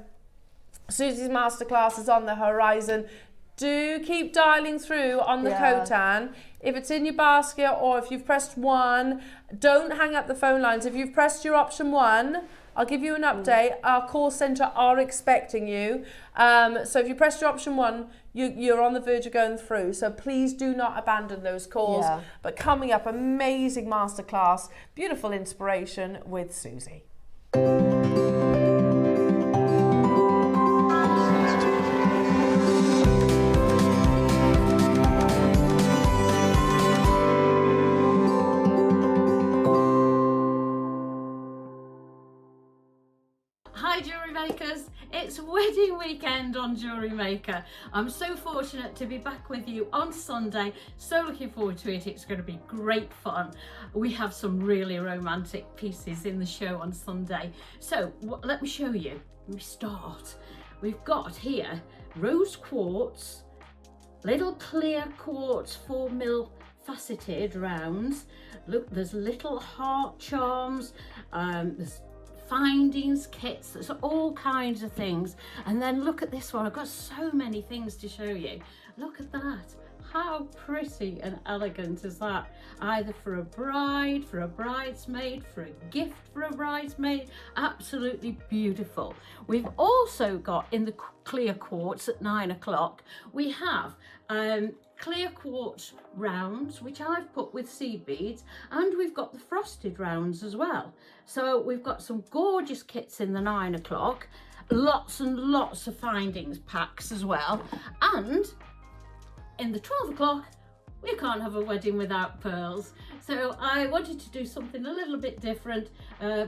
Suzie's masterclass is on the horizon. Do keep dialing through on the Khotan. If it's in your basket or if you've pressed 1, don't hang up the phone lines. If you've pressed your option 1, I'll give you an update. Our call centre are expecting you. So if you pressed your option 1, you're on the verge of going through. So please do not abandon those calls. But coming up, amazing masterclass, beautiful inspiration with Suzie. Hi Jewellery Makers, it's wedding weekend on JewelleryMaker. I'm so fortunate to be back with you on Sunday, so looking forward to it. It's going to be great fun. We have some really romantic pieces in the show on Sunday. So let me show you. Let me start. We've got here rose quartz, little clear quartz 4mm faceted rounds. Look, there's little heart charms, there's findings kits, there's all kinds of things. And then look at this one. I've got so many things to show you. Look at that. How pretty and elegant is that? Either for a bride, for a bridesmaid, for a gift for a bridesmaid. Absolutely beautiful. We've also got in the clear quartz at 9 o'clock, we have clear quartz rounds, which I've put with seed beads, and we've got the frosted rounds as well. So we've got some gorgeous kits in the 9 o'clock, lots and lots of findings packs as well. And in the 12 o'clock, we can't have a wedding without pearls. So I wanted to do something a little bit different,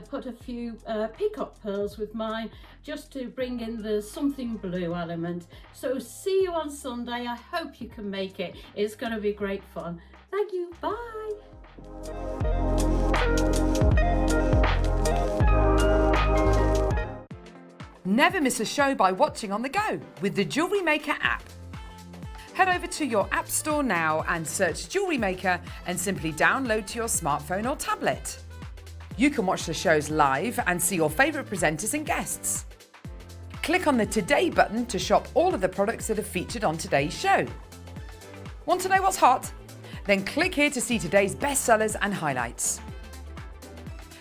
put a few peacock pearls with mine, just to bring in the something blue element. So see you on Sunday. I hope you can make it. It's going to be great fun. Thank you. Bye. Never miss a show by watching on the go with the JewelleryMaker app. Head over to your app store now and search JewelleryMaker and simply download to your smartphone or tablet. You can watch the shows live and see your favourite presenters and guests. Click on the Today button to shop all of the products that are featured on today's show. Want to know what's hot? Then click here to see today's bestsellers and highlights.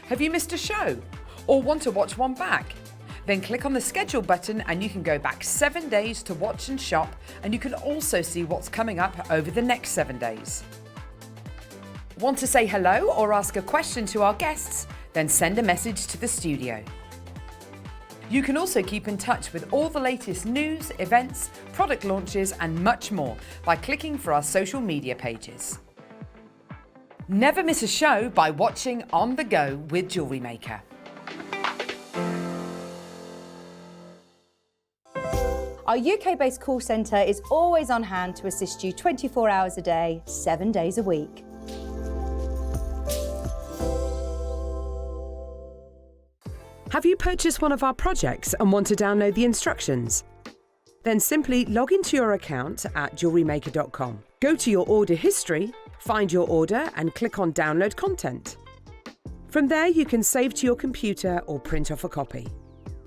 Have you missed a show or want to watch one back? Then click on the schedule button and you can go back 7 days to watch and shop, and you can also see what's coming up over the next 7 days. Want to say hello or ask a question to our guests? Then send a message to the studio. You can also keep in touch with all the latest news, events, product launches and much more by clicking for our social media pages. Never miss a show by watching On the Go with JewelleryMaker. Our UK-based call centre is always on hand to assist you 24 hours a day, 7 days a week. Have you purchased one of our projects and want to download the instructions? Then simply log into your account at jewellerymaker.com. Go to your order history, find your order and click on Download Content. From there you can save to your computer or print off a copy.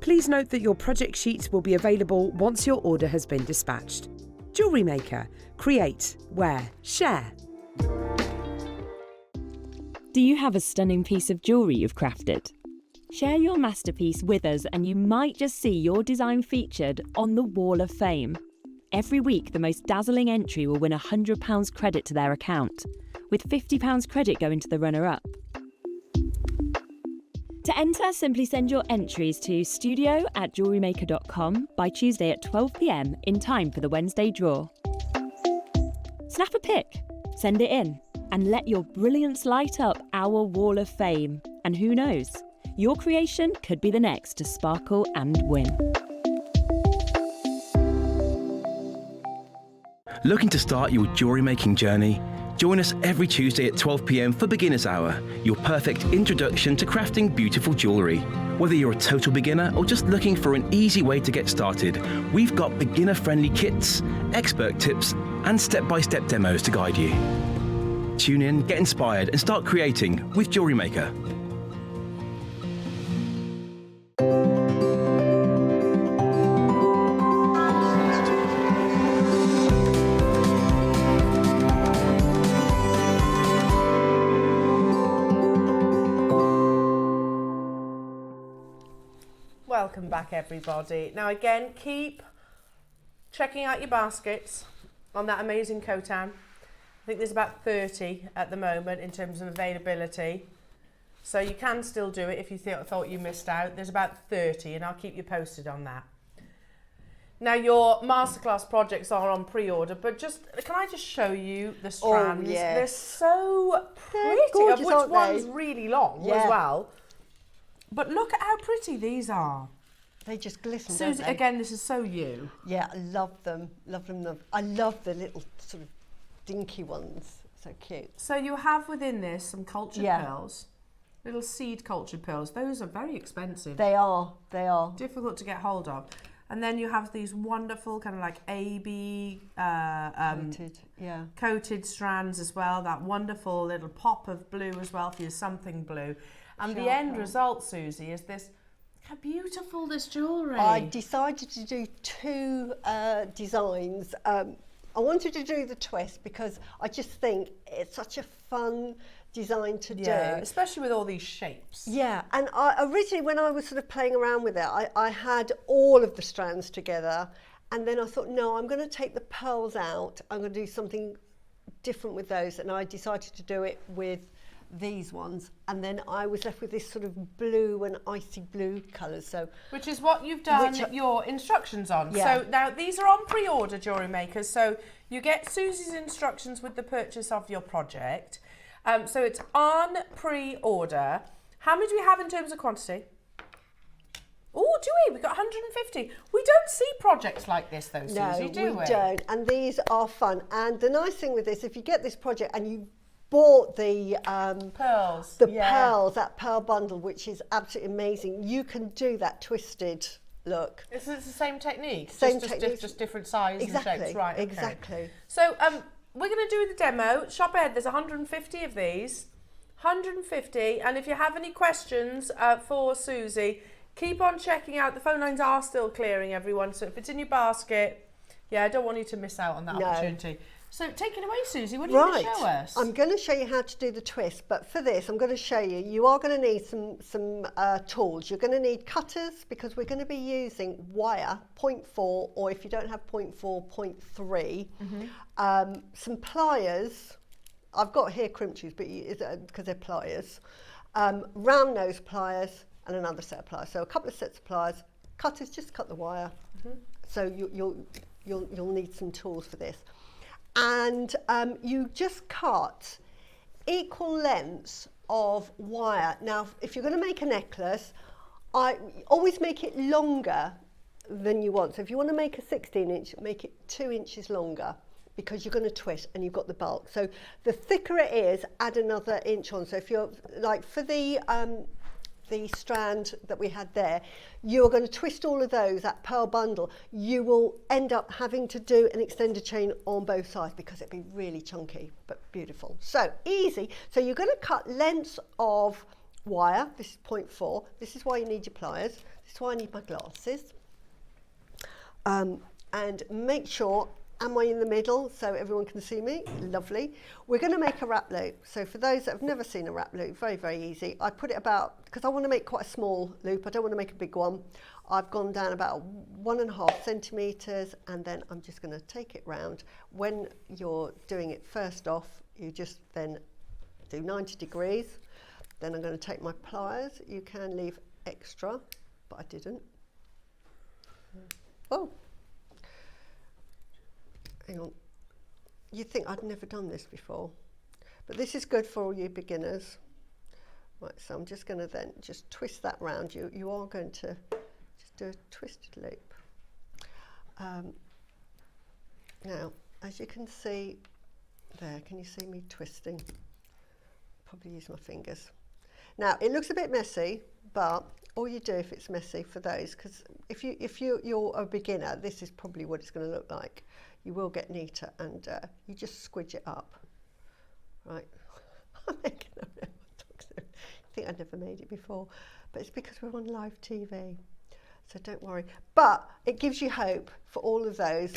Please note that your project sheet will be available once your order has been dispatched. JewelleryMaker. Create, wear, share. Do you have a stunning piece of jewellery you've crafted? Share your masterpiece with us and you might just see your design featured on the Wall of Fame. Every week, the most dazzling entry will win £100 credit to their account, with £50 credit going to the runner-up. To enter, simply send your entries to studio@jewellerymaker.com by Tuesday at 12 p.m. in time for the Wednesday draw. Snap a pic, send it in, and let your brilliance light up our Wall of Fame. And who knows? Your creation could be the next to sparkle and win. Looking to start your jewellery making journey? Join us every Tuesday at 12 p.m. for Beginner's Hour, your perfect introduction to crafting beautiful jewellery. Whether you're a total beginner or just looking for an easy way to get started, we've got beginner-friendly kits, expert tips, and step-by-step demos to guide you. Tune in, get inspired, and start creating with JewelleryMaker. Welcome back, everybody. Now again, keep checking out your baskets on that amazing Khotan. I think there's about 30 at the moment in terms of availability. So you can still do it if you thought you missed out. There's about 30 and I'll keep you posted on that. Now your Masterclass projects are on pre-order, but can I just show you the strands? Oh, yes. They're so pretty, gorgeous, of which aren't one's they? really long as well. But look at how pretty these are. They just glisten, Suzie, don't they? again, this is so you. Yeah, I love them. Love them. I love the little sort of dinky ones. So cute. So you have within this some cultured pearls, little seed cultured pearls. Those are very expensive. They are. They are. Difficult to get hold of. And then you have these wonderful kind of like AB coated strands as well. That wonderful little pop of blue as well for your something blue. And the end result, Suzie, is this. How beautiful this jewellery. I decided to do two designs. I wanted to do the twist because I just think it's such a fun design to do. Especially with all these shapes. Yeah, and originally when I was sort of playing around with it, I had all of the strands together, and then I thought, no, I'm going to take the pearls out. I'm going to do something different with those, and I decided to do it with these ones, and then I was left with this sort of blue and icy blue colours. So, which is what you've done your instructions on. So now these are on pre-order, jewellery makers. So you get Suzie's instructions with the purchase of your project. So it's on pre-order. How many do we have in terms of quantity? Oh, do we? We've got 150. We don't see projects like this though, Suzie, do we? No, we don't. And these are fun. And the nice thing with this, if you get this project and you bought the pearls, that pearl bundle, which is absolutely amazing. You can do that twisted look. It's the same technique, just different size and shapes, right? Okay. Exactly. So we're going to do the demo. Shop ahead. There's 150 of these, 150. And if you have any questions for Suzie, keep on checking out. The phone lines are still clearing, everyone. So if it's in your basket, I don't want you to miss out on that opportunity. So take it away, Suzie, what are you going to show us? I'm going to show you how to do the twist, but for this I'm going to show you, you are going to need some tools. You're going to need cutters because we're going to be using wire 0.4, or if you don't have 0.4, 0.3. Some pliers, I've got here crimp tools, but because they're pliers. Round nose pliers and another set of pliers. So a couple of sets of pliers, cutters, just cut the wire. So you'll need some tools for this. And you just cut equal lengths of wire. Now, if you're going to make a necklace, I always make it longer than you want. So if you want to make a 16-inch, make it 2 inches longer, because you're going to twist and you've got the bulk. So the thicker it is, add another inch on. So if you're like for the strand that we had there, you're going to twist all of those, that pearl bundle, you will end up having to do an extended chain on both sides because it'd be really chunky but beautiful. So easy. So you're going to cut lengths of wire. This is 0.4. This is why you need your pliers. This is why I need my glasses. And make sure, am I in the middle so everyone can see me? Lovely. We're going to make a wrap loop. So for those that have never seen a wrap loop, very, very easy. I put it about, because I want to make quite a small loop, I don't want to make a big one. I've gone down about 1.5 centimetres, and then I'm just going to take it round. When you're doing it first off, you just then do 90 degrees. Then I'm going to take my pliers. You can leave extra, but I didn't. Oh, hang on. You'd think I'd never done this before, but this is good for all you beginners. Right, so I'm just going to then just twist that round. You are going to just do a twisted loop. Now, as you can see there, can you see me twisting? Probably use my fingers. Now, it looks a bit messy, but all you do if it's messy for those, because if you're a beginner, this is probably what it's going to look like. You will get neater, and you just squidge it up. Right. I'm making a real I think I'd never made it before, but it's because we're on live TV, so don't worry. But it gives you hope for all of those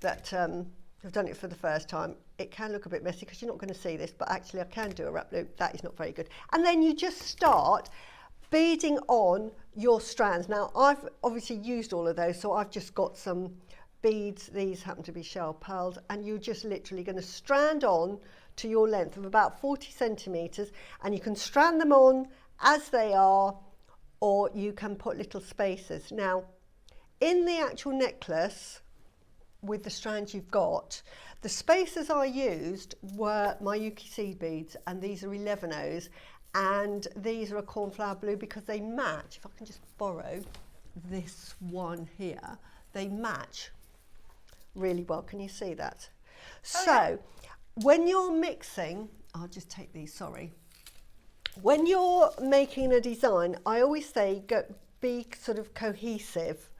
that have done it for the first time. It can look a bit messy because you're not going to see this, but actually I can do a wrap loop. That is not very good. And then you just start beading on your strands. Now, I've obviously used all of those, so I've just got some beads. These happen to be shell pearls, and you're just literally going to strand on to your length of about 40 centimetres, and you can strand them on as they are, or you can put little spacers. Now, in the actual necklace, with the strands you've got, the spacers I used were my Yuki seed beads, and these are 11/0s, and these are a cornflower blue because they match. If I can just borrow this one here, they match really well. Can you see that? So when you're mixing, I'll just take these, sorry. When you're making a design, I always say be sort of cohesive.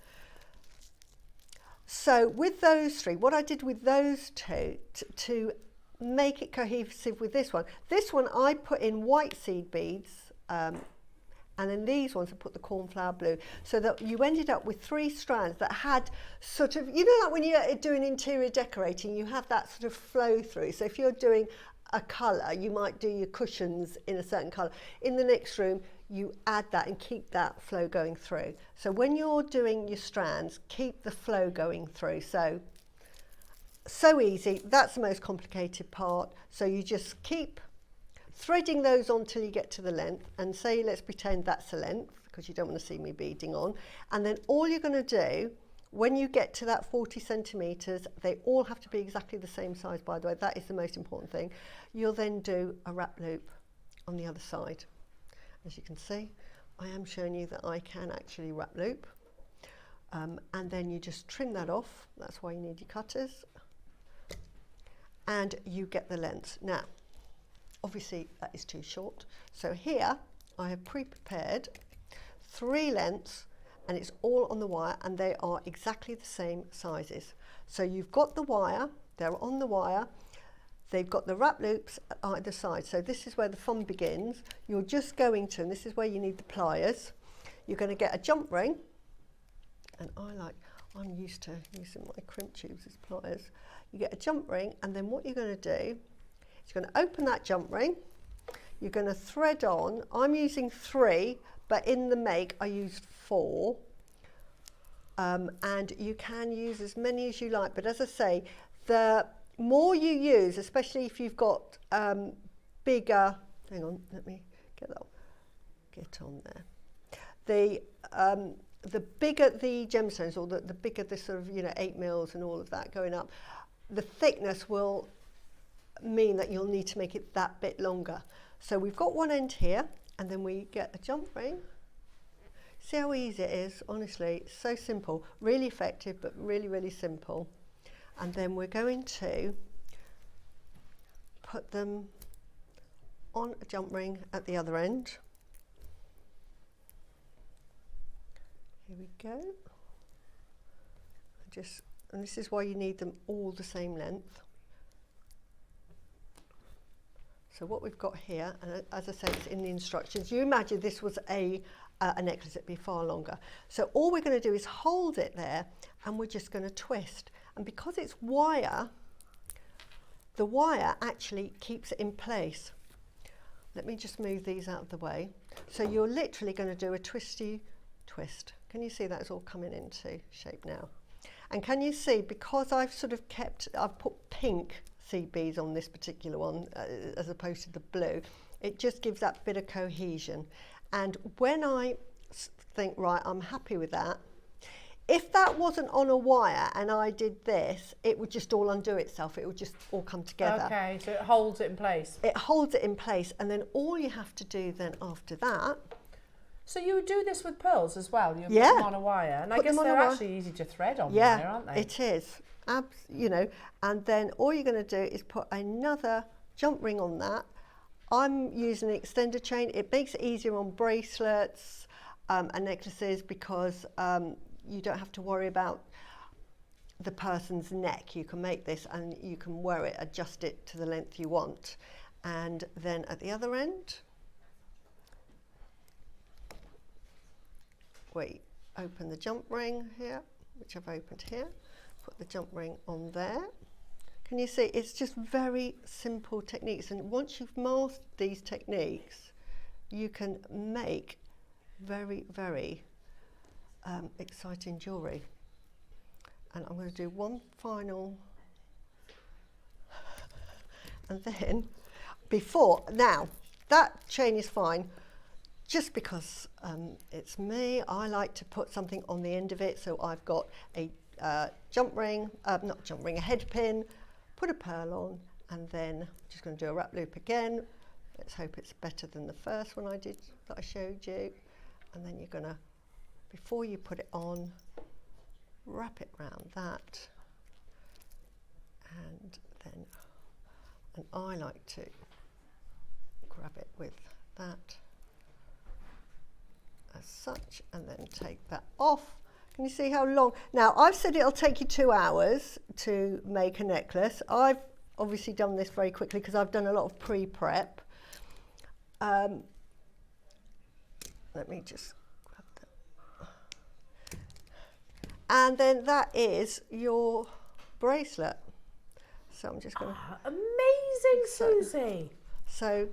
So with those three, what I did with those two to make it cohesive with this one I put in white seed beads, and then these ones I put the cornflower blue, so that you ended up with 3 strands that had sort of, you know, like when you're doing interior decorating, you have that sort of flow through. So if you're doing a colour, you might do your cushions in a certain colour. In the next room, you add that and keep that flow going through. So when you're doing your strands, keep the flow going through. So easy. That's the most complicated part. So you just keep threading those on till you get to the length, and say, let's pretend that's the length, because you don't want to see me beading on. And then all you're going to do, when you get to that 40 centimetres, they all have to be exactly the same size, by the way. That is the most important thing. You'll then do a wrap loop on the other side. As you can see, I am showing you that I can actually wrap loop. And then you just trim that off. That's why you need your cutters. And you get the length. Now, obviously that is too short. So here I have pre-prepared 3 lengths, and it's all on the wire, and they are exactly the same sizes. So you've got the wire, they're on the wire, they've got the wrap loops at either side. So this is where the fun begins. You're just going to, and this is where you need the pliers, you're going to get a jump ring, and I'm used to using my crimp tubes as pliers. You get a jump ring, and then what you're going to do is you're going to open that jump ring, you're going to thread on. I'm using 3, but in the make I used 4, and you can use as many as you like, but as I say, the more you use, especially if you've got bigger, hang on, let me get on there, the the bigger the gemstones, or the bigger the sort of, 8 mils and all of that going up, the thickness will mean that you'll need to make it that bit longer. So we've got one end here, and then we get a jump ring. See how easy it is? Honestly, it's so simple, really effective, but really, really simple. And then we're going to put them on a jump ring at the other end. Here we go. And this is why you need them all the same length. So what we've got here, and as I say, it's in the instructions. You imagine this was a necklace, it'd be far longer. So all we're going to do is hold it there, and we're just going to twist. And because it's wire, the wire actually keeps it in place. Let me just move these out of the way. So you're literally going to do a twisty twist. Can you see that's all coming into shape now? And can you see, because I've put pink seed beads on this particular one as opposed to the blue, it just gives that bit of cohesion. And when I think, right, I'm happy with that, if that wasn't on a wire and I did this, it would just all undo itself. It would just all come together. Okay, so it holds it in place. It holds it in place, and then all you have to do then after that. So you would do this with pearls as well? You put them on a wire, and I guess they're actually easy to thread on wire, aren't they? It is. And then all you're going to do is put another jump ring on that. I'm using an extender chain. It makes it easier on bracelets and necklaces, because you don't have to worry about the person's neck. You can make this and you can wear it, adjust it to the length you want. And then at the other end, we open the jump ring here, which I've opened here, put the jump ring on there. Can you see? It's just very simple techniques, and once you've mastered these techniques, you can make very, very exciting jewellery. And I'm going to do one final, and then now that chain is fine. Just because it's me, I like to put something on the end of it. So I've got a jump ring, a head pin, put a pearl on, and then I'm just going to do a wrap loop again. Let's hope it's better than the first one that I showed you. And then you're going to, before you put it on, wrap it round that. And I like to grab it with that as such, and then take that off. Can you see how long? Now, I've said it'll take you 2 hours to make a necklace. I've obviously done this very quickly because I've done a lot of pre-prep. Let me just grab that. And then that is your bracelet. So I'm just going to... Amazing, Suzie. So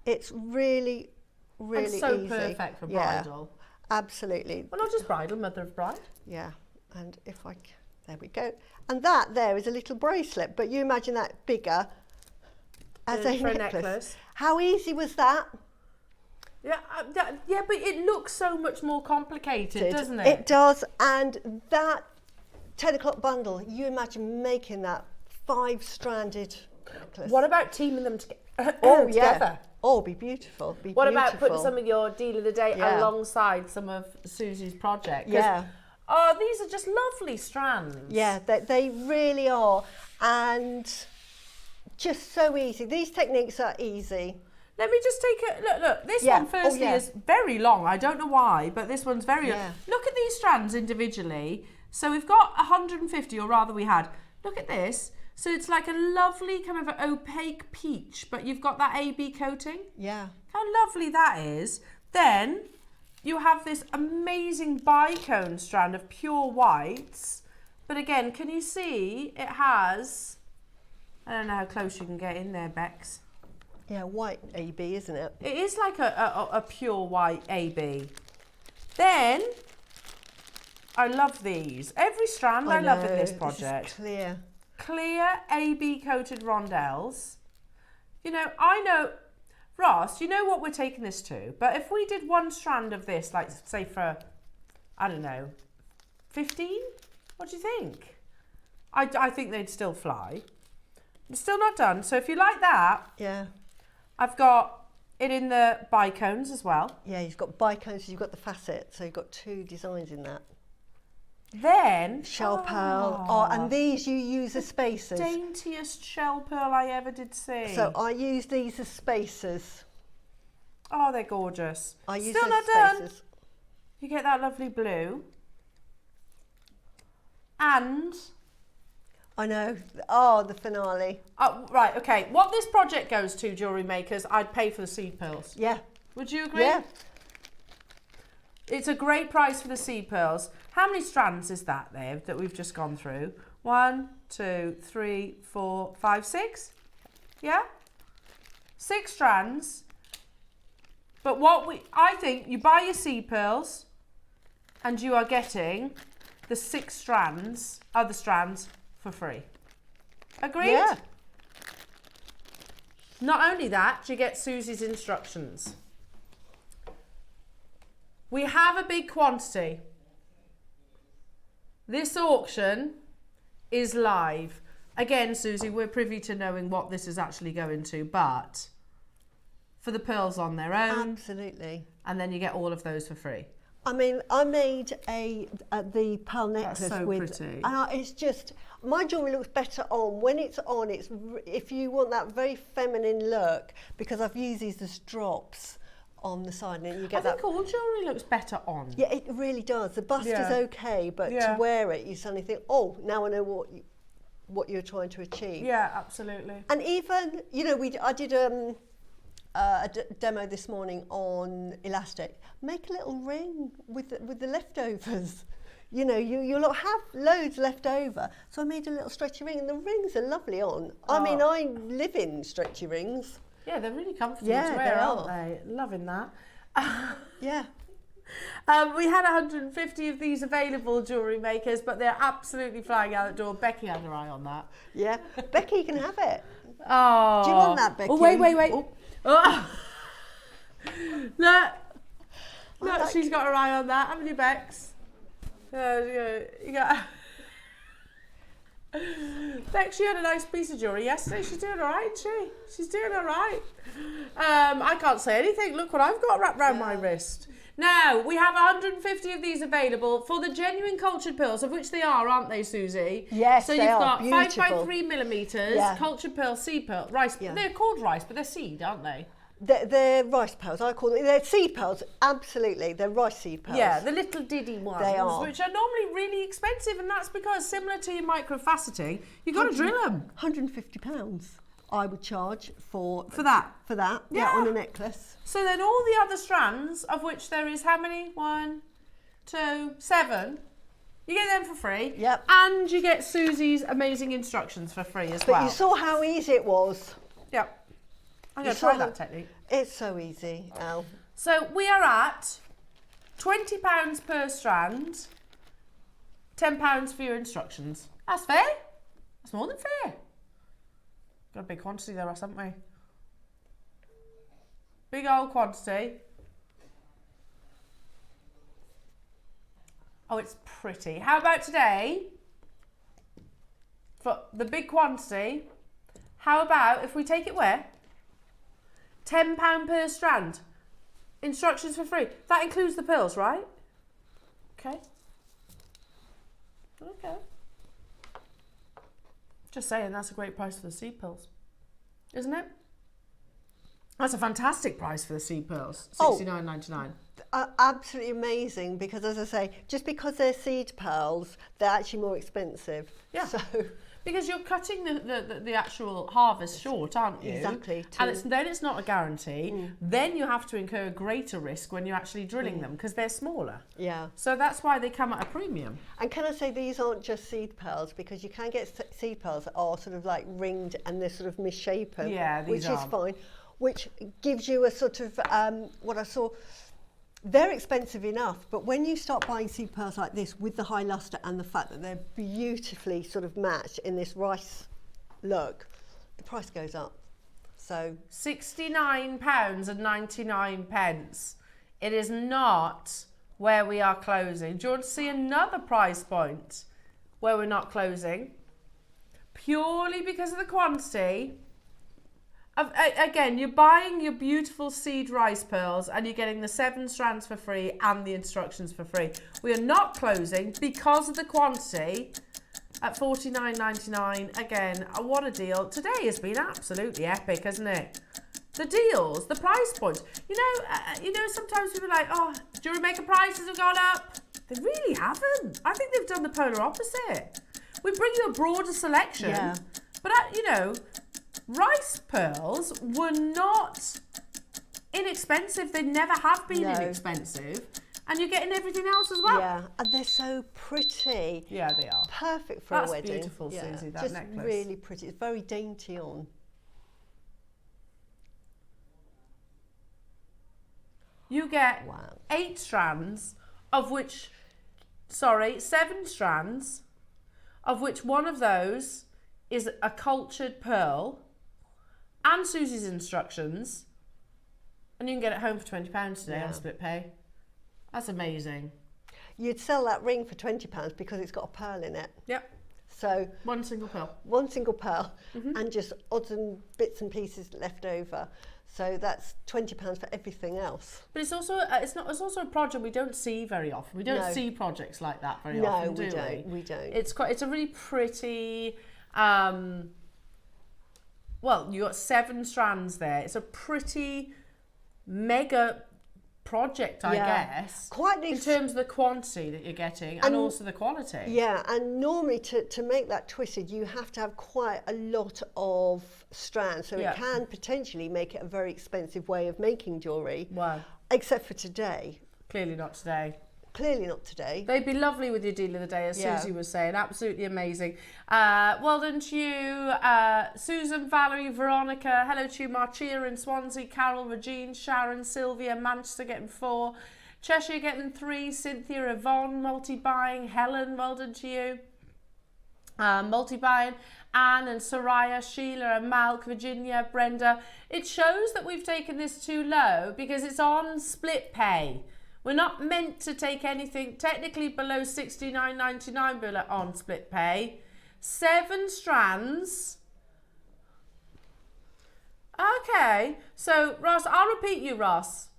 it's really, really easy. And so easy. Perfect for bridal. Yeah, absolutely. Well, not just bridal, mother of bride. Yeah, and if I, there we go. And that there is a little bracelet, but you imagine that bigger as a necklace. How easy was that? Yeah, yeah, but it looks so much more complicated, doesn't it? It does, and that 10 o'clock bundle, you imagine making that 5-stranded necklace. What about teaming them together? Yeah. Oh, be beautiful. What about putting some of your deal of the day alongside some of Suzie's project? Yeah. Oh, these are just lovely strands. Yeah, they really are, and just so easy. These techniques are easy. Let me just take a look. This one firstly is very long. I don't know why, but this one's very long. Look at these strands individually. So we've got 150, or rather we had. Look at this. So it's like a lovely kind of opaque peach, but you've got that AB coating. Yeah. How lovely that is. Then you have this amazing bicone strand of pure whites. But again, can you see it has, I don't know how close you can get in there, Bex. Yeah, white AB, isn't it? It is like a pure white AB. Then, I love these. Every strand I love in this project. This is clear. Clear AB coated rondelles. You know, I know, Ross, you know what we're taking this to, but if we did one strand of this, like say for I don't know, 15? What do you think? I think they'd still fly. I'm still not done. So if you like that, Yeah. I've got it in the bicones as well. Yeah, you've got bicones, you've got the facet, so you've got 2 designs in that. Then Shell pearl. Oh, and these you use as spacers. daintiest shell pearl I ever did see. So I use these as spacers. Oh, they're gorgeous. I use Still those not as done. spacers. You get that lovely blue. And I know. Oh, the finale. right, okay. What this project goes to, jewellery makers, I'd pay for the seed pearls. Yeah. Would you agree? Yeah. It's a great price for the seed pearls. How many strands is that there that we've just gone through? 1, 2, 3, 4, 5, 6. Yeah? 6 strands. But I think you buy your seed pearls and you are getting the 6 strands, other strands, for free. Agreed? Yeah. Not only that, you get Suzie's instructions. We have a big quantity. This auction is live. Again, Suzie, we're privy to knowing what this is actually going to, but for the pearls on their own. Absolutely. And then you get all of those for free. I mean, I made the pearl necklace so with, pretty. and it's just, my jewellery looks better on. When it's on, if you want that very feminine look, because I've used these as drops on the side, and you get I think all jewellery looks better on. Yeah, it really does. The bust is okay, but to wear it, you suddenly think, oh, now I know what you're trying to achieve. Yeah, absolutely. And even, you know, I did a demo this morning on elastic. Make a little ring with the leftovers. You know, you'll have loads left over. So I made a little stretchy ring, and the rings are lovely on. I mean, I live in stretchy rings. Yeah, they're really comfortable Yeah, to wear, they aren't are. they? Loving that. Yeah. We had 150 of these available, jewellery makers, but they're absolutely flying out the door. Becky had her eye on that. Yeah. Becky, you can have it. Oh. Do you want that, Becky? Oh, wait. Oh. Oh. Look, like- she's got her eye on that, haven't you, Bex? You got. Bex, she had a nice piece of jewellery yesterday. She's doing all right, isn't she? She's doing all right. I can't say anything. Look what I've got wrapped around my wrist. Now, we have 150 of these available for the genuine cultured pearls, of which they are, aren't they, Suzie? Yes, so they you've are. got Beautiful. 5 by 3 millimetres, Yeah. cultured pearl, seed pearl, rice. Yeah. They're called rice, but they're seed, aren't they? They're rice pearls. I call them. They're seed pearls. Absolutely, they're rice seed pearls. Yeah, the little diddy ones, They are. which are normally really expensive, and that's because, similar to your microfaceting, you've got to drill them. £150 I would charge for that. For that, Yeah. on a necklace. So then all the other strands, of which there is how many? 1, 2, 7. You get them for free. Yep. And you get Suzie's amazing instructions for free as But well. you saw how easy it was. Yep. I'm going You to try saw that how- technique. It's so easy, Al. So we are at £20 per strand, £10 for your instructions. That's fair. That's more than fair. Got a big quantity there, haven't we? Big old quantity. Oh, it's pretty. How about today? For the big quantity, how about if we take it where? £10 per strand. Instructions for free. That includes the pearls, right? Okay. Okay. Just saying, that's a great price for the seed pearls. Isn't it? That's a fantastic price for the seed pearls. $69.99. Absolutely amazing, because as I say, just because they're seed pearls, they're actually more expensive. Yeah. So Because you're cutting the actual harvest short, aren't you? Exactly. And then it's not a guarantee. Then you have to incur greater risk when you're actually drilling them, because they're smaller. yeah. So that's why they come at a premium. And can I say, these aren't just seed pearls, because you can get seed pearls that are sort of like ringed and they're sort of misshapen. Yeah, these which is are. fine. Which gives you a sort of what I saw. They're expensive enough, but when you start buying seed pearls like this with the high luster and the fact that they're beautifully sort of matched in this rice look, the price goes up. So £69.99. It is not where we are closing. Do you want to see another price point where we're not closing? Purely because of the quantity. Again, you're buying your beautiful seed rice pearls and you're getting the 7 strands for free and the instructions for free. We are not closing because of the quantity at $49.99. Again, what a deal. Today has been absolutely epic, hasn't it? The deals, the price points. You know, sometimes people are like, oh, JewelleryMaker prices have gone up. They really haven't. I think they've done the polar opposite. We bring you a broader selection, but you know, rice pearls were not inexpensive. They never have been inexpensive. And you're getting everything else as well. Yeah, and they're so pretty. Yeah, they are. Perfect for a wedding. That's beautiful, Suzie, that just necklace. Really pretty. It's very dainty on. You get 8 strands, of which, 7 strands, of which one of those is a cultured pearl, and Suzie's instructions, and you can get it home for £20 today on split pay. That's amazing. You'd sell that ring for £20 because it's got a pearl in it. Yep. So one single pearl. One single pearl, and just odds and bits and pieces left over. So that's £20 for everything else. But it's also it's also a project we don't see very often. We don't see projects like that very often, do we? No, we don't. It's a really pretty. Well, you got 7 strands there. It's a pretty mega project, I guess. Quite in terms of the quantity that you're getting and also the quality. Yeah, and normally to make that twisted, you have to have quite a lot of strands, so it can potentially make it a very expensive way of making jewellery. Wow. Except for today. Clearly not today. Clearly not today. They'd be lovely with your deal of the day, as Suzie was saying. Absolutely amazing. Well done to you, Susan, Valerie, Veronica. Hello to you, Marcia in Swansea, Carol, Regine, Sharon, Sylvia, Manchester getting 4. Cheshire getting 3. Cynthia, Yvonne, multi-buying. Helen, well done to you. Multi-buying. Anne and Soraya, Sheila and Malk, Virginia, Brenda. It shows that we've taken this too low because it's on split pay. We're not meant to take anything technically below $69.99 on split pay. 7 strands. Okay, so Ross, I'll repeat you, Ross.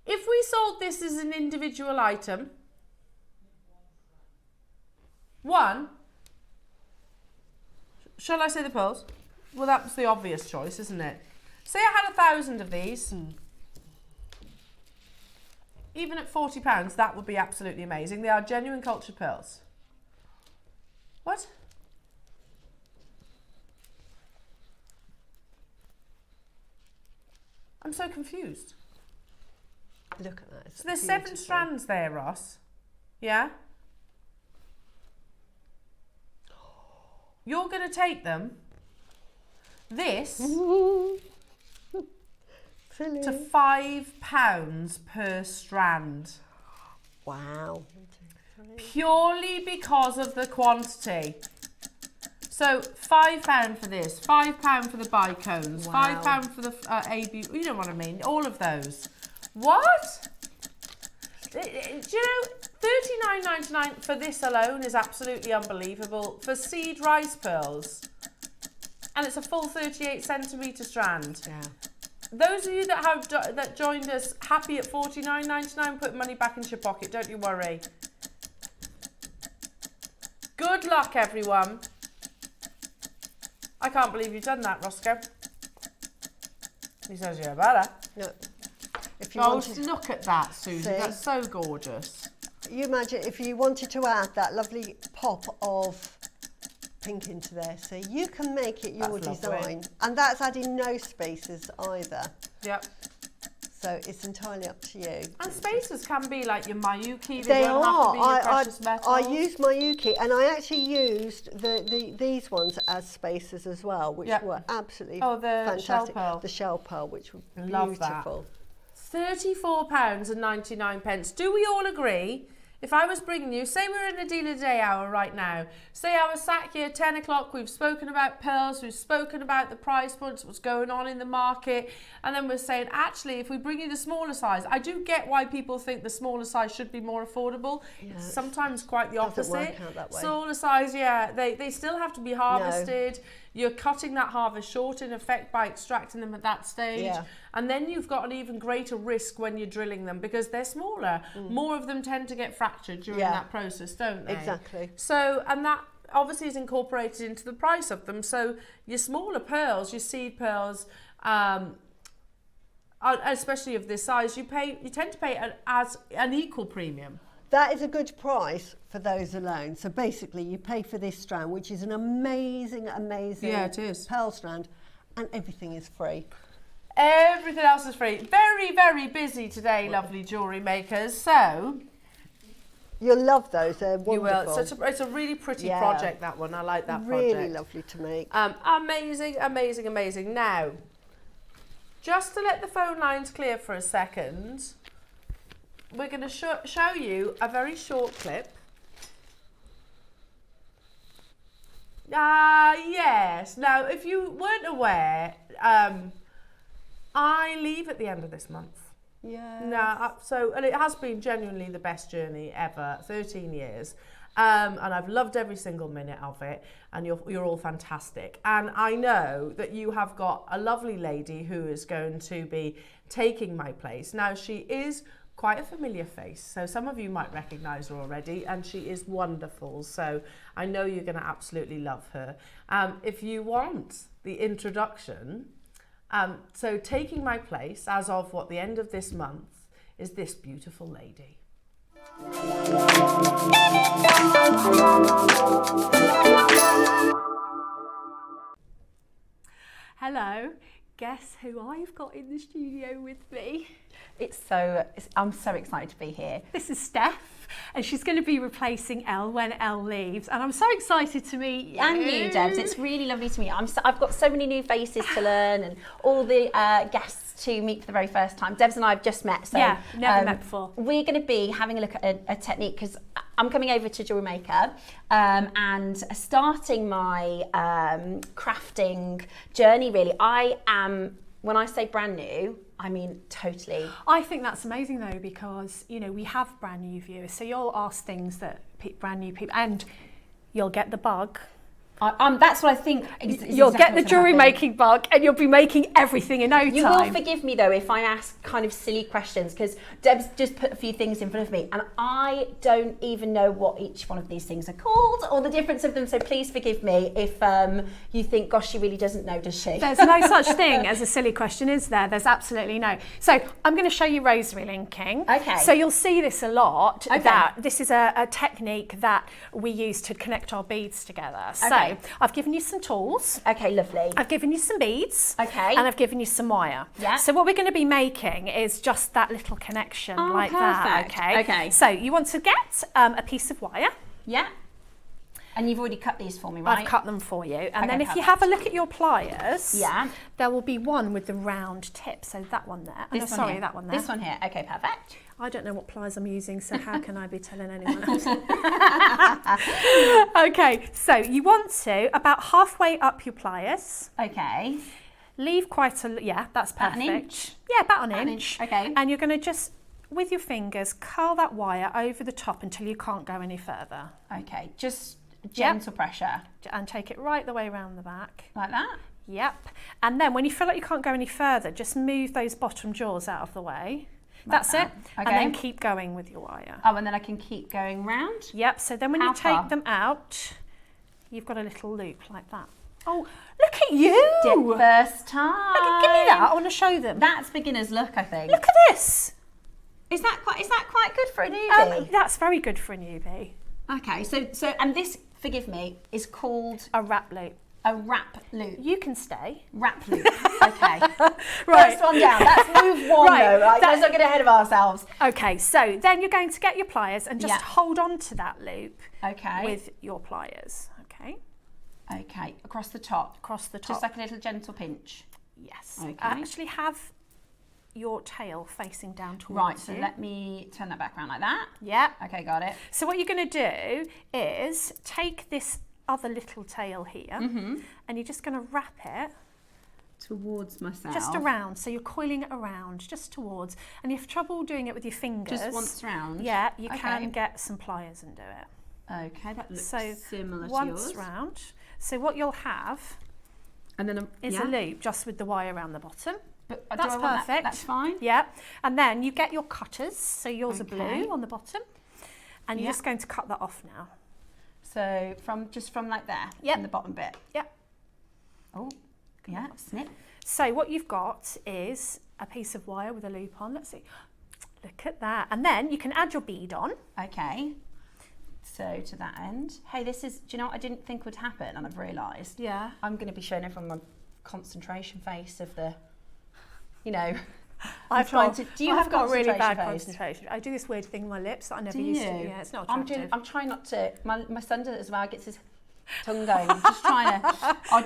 If we sold this as an individual item, 1, shall I say the pearls? Well, that was the obvious choice, isn't it? Say I had 1,000 of these. Even at £40, that would be absolutely amazing. They are genuine cultured pearls. What? I'm so confused. Look at that. So there's 7 strands there, Ross. Yeah? You're going to take them, this, to £5 per strand. Wow. Purely because of the quantity. So £5 for this, £5 for the bicones, £5 for the AB, you know what I mean, all of those. What? Do you know, $39.99 for this alone is absolutely unbelievable. For seed rice pearls, and it's a full 38 centimetre strand. Yeah. Those of you that joined us happy at $49.99, put money back into your pocket, don't you worry. Good luck, everyone. I can't believe you've done that, Roscoe. He says you're better. No. If you look at that, Suzie. That's so gorgeous. You imagine if you wanted to add that lovely pop of pink into there, so you can make it your design. And that's adding no spaces either. Yep. So it's entirely up to you. And spaces can be like your Miyuki. They don't have to be your precious metals. I used Miyuki, and I actually used these ones as spaces as well, which were absolutely fantastic. Shell pearl. The shell pearl, which were Love beautiful. That. £34.99. Do we all agree If I was bringing you, say we're in a deal of the day hour right now, say I was sat here 10 o'clock, we've spoken about pearls, we've spoken about the price points, what's going on in the market, and then we're saying, actually, if we bring you the smaller size, I do get why people think the smaller size should be more affordable. Yeah, sometimes quite the opposite. Doesn't work out that way. Smaller size, yeah, they still have to be harvested. No. You're cutting that harvest short in effect by extracting them at that stage. Yeah. And then you've got an even greater risk when you're drilling them because they're smaller. More of them tend to get fractured during that process, don't they? Exactly. So, and that obviously is incorporated into the price of them. So your smaller pearls, your seed pearls, especially of this size, you tend to pay as an equal premium. That is a good price for those alone. So basically you pay for this strand, which is an amazing it is. Pearl strand, and everything is free. Everything else is free. Very, very busy today, lovely jewellery makers. So you'll love those. They're wonderful. You will. It's a really pretty project, that one. I like that project. Really lovely to make. Amazing, amazing, amazing. Now, just to let the phone lines clear for a second, we're going to show you a very short clip. Yes. Now, if you weren't aware, I leave at the end of this month. Yeah. And it has been genuinely the best journey ever, 13 years. And I've loved every single minute of it, and you're all fantastic. And I know that you have got a lovely lady who is going to be taking my place. Now, she is quite a familiar face, so some of you might recognise her already, and she is wonderful, so I know you're going to absolutely love her. If you want the introduction, so taking my place as of the end of this month is this beautiful lady. Hello, guess who I've got in the studio with me? I'm so excited to be here. This is Steph, and she's going to be replacing Elle when Elle leaves, and I'm so excited to meet you. And you, Debs. It's really lovely to meet you. I've got so many new faces to learn, and all the guests to meet for the very first time. Debs and I have just met, so never met before. We're going to be having a look at a technique because I'm coming over to JewelleryMaker and starting my crafting journey. Really, I am. When I say brand new, I mean totally. I think that's amazing though, because we have brand new viewers, so you'll ask things that brand new people, and you'll get the bug. That's what I think. You'll get the jewellery making bug, and you'll be making everything in no time. You will forgive me though if I ask kind of silly questions, because Deb's just put a few things in front of me, and I don't even know what each one of these things are called or the difference of them. So please forgive me if you think, gosh, she really doesn't know, does she? There's no such thing as a silly question, is there? There's absolutely no. So I'm going to show you rosary linking. Okay. So you'll see this a lot. Okay. That this is a technique that we use to connect our beads together. So I've given you some tools. Okay, lovely. I've given you some beads. Okay. And I've given you some wire. Yeah. So what we're going to be making is just that little connection like perfect. that. Okay. So you want to get a piece of wire. Yeah. And you've already cut these for me, right? I've cut them for you. And then if you have a look at your pliers, there will be one with the round tip. So that one there. That one there. This one here. Okay, perfect. I don't know what pliers I'm using, so how can I be telling anyone else? Okay, so you want to, about halfway up your pliers. Okay. Leave quite a, that's perfect. About an inch? Yeah, about an inch. Okay. And you're going to just, with your fingers, curl that wire over the top until you can't go any further. Okay, just gentle pressure. And take it right the way around the back. Like that? Yep. And then when you feel like you can't go any further, just move those bottom jaws out of the way. That's it. Okay. And then keep going with your wire. Oh, and then I can keep going round? Yep. So then when you take them out, you've got a little loop like that. Oh, look at you! Dip first time. Look, give me that. I want to show them. That's beginner's luck, I think. Look at this. Is that quite good for a newbie? That's very good for a newbie. Okay. So and this, forgive me, is called a wrap loop. A wrap loop. You can stay. Wrap loop. Okay. Right. First one down. That's move one though, right? Let's not get ahead of ourselves. Okay, so then you're going to get your pliers and just hold on to that loop. Okay. With your pliers. Okay. Okay. Across the top. Across the top. Just like a little gentle pinch. Yes. Okay. I actually have your tail facing down towards Right, so you. let me turn that back around like that. Yeah. Okay, got it. So what you're going to do is take this other little tail here and you're just going to wrap it towards myself. just around. So you're coiling it around, just towards. And if you have trouble doing it with your fingers, Just once round? yeah, you can get some pliers and do it. Okay, that looks So similar to once yours. round. So what you'll have And then is a loop just with the wire around the bottom. But That's do I want perfect. That? That's fine. Yeah. And then you get your cutters. So yours are Okay. blue on the bottom. And you're just going to cut that off now. So from like there, from the bottom bit. Yep. Oh, yeah, snip. So what you've got is a piece of wire with a loop on. Let's see. Look at that. And then you can add your bead on. Okay. So to that end. Hey, this is, do you know what I didn't think would happen and I've realised? Yeah. I'm going to be showing everyone my concentration face of the, you know. I've got really bad face? concentration. I do this weird thing with my lips that I never Do used you? to. Yeah, it's not I'm attractive. I'm trying not to. My son does it as well. Gets his tongue going. I'm just trying to. I'll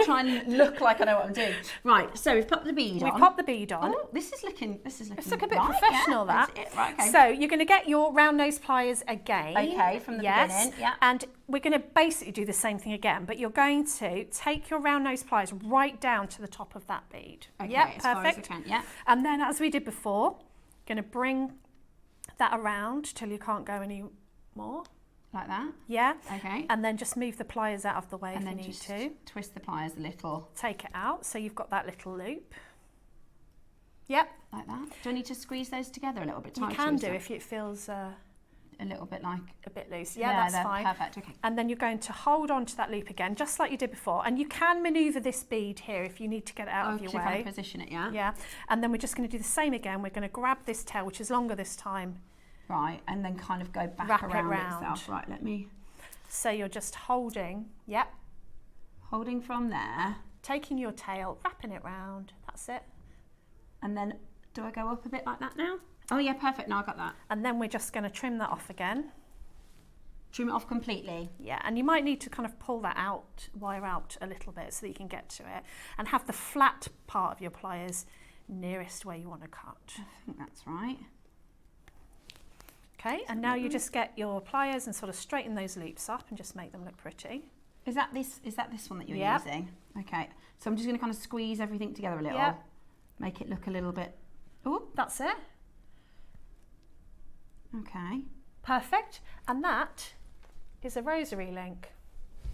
try and look like I know what I'm doing. Right. So we've popped the bead on. We've popped the bead on. Oh, this is looking. It's looking a bit right, professional, yeah, that. that's it, right, okay. So you're going to get your round nose pliers again. Okay, from the beginning, yeah. And we're going to basically do the same thing again, but you're going to take your round nose pliers right down to the top of that bead. Okay, yep, as perfect. far as I can, yeah. And then, as we did before, going to bring that around till you can't go any more. Like that? Yeah. Okay. And then just move the pliers out of the way And if then you need just to. twist the pliers a little. Take it out, so you've got that little loop. Yep. Like that. Do I need to squeeze those together a little bit You tighter? can is do that if it feels a little bit like a bit loose. Yeah, that's they're fine. Perfect. Okay. And then you're going to hold on to that loop again, just like you did before. And you can manoeuvre this bead here if you need to get it out of your to way. kind of position it, yeah. Yeah. And then we're just going to do the same again. We're going to grab this tail, which is longer this time. Right, and then kind of go back Wrap it around round. itself. Right, let me. So you're just holding. Yep. Holding from there. Taking your tail, wrapping it round. That's it. And then, do I go up a bit like that now? Oh yeah, perfect. Now I got that. And then we're just going to trim that off again. Trim it off completely. Yeah, and you might need to kind of pull that out, wire out a little bit so that you can get to it. And have the flat part of your pliers nearest where you want to cut. I think that's right. Okay, and now you just get your pliers and sort of straighten those loops up and just make them look pretty. Is that this one that you're Yep. using? Okay. So I'm just going to kind of squeeze everything together a little. Yep. Make it look a little bit. Oh, That's it. okay. Perfect. And that is a rosary link.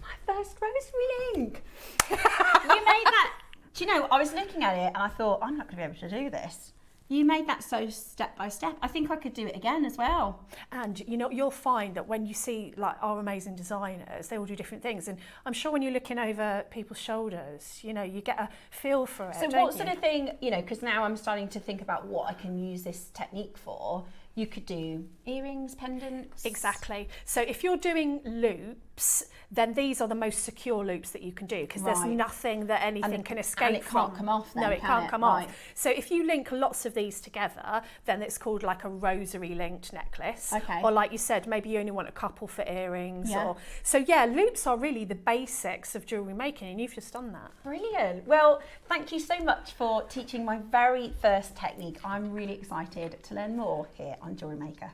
My first rosary link. You made that. Do you know, I was looking at it and I thought, I'm not going to be able to do this. You made that so step by step. I think I could do it again as well. And you know, you'll find that when you see like our amazing designers, they all do different things. And I'm sure when you're looking over people's shoulders, you know, you get a feel for it. So don't what you? sort of thing, you know, because now I'm starting to think about what I can use this technique for. You could do earrings, pendants. Exactly. So if you're doing loops, then these are the most secure loops that you can do because there's Right. nothing that anything can escape and it from. can't come off then, No, it can can't it? come Right. off. So if you link lots of these together, then it's called like a rosary linked necklace. Okay. Or like you said, maybe you only want a couple for earrings. Yeah. Or so yeah, loops are really the basics of jewellery making, and you've just done that. Brilliant. Well, thank you so much for teaching my very first technique. I'm really excited to learn more here on JewelleryMaker.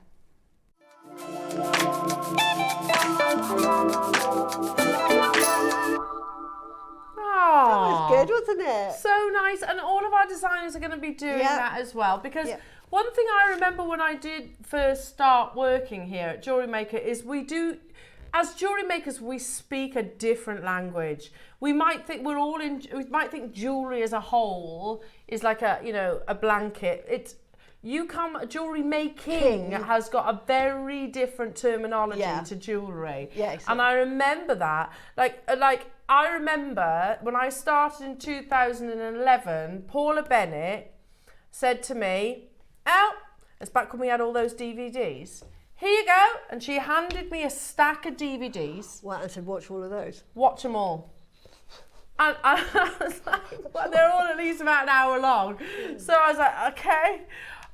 That was good, wasn't it? So nice, and all of our designers are going to be doing that as well, because one thing I remember when I did first start working here at JewelleryMaker is we do, as jewellery makers, we speak a different language. We might think we might think jewellery as a whole is like a, you know, a blanket. Jewellery making has got a very different terminology to jewellery. Yeah, exactly. And I remember that. Like I remember when I started in 2011, Paula Bennett said to me, it's back when we had all those DVDs. Here you go. And she handed me a stack of DVDs. Well, and said, watch all of those. Watch them all. And I was like, well, they're all at least about an hour long. So I was like, okay.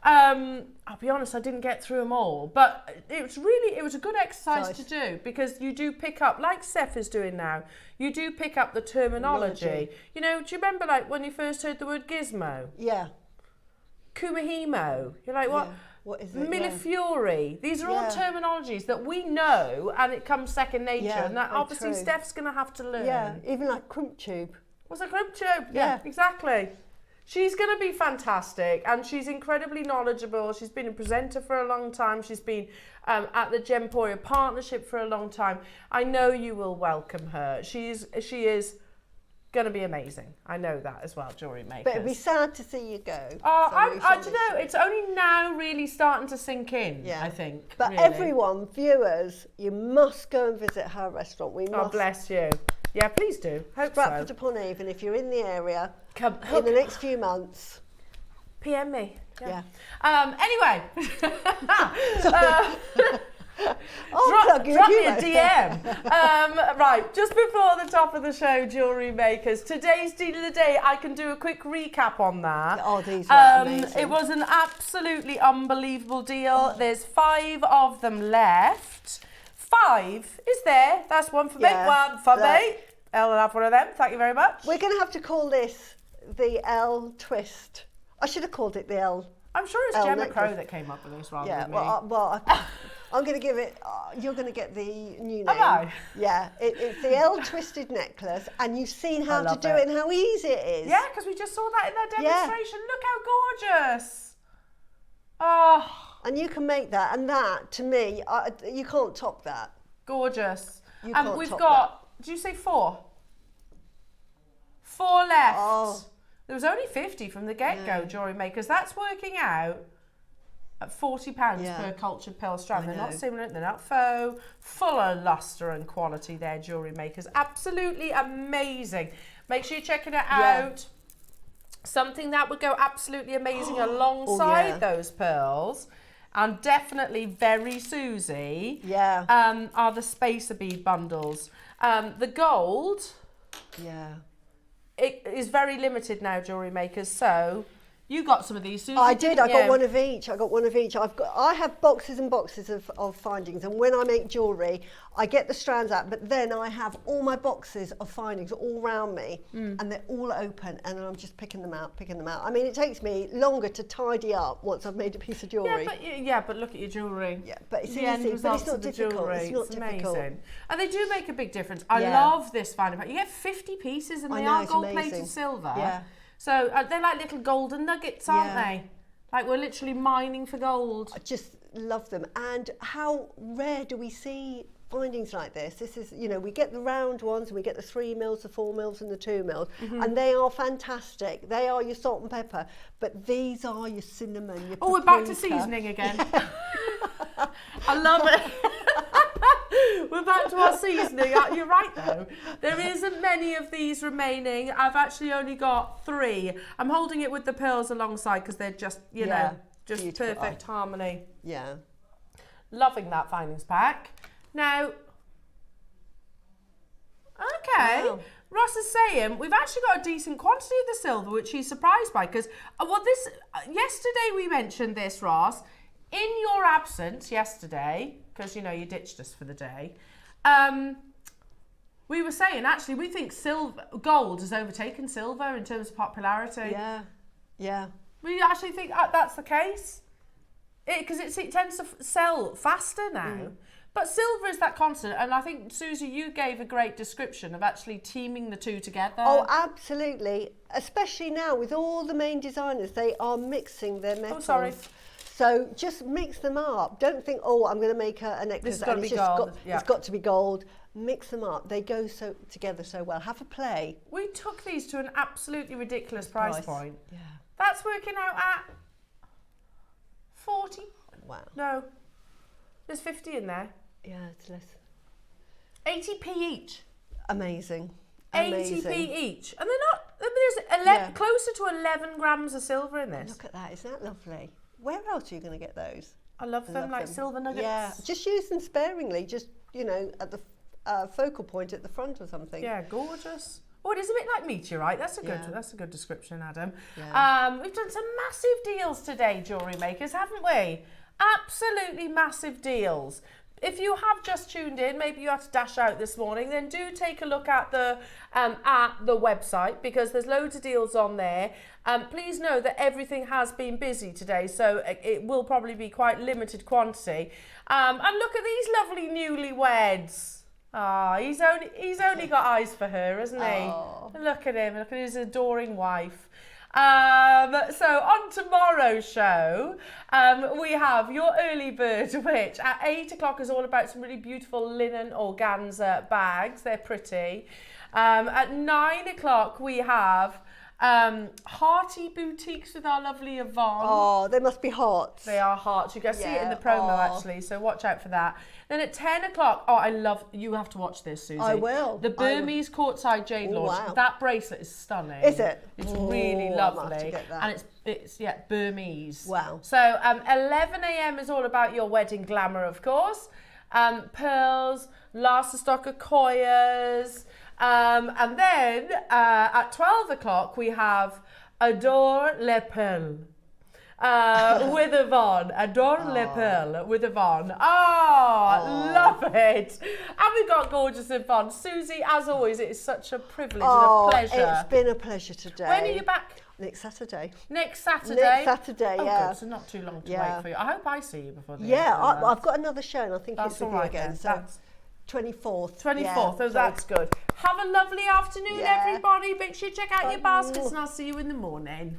I'll be honest, I didn't get through them all, but it was a good exercise to do, because you do pick up, like Seth is doing now, you do pick up the terminology. You know, do you remember like when you first heard the word gizmo? Yeah. Kumihimo. You're like, what? Yeah. What is it? Millefiori. These are all terminologies that we know, and it comes second nature. And that obviously true. Steph's going to have to learn. Yeah, even like crimp tube. What's a crimp tube? Yeah. Exactly. She's going to be fantastic, and she's incredibly knowledgeable. She's been a presenter for a long time. She's been at the Gemporia partnership for a long time. I know you will welcome her. She is going to be amazing. I know that as well, jewellery makers. But it'd be sad to see you go. I don't know. It's only now really starting to sink in, I think. But really. everyone, viewers, you must go and visit her restaurant. We must. Oh, bless you. Yeah, please do. Hope Stratford so. upon Avon, if you're in the area, Come, in the next few months. PM me. Yeah. Anyway. Drop me a DM. Right, just before the top of the show, Jewellery Makers, today's deal of the day, I can do a quick recap on that. Oh, these were amazing. It was an absolutely unbelievable deal. There's 5 of them left. 5 is there. That's one for me. One for me. I'll have one of them. Thank you very much. We're going to have to call this the L twist. I should have called it the L. I'm sure it's Gemma Crow that came up with this rather than me. I'm going to give it, you're going to get the new name. Am I? Yeah, it's the L twisted necklace, and you've seen how to do it and how easy it is. Yeah, because we just saw that in their demonstration. Look how gorgeous. Oh. And you can make that, and that, to me, you can't top that. Gorgeous. You can't we've top got, did you say 4? 4 left. Oh. There was only 50 from the get-go, Jewellery Makers. That's working out at £40 per cultured pearl strand. They're not similar, they're not faux. Full of lustre and quality there, Jewellery Makers. Absolutely amazing. Make sure you're checking it out. Something that would go absolutely amazing alongside those pearls, and definitely very Suzie, are the spacer bead bundles. The gold, it is very limited now, Jewellery Makers, so you got some of these, Suzie. I did. I got one of each. I have boxes and boxes of findings, and when I make jewellery, I get the strands out, but then I have all my boxes of findings all around me, and they're all open, and I'm just picking them out. I mean, it takes me longer to tidy up once I've made a piece of jewellery. But look at your jewellery. Yeah, but it's the easy, end but results it's not of the difficult. jewellery. It's not difficult. Amazing. And they do make a big difference. I love this finding pack. You get 50 pieces, and they are gold-plated silver. Yeah. So they're like little golden nuggets, aren't they? Like we're literally mining for gold. I just love them. And how rare do we see findings like this? This is, you know, we get the round ones, and we get the 3 mils, the 4 mils, and the 2 mils, and they are fantastic. They are your salt and pepper, but these are your cinnamon, your paprika. We're back to seasoning again. I love it. We're back to our seasoning. You're right though. There isn't many of these remaining. I've actually only got 3. I'm holding it with the pearls alongside because they're just, you know, just beautiful. Perfect harmony. Yeah. Loving that findings pack. Now, okay. Wow. Ross is saying we've actually got a decent quantity of the silver, which he's surprised by because, yesterday we mentioned this, Ross. In your absence yesterday, because, you know, you ditched us for the day, we were saying, actually, we think gold has overtaken silver in terms of popularity. Yeah, yeah. We actually think that's the case. Because it tends to sell faster now. But silver is that constant, and I think, Suzie, you gave a great description of actually teaming the two together. Oh, absolutely. Especially now, with all the main designers, they are mixing their metals. Oh, sorry. So just mix them up. Don't think, oh, I'm going to make a necklace and it's got to be gold. Mix them up. They go together so well. Have a play. We took these to an absolutely ridiculous price point. Yeah. That's working out at 40. Wow. No. There's 50 in there. Yeah, it's less. 80p each. Amazing. 80p each. And they're not, there's closer to 11 grams of silver in this. Look at that. Isn't that lovely? Where else are you going to get those? I love them, like silver nuggets. Yeah, just use them sparingly, just, you know, at the focal point at the front or something. Yeah, gorgeous. Oh, it is a bit like meteorite. That's a good description, Adam. Yeah. We've done some massive deals today, Jewellery Makers, haven't we? Absolutely massive deals. if you have just tuned in, maybe you had to dash out this morning, then do take a look at the website, because there's loads of deals on there. Please know that everything has been busy today, so it will probably be quite limited quantity. And look at these lovely newlyweds. Ah, he's only got eyes for her, hasn't he? Oh. Look at him. Look at his adoring wife. So on tomorrow's show, we have your early bird, which at 8 o'clock is all about some really beautiful linen organza bags. They're pretty. At 9 o'clock we have hearty boutiques with our lovely Yvonne. Oh, they must be hot. They are hot. You can see it in the promo actually, so watch out for that. Then at 10 o'clock, you have to watch this, Susie. I will. The Burmese courtside jade launch. Wow. That bracelet is stunning. Is it? It's really I lovely. might have to get that. And it's Burmese. Wow. So 11 a.m. is all about your wedding glamour, of course. Pearls, last stock of Koyas. And then at 12 o'clock we have Adore les Perles with Yvonne. Adore les Perles with Yvonne. Love it. And we've got gorgeous Yvonne. Susie, as always, it is such a privilege and a pleasure. It's been a pleasure today. When are you back? Next Saturday. Next Saturday? Next Saturday, oh, yeah. Good, so not too long to wait for you. I hope I see you before the end Yeah, of the I've got another show and I think That's it's with all you right again. then. So That's 24th. 24th, yeah, so that's good. Have a lovely afternoon, Yeah. everybody. Make sure you check out your baskets and I'll see you in the morning.